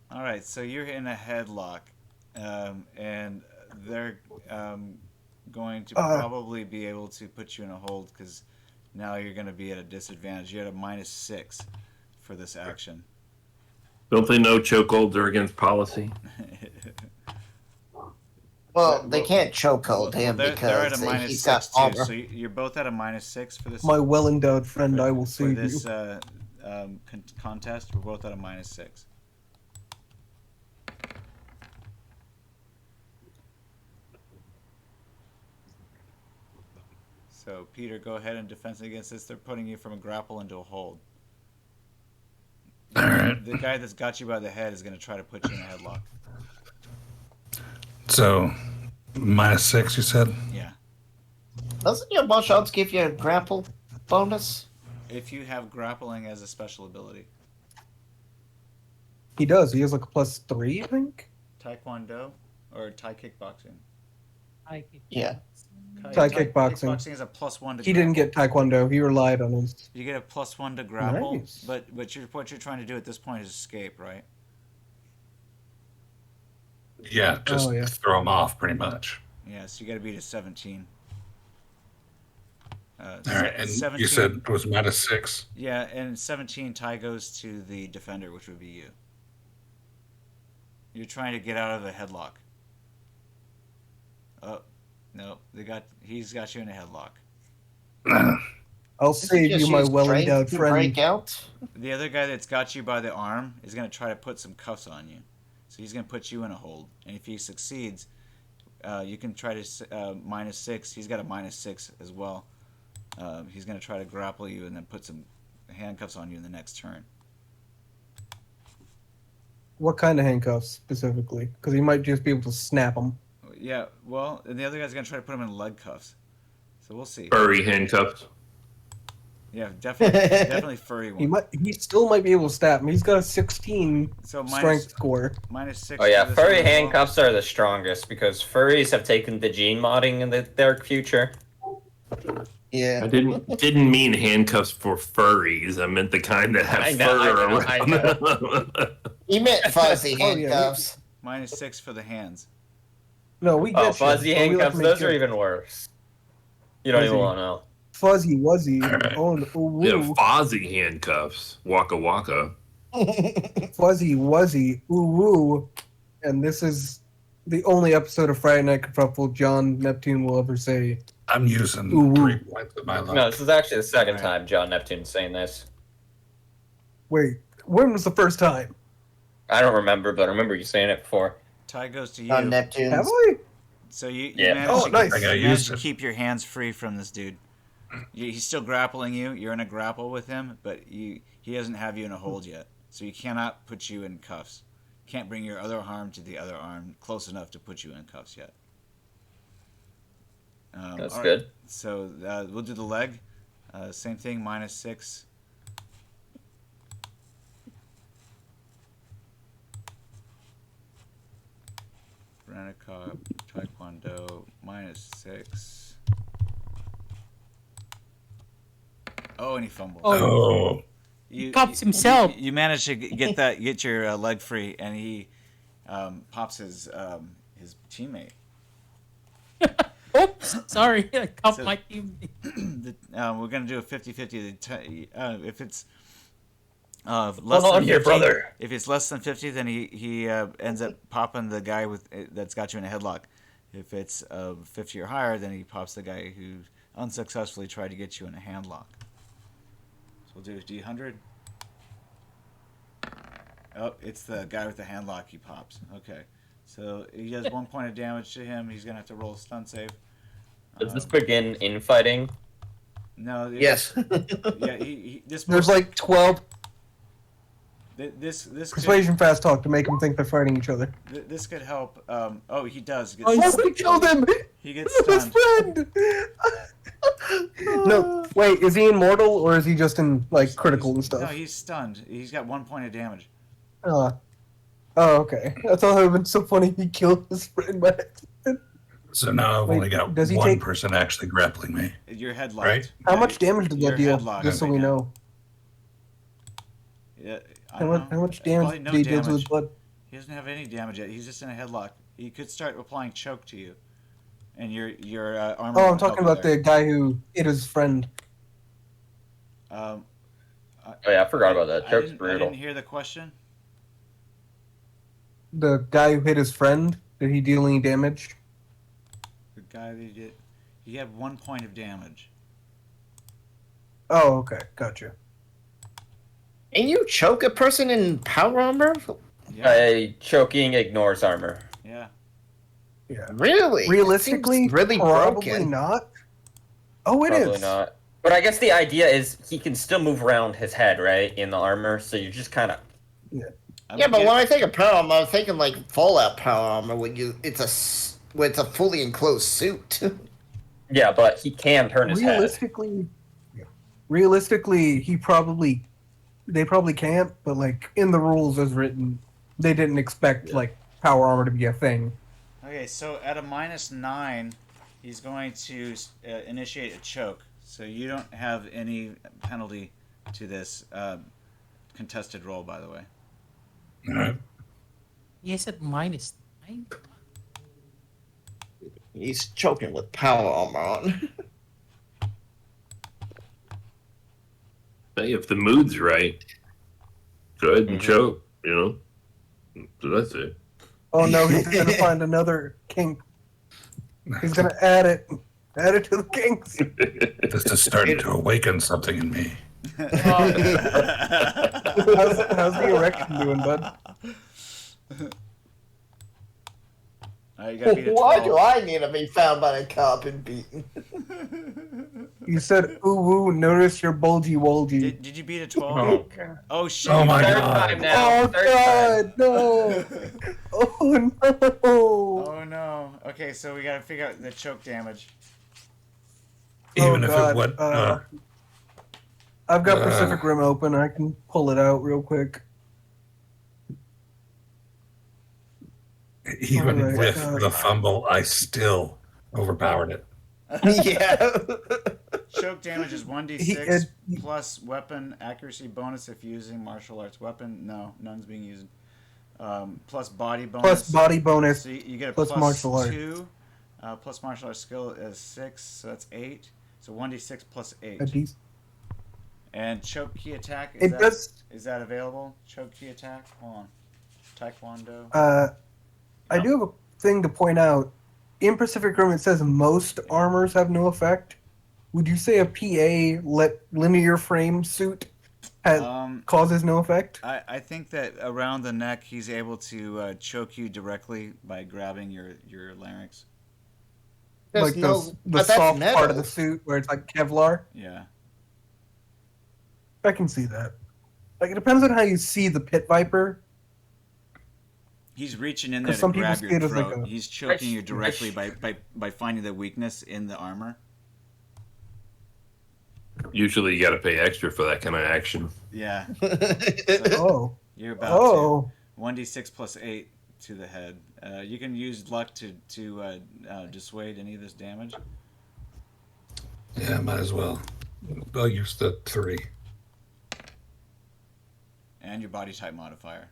All right, so you're in a headlock, and they're going to probably be able to put you in a hold because now you're going to be at a disadvantage. You're at a -6 for this action. Don't they know chokeholds are against policy? Well, they can't chokehold him they're at a because he's got -6 too. armor. So you're both at a -6 for this. My well-endowed friend, I will for save this you. contest. We're both at a -6. So Peter, go ahead and defense against this. They're putting you from a grapple into a hold. All right. The guy that's got you by the head is going to try to put you in a headlock. So -6, you said? Yeah. Doesn't your martial arts give you a grapple bonus? If you have grappling as a special ability. He does. He has like a +3, I think. Taekwondo or Thai kickboxing? Yeah. Thai kickboxing. Kickboxing is a +1 to He didn't get Taekwondo. He relied on his. You get a +1 to grapple, Nice. but what you're trying to do at this point is escape, right? Yeah, just Oh, yeah. throw them off pretty much. Yeah, so you got to beat a 17. All right, and you said it was -6. Yeah, and 17 tie goes to the defender, which would be you. You're trying to get out of a headlock. Oh, no, he's got you in a headlock. I'll Did save just you, my use well-endowed strength to friend. break out? The other guy that's got you by the arm is going to try to put some cuffs on you. So he's going to put you in a hold. And if he succeeds, you can try to -6. He's got a -6 as well. He's going to try to grapple you and then put some handcuffs on you in the next turn. What kind of handcuffs specifically? Because he might just be able to snap them. Yeah, well, and the other guy's going to try to put him in leg cuffs. So we'll see. Furry handcuffs. Yeah, definitely furry one. He still might be able to stab him. He's got a 16 So strength score. -6. Oh yeah, for this furry one as well. handcuffs are the strongest because furries have taken the gene modding in their future. Yeah. I didn't mean handcuffs for furries. I meant the kind that have I know, fur I around. He meant fuzzy Oh, yeah. handcuffs. -6 for the hands. No, we get Oh, you, fuzzy but we like handcuffs, to make those are sure- even worse. You don't even Fuzzy. want to know. Fuzzy Wuzzy. Oh, ooh, Yeah, ooh. Fozzie handcuffs. Waka waka. Fuzzy Wuzzy. Ooh, ooh. And this is the only episode of Friday Night Kerfuffle John Neptune will ever say. I'm using Ooh. 3 points of my luck. No, this is actually the second Right. time John Neptune's saying this. Wait, when was the first time? I don't remember, but I remember you saying it before. Tie goes to you. On Neptune. Have I? So you Yeah. managed, Oh, to, nice. I gotta you managed use to it. keep your hands free from this dude. He's still grappling you. You're in a grapple with him, but he doesn't have you in a hold yet. So you cannot put you in cuffs. can't bring your other arm to the other arm close enough to put you in cuffs yet. That's all right. good. So we'll do the leg. Same thing, -6. Renicop, Taekwondo, -6. Oh, and he fumbles. Oh, You, Pops himself. You managed to get your leg free, and he pops his teammate. Oops, sorry, I caught So- my team. We're gonna do a 50-50. If it's less Hold than on here, 50, brother. If it's less than 50, then he ends up popping the guy that's got you in a headlock. If it's 50 or higher, then he pops the guy who unsuccessfully tried to get you in a handlock. So we'll do a D100. Oh, it's the guy with the handlock he pops. Okay. So he has 1 point of damage to him. He's going to have to roll a stun save. Does this begin infighting? No. Yes. Yeah, this There's like 12 this persuasion fast talk to make them think they're fighting each other. this could help. Oh, he does. Oh, you killed him! He gets His stunned. friend! No, wait, is he immortal or is he just in, like, critical and No, stuff? he's stunned. He's got 1 point of damage. Oh, okay. I thought it would have been so funny if he killed his friend by accident. so now I've Wait, only got does he one take- person actually grappling me. You're headlocked. Right. How Yeah, much damage did you're that deal? headlocked Just so right we now. know. Yeah, I How don't much, know. how much Probably damage no did he deal to damage. his blood? He doesn't have any damage yet. He's just in a headlock. He could start applying choke to you, and your armor. Oh, I'm won't talking help you about the guy who hit his friend. there. Oh yeah, I forgot about that. I Choke's didn't brutal. hear the question. The guy who hit his friend, did he deal any damage? The guy that did. He had 1 point of damage. Oh, okay. Gotcha. And you choke a person in power armor? Yeah. Choking ignores armor. Yeah. Yeah. Really? Realistically, Seems really probably broken. not. Oh, it is. Probably not. But I guess the idea is he can still move around his head, right, in the armor. So you just kind of. Yeah, but when I think of power armor, I'm thinking like Fallout power armor, when it's a fully enclosed suit. Yeah, but he can turn his head. Realistically, they probably can't. But like in the rules as written, they didn't expect like power armor to be a thing. Okay, so at a -9, he's going to initiate a choke. So you don't have any penalty to this contested roll, by the way. All right. Yes, at -9. He's choking with power armor on. Hey, if the mood's right, go ahead and choke. You know, that's what I say. Oh no, he's gonna find another kink. He's gonna add it to the kinks. This is starting to awaken something in me. How's the erection doing, bud? You gotta beat a Why 12. do I need to be found by the cop and beaten? You said, ooh, ooh, notice your bulgy wolgy. Did you beat a 12? Okay. Oh shit! Oh my Third God. time now. Oh Third time. god, no! Oh no! Oh no. Okay, so we gotta figure out the choke damage. Even Oh, if God. it would. I've got Pacific Rim open. I can pull it out real quick. Even Alright, with the fumble, I still overpowered it. Yeah. Choke damage is 1d6 plus weapon accuracy bonus if using martial arts weapon. No, none's being used. Plus body bonus. Plus body bonus. So you get a plus martial arts. 2. Plus martial arts skill is 6, so that's 8. So 1d6 plus 8. A D- And choke key attack, It does. is that available? Choke key attack? Hold on. Taekwondo. I do have a thing to point out. In Pacific Rim, it says most armors have no effect. Would you say a PA linear frame suit causes no effect? I think that around the neck, he's able to choke you directly by grabbing your larynx. There's Like no, the but that's soft metal. part of the suit where it's like Kevlar? Yeah. I can see that. Like, it depends on how you see the Pit Viper. He's reaching in there 'Cause to some people grab see your it as like throat. a- He's choking you directly by finding the weakness in the armor. Usually, you got to pay extra for that kind of action. Yeah. Oh. You're about Oh. to 1d6 plus 8 to the head. You can use luck to dissuade any of this damage. Yeah, might as well. I'll use the 3. And your body type modifier.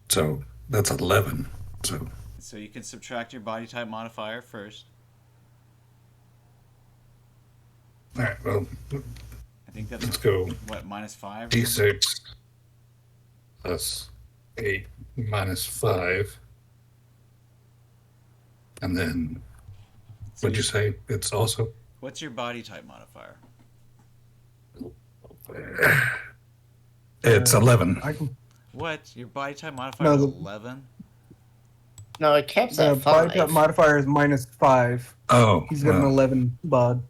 So that's 11. So you can subtract your body type modifier first. All right, well, I think that's let's go what, -5? D6 plus 8 minus 5. And then, what'd you say? It's also? What's your body type modifier? It's 11. I can. What? Your body type modifier No, is the- 11? No, it caps The at body 5. type modifier is -5. Oh, He's got an well, 11 bod.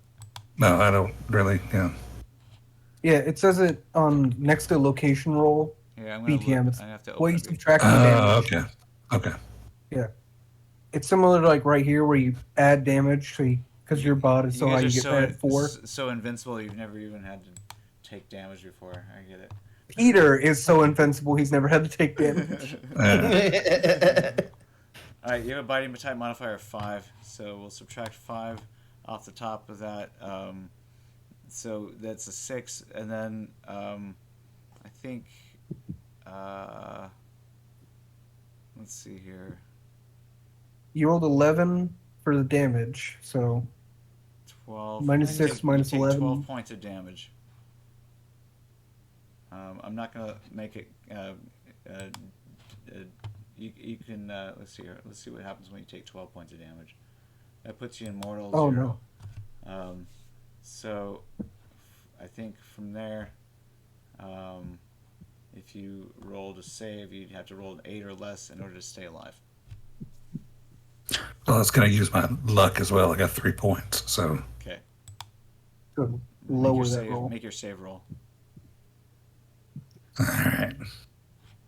no, I don't really, yeah. Yeah, it says it on next to location roll. Here, I'm gonna BTM. look. It's I have to what you open it. subtract the damage. Okay. It's similar to like right here where you add damage, so because your bod is so You high, guys you are get that at 4. so invincible, you've never even had to take damage before. I get it. Peter is so invincible, he's never had to take damage. All right, you have a body type modifier of 5, so we'll subtract 5 off the top of that. So that's a 6, and then I think let's see here. You rolled 11 for the damage, so 12 Minus you 6, take- you minus take 11. 12 points of damage. I'm not gonna make it. You can let's see here. Let's see what happens when you take 12 points of damage. That puts you in mortal 0. So I think from there, if you rolled a save, you'd have to roll an 8 or less in order to stay alive. Well, I was going to use my luck as well. I got 3 points, so. Okay. so Make lower your that save, roll. Make your save roll. All right.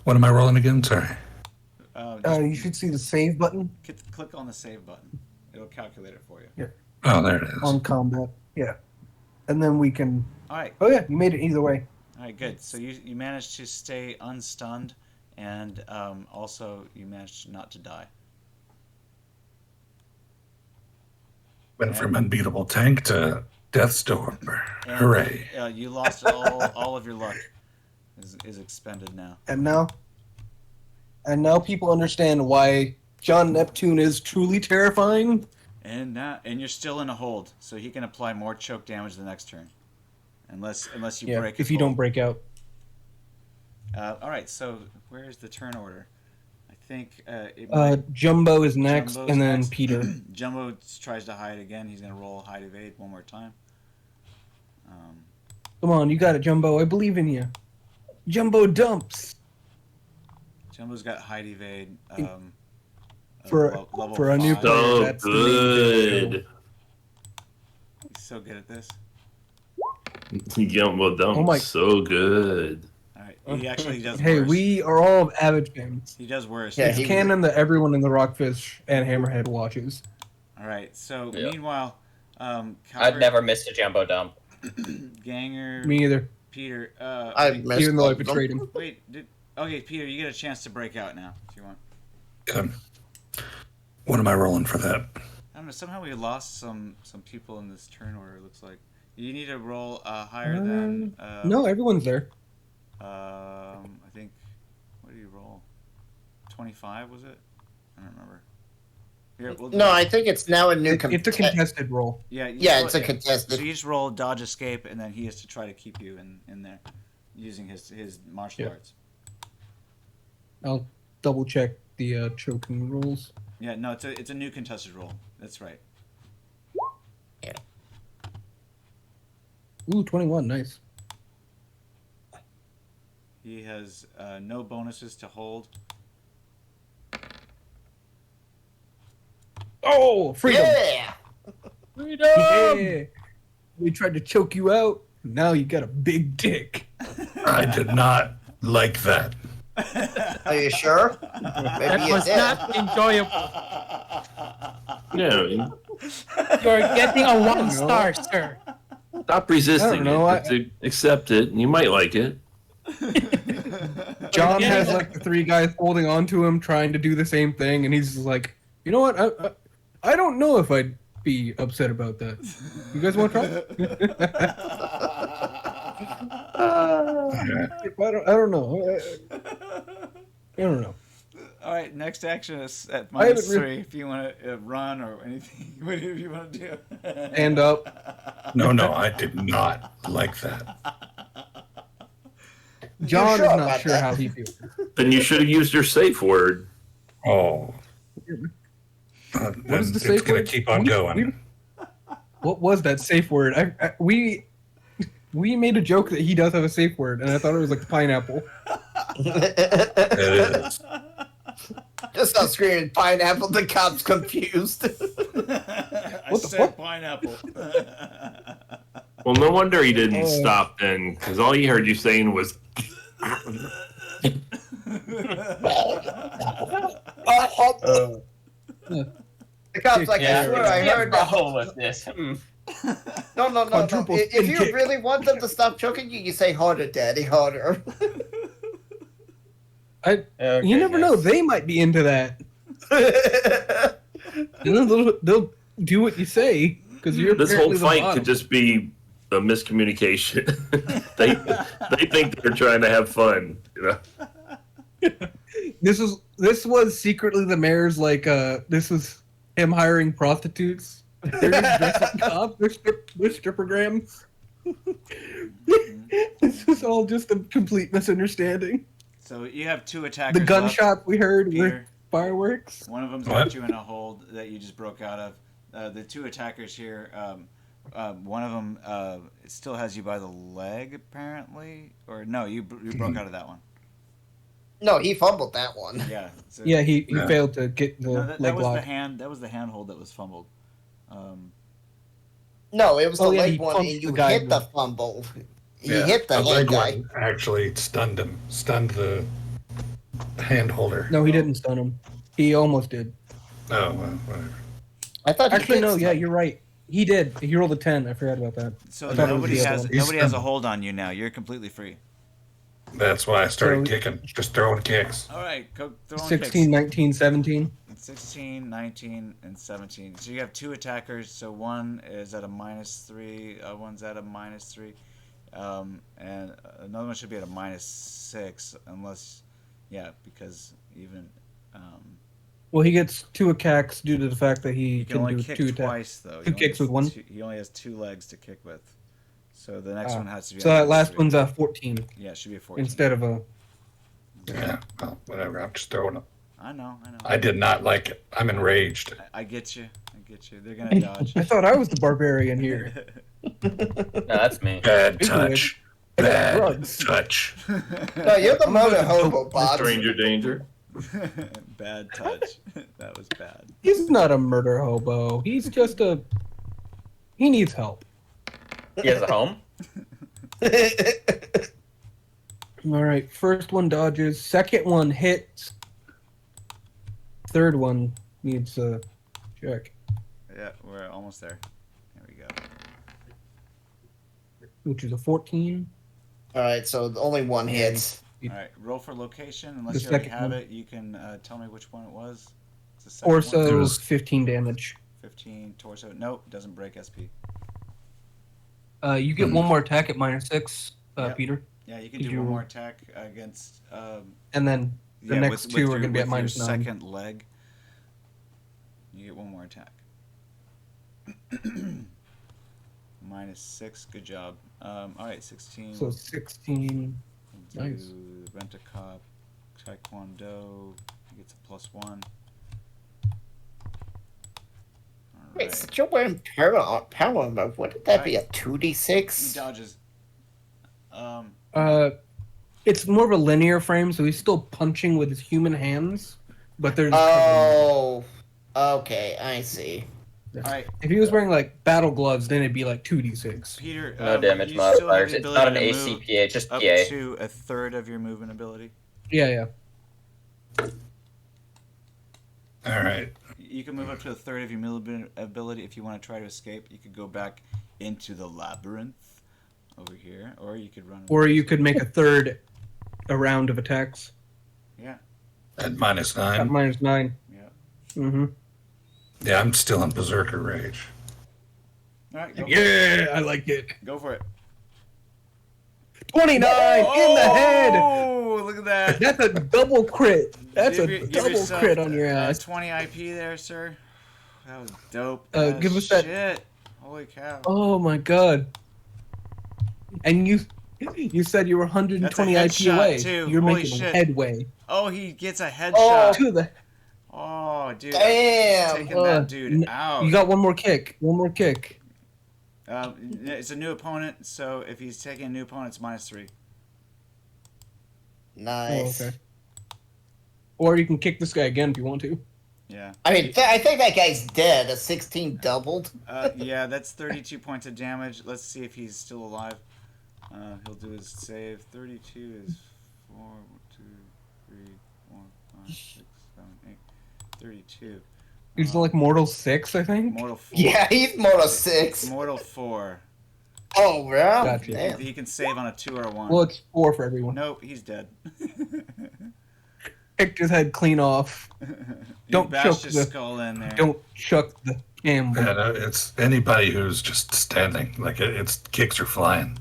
What am I rolling again? Sorry. You should see the save button Click on the save button. It'll calculate it for you. Oh, there it is. on combat. Yeah. And then we can. All right. Oh, yeah, you made it either way. All right, good. So you managed to stay unstunned, and also you managed not to die. Went from unbeatable tank to Death's Door. And, Hooray. You lost all of your luck. Is expended now. And now people understand why John Neptune is truly terrifying. And you're still in a hold, so he can apply more choke damage the next turn, unless you break. If you don't break out. All right. So where's the turn order? I think Jumbo is next, Jumbo's and then next. Peter. Jumbo tries to hide again. He's gonna roll hide evade one more time. Come on, you got it, Jumbo. I believe in you. Jumbo dumps Jumbo's got hide evade. For a new 5. player. So That's the main good. He's so good at this. Jumbo dump. Oh my- So good. All right. He actually does. Hey, worse. we are all avid fans. He does worse. Yeah, It's he- canon that everyone in the Rockfish and Hammerhead watches. All right. So Yeah. meanwhile, I'd Calvert, never missed a jumbo dump. Ganger, Me either. Peter. I wait, missed Even though I both of them. betrayed him. wait. Okay, Peter, you get a chance to break out now if you want. Good. What am I rolling for that? I don't know. Somehow we lost some people in this turn order. It looks like you need to roll higher than. No, everyone's there. I think. What did you roll? 25 was it? I don't remember. Here, we'll do No, it. I think it's now a new. It's a contested roll. Yeah. you Yeah, roll- it's a contested. So you just roll dodge escape, and then he has to try to keep you in there, using his martial Yeah. arts. I'll double check the choking rules. Yeah, no, it's a new contested roll. That's right. Ooh, 21, nice. He has no bonuses to hold. Oh, freedom! Yeah. Yeah. We tried to choke you out. Now you got a big dick. I did not like that. Are you sure? That Maybe you was did. not enjoyable. Yeah, You're getting a 1 star, sir. stop resisting know, it. Accept it, and you might like it. John Yeah. has like the 3 guys holding on to him, trying to do the same thing, and he's just like, you know what? I don't know if I'd be upset about that. You guys want to try? I don't know. I don't know. All right, next action is at I haven't -3. If you want to run or anything, whatever you want to do. Stand up. No, I did not like that. John sure is about not sure that? how he feels. Then you should have used your safe word. Oh. What is the It's safe going word? to keep on going. What was that safe word? We made a joke that he does have a safe word, and I thought it was like pineapple. It is. Just not screaming pineapple. The cop's confused. I What the said fuck? pineapple. Well, no wonder he didn't Oh. stop then, because all he heard you saying was. The cop's like, I swear I heard that. problem with this. No. Quadruple If spin you kick. really want them to stop choking you, you say harder, daddy, harder. You never know; they might be into that. And then they'll do what you say because you're This whole apparently the fight bottom. could just be a miscommunication. they think they're trying to have fun. You know? This was secretly the mayor's this was him hiring prostitutes. They're just dressed like cops. They're strippergrams. This was all just a complete misunderstanding. So you have 2 attackers. The gunshot we heard were Peter. fireworks. One of them's What? got you in a hold that you just broke out of. The 2 attackers here, one of them still has you by the leg, apparently. Or no, you broke out of that one. No, he fumbled that one. Yeah. So, Yeah, he failed to get the No, that leg was lock. the hand. That was the handhold that was fumbled. No, it was the Oh, yeah, leg he one, pumped and the you guy hit the with- fumble. He Yeah, hit the head leg guy. one actually stunned him. Stunned the hand holder. No, he didn't stun him. He almost did. Oh, well, whatever. I thought. Actually, he no. did Yeah, stun. you're right. He did. He rolled a 10. I forgot about that. So I thought it was nobody the other has one. nobody has a He's- hold on you now. You're completely free. That's why I started So- kicking, just throwing kicks. All right, go throwing 16, 19, 17. kicks. 16, 19, and 17. So you have 2 attackers. So one is at a -3. One's at a -3. And another one should be at a -6, unless, because even Well, he gets 2 attacks due to the fact that he you can only do kick 2 attacks. twice though. He 2 only kicks has with 1. He only has 2 legs to kick with. So the next one has to be. So at that last -3. one's a 14 Yeah, it should be a 14. instead of a. Yeah, well, whatever. I'm just throwing them. I know. I did not like it. I'm enraged. I get you. They're gonna dodge. I thought I was the barbarian here. No, that's me. Bad Speaking of touch. I got Bad drugs. touch. No, you're the I'm motor gonna hobo, dope Bob. Stranger danger. Bad touch. That was bad. He's not a murder hobo. He's just a. He needs help. He has a home. All right. First one dodges. Second one hits. Third one needs a check, Yeah, we're almost there. There we go. which is a 14. All right, so only one hits. All right, roll for location. Unless The you already second have one. it, you can tell me which one it was. It's the second Orso, one. There was- 15 damage. 15 torso. Nope, doesn't break SP. You get one more attack at -6, Yep. Peter. Yeah, you can Did do you- one more attack against. And then the next two are your- going to be at with your -9. second leg. You get one more attack. -6. Good job. All right, 16. So 16. Do nice. Rent a cop, Taekwondo. He gets a +1. All Wait, right. since you're wearing power mode, wouldn't that be a He 2d6? dodges. It's more of a linear frame, so he's still punching with his human hands, but there's. Oh, okay, I see. All right, If he was wearing like battle gloves, then it'd be like 2d6. Peter. No damage you still have modifiers. the It's not an ability to move ACPA, just up PA. to a third of your movement ability. Yeah. All right. You can move up to a third of your ability if you want to try to escape. You could go back into the labyrinth over here, or you could run. Or you could make a round of attacks Yeah. At -9. at -9. Yeah. Mm-hmm. Yeah, I'm still in Berserker Rage. All right. Go Yeah, I like it. Go for it. 29 in the head. Oh, look at that. That's a double crit. That's Give a give double yourself, crit on your ass. 20 IP there, sir. That was dope. Give us that- shit. Holy cow. Oh my god. And you said you were 120 IP headshot, away. too. You're Holy making shit. headway. Oh, he gets a Oh. headshot. To the Oh, dude. Damn. Taking that dude out. You got one more kick. One more kick. It's a new opponent, so if he's taking a new opponent, it's -3. Nice. Oh, okay. Or you can kick this guy again if you want to. Yeah. I mean, I think that guy's dead. A 16 doubled. Yeah, that's 32 points of damage. Let's see if he's still alive. He'll do his save. 32 is 4, 2, 3, 4, 5, 6, 7, 8. 32. He's like Mortal 6, I think. Mortal 4. Yeah, he's Mortal 6. Mortal 4. Oh, yeah? Gotcha. Damn. He can save on a 2 or a 1. Well, it's 4 for everyone. Nope, he's dead. Kicked his head clean off. Don't bashed choke his the- skull in there. Don't chuck the Campbell. Yeah, no, it's anybody who's just standing. Like it's kicks are flying.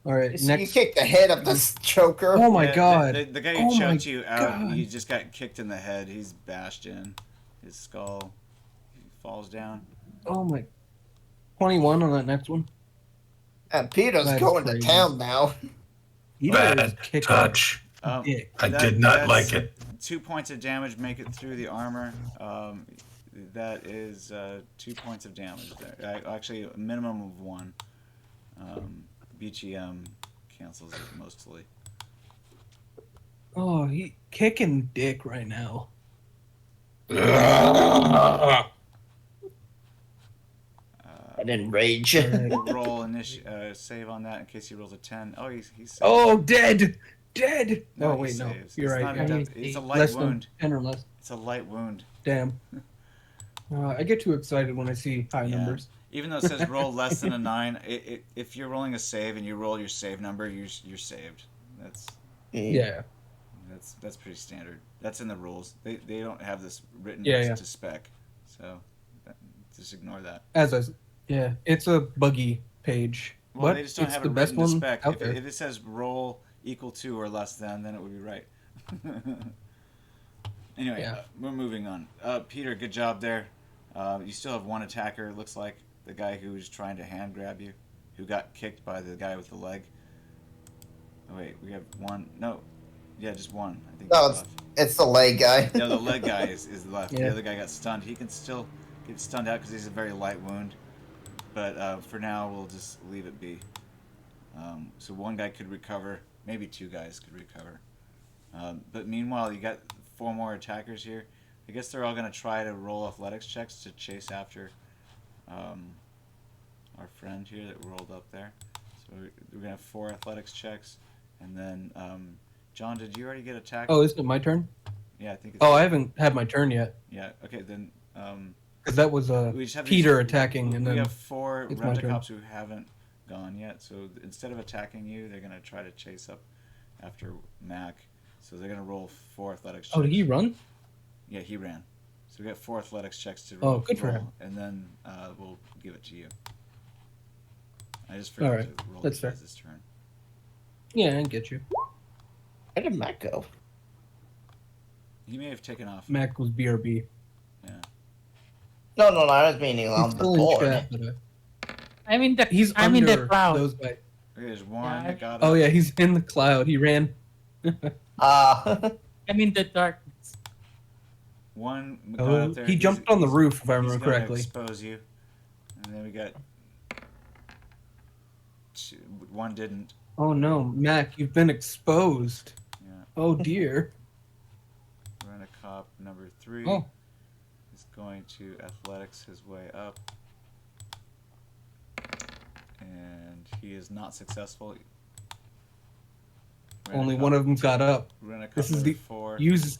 All right, So you next. kicked the head of this choker. Oh my Yeah, god. The guy Oh who my choked you out, God. he just got kicked in the head. He's bashed in. His skull he falls down. Oh my. 21 on that next one. And Peter's That is going to crazy. town now. He Bad does kick touch. dick. I did not like it. 2 points of damage make it through the armor. That is 2 points of damage there. Actually, a minimum of 1. BGM cancels it mostly. Oh, he kicking dick right now. I didn't rage. Roll save on that in case he rolls a 10. Oh, he's saved. Oh, dead! Dead! No, Oh, he wait, no. saves. You're It's right. not a I death- need it's a 8, light less wound. Than 10 or less. It's a light wound. Damn. I get too excited when I see high Yeah. numbers. Even though it says roll less than a 9, if you're rolling a save and you roll your save number, you're saved. Yeah. That's pretty standard. That's in the rules. They don't have this written Yeah. to spec, so just ignore that. Yeah, it's a buggy page. Well, but they just don't it's have the it best written to one spec. out If there. it says roll equal to or less than, then it would be right. Anyway, Yeah. we're moving on. Peter, good job there. You still have one attacker, it looks like. The guy who was trying to hand grab you, who got kicked by the guy with the leg. Oh, wait, we have one. No. Yeah, just one. I think. No, he's left. It's the leg guy. Yeah, the leg guy is left. Yeah. The other guy got stunned. He can still get stunned out because he's a very light wound. But for now, we'll just leave it be. So one guy could recover. Maybe 2 guys could recover. But meanwhile, you got 4 more attackers here. I guess they're all going to try to roll athletics checks to chase after our friend here that rolled up there. So we're going to have 4 athletics checks. And then, John, did you already get attacked? Oh, isn't it my turn? Yeah, I think it's... Oh, I haven't had my turn yet. Yeah, okay, then... Because that was we just have Peter these, attacking, and we then have 4 it's my turn. Repticops who haven't gone yet. So instead of attacking you, they're going to try to chase up after Mac. So they're going to roll 4 athletics checks. Oh, did he run? Yeah, he ran. So we got 4 athletics checks to Oh, roll. good for him. And then we'll give it to you. I just forgot Alright, to roll that's you fair. guys this turn. Yeah, I get you. Where did Matt go? He may have taken off. Mac was BRB. No, I was meaning on He's the still in board. chat, but, I'm in the he's I'm in the under crowd. those guys. Okay, there's one Yeah, that got Oh up. yeah, he's in the cloud. He ran. Uh, I'm in the darkness. One got Oh, up there. he He's- jumped on the he's- roof, if I he's remember gonna correctly. Expose you. And then we got... One didn't. Oh no, Mac, you've been exposed. Yeah. Oh dear. Rent a cop number 3 Oh. is going to athletics his way up. And he is not successful. Only one of them got up. This is the 4. use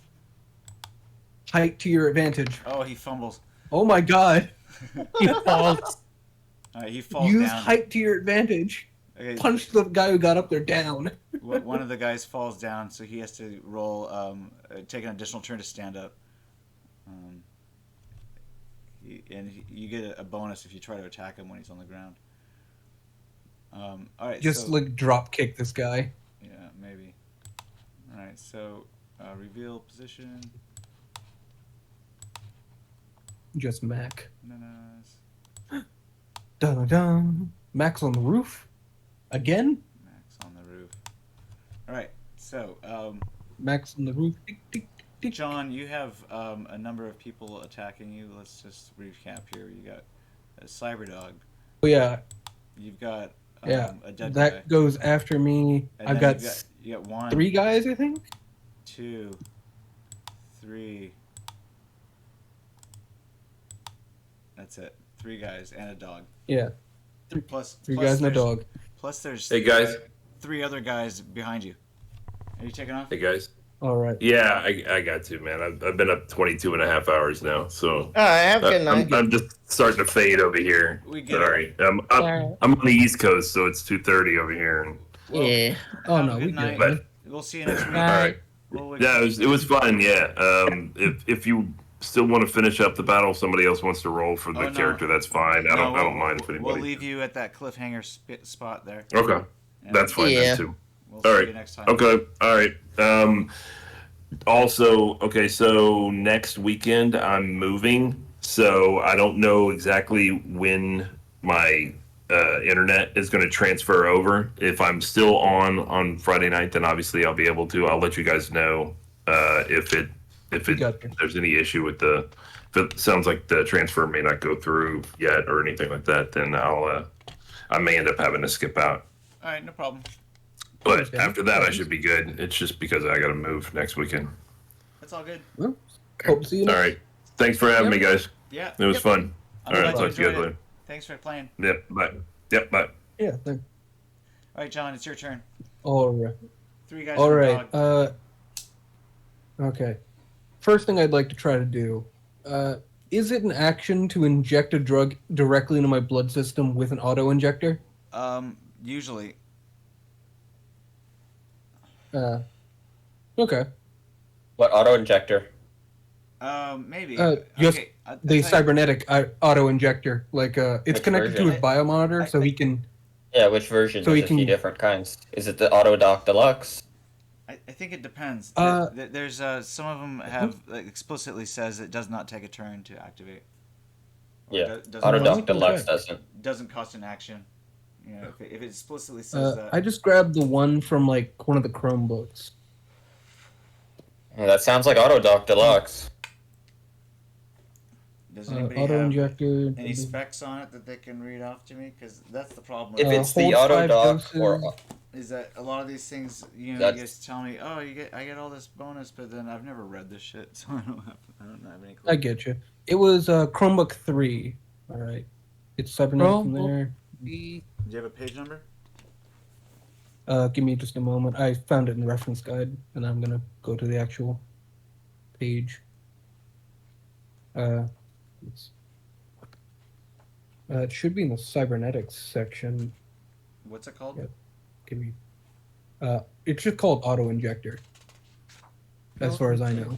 height to your advantage. Oh, he fumbles. Oh my god! He falls. All right, he falls Use down. height to your advantage. Okay, Punch the guy who got up there down. one of the guys falls down, so he has to roll, take an additional turn to stand up. You get a bonus if you try to attack him when he's on the ground. All right, Just so, like drop kick this guy. yeah, maybe. All right, so reveal position. Just Mac. Bananas. Dun dun dun. Mac's on the roof. Again? Max on the roof. All right, so Mac's on the roof. Tick, tick, tick. John, you have a number of people attacking you. Let's just recap here. You got a Cyberdog. Oh yeah, You've got yeah. a dead That guy. goes after me. And I've then got you got 1, 3 guys, I think. 2, 3. That's it. 3 guys and a dog. Yeah, Plus 3 guys and a there's- dog. Plus there's Hey guys. 3 other guys behind you. Are you taking off? Hey guys. All right. Yeah, I got to, man. I've been up 22 and a half hours now, so All right, have a good night. I'm just starting to fade over here. We get Sorry. Alright. I'm on the East Coast, so it's 2:30 over here. And, Yeah. Oh Have a no, good we night. good. We'll see you next week. all right. Well, Yeah, it was fun. Yeah. If you still want to finish up the battle, if somebody else wants to roll for the Oh, no. character, that's fine. I No, don't mind if anybody. We'll leave you at that cliffhanger spot there. Okay, And that's fine Yeah. then too. We'll All see right. you next time. Okay. All right. Also, okay, so next weekend I'm moving, so I don't know exactly when my internet is going to transfer over. If I'm still on Friday night, then obviously I'll be able to. I'll let you guys know if Gotcha. there's any issue with the. If it sounds like the transfer may not go through yet or anything like that, then I may end up having to skip out. All right, no problem. But Understand. after that, I should be good. It's just because I got to move next weekend. That's all good. Well, hope to see you. All next- right. Thanks for having Yep. me, guys. Yeah. It was Yep. fun. I'm All glad right. you Talk to you guys enjoyed it. later. Thanks for playing. Yep. Bye. Yep. Bye. Yeah. Thanks. All right, John, it's your turn. All right. 3 guys All and a right. dog. Okay. First thing I'd like to try to do. Is it an action to inject a drug directly into my blood system with an auto injector? Usually. Okay. What auto injector? Maybe. Just okay. The I'll tell you- cybernetic auto injector. Like, it's Which connected to version? his biomonitor, so he can. Yeah, which version? So There's you a few can- different kinds. Is it the Auto Doc Deluxe? I think it depends. Uh, There's some of them have explicitly says it does not take a turn to activate. Or Yeah. doesn't Auto cost- Doc Deluxe okay. doesn't. cost an action. You know, if it explicitly says that. I just grabbed the one from like one of the Chromebooks. Yeah, that sounds like Auto Doc Deluxe. Does anybody Auto have injector. any specs on it that they can read off to me? Because that's the problem. If With it's the hold Auto 5 Doc doses. or is that a lot of these things, you know, That's- you guys tell me, oh, I get all this bonus, but then I've never read this shit, so I don't have any clue. I get you. It was Chromebook 3. All right. It's cybernetic from Chromebook. there. Do you have a page number? Give me just a moment. I found it in the reference guide, and I'm gonna go to the actual page. It should be in the cybernetics section. What's it called? Yep. Give me. It's just called auto injector. As far as I know.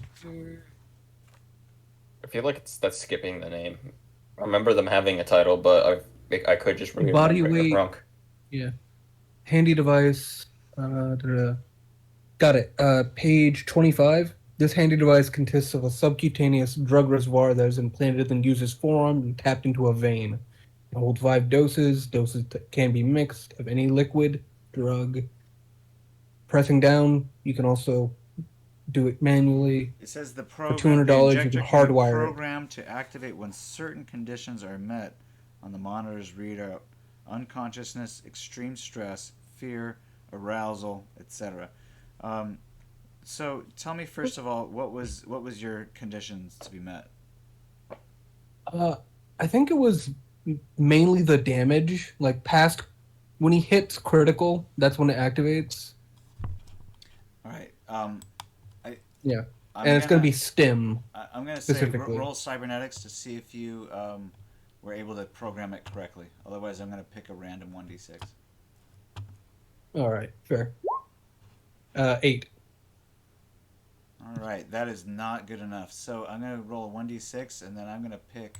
I feel like that's skipping the name. I remember them having a title, but I could just really Body remember it weight. wrong. Yeah. Handy device. Got it. Page 25. This handy device consists of a subcutaneous drug reservoir that is implanted and uses forearm and tapped into a vein. It holds 5 doses. Doses can be mixed of any liquid, drug. Pressing down, you can also do it manually. It says the program. $200 the you injector can hardwire it. program to activate when certain conditions are met on the monitor's readout: unconsciousness, extreme stress, fear, arousal, etc. So tell me first of all, what was your conditions to be met? I think it was mainly the damage. Like past, when he hits critical, that's when it activates. Yeah. I'm And it's going to be STEM. I'm gonna say specifically. roll cybernetics to see if you were able to program it correctly. Otherwise, I'm gonna pick a random 1d6. All right, fair. 8. All right, that is not good enough. So I'm gonna roll a 1d6, and then I'm gonna pick.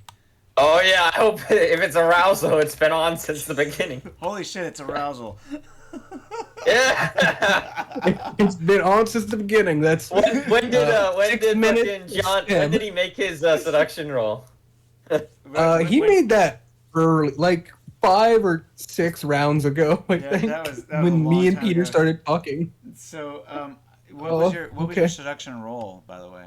Oh yeah, I hope if it's arousal, it's been on since the beginning. Holy shit! It's arousal. Yeah. It's been on since the beginning. That's when did when 6 did minutes fucking John? When did he make his seduction roll? He made that early, like 5 or 6 rounds ago, I Yeah, think, that was a when long me and time Peter ago. started talking. So, what was your okay. seduction roll, by the way?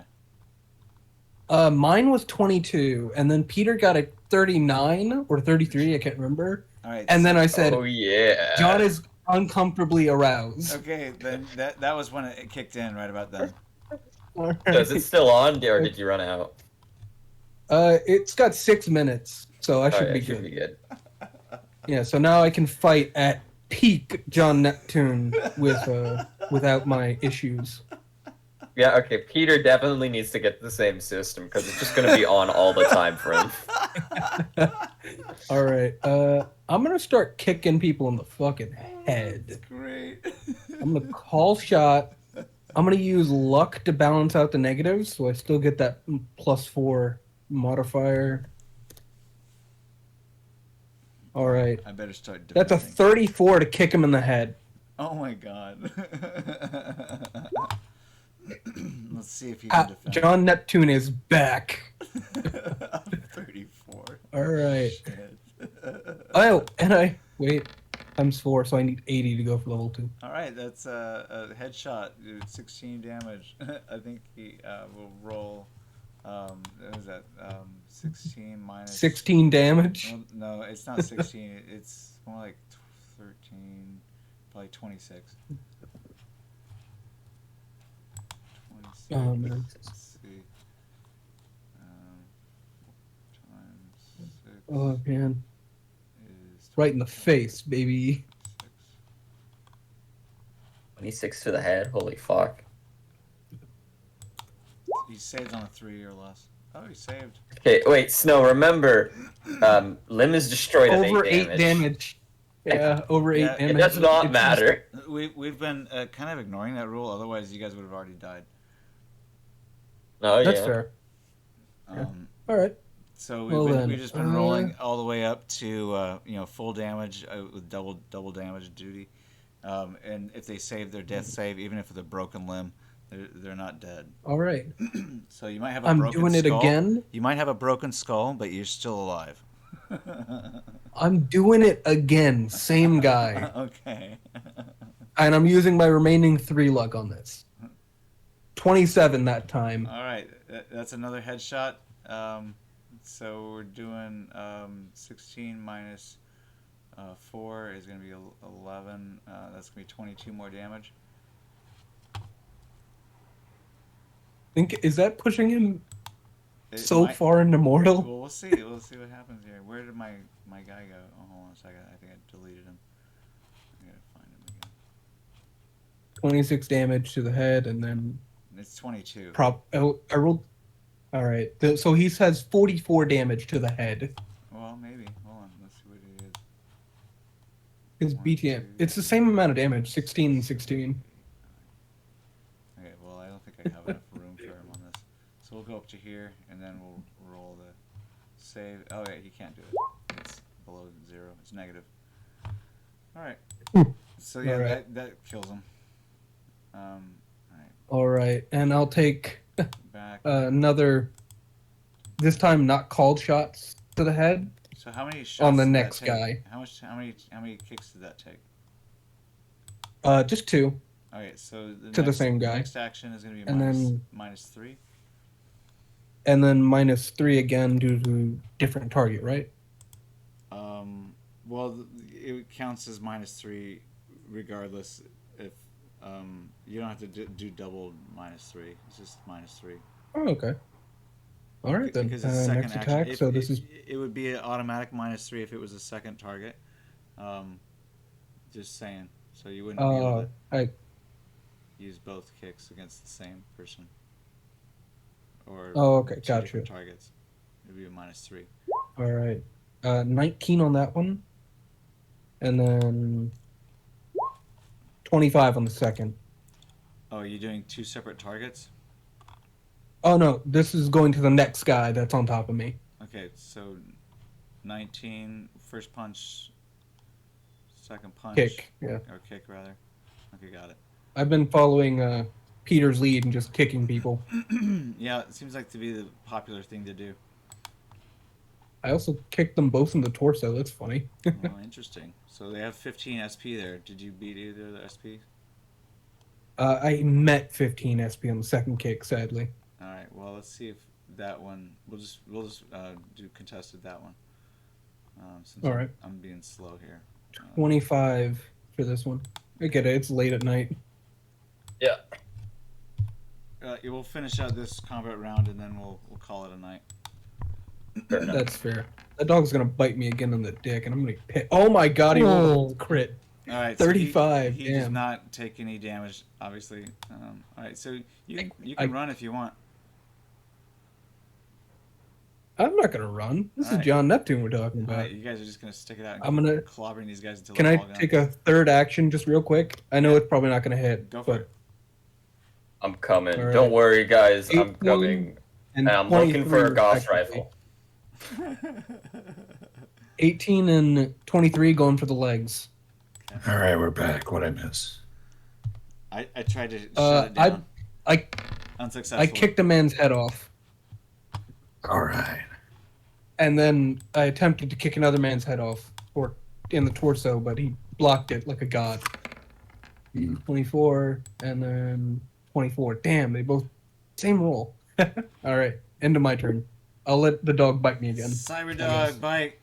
Mine was 22, and then Peter got a 39 or 33, I can't remember. All right. And then I said, Oh yeah. John is uncomfortably aroused. Okay, then that was when it kicked in, right about then. Is it still on, or did you run out? It's got 6 minutes, so I should Oh, yeah, be should good. be good. Yeah, so now I can fight at peak John Neptune without my issues. Yeah, okay. Peter definitely needs to get the same system because it's just gonna be on all the time for him. All right, I'm gonna start kicking people in the fucking head. Great. I'm gonna call shot. I'm gonna use luck to balance out the negatives, so I still get that +4 modifier. All right, I better start. that's a Defending. 34 to kick him in the head. Oh my god. Let's see if you can defend. John Neptune is back. 34. All right. Shit. Oh, and I wait. Times 4, so I need 80 to go for level 2. All right, that's a headshot. 16 damage. I think he will roll. What is that? 16 minus. 16 damage. Well, no, it's not 16. It's more like 13, probably 26. 26. Oh man. Let's see. Times 6 Oh man. is Right in the face, baby. 26 to the head. Holy fuck. He saves on a 3 or less. Oh, he saved. Okay, wait, Snow. Remember, limb is destroyed at Over 8 8 damage. Yeah, over 8 Yeah, damage. It does not It's matter. We've been kind of ignoring that rule. Otherwise, you guys would have already died. Oh That's yeah. fair. Um, All right. So Well then, we've just been rolling all the way up to full damage with double damage duty, and if they save their death save, even if it's a broken limb, they're not dead. All right. So you might have a I'm broken doing it skull. again. You might have a broken skull, but you're still alive. I'm doing it again. Same guy. Okay. And I'm using my remaining 3 luck on this. 27 that time. All right, that's another headshot. So we're doing 16 minus 4 is going to be 11. That's going to be 22 more damage. Is that pushing him It so might- far into mortal? Well, we'll see. We'll see what happens here. Where did my guy go? Oh, hold on a second. I think I deleted him. I gotta find him again. 26 damage to the head, and then It's 22. I rolled. All right. So he has 44 damage to the head. Well, maybe. Hold on. Let's see what he is. His BTM. It's the same amount of damage. 16 and 16. Okay. Well, I don't think I have enough room for him on this. So we'll go up to here, and then we'll roll the save. Oh yeah, he can't do it. It's below 0. It's negative. All right. So yeah, All right. that kills him. All right. All right, and I'll take Back. another. This time, not called shots to the head. So how many shots on the did that next take? guy. How many kicks did that take? Just 2. Okay, so The same guy. Next action is going to be And then- minus 3. And then -3 again due to different target, right? Well, it counts as -3 regardless. If you don't have to do double -3. It's just -3. Oh, okay. All right then. Because it's a second Next action. attack. So this is It would be an automatic -3 if it was a second target. Just saying. So you wouldn't be able to. use both kicks against the same person. Or Oh, okay, two gotcha. different targets. It'd be a -3. All right. 19 on that one. And then 25 on the second. Oh, are you doing 2 separate targets? Oh, no. This is going to the next guy that's on top of me. Okay, so 19, first punch, second punch. Kick, yeah. Or kick, rather. Okay, got it. I've been following Peter's lead and just kicking people. Yeah, it seems like to be the popular thing to do. I also kicked them both in the torso. That's funny. Oh, interesting. So they have 15 SP there. Did you beat either of the SP? I met 15 SP on the second kick, sadly. All right. Well, let's see if that one. We'll just do contested that one. Since All right. I'm being slow here. 25 for this one. I get it. It's late at night. Yeah. We'll finish out this combat round and then we'll call it a night. Fair enough. That's fair. That dog's gonna bite me again on the dick, and I'm gonna pit. Oh my god, he rolled a crit. All right. 35. So he does damn. not take any damage, obviously. All right. So you can run if you want. I'm not gonna run. This is Alright. John Neptune we're talking All about. right. You guys are just gonna stick it out. And I'm gonna- keep clobbering these guys until Can they're I all gone. take a third action just real quick? I know it's probably not gonna hit. Go for but it. I'm coming. All right. Don't worry, guys. I'm 18 coming. And And I'm looking for a 23 Gauss respectively. rifle. 18 and 23 going for the legs. All right, we're back. What I miss? I tried to shut it down. I Unsuccessfully. kicked a man's head off, All right. and then I attempted to kick another man's head off, or in the torso, but he blocked it like a god. 24 and then 24. Damn, they both same roll. All right, end of my turn. I'll let the dog bite me again. Cyber I guess. dog bite.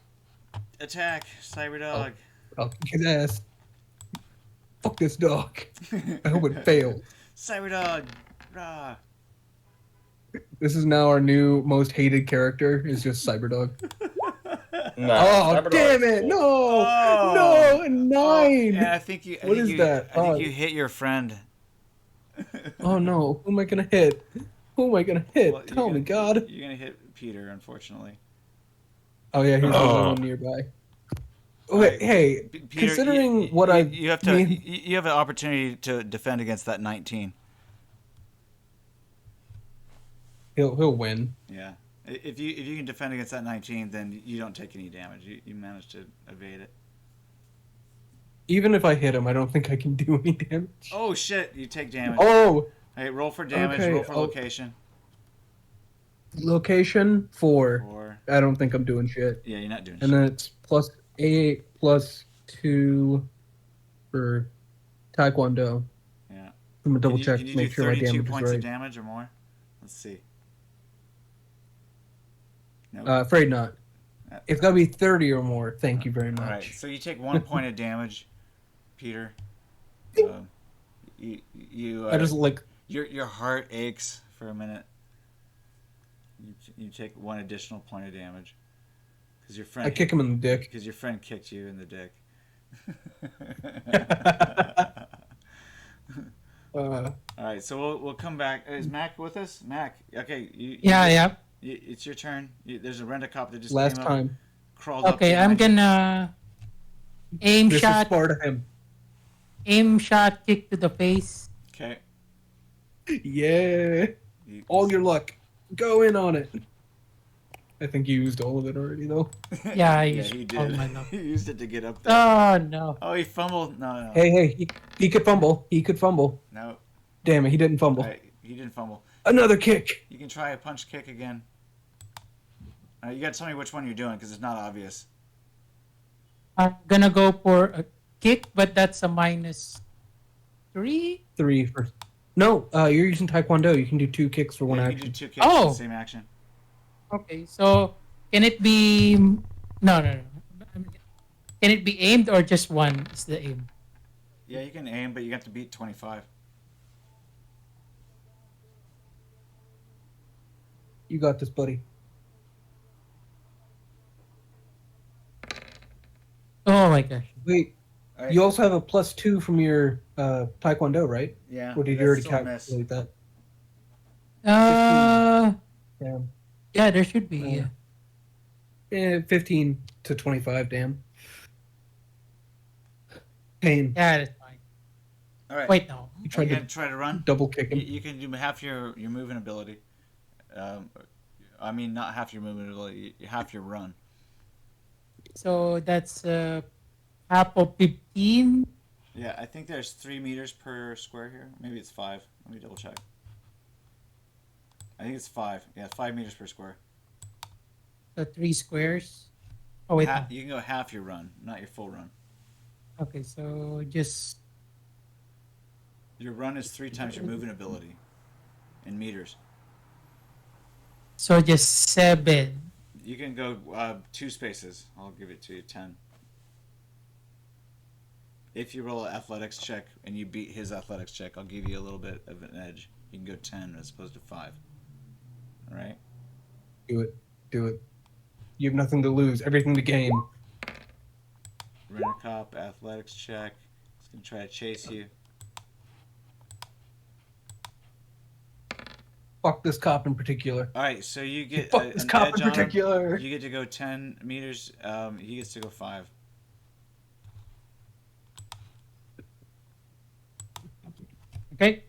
Attack. Cyber dog. I'll kick his ass. Fuck this dog. I hope it fails. Cyber dog. Rah. This is now our new most hated character. Is just Cyberdog. Nah, Oh Cyber damn Dog's it! cool. No, Oh. no, a Oh, 9. yeah, I think you. What is that? I think Oh. you hit your friend. Oh no, who am I gonna hit? Who am I gonna hit? Well, Tell you're me, gonna- God. You're gonna hit Peter, unfortunately. Oh yeah, here's the Oh. one nearby. Okay, hey, Peter, considering you, what you, I you have to, mean- you have an opportunity to defend against that 19. he'll win. Yeah. If you can defend against that 19, then you don't take any damage. You manage to evade it. Even if I hit him, I don't think I can do any damage. Oh shit! You take damage. Oh, Hey, roll for damage. Okay, Roll for oh. location. location 4. Or I don't think I'm doing shit. yeah, you're not doing And shit. then it's +8 +2 for Taekwondo. Yeah. I'm gonna double Can you- check can to you make do sure my 32 damage is points right. of damage or more? Let's see. No. Afraid not. It's gotta be 30 or more. Thank you very much. All right. So you take 1 point of damage, Peter. You I just like your heart aches for a minute. You take 1 additional point of damage because your friend I kick him in the dick. because your friend kicked you in the dick. All right, so we'll come back. Is Mac with us? Mac, okay. Yeah. It's your turn. There's a rent-a-cop that just Last came up, time. crawled up. Okay, I'm behind you. gonna aim This is shot, Sparta him. kick to the face. Okay. Yeah. You- All your luck. Go in on it. I think you used all of it already though. Yeah, I yeah, used he all did. my luck. He used it to get up there. Oh no. Oh, he fumbled. No. Hey, he could fumble. He could fumble. No. Damn it, he didn't fumble. All right, he didn't fumble. Another kick. You can try a punch kick again. You got to tell me which one you're doing because it's not obvious. I'm gonna go for a kick, but that's a -3. 3 for. No, you're using Taekwondo. You can do 2 kicks for 1 Yeah, you action. can do 2 kicks Oh. in the same action. Okay, so can it be no. Can it be aimed or just one is the aim? Yeah, you can aim, but you have to beat 25. You got this, buddy. Oh my gosh. Wait, All right. You also have a +2 from your Taekwondo, right? Yeah. Or did that's you already still a miss. calculate that? Yeah. Yeah, there should be. Yeah, 15 to 25, damn. Pain. Yeah, that's fine. All right. Wait, no. You Are you tried gonna to try to run? double kick him. You can do half your moving ability. I mean, not half your movement ability, half your run. So that's half of 15. Yeah, I think there's 3 meters per square here. Maybe it's 5. Let me double check. I think it's 5. Yeah, 5 meters per square. So 3 squares. Oh, wait. No. You can go half your run, not your full run. Okay, so just. Your run is 3 times your moving ability in meters. So just 7. You can go 2 spaces. I'll give it to you 10. If you roll an athletics check and you beat his athletics check, I'll give you a little bit of an edge. You can go 10 as opposed to 5. All right? Do it. Do it. You have nothing to lose, everything to gain. Rent-a-cop, athletics check. He's going to try to chase you. Fuck this cop in particular. All right, so you get Fuck this an cop edge in on him. particular. You get to go 10 meters. He gets to go 5. Okay.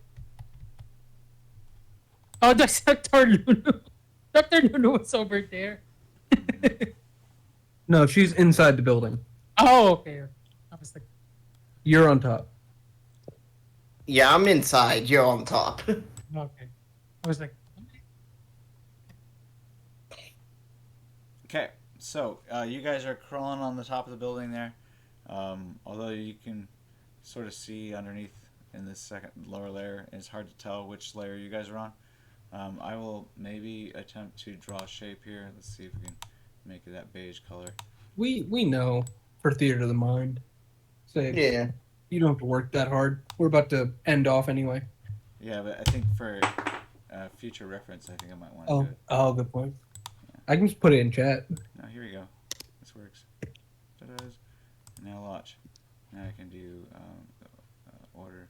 Oh, that's Dr. Lulu. Dr. Lulu was over there. No, she's inside the building. Oh, okay. I was like, You're on top. Yeah, I'm inside. You're on top. okay. I was like, Okay, so you guys are crawling on the top of the building there. Although you can sort of see underneath in this second lower layer, it's hard to tell which layer you guys are on. I will maybe attempt to draw a shape here. Let's see if we can make it that beige color. We know for theater of the mind. Say, Yeah. you don't have to work that hard. We're about to end off anyway. Yeah, but I think for future reference, I think I might want to do it. Oh, good point. I can just put it in chat. No, here we go. This works. Ta-da's. Now watch. Now I can do order,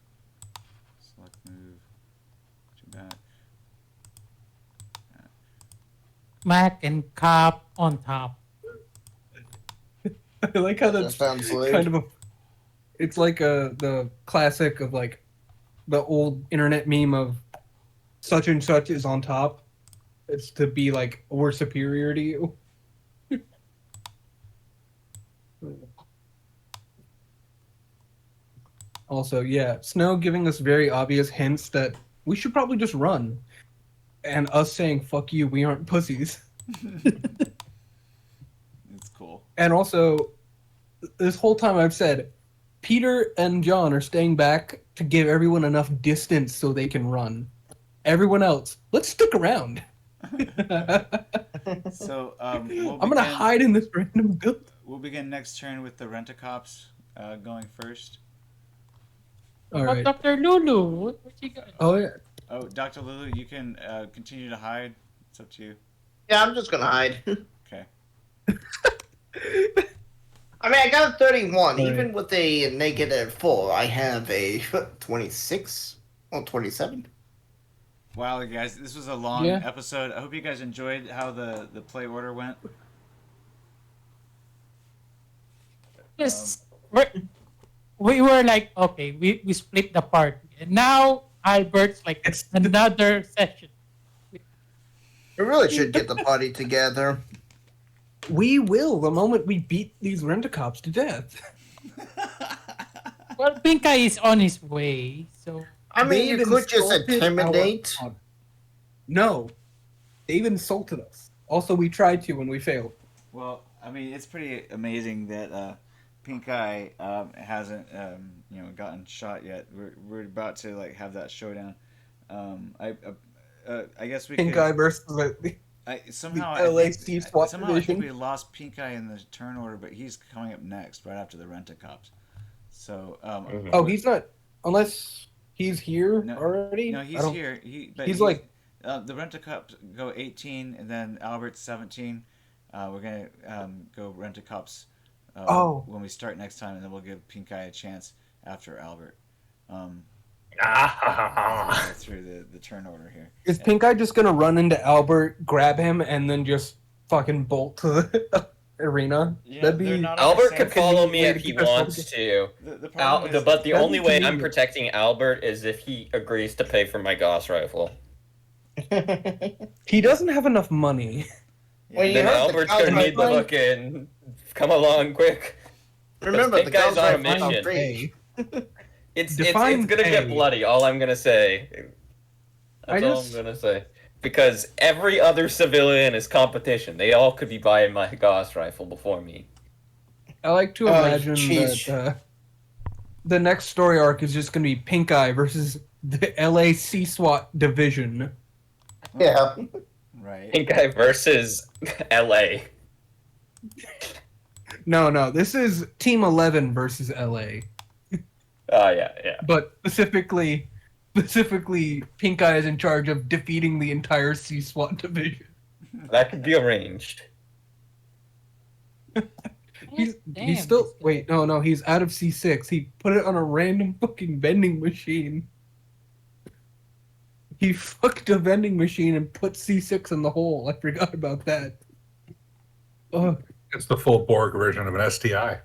select move, to back. Mac and cop on top. I like how That that's sounds weird. kind of a. It's like the classic of like the old internet meme of such and such is on top. It's to be like we're superior to you. Also, yeah, Snow giving us very obvious hints that we should probably just run, and us saying "fuck you," we aren't pussies. It's cool. And also, this whole time I've said, Peter and John are staying back to give everyone enough distance so they can run. Everyone else, let's stick around. So I'm gonna hide in this random building. We'll begin next turn with the rent-a-cops going first. All What right. Dr. Lulu? What you got? Oh yeah. Oh, Dr. Lulu, you can continue to hide. It's up to you. Yeah, I'm just gonna hide. Okay. I mean, I got a 31. Alright. Even with a -4, I have a 26 or 27. Wow, guys, this was a long Yeah. episode. I hope you guys enjoyed how the play order went. Yes. We were like, okay, we split the party. And now Albert's like, it's another session. We really should get the party together. We will the moment we beat these rent-a-cops to death. Well, Pink Eye is on his way, so. I mean, you They've could just insulted intimidate. our- No, they've insulted us. Also, we tried to when we failed. Well, I mean, it's pretty amazing that Pink Eye hasn't gotten shot yet. We're about to like have that showdown. I guess we Pink could, Eye versus somehow the LAC SWAT somehow I think division. we lost Pink Eye in the turn order, but he's coming up next right after the Rent-A-Cops. So Oh, he's not unless he's here No, already. no, I he's don't- here. He's like the Rent-A-Cops go 18, and then Albert's 17. We're gonna go Rent-A-Cops when we start next time, and then we'll give Pink Eye a chance after Albert. Go through the turn order here. Is Pink Eye just gonna run into Albert, grab him, and then just fucking bolt to the arena? Yeah, That'd they're be not on the Albert same could follow me way if to he keep us wants to. The problem is, But the that'd only be way I'm convenient. protecting Albert is if he agrees to pay for my Gauss rifle. He doesn't have enough money. Well, you Then heard the Albert's Gauss gonna need the rifle. fucking come along quick. Remember, the Pink Eye's Gauss on a rifle mission. free. Hey, It's Define gonna get pay. bloody. All I'm gonna say. That's all I'm gonna say. Because every other civilian is competition. They all could be buying my Gauss rifle before me. I like to Oh, imagine jeez. that the next story arc is just gonna be Pink Eye versus the LA Sea SWAT division. Yeah. right? Pink Eye versus LA. No, this is Team 11 versus LA. Oh yeah. But specifically, Pink Eye is in charge of defeating the entire Sea SWAT division. That could be arranged. He's Damn, still this guy. wait, no, he's out of C6. He put it on a random fucking vending machine. He fucked a vending machine and put C6 in the hole. I forgot about that. Oh, It's the full Borg version of an STI.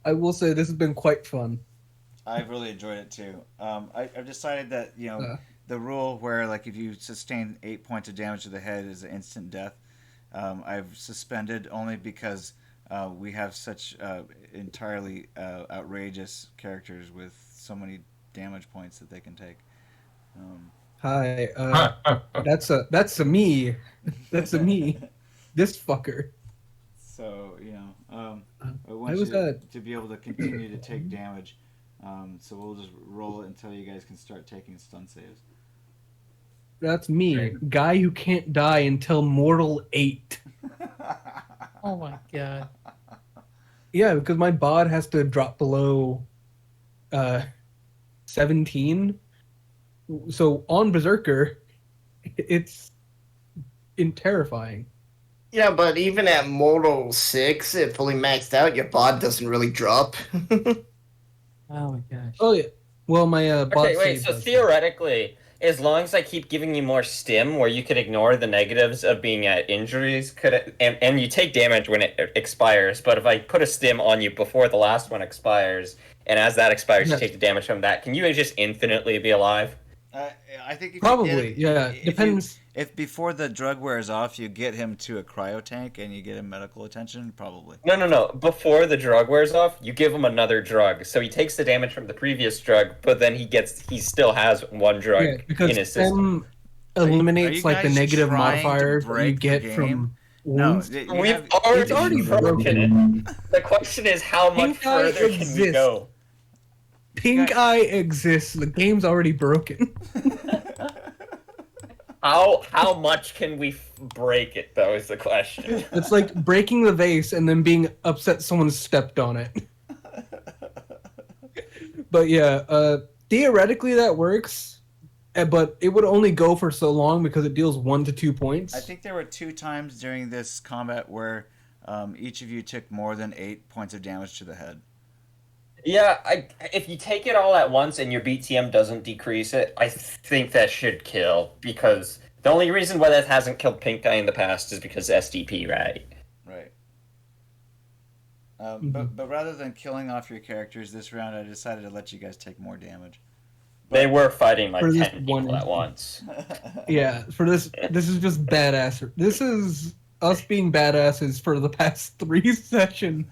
I will say this has been quite fun. I've really enjoyed it too. I've decided that Uh. the rule where like if you sustain 8 points of damage to the head is an instant death. I've suspended only because we have such entirely outrageous characters with so many damage points that they can take. Hi, that's a me. That's a me. This fucker. So I I want was you to be able to continue to take damage. So we'll just roll it until you guys can start taking stun saves. That's me. Guy who can't die until Mortal 8. Oh my god. Yeah, because my bod has to drop below 17. So on Berserker, it's terrifying. Yeah, but even at Mortal 6, if fully maxed out, your bod doesn't really drop. Oh my gosh. Oh yeah. Well, my bod Okay, wait. save So does. theoretically, as long as I keep giving you more stim, where you could ignore the negatives of being at injuries, and you take damage when it expires. But if I put a stim on you before the last one expires, and as that expires, you Yes. take the damage from that, can you just infinitely be alive? I think if Probably, yeah. Depends. If before the drug wears off, you get him to a cryo tank and you get him medical attention, probably. No. Before the drug wears off, you give him another drug, so he takes the damage from the previous drug, but then he still has one drug Yeah, because in his system. eliminates you like the guys negative trying to modifiers that you break the get game? from No, wounds. you We've have- already it's broken it. The question is, how much Pink Eye further can we exists. go? Pink Eye exists. The game's already broken. How much can we break it, though, is the question. It's like breaking the vase and then being upset someone stepped on it. But yeah, theoretically that works, but it would only go for so long because it deals 1 to 2 points. I think there were 2 times during this combat where each of you took more than 8 points of damage to the head. Yeah, if you take it all at once and your BTM doesn't decrease it, I think that should kill, because the only reason why that hasn't killed Pink Eye in the past is because SDP, right? Right. Mm-hmm. But rather than killing off your characters this round, I decided to let you guys take more damage. They were fighting like For this 10 one people at instance. once. Yeah, for this is just badass. This is us being badasses for the past 3 sessions.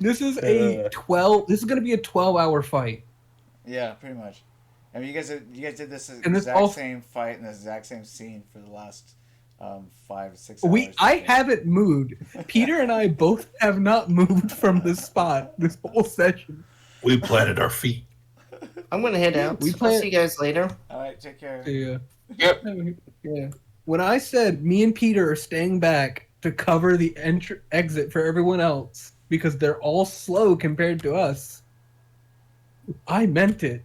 This is a 12. This is going to be a 12-hour fight. Yeah, pretty much. I mean, you guys did this And this exact all- same fight and the exact same scene for the last 5 6 hours. I haven't moved. Peter and I both have not moved from this spot this whole session. We planted our feet. I'm gonna head out. We I'll plan- see you guys later. All right, take care. Yeah. Yep. Yeah. When I said me and Peter are staying back to cover the exit for everyone else because they're all slow compared to us, I meant it.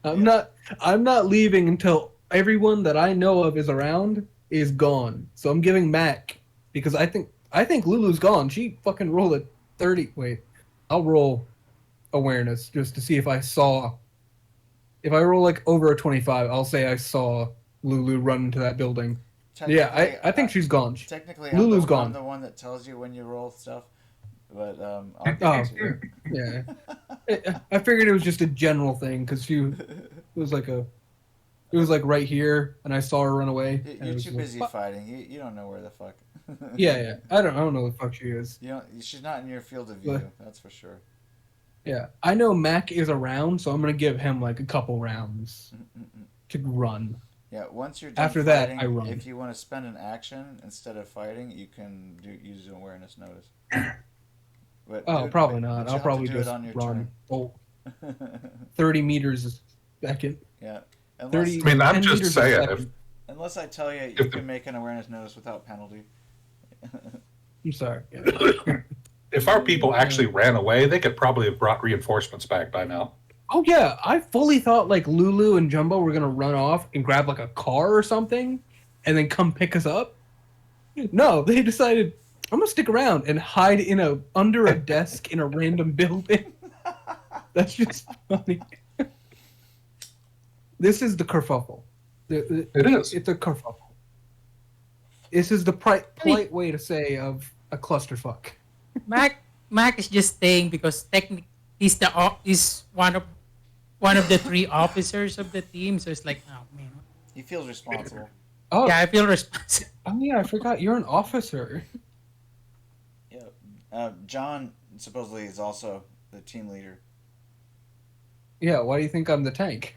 I'm not leaving until everyone that I know of is around, is gone. So I'm giving Mac because I think Lulu's gone. She fucking rolled a 30. Wait, I'll roll awareness just to see if I saw. If I roll like over a 25, I'll say I saw Lulu run into that building. Yeah, I think she's gone. Technically, Lulu's I'm gone. the one that tells you when you roll stuff, but I'll Oh, give it to you. yeah. I figured it was just a general thing because it was like right here, and I saw her run away. and it You're was too like, busy fighting. You don't know where the fuck. Yeah. I don't know who the fuck she is. She's not in your field of view. That's for sure. Yeah, I know Mac is around, so I'm gonna give him like a couple rounds to run. Yeah, once you're done After that, fighting, I run. if you want to spend an action instead of fighting, you can use an awareness notice. But Probably but not. you'll I'll have probably to do it just on your run. turn. 30 meters a second. Yeah. 30. I mean, I'm 10 just meters a saying. second. Unless I tell you, you can make an awareness notice without penalty. I'm sorry. Yeah. If our people actually ran away, they could probably have brought reinforcements back by now. Oh yeah, I fully thought like Lulu and Jumbo were gonna run off and grab like a car or something, and then come pick us up. No, they decided I'm gonna stick around and hide under a desk in a random building. That's just funny. This is the kerfuffle. It is. It's a kerfuffle. This is the polite way to say of a clusterfuck. Mac is just staying because technically he's one of the 3 officers of the team. So it's like, oh man. He feels responsible. Oh Yeah, I feel responsible. oh yeah, I forgot you're an officer. Yeah. John supposedly is also the team leader. Yeah, why do you think I'm the tank?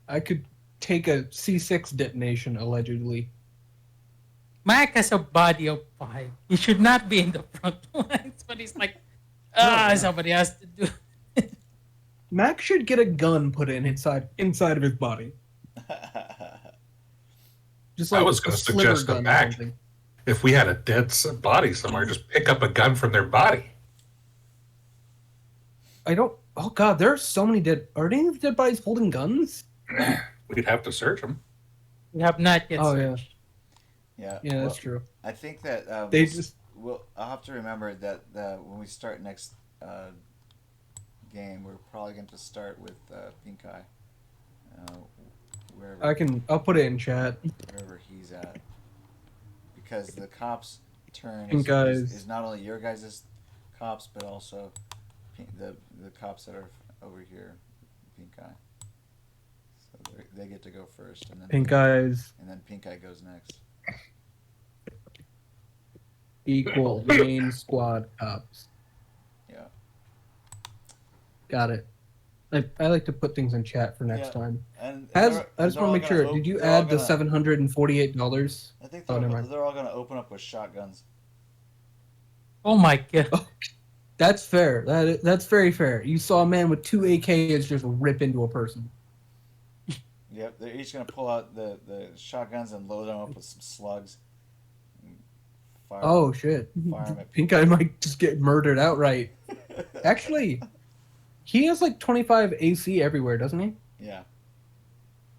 I could take a C6 detonation allegedly. Mac has a body of 5. He should not be in the front lines, but he's like, somebody has to do. Mac should get a gun put inside of his body. Just like I was a going to sliver suggest to gun or Mac, something. if we had a dead body somewhere, just pick up a gun from their body. Oh god, there are so many dead. Are any of the dead bodies holding guns? We'd have to search them. We have not yet. Oh yeah. searched. Yeah. Yeah, that's true. I think that They I'll have to remember that when we start next game, we're probably going to start with Pink Eye, I'll put it in chat. wherever he's at, because the cops' turn Pink Eyes. is not only your guys' cops, but also the cops that are over here, Pink Eye. So they get to go first, and then Pink Eyes and then Pink Eye goes next. equal main squad cops. Yeah. Got it. I like to put things in chat for next time. And I just want to make sure. Did you add the $748? I think Oh, never mind. they're all going to open up with shotguns. Oh my god. That's fair. That's very fair. You saw a man with 2 AKs just rip into a person. Yep, they're each going to pull out the shotguns and load them up with some slugs. Fire, Oh shit! fire 'em at Pink Eye might just get murdered outright. Actually, he has like 25 AC everywhere, doesn't he? Yeah.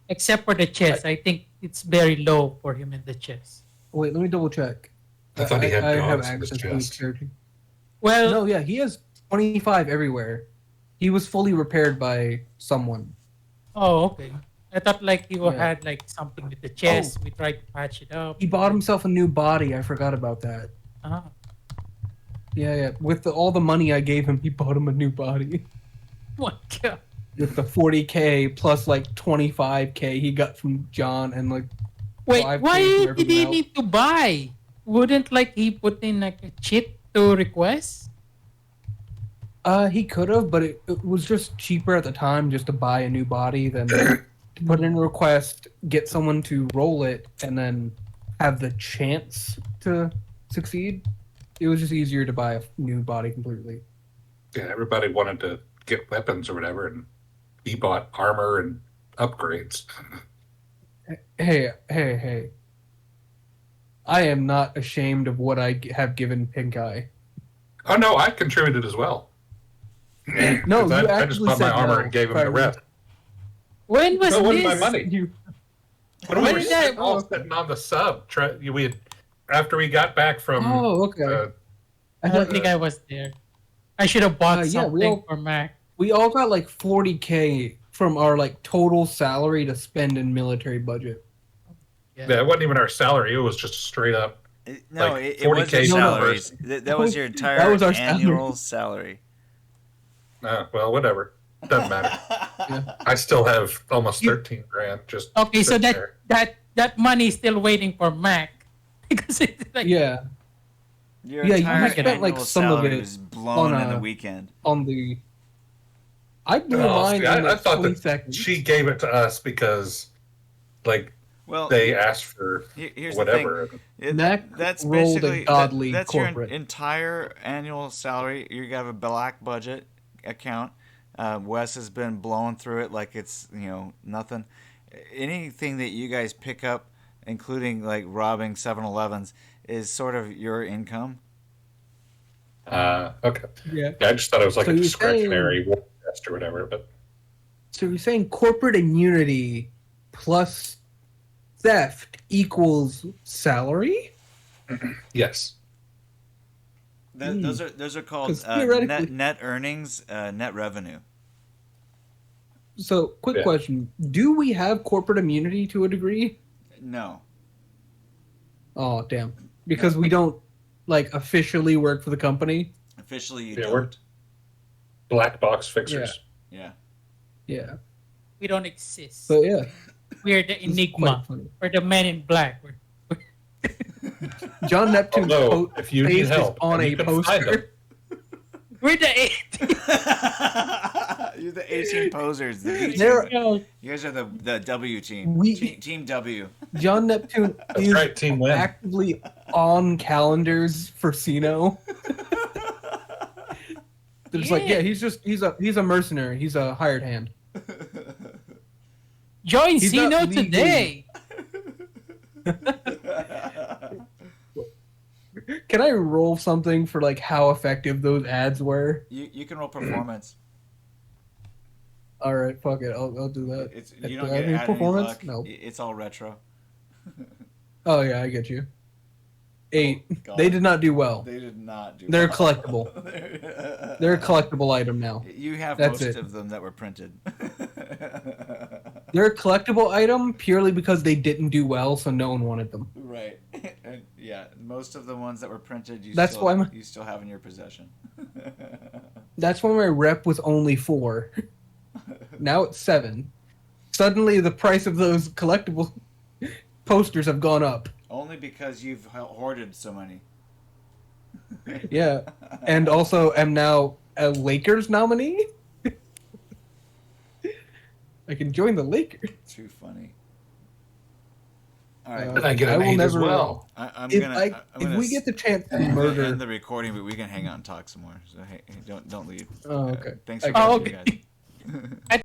Except for the chest. I think it's very low for him in the chest. Wait, let me double check. I thought he had I have dogs in his access to his chest. character. Well, No, yeah, he has 25 everywhere. He was fully repaired by someone. oh, okay. I thought like he Yeah. had like something with the chest. We tried to patch it up. He bought himself a new body. I forgot about that. Ah. Yeah. With all the money I gave him, he bought him a new body. Oh my god. With the 40K plus like 25K he got from John and like Wait, 5K why from did everyone he else. need to buy? Wouldn't like he put in like a cheat to request? He could have, but it was just cheaper at the time just to buy a new body than to put in a request, get someone to roll it, and then have the chance to succeed. It was just easier to buy a new body completely. Yeah, everybody wanted to get weapons or whatever, and he bought armor and upgrades. Hey. I am not ashamed of what I have given Pink Eye. Oh no, I contributed as well. No, 'Cause you I just actually bought my said armor no, and gave him if I the rest. When was That wasn't this? my money. When we When were did that- all sitting on the sub, we had, after we got back from. Oh, okay. I don't think I was there. I should have bought yeah, something for Mac. We all got like 40K from our like total salary to spend in military budget. Yeah, it wasn't even our salary. It was just straight up. It wasn't 40K per salaries. person. That was your entire That was our annual salary. Well, whatever. Doesn't matter. Yeah. I still have almost 13 grand. Just Okay, so sitting there. that money is still waiting for Mac because it's like Yeah, Your Yeah, you entire spent, like, annual some of salary it was blown on in the a- weekend. on the. I blew Oh, mine see, in I like thought 20 that seconds. she gave it to us because, like, Well, they asked for here's whatever. the thing. Mac That's rolled a basically godly that's corporate. your entire annual salary. You have a black budget account. Wes has been blowing through it like it's nothing. Anything that you guys pick up, including like robbing 7-Elevens, is sort of your income. Okay. Yeah. I just thought it was like So a you're discretionary war chest or whatever. But So you're saying corporate immunity plus theft equals salary? yes. Those are called 'Cause theoretically- net earnings, net revenue. So, quick Yeah. question: do we have corporate immunity to a degree? No. Oh, damn! Because we don't like officially work for the company. Officially, you Yeah, we're- don't. Black box fixers. Yeah. Yeah, we don't exist. but yeah, We're the it's Enigma. quite funny. We're the Men in Black. John Neptune's Although, if you need face is help, on and a you can find them, poster. We're the eight. You're the 18 posers. The B There- team. You guys are the W team. We- Team W. John Neptune that's is right, Team Win. actively on calendars for Sino. They're just like, Yeah. yeah, he's a mercenary. He's a hired hand. Join He's not Sino legally- today. Can I roll something for like how effective those ads were? You can roll performance. All right, fuck it. I'll do that. It's Do you I don't have get any added performance? luck. No. It's all retro. Oh yeah, I get you. 8. Oh, God. They did not do well. They did not do. They're well. collectible. They're a collectible item now. You have That's most it. of them that were printed. They're a collectible item purely because they didn't do well, so no one wanted them. Right. And yeah, most of the ones that were printed, That's why you still have in your possession. That's why my rep was only 4. Now it's 7. Suddenly, the price of those collectible posters have gone up. Only because you've hoarded so many. Yeah, and also am now a Lakers nominee. I can join the Lakers. Too funny. All right. And I get I an will 8 as never- well. I'm If, gonna. if we get the chance to I'm gonna murder, end the recording, but we can hang out and talk some more. So hey don't leave. oh okay. Thanks for I- Oh, watching, okay. guys.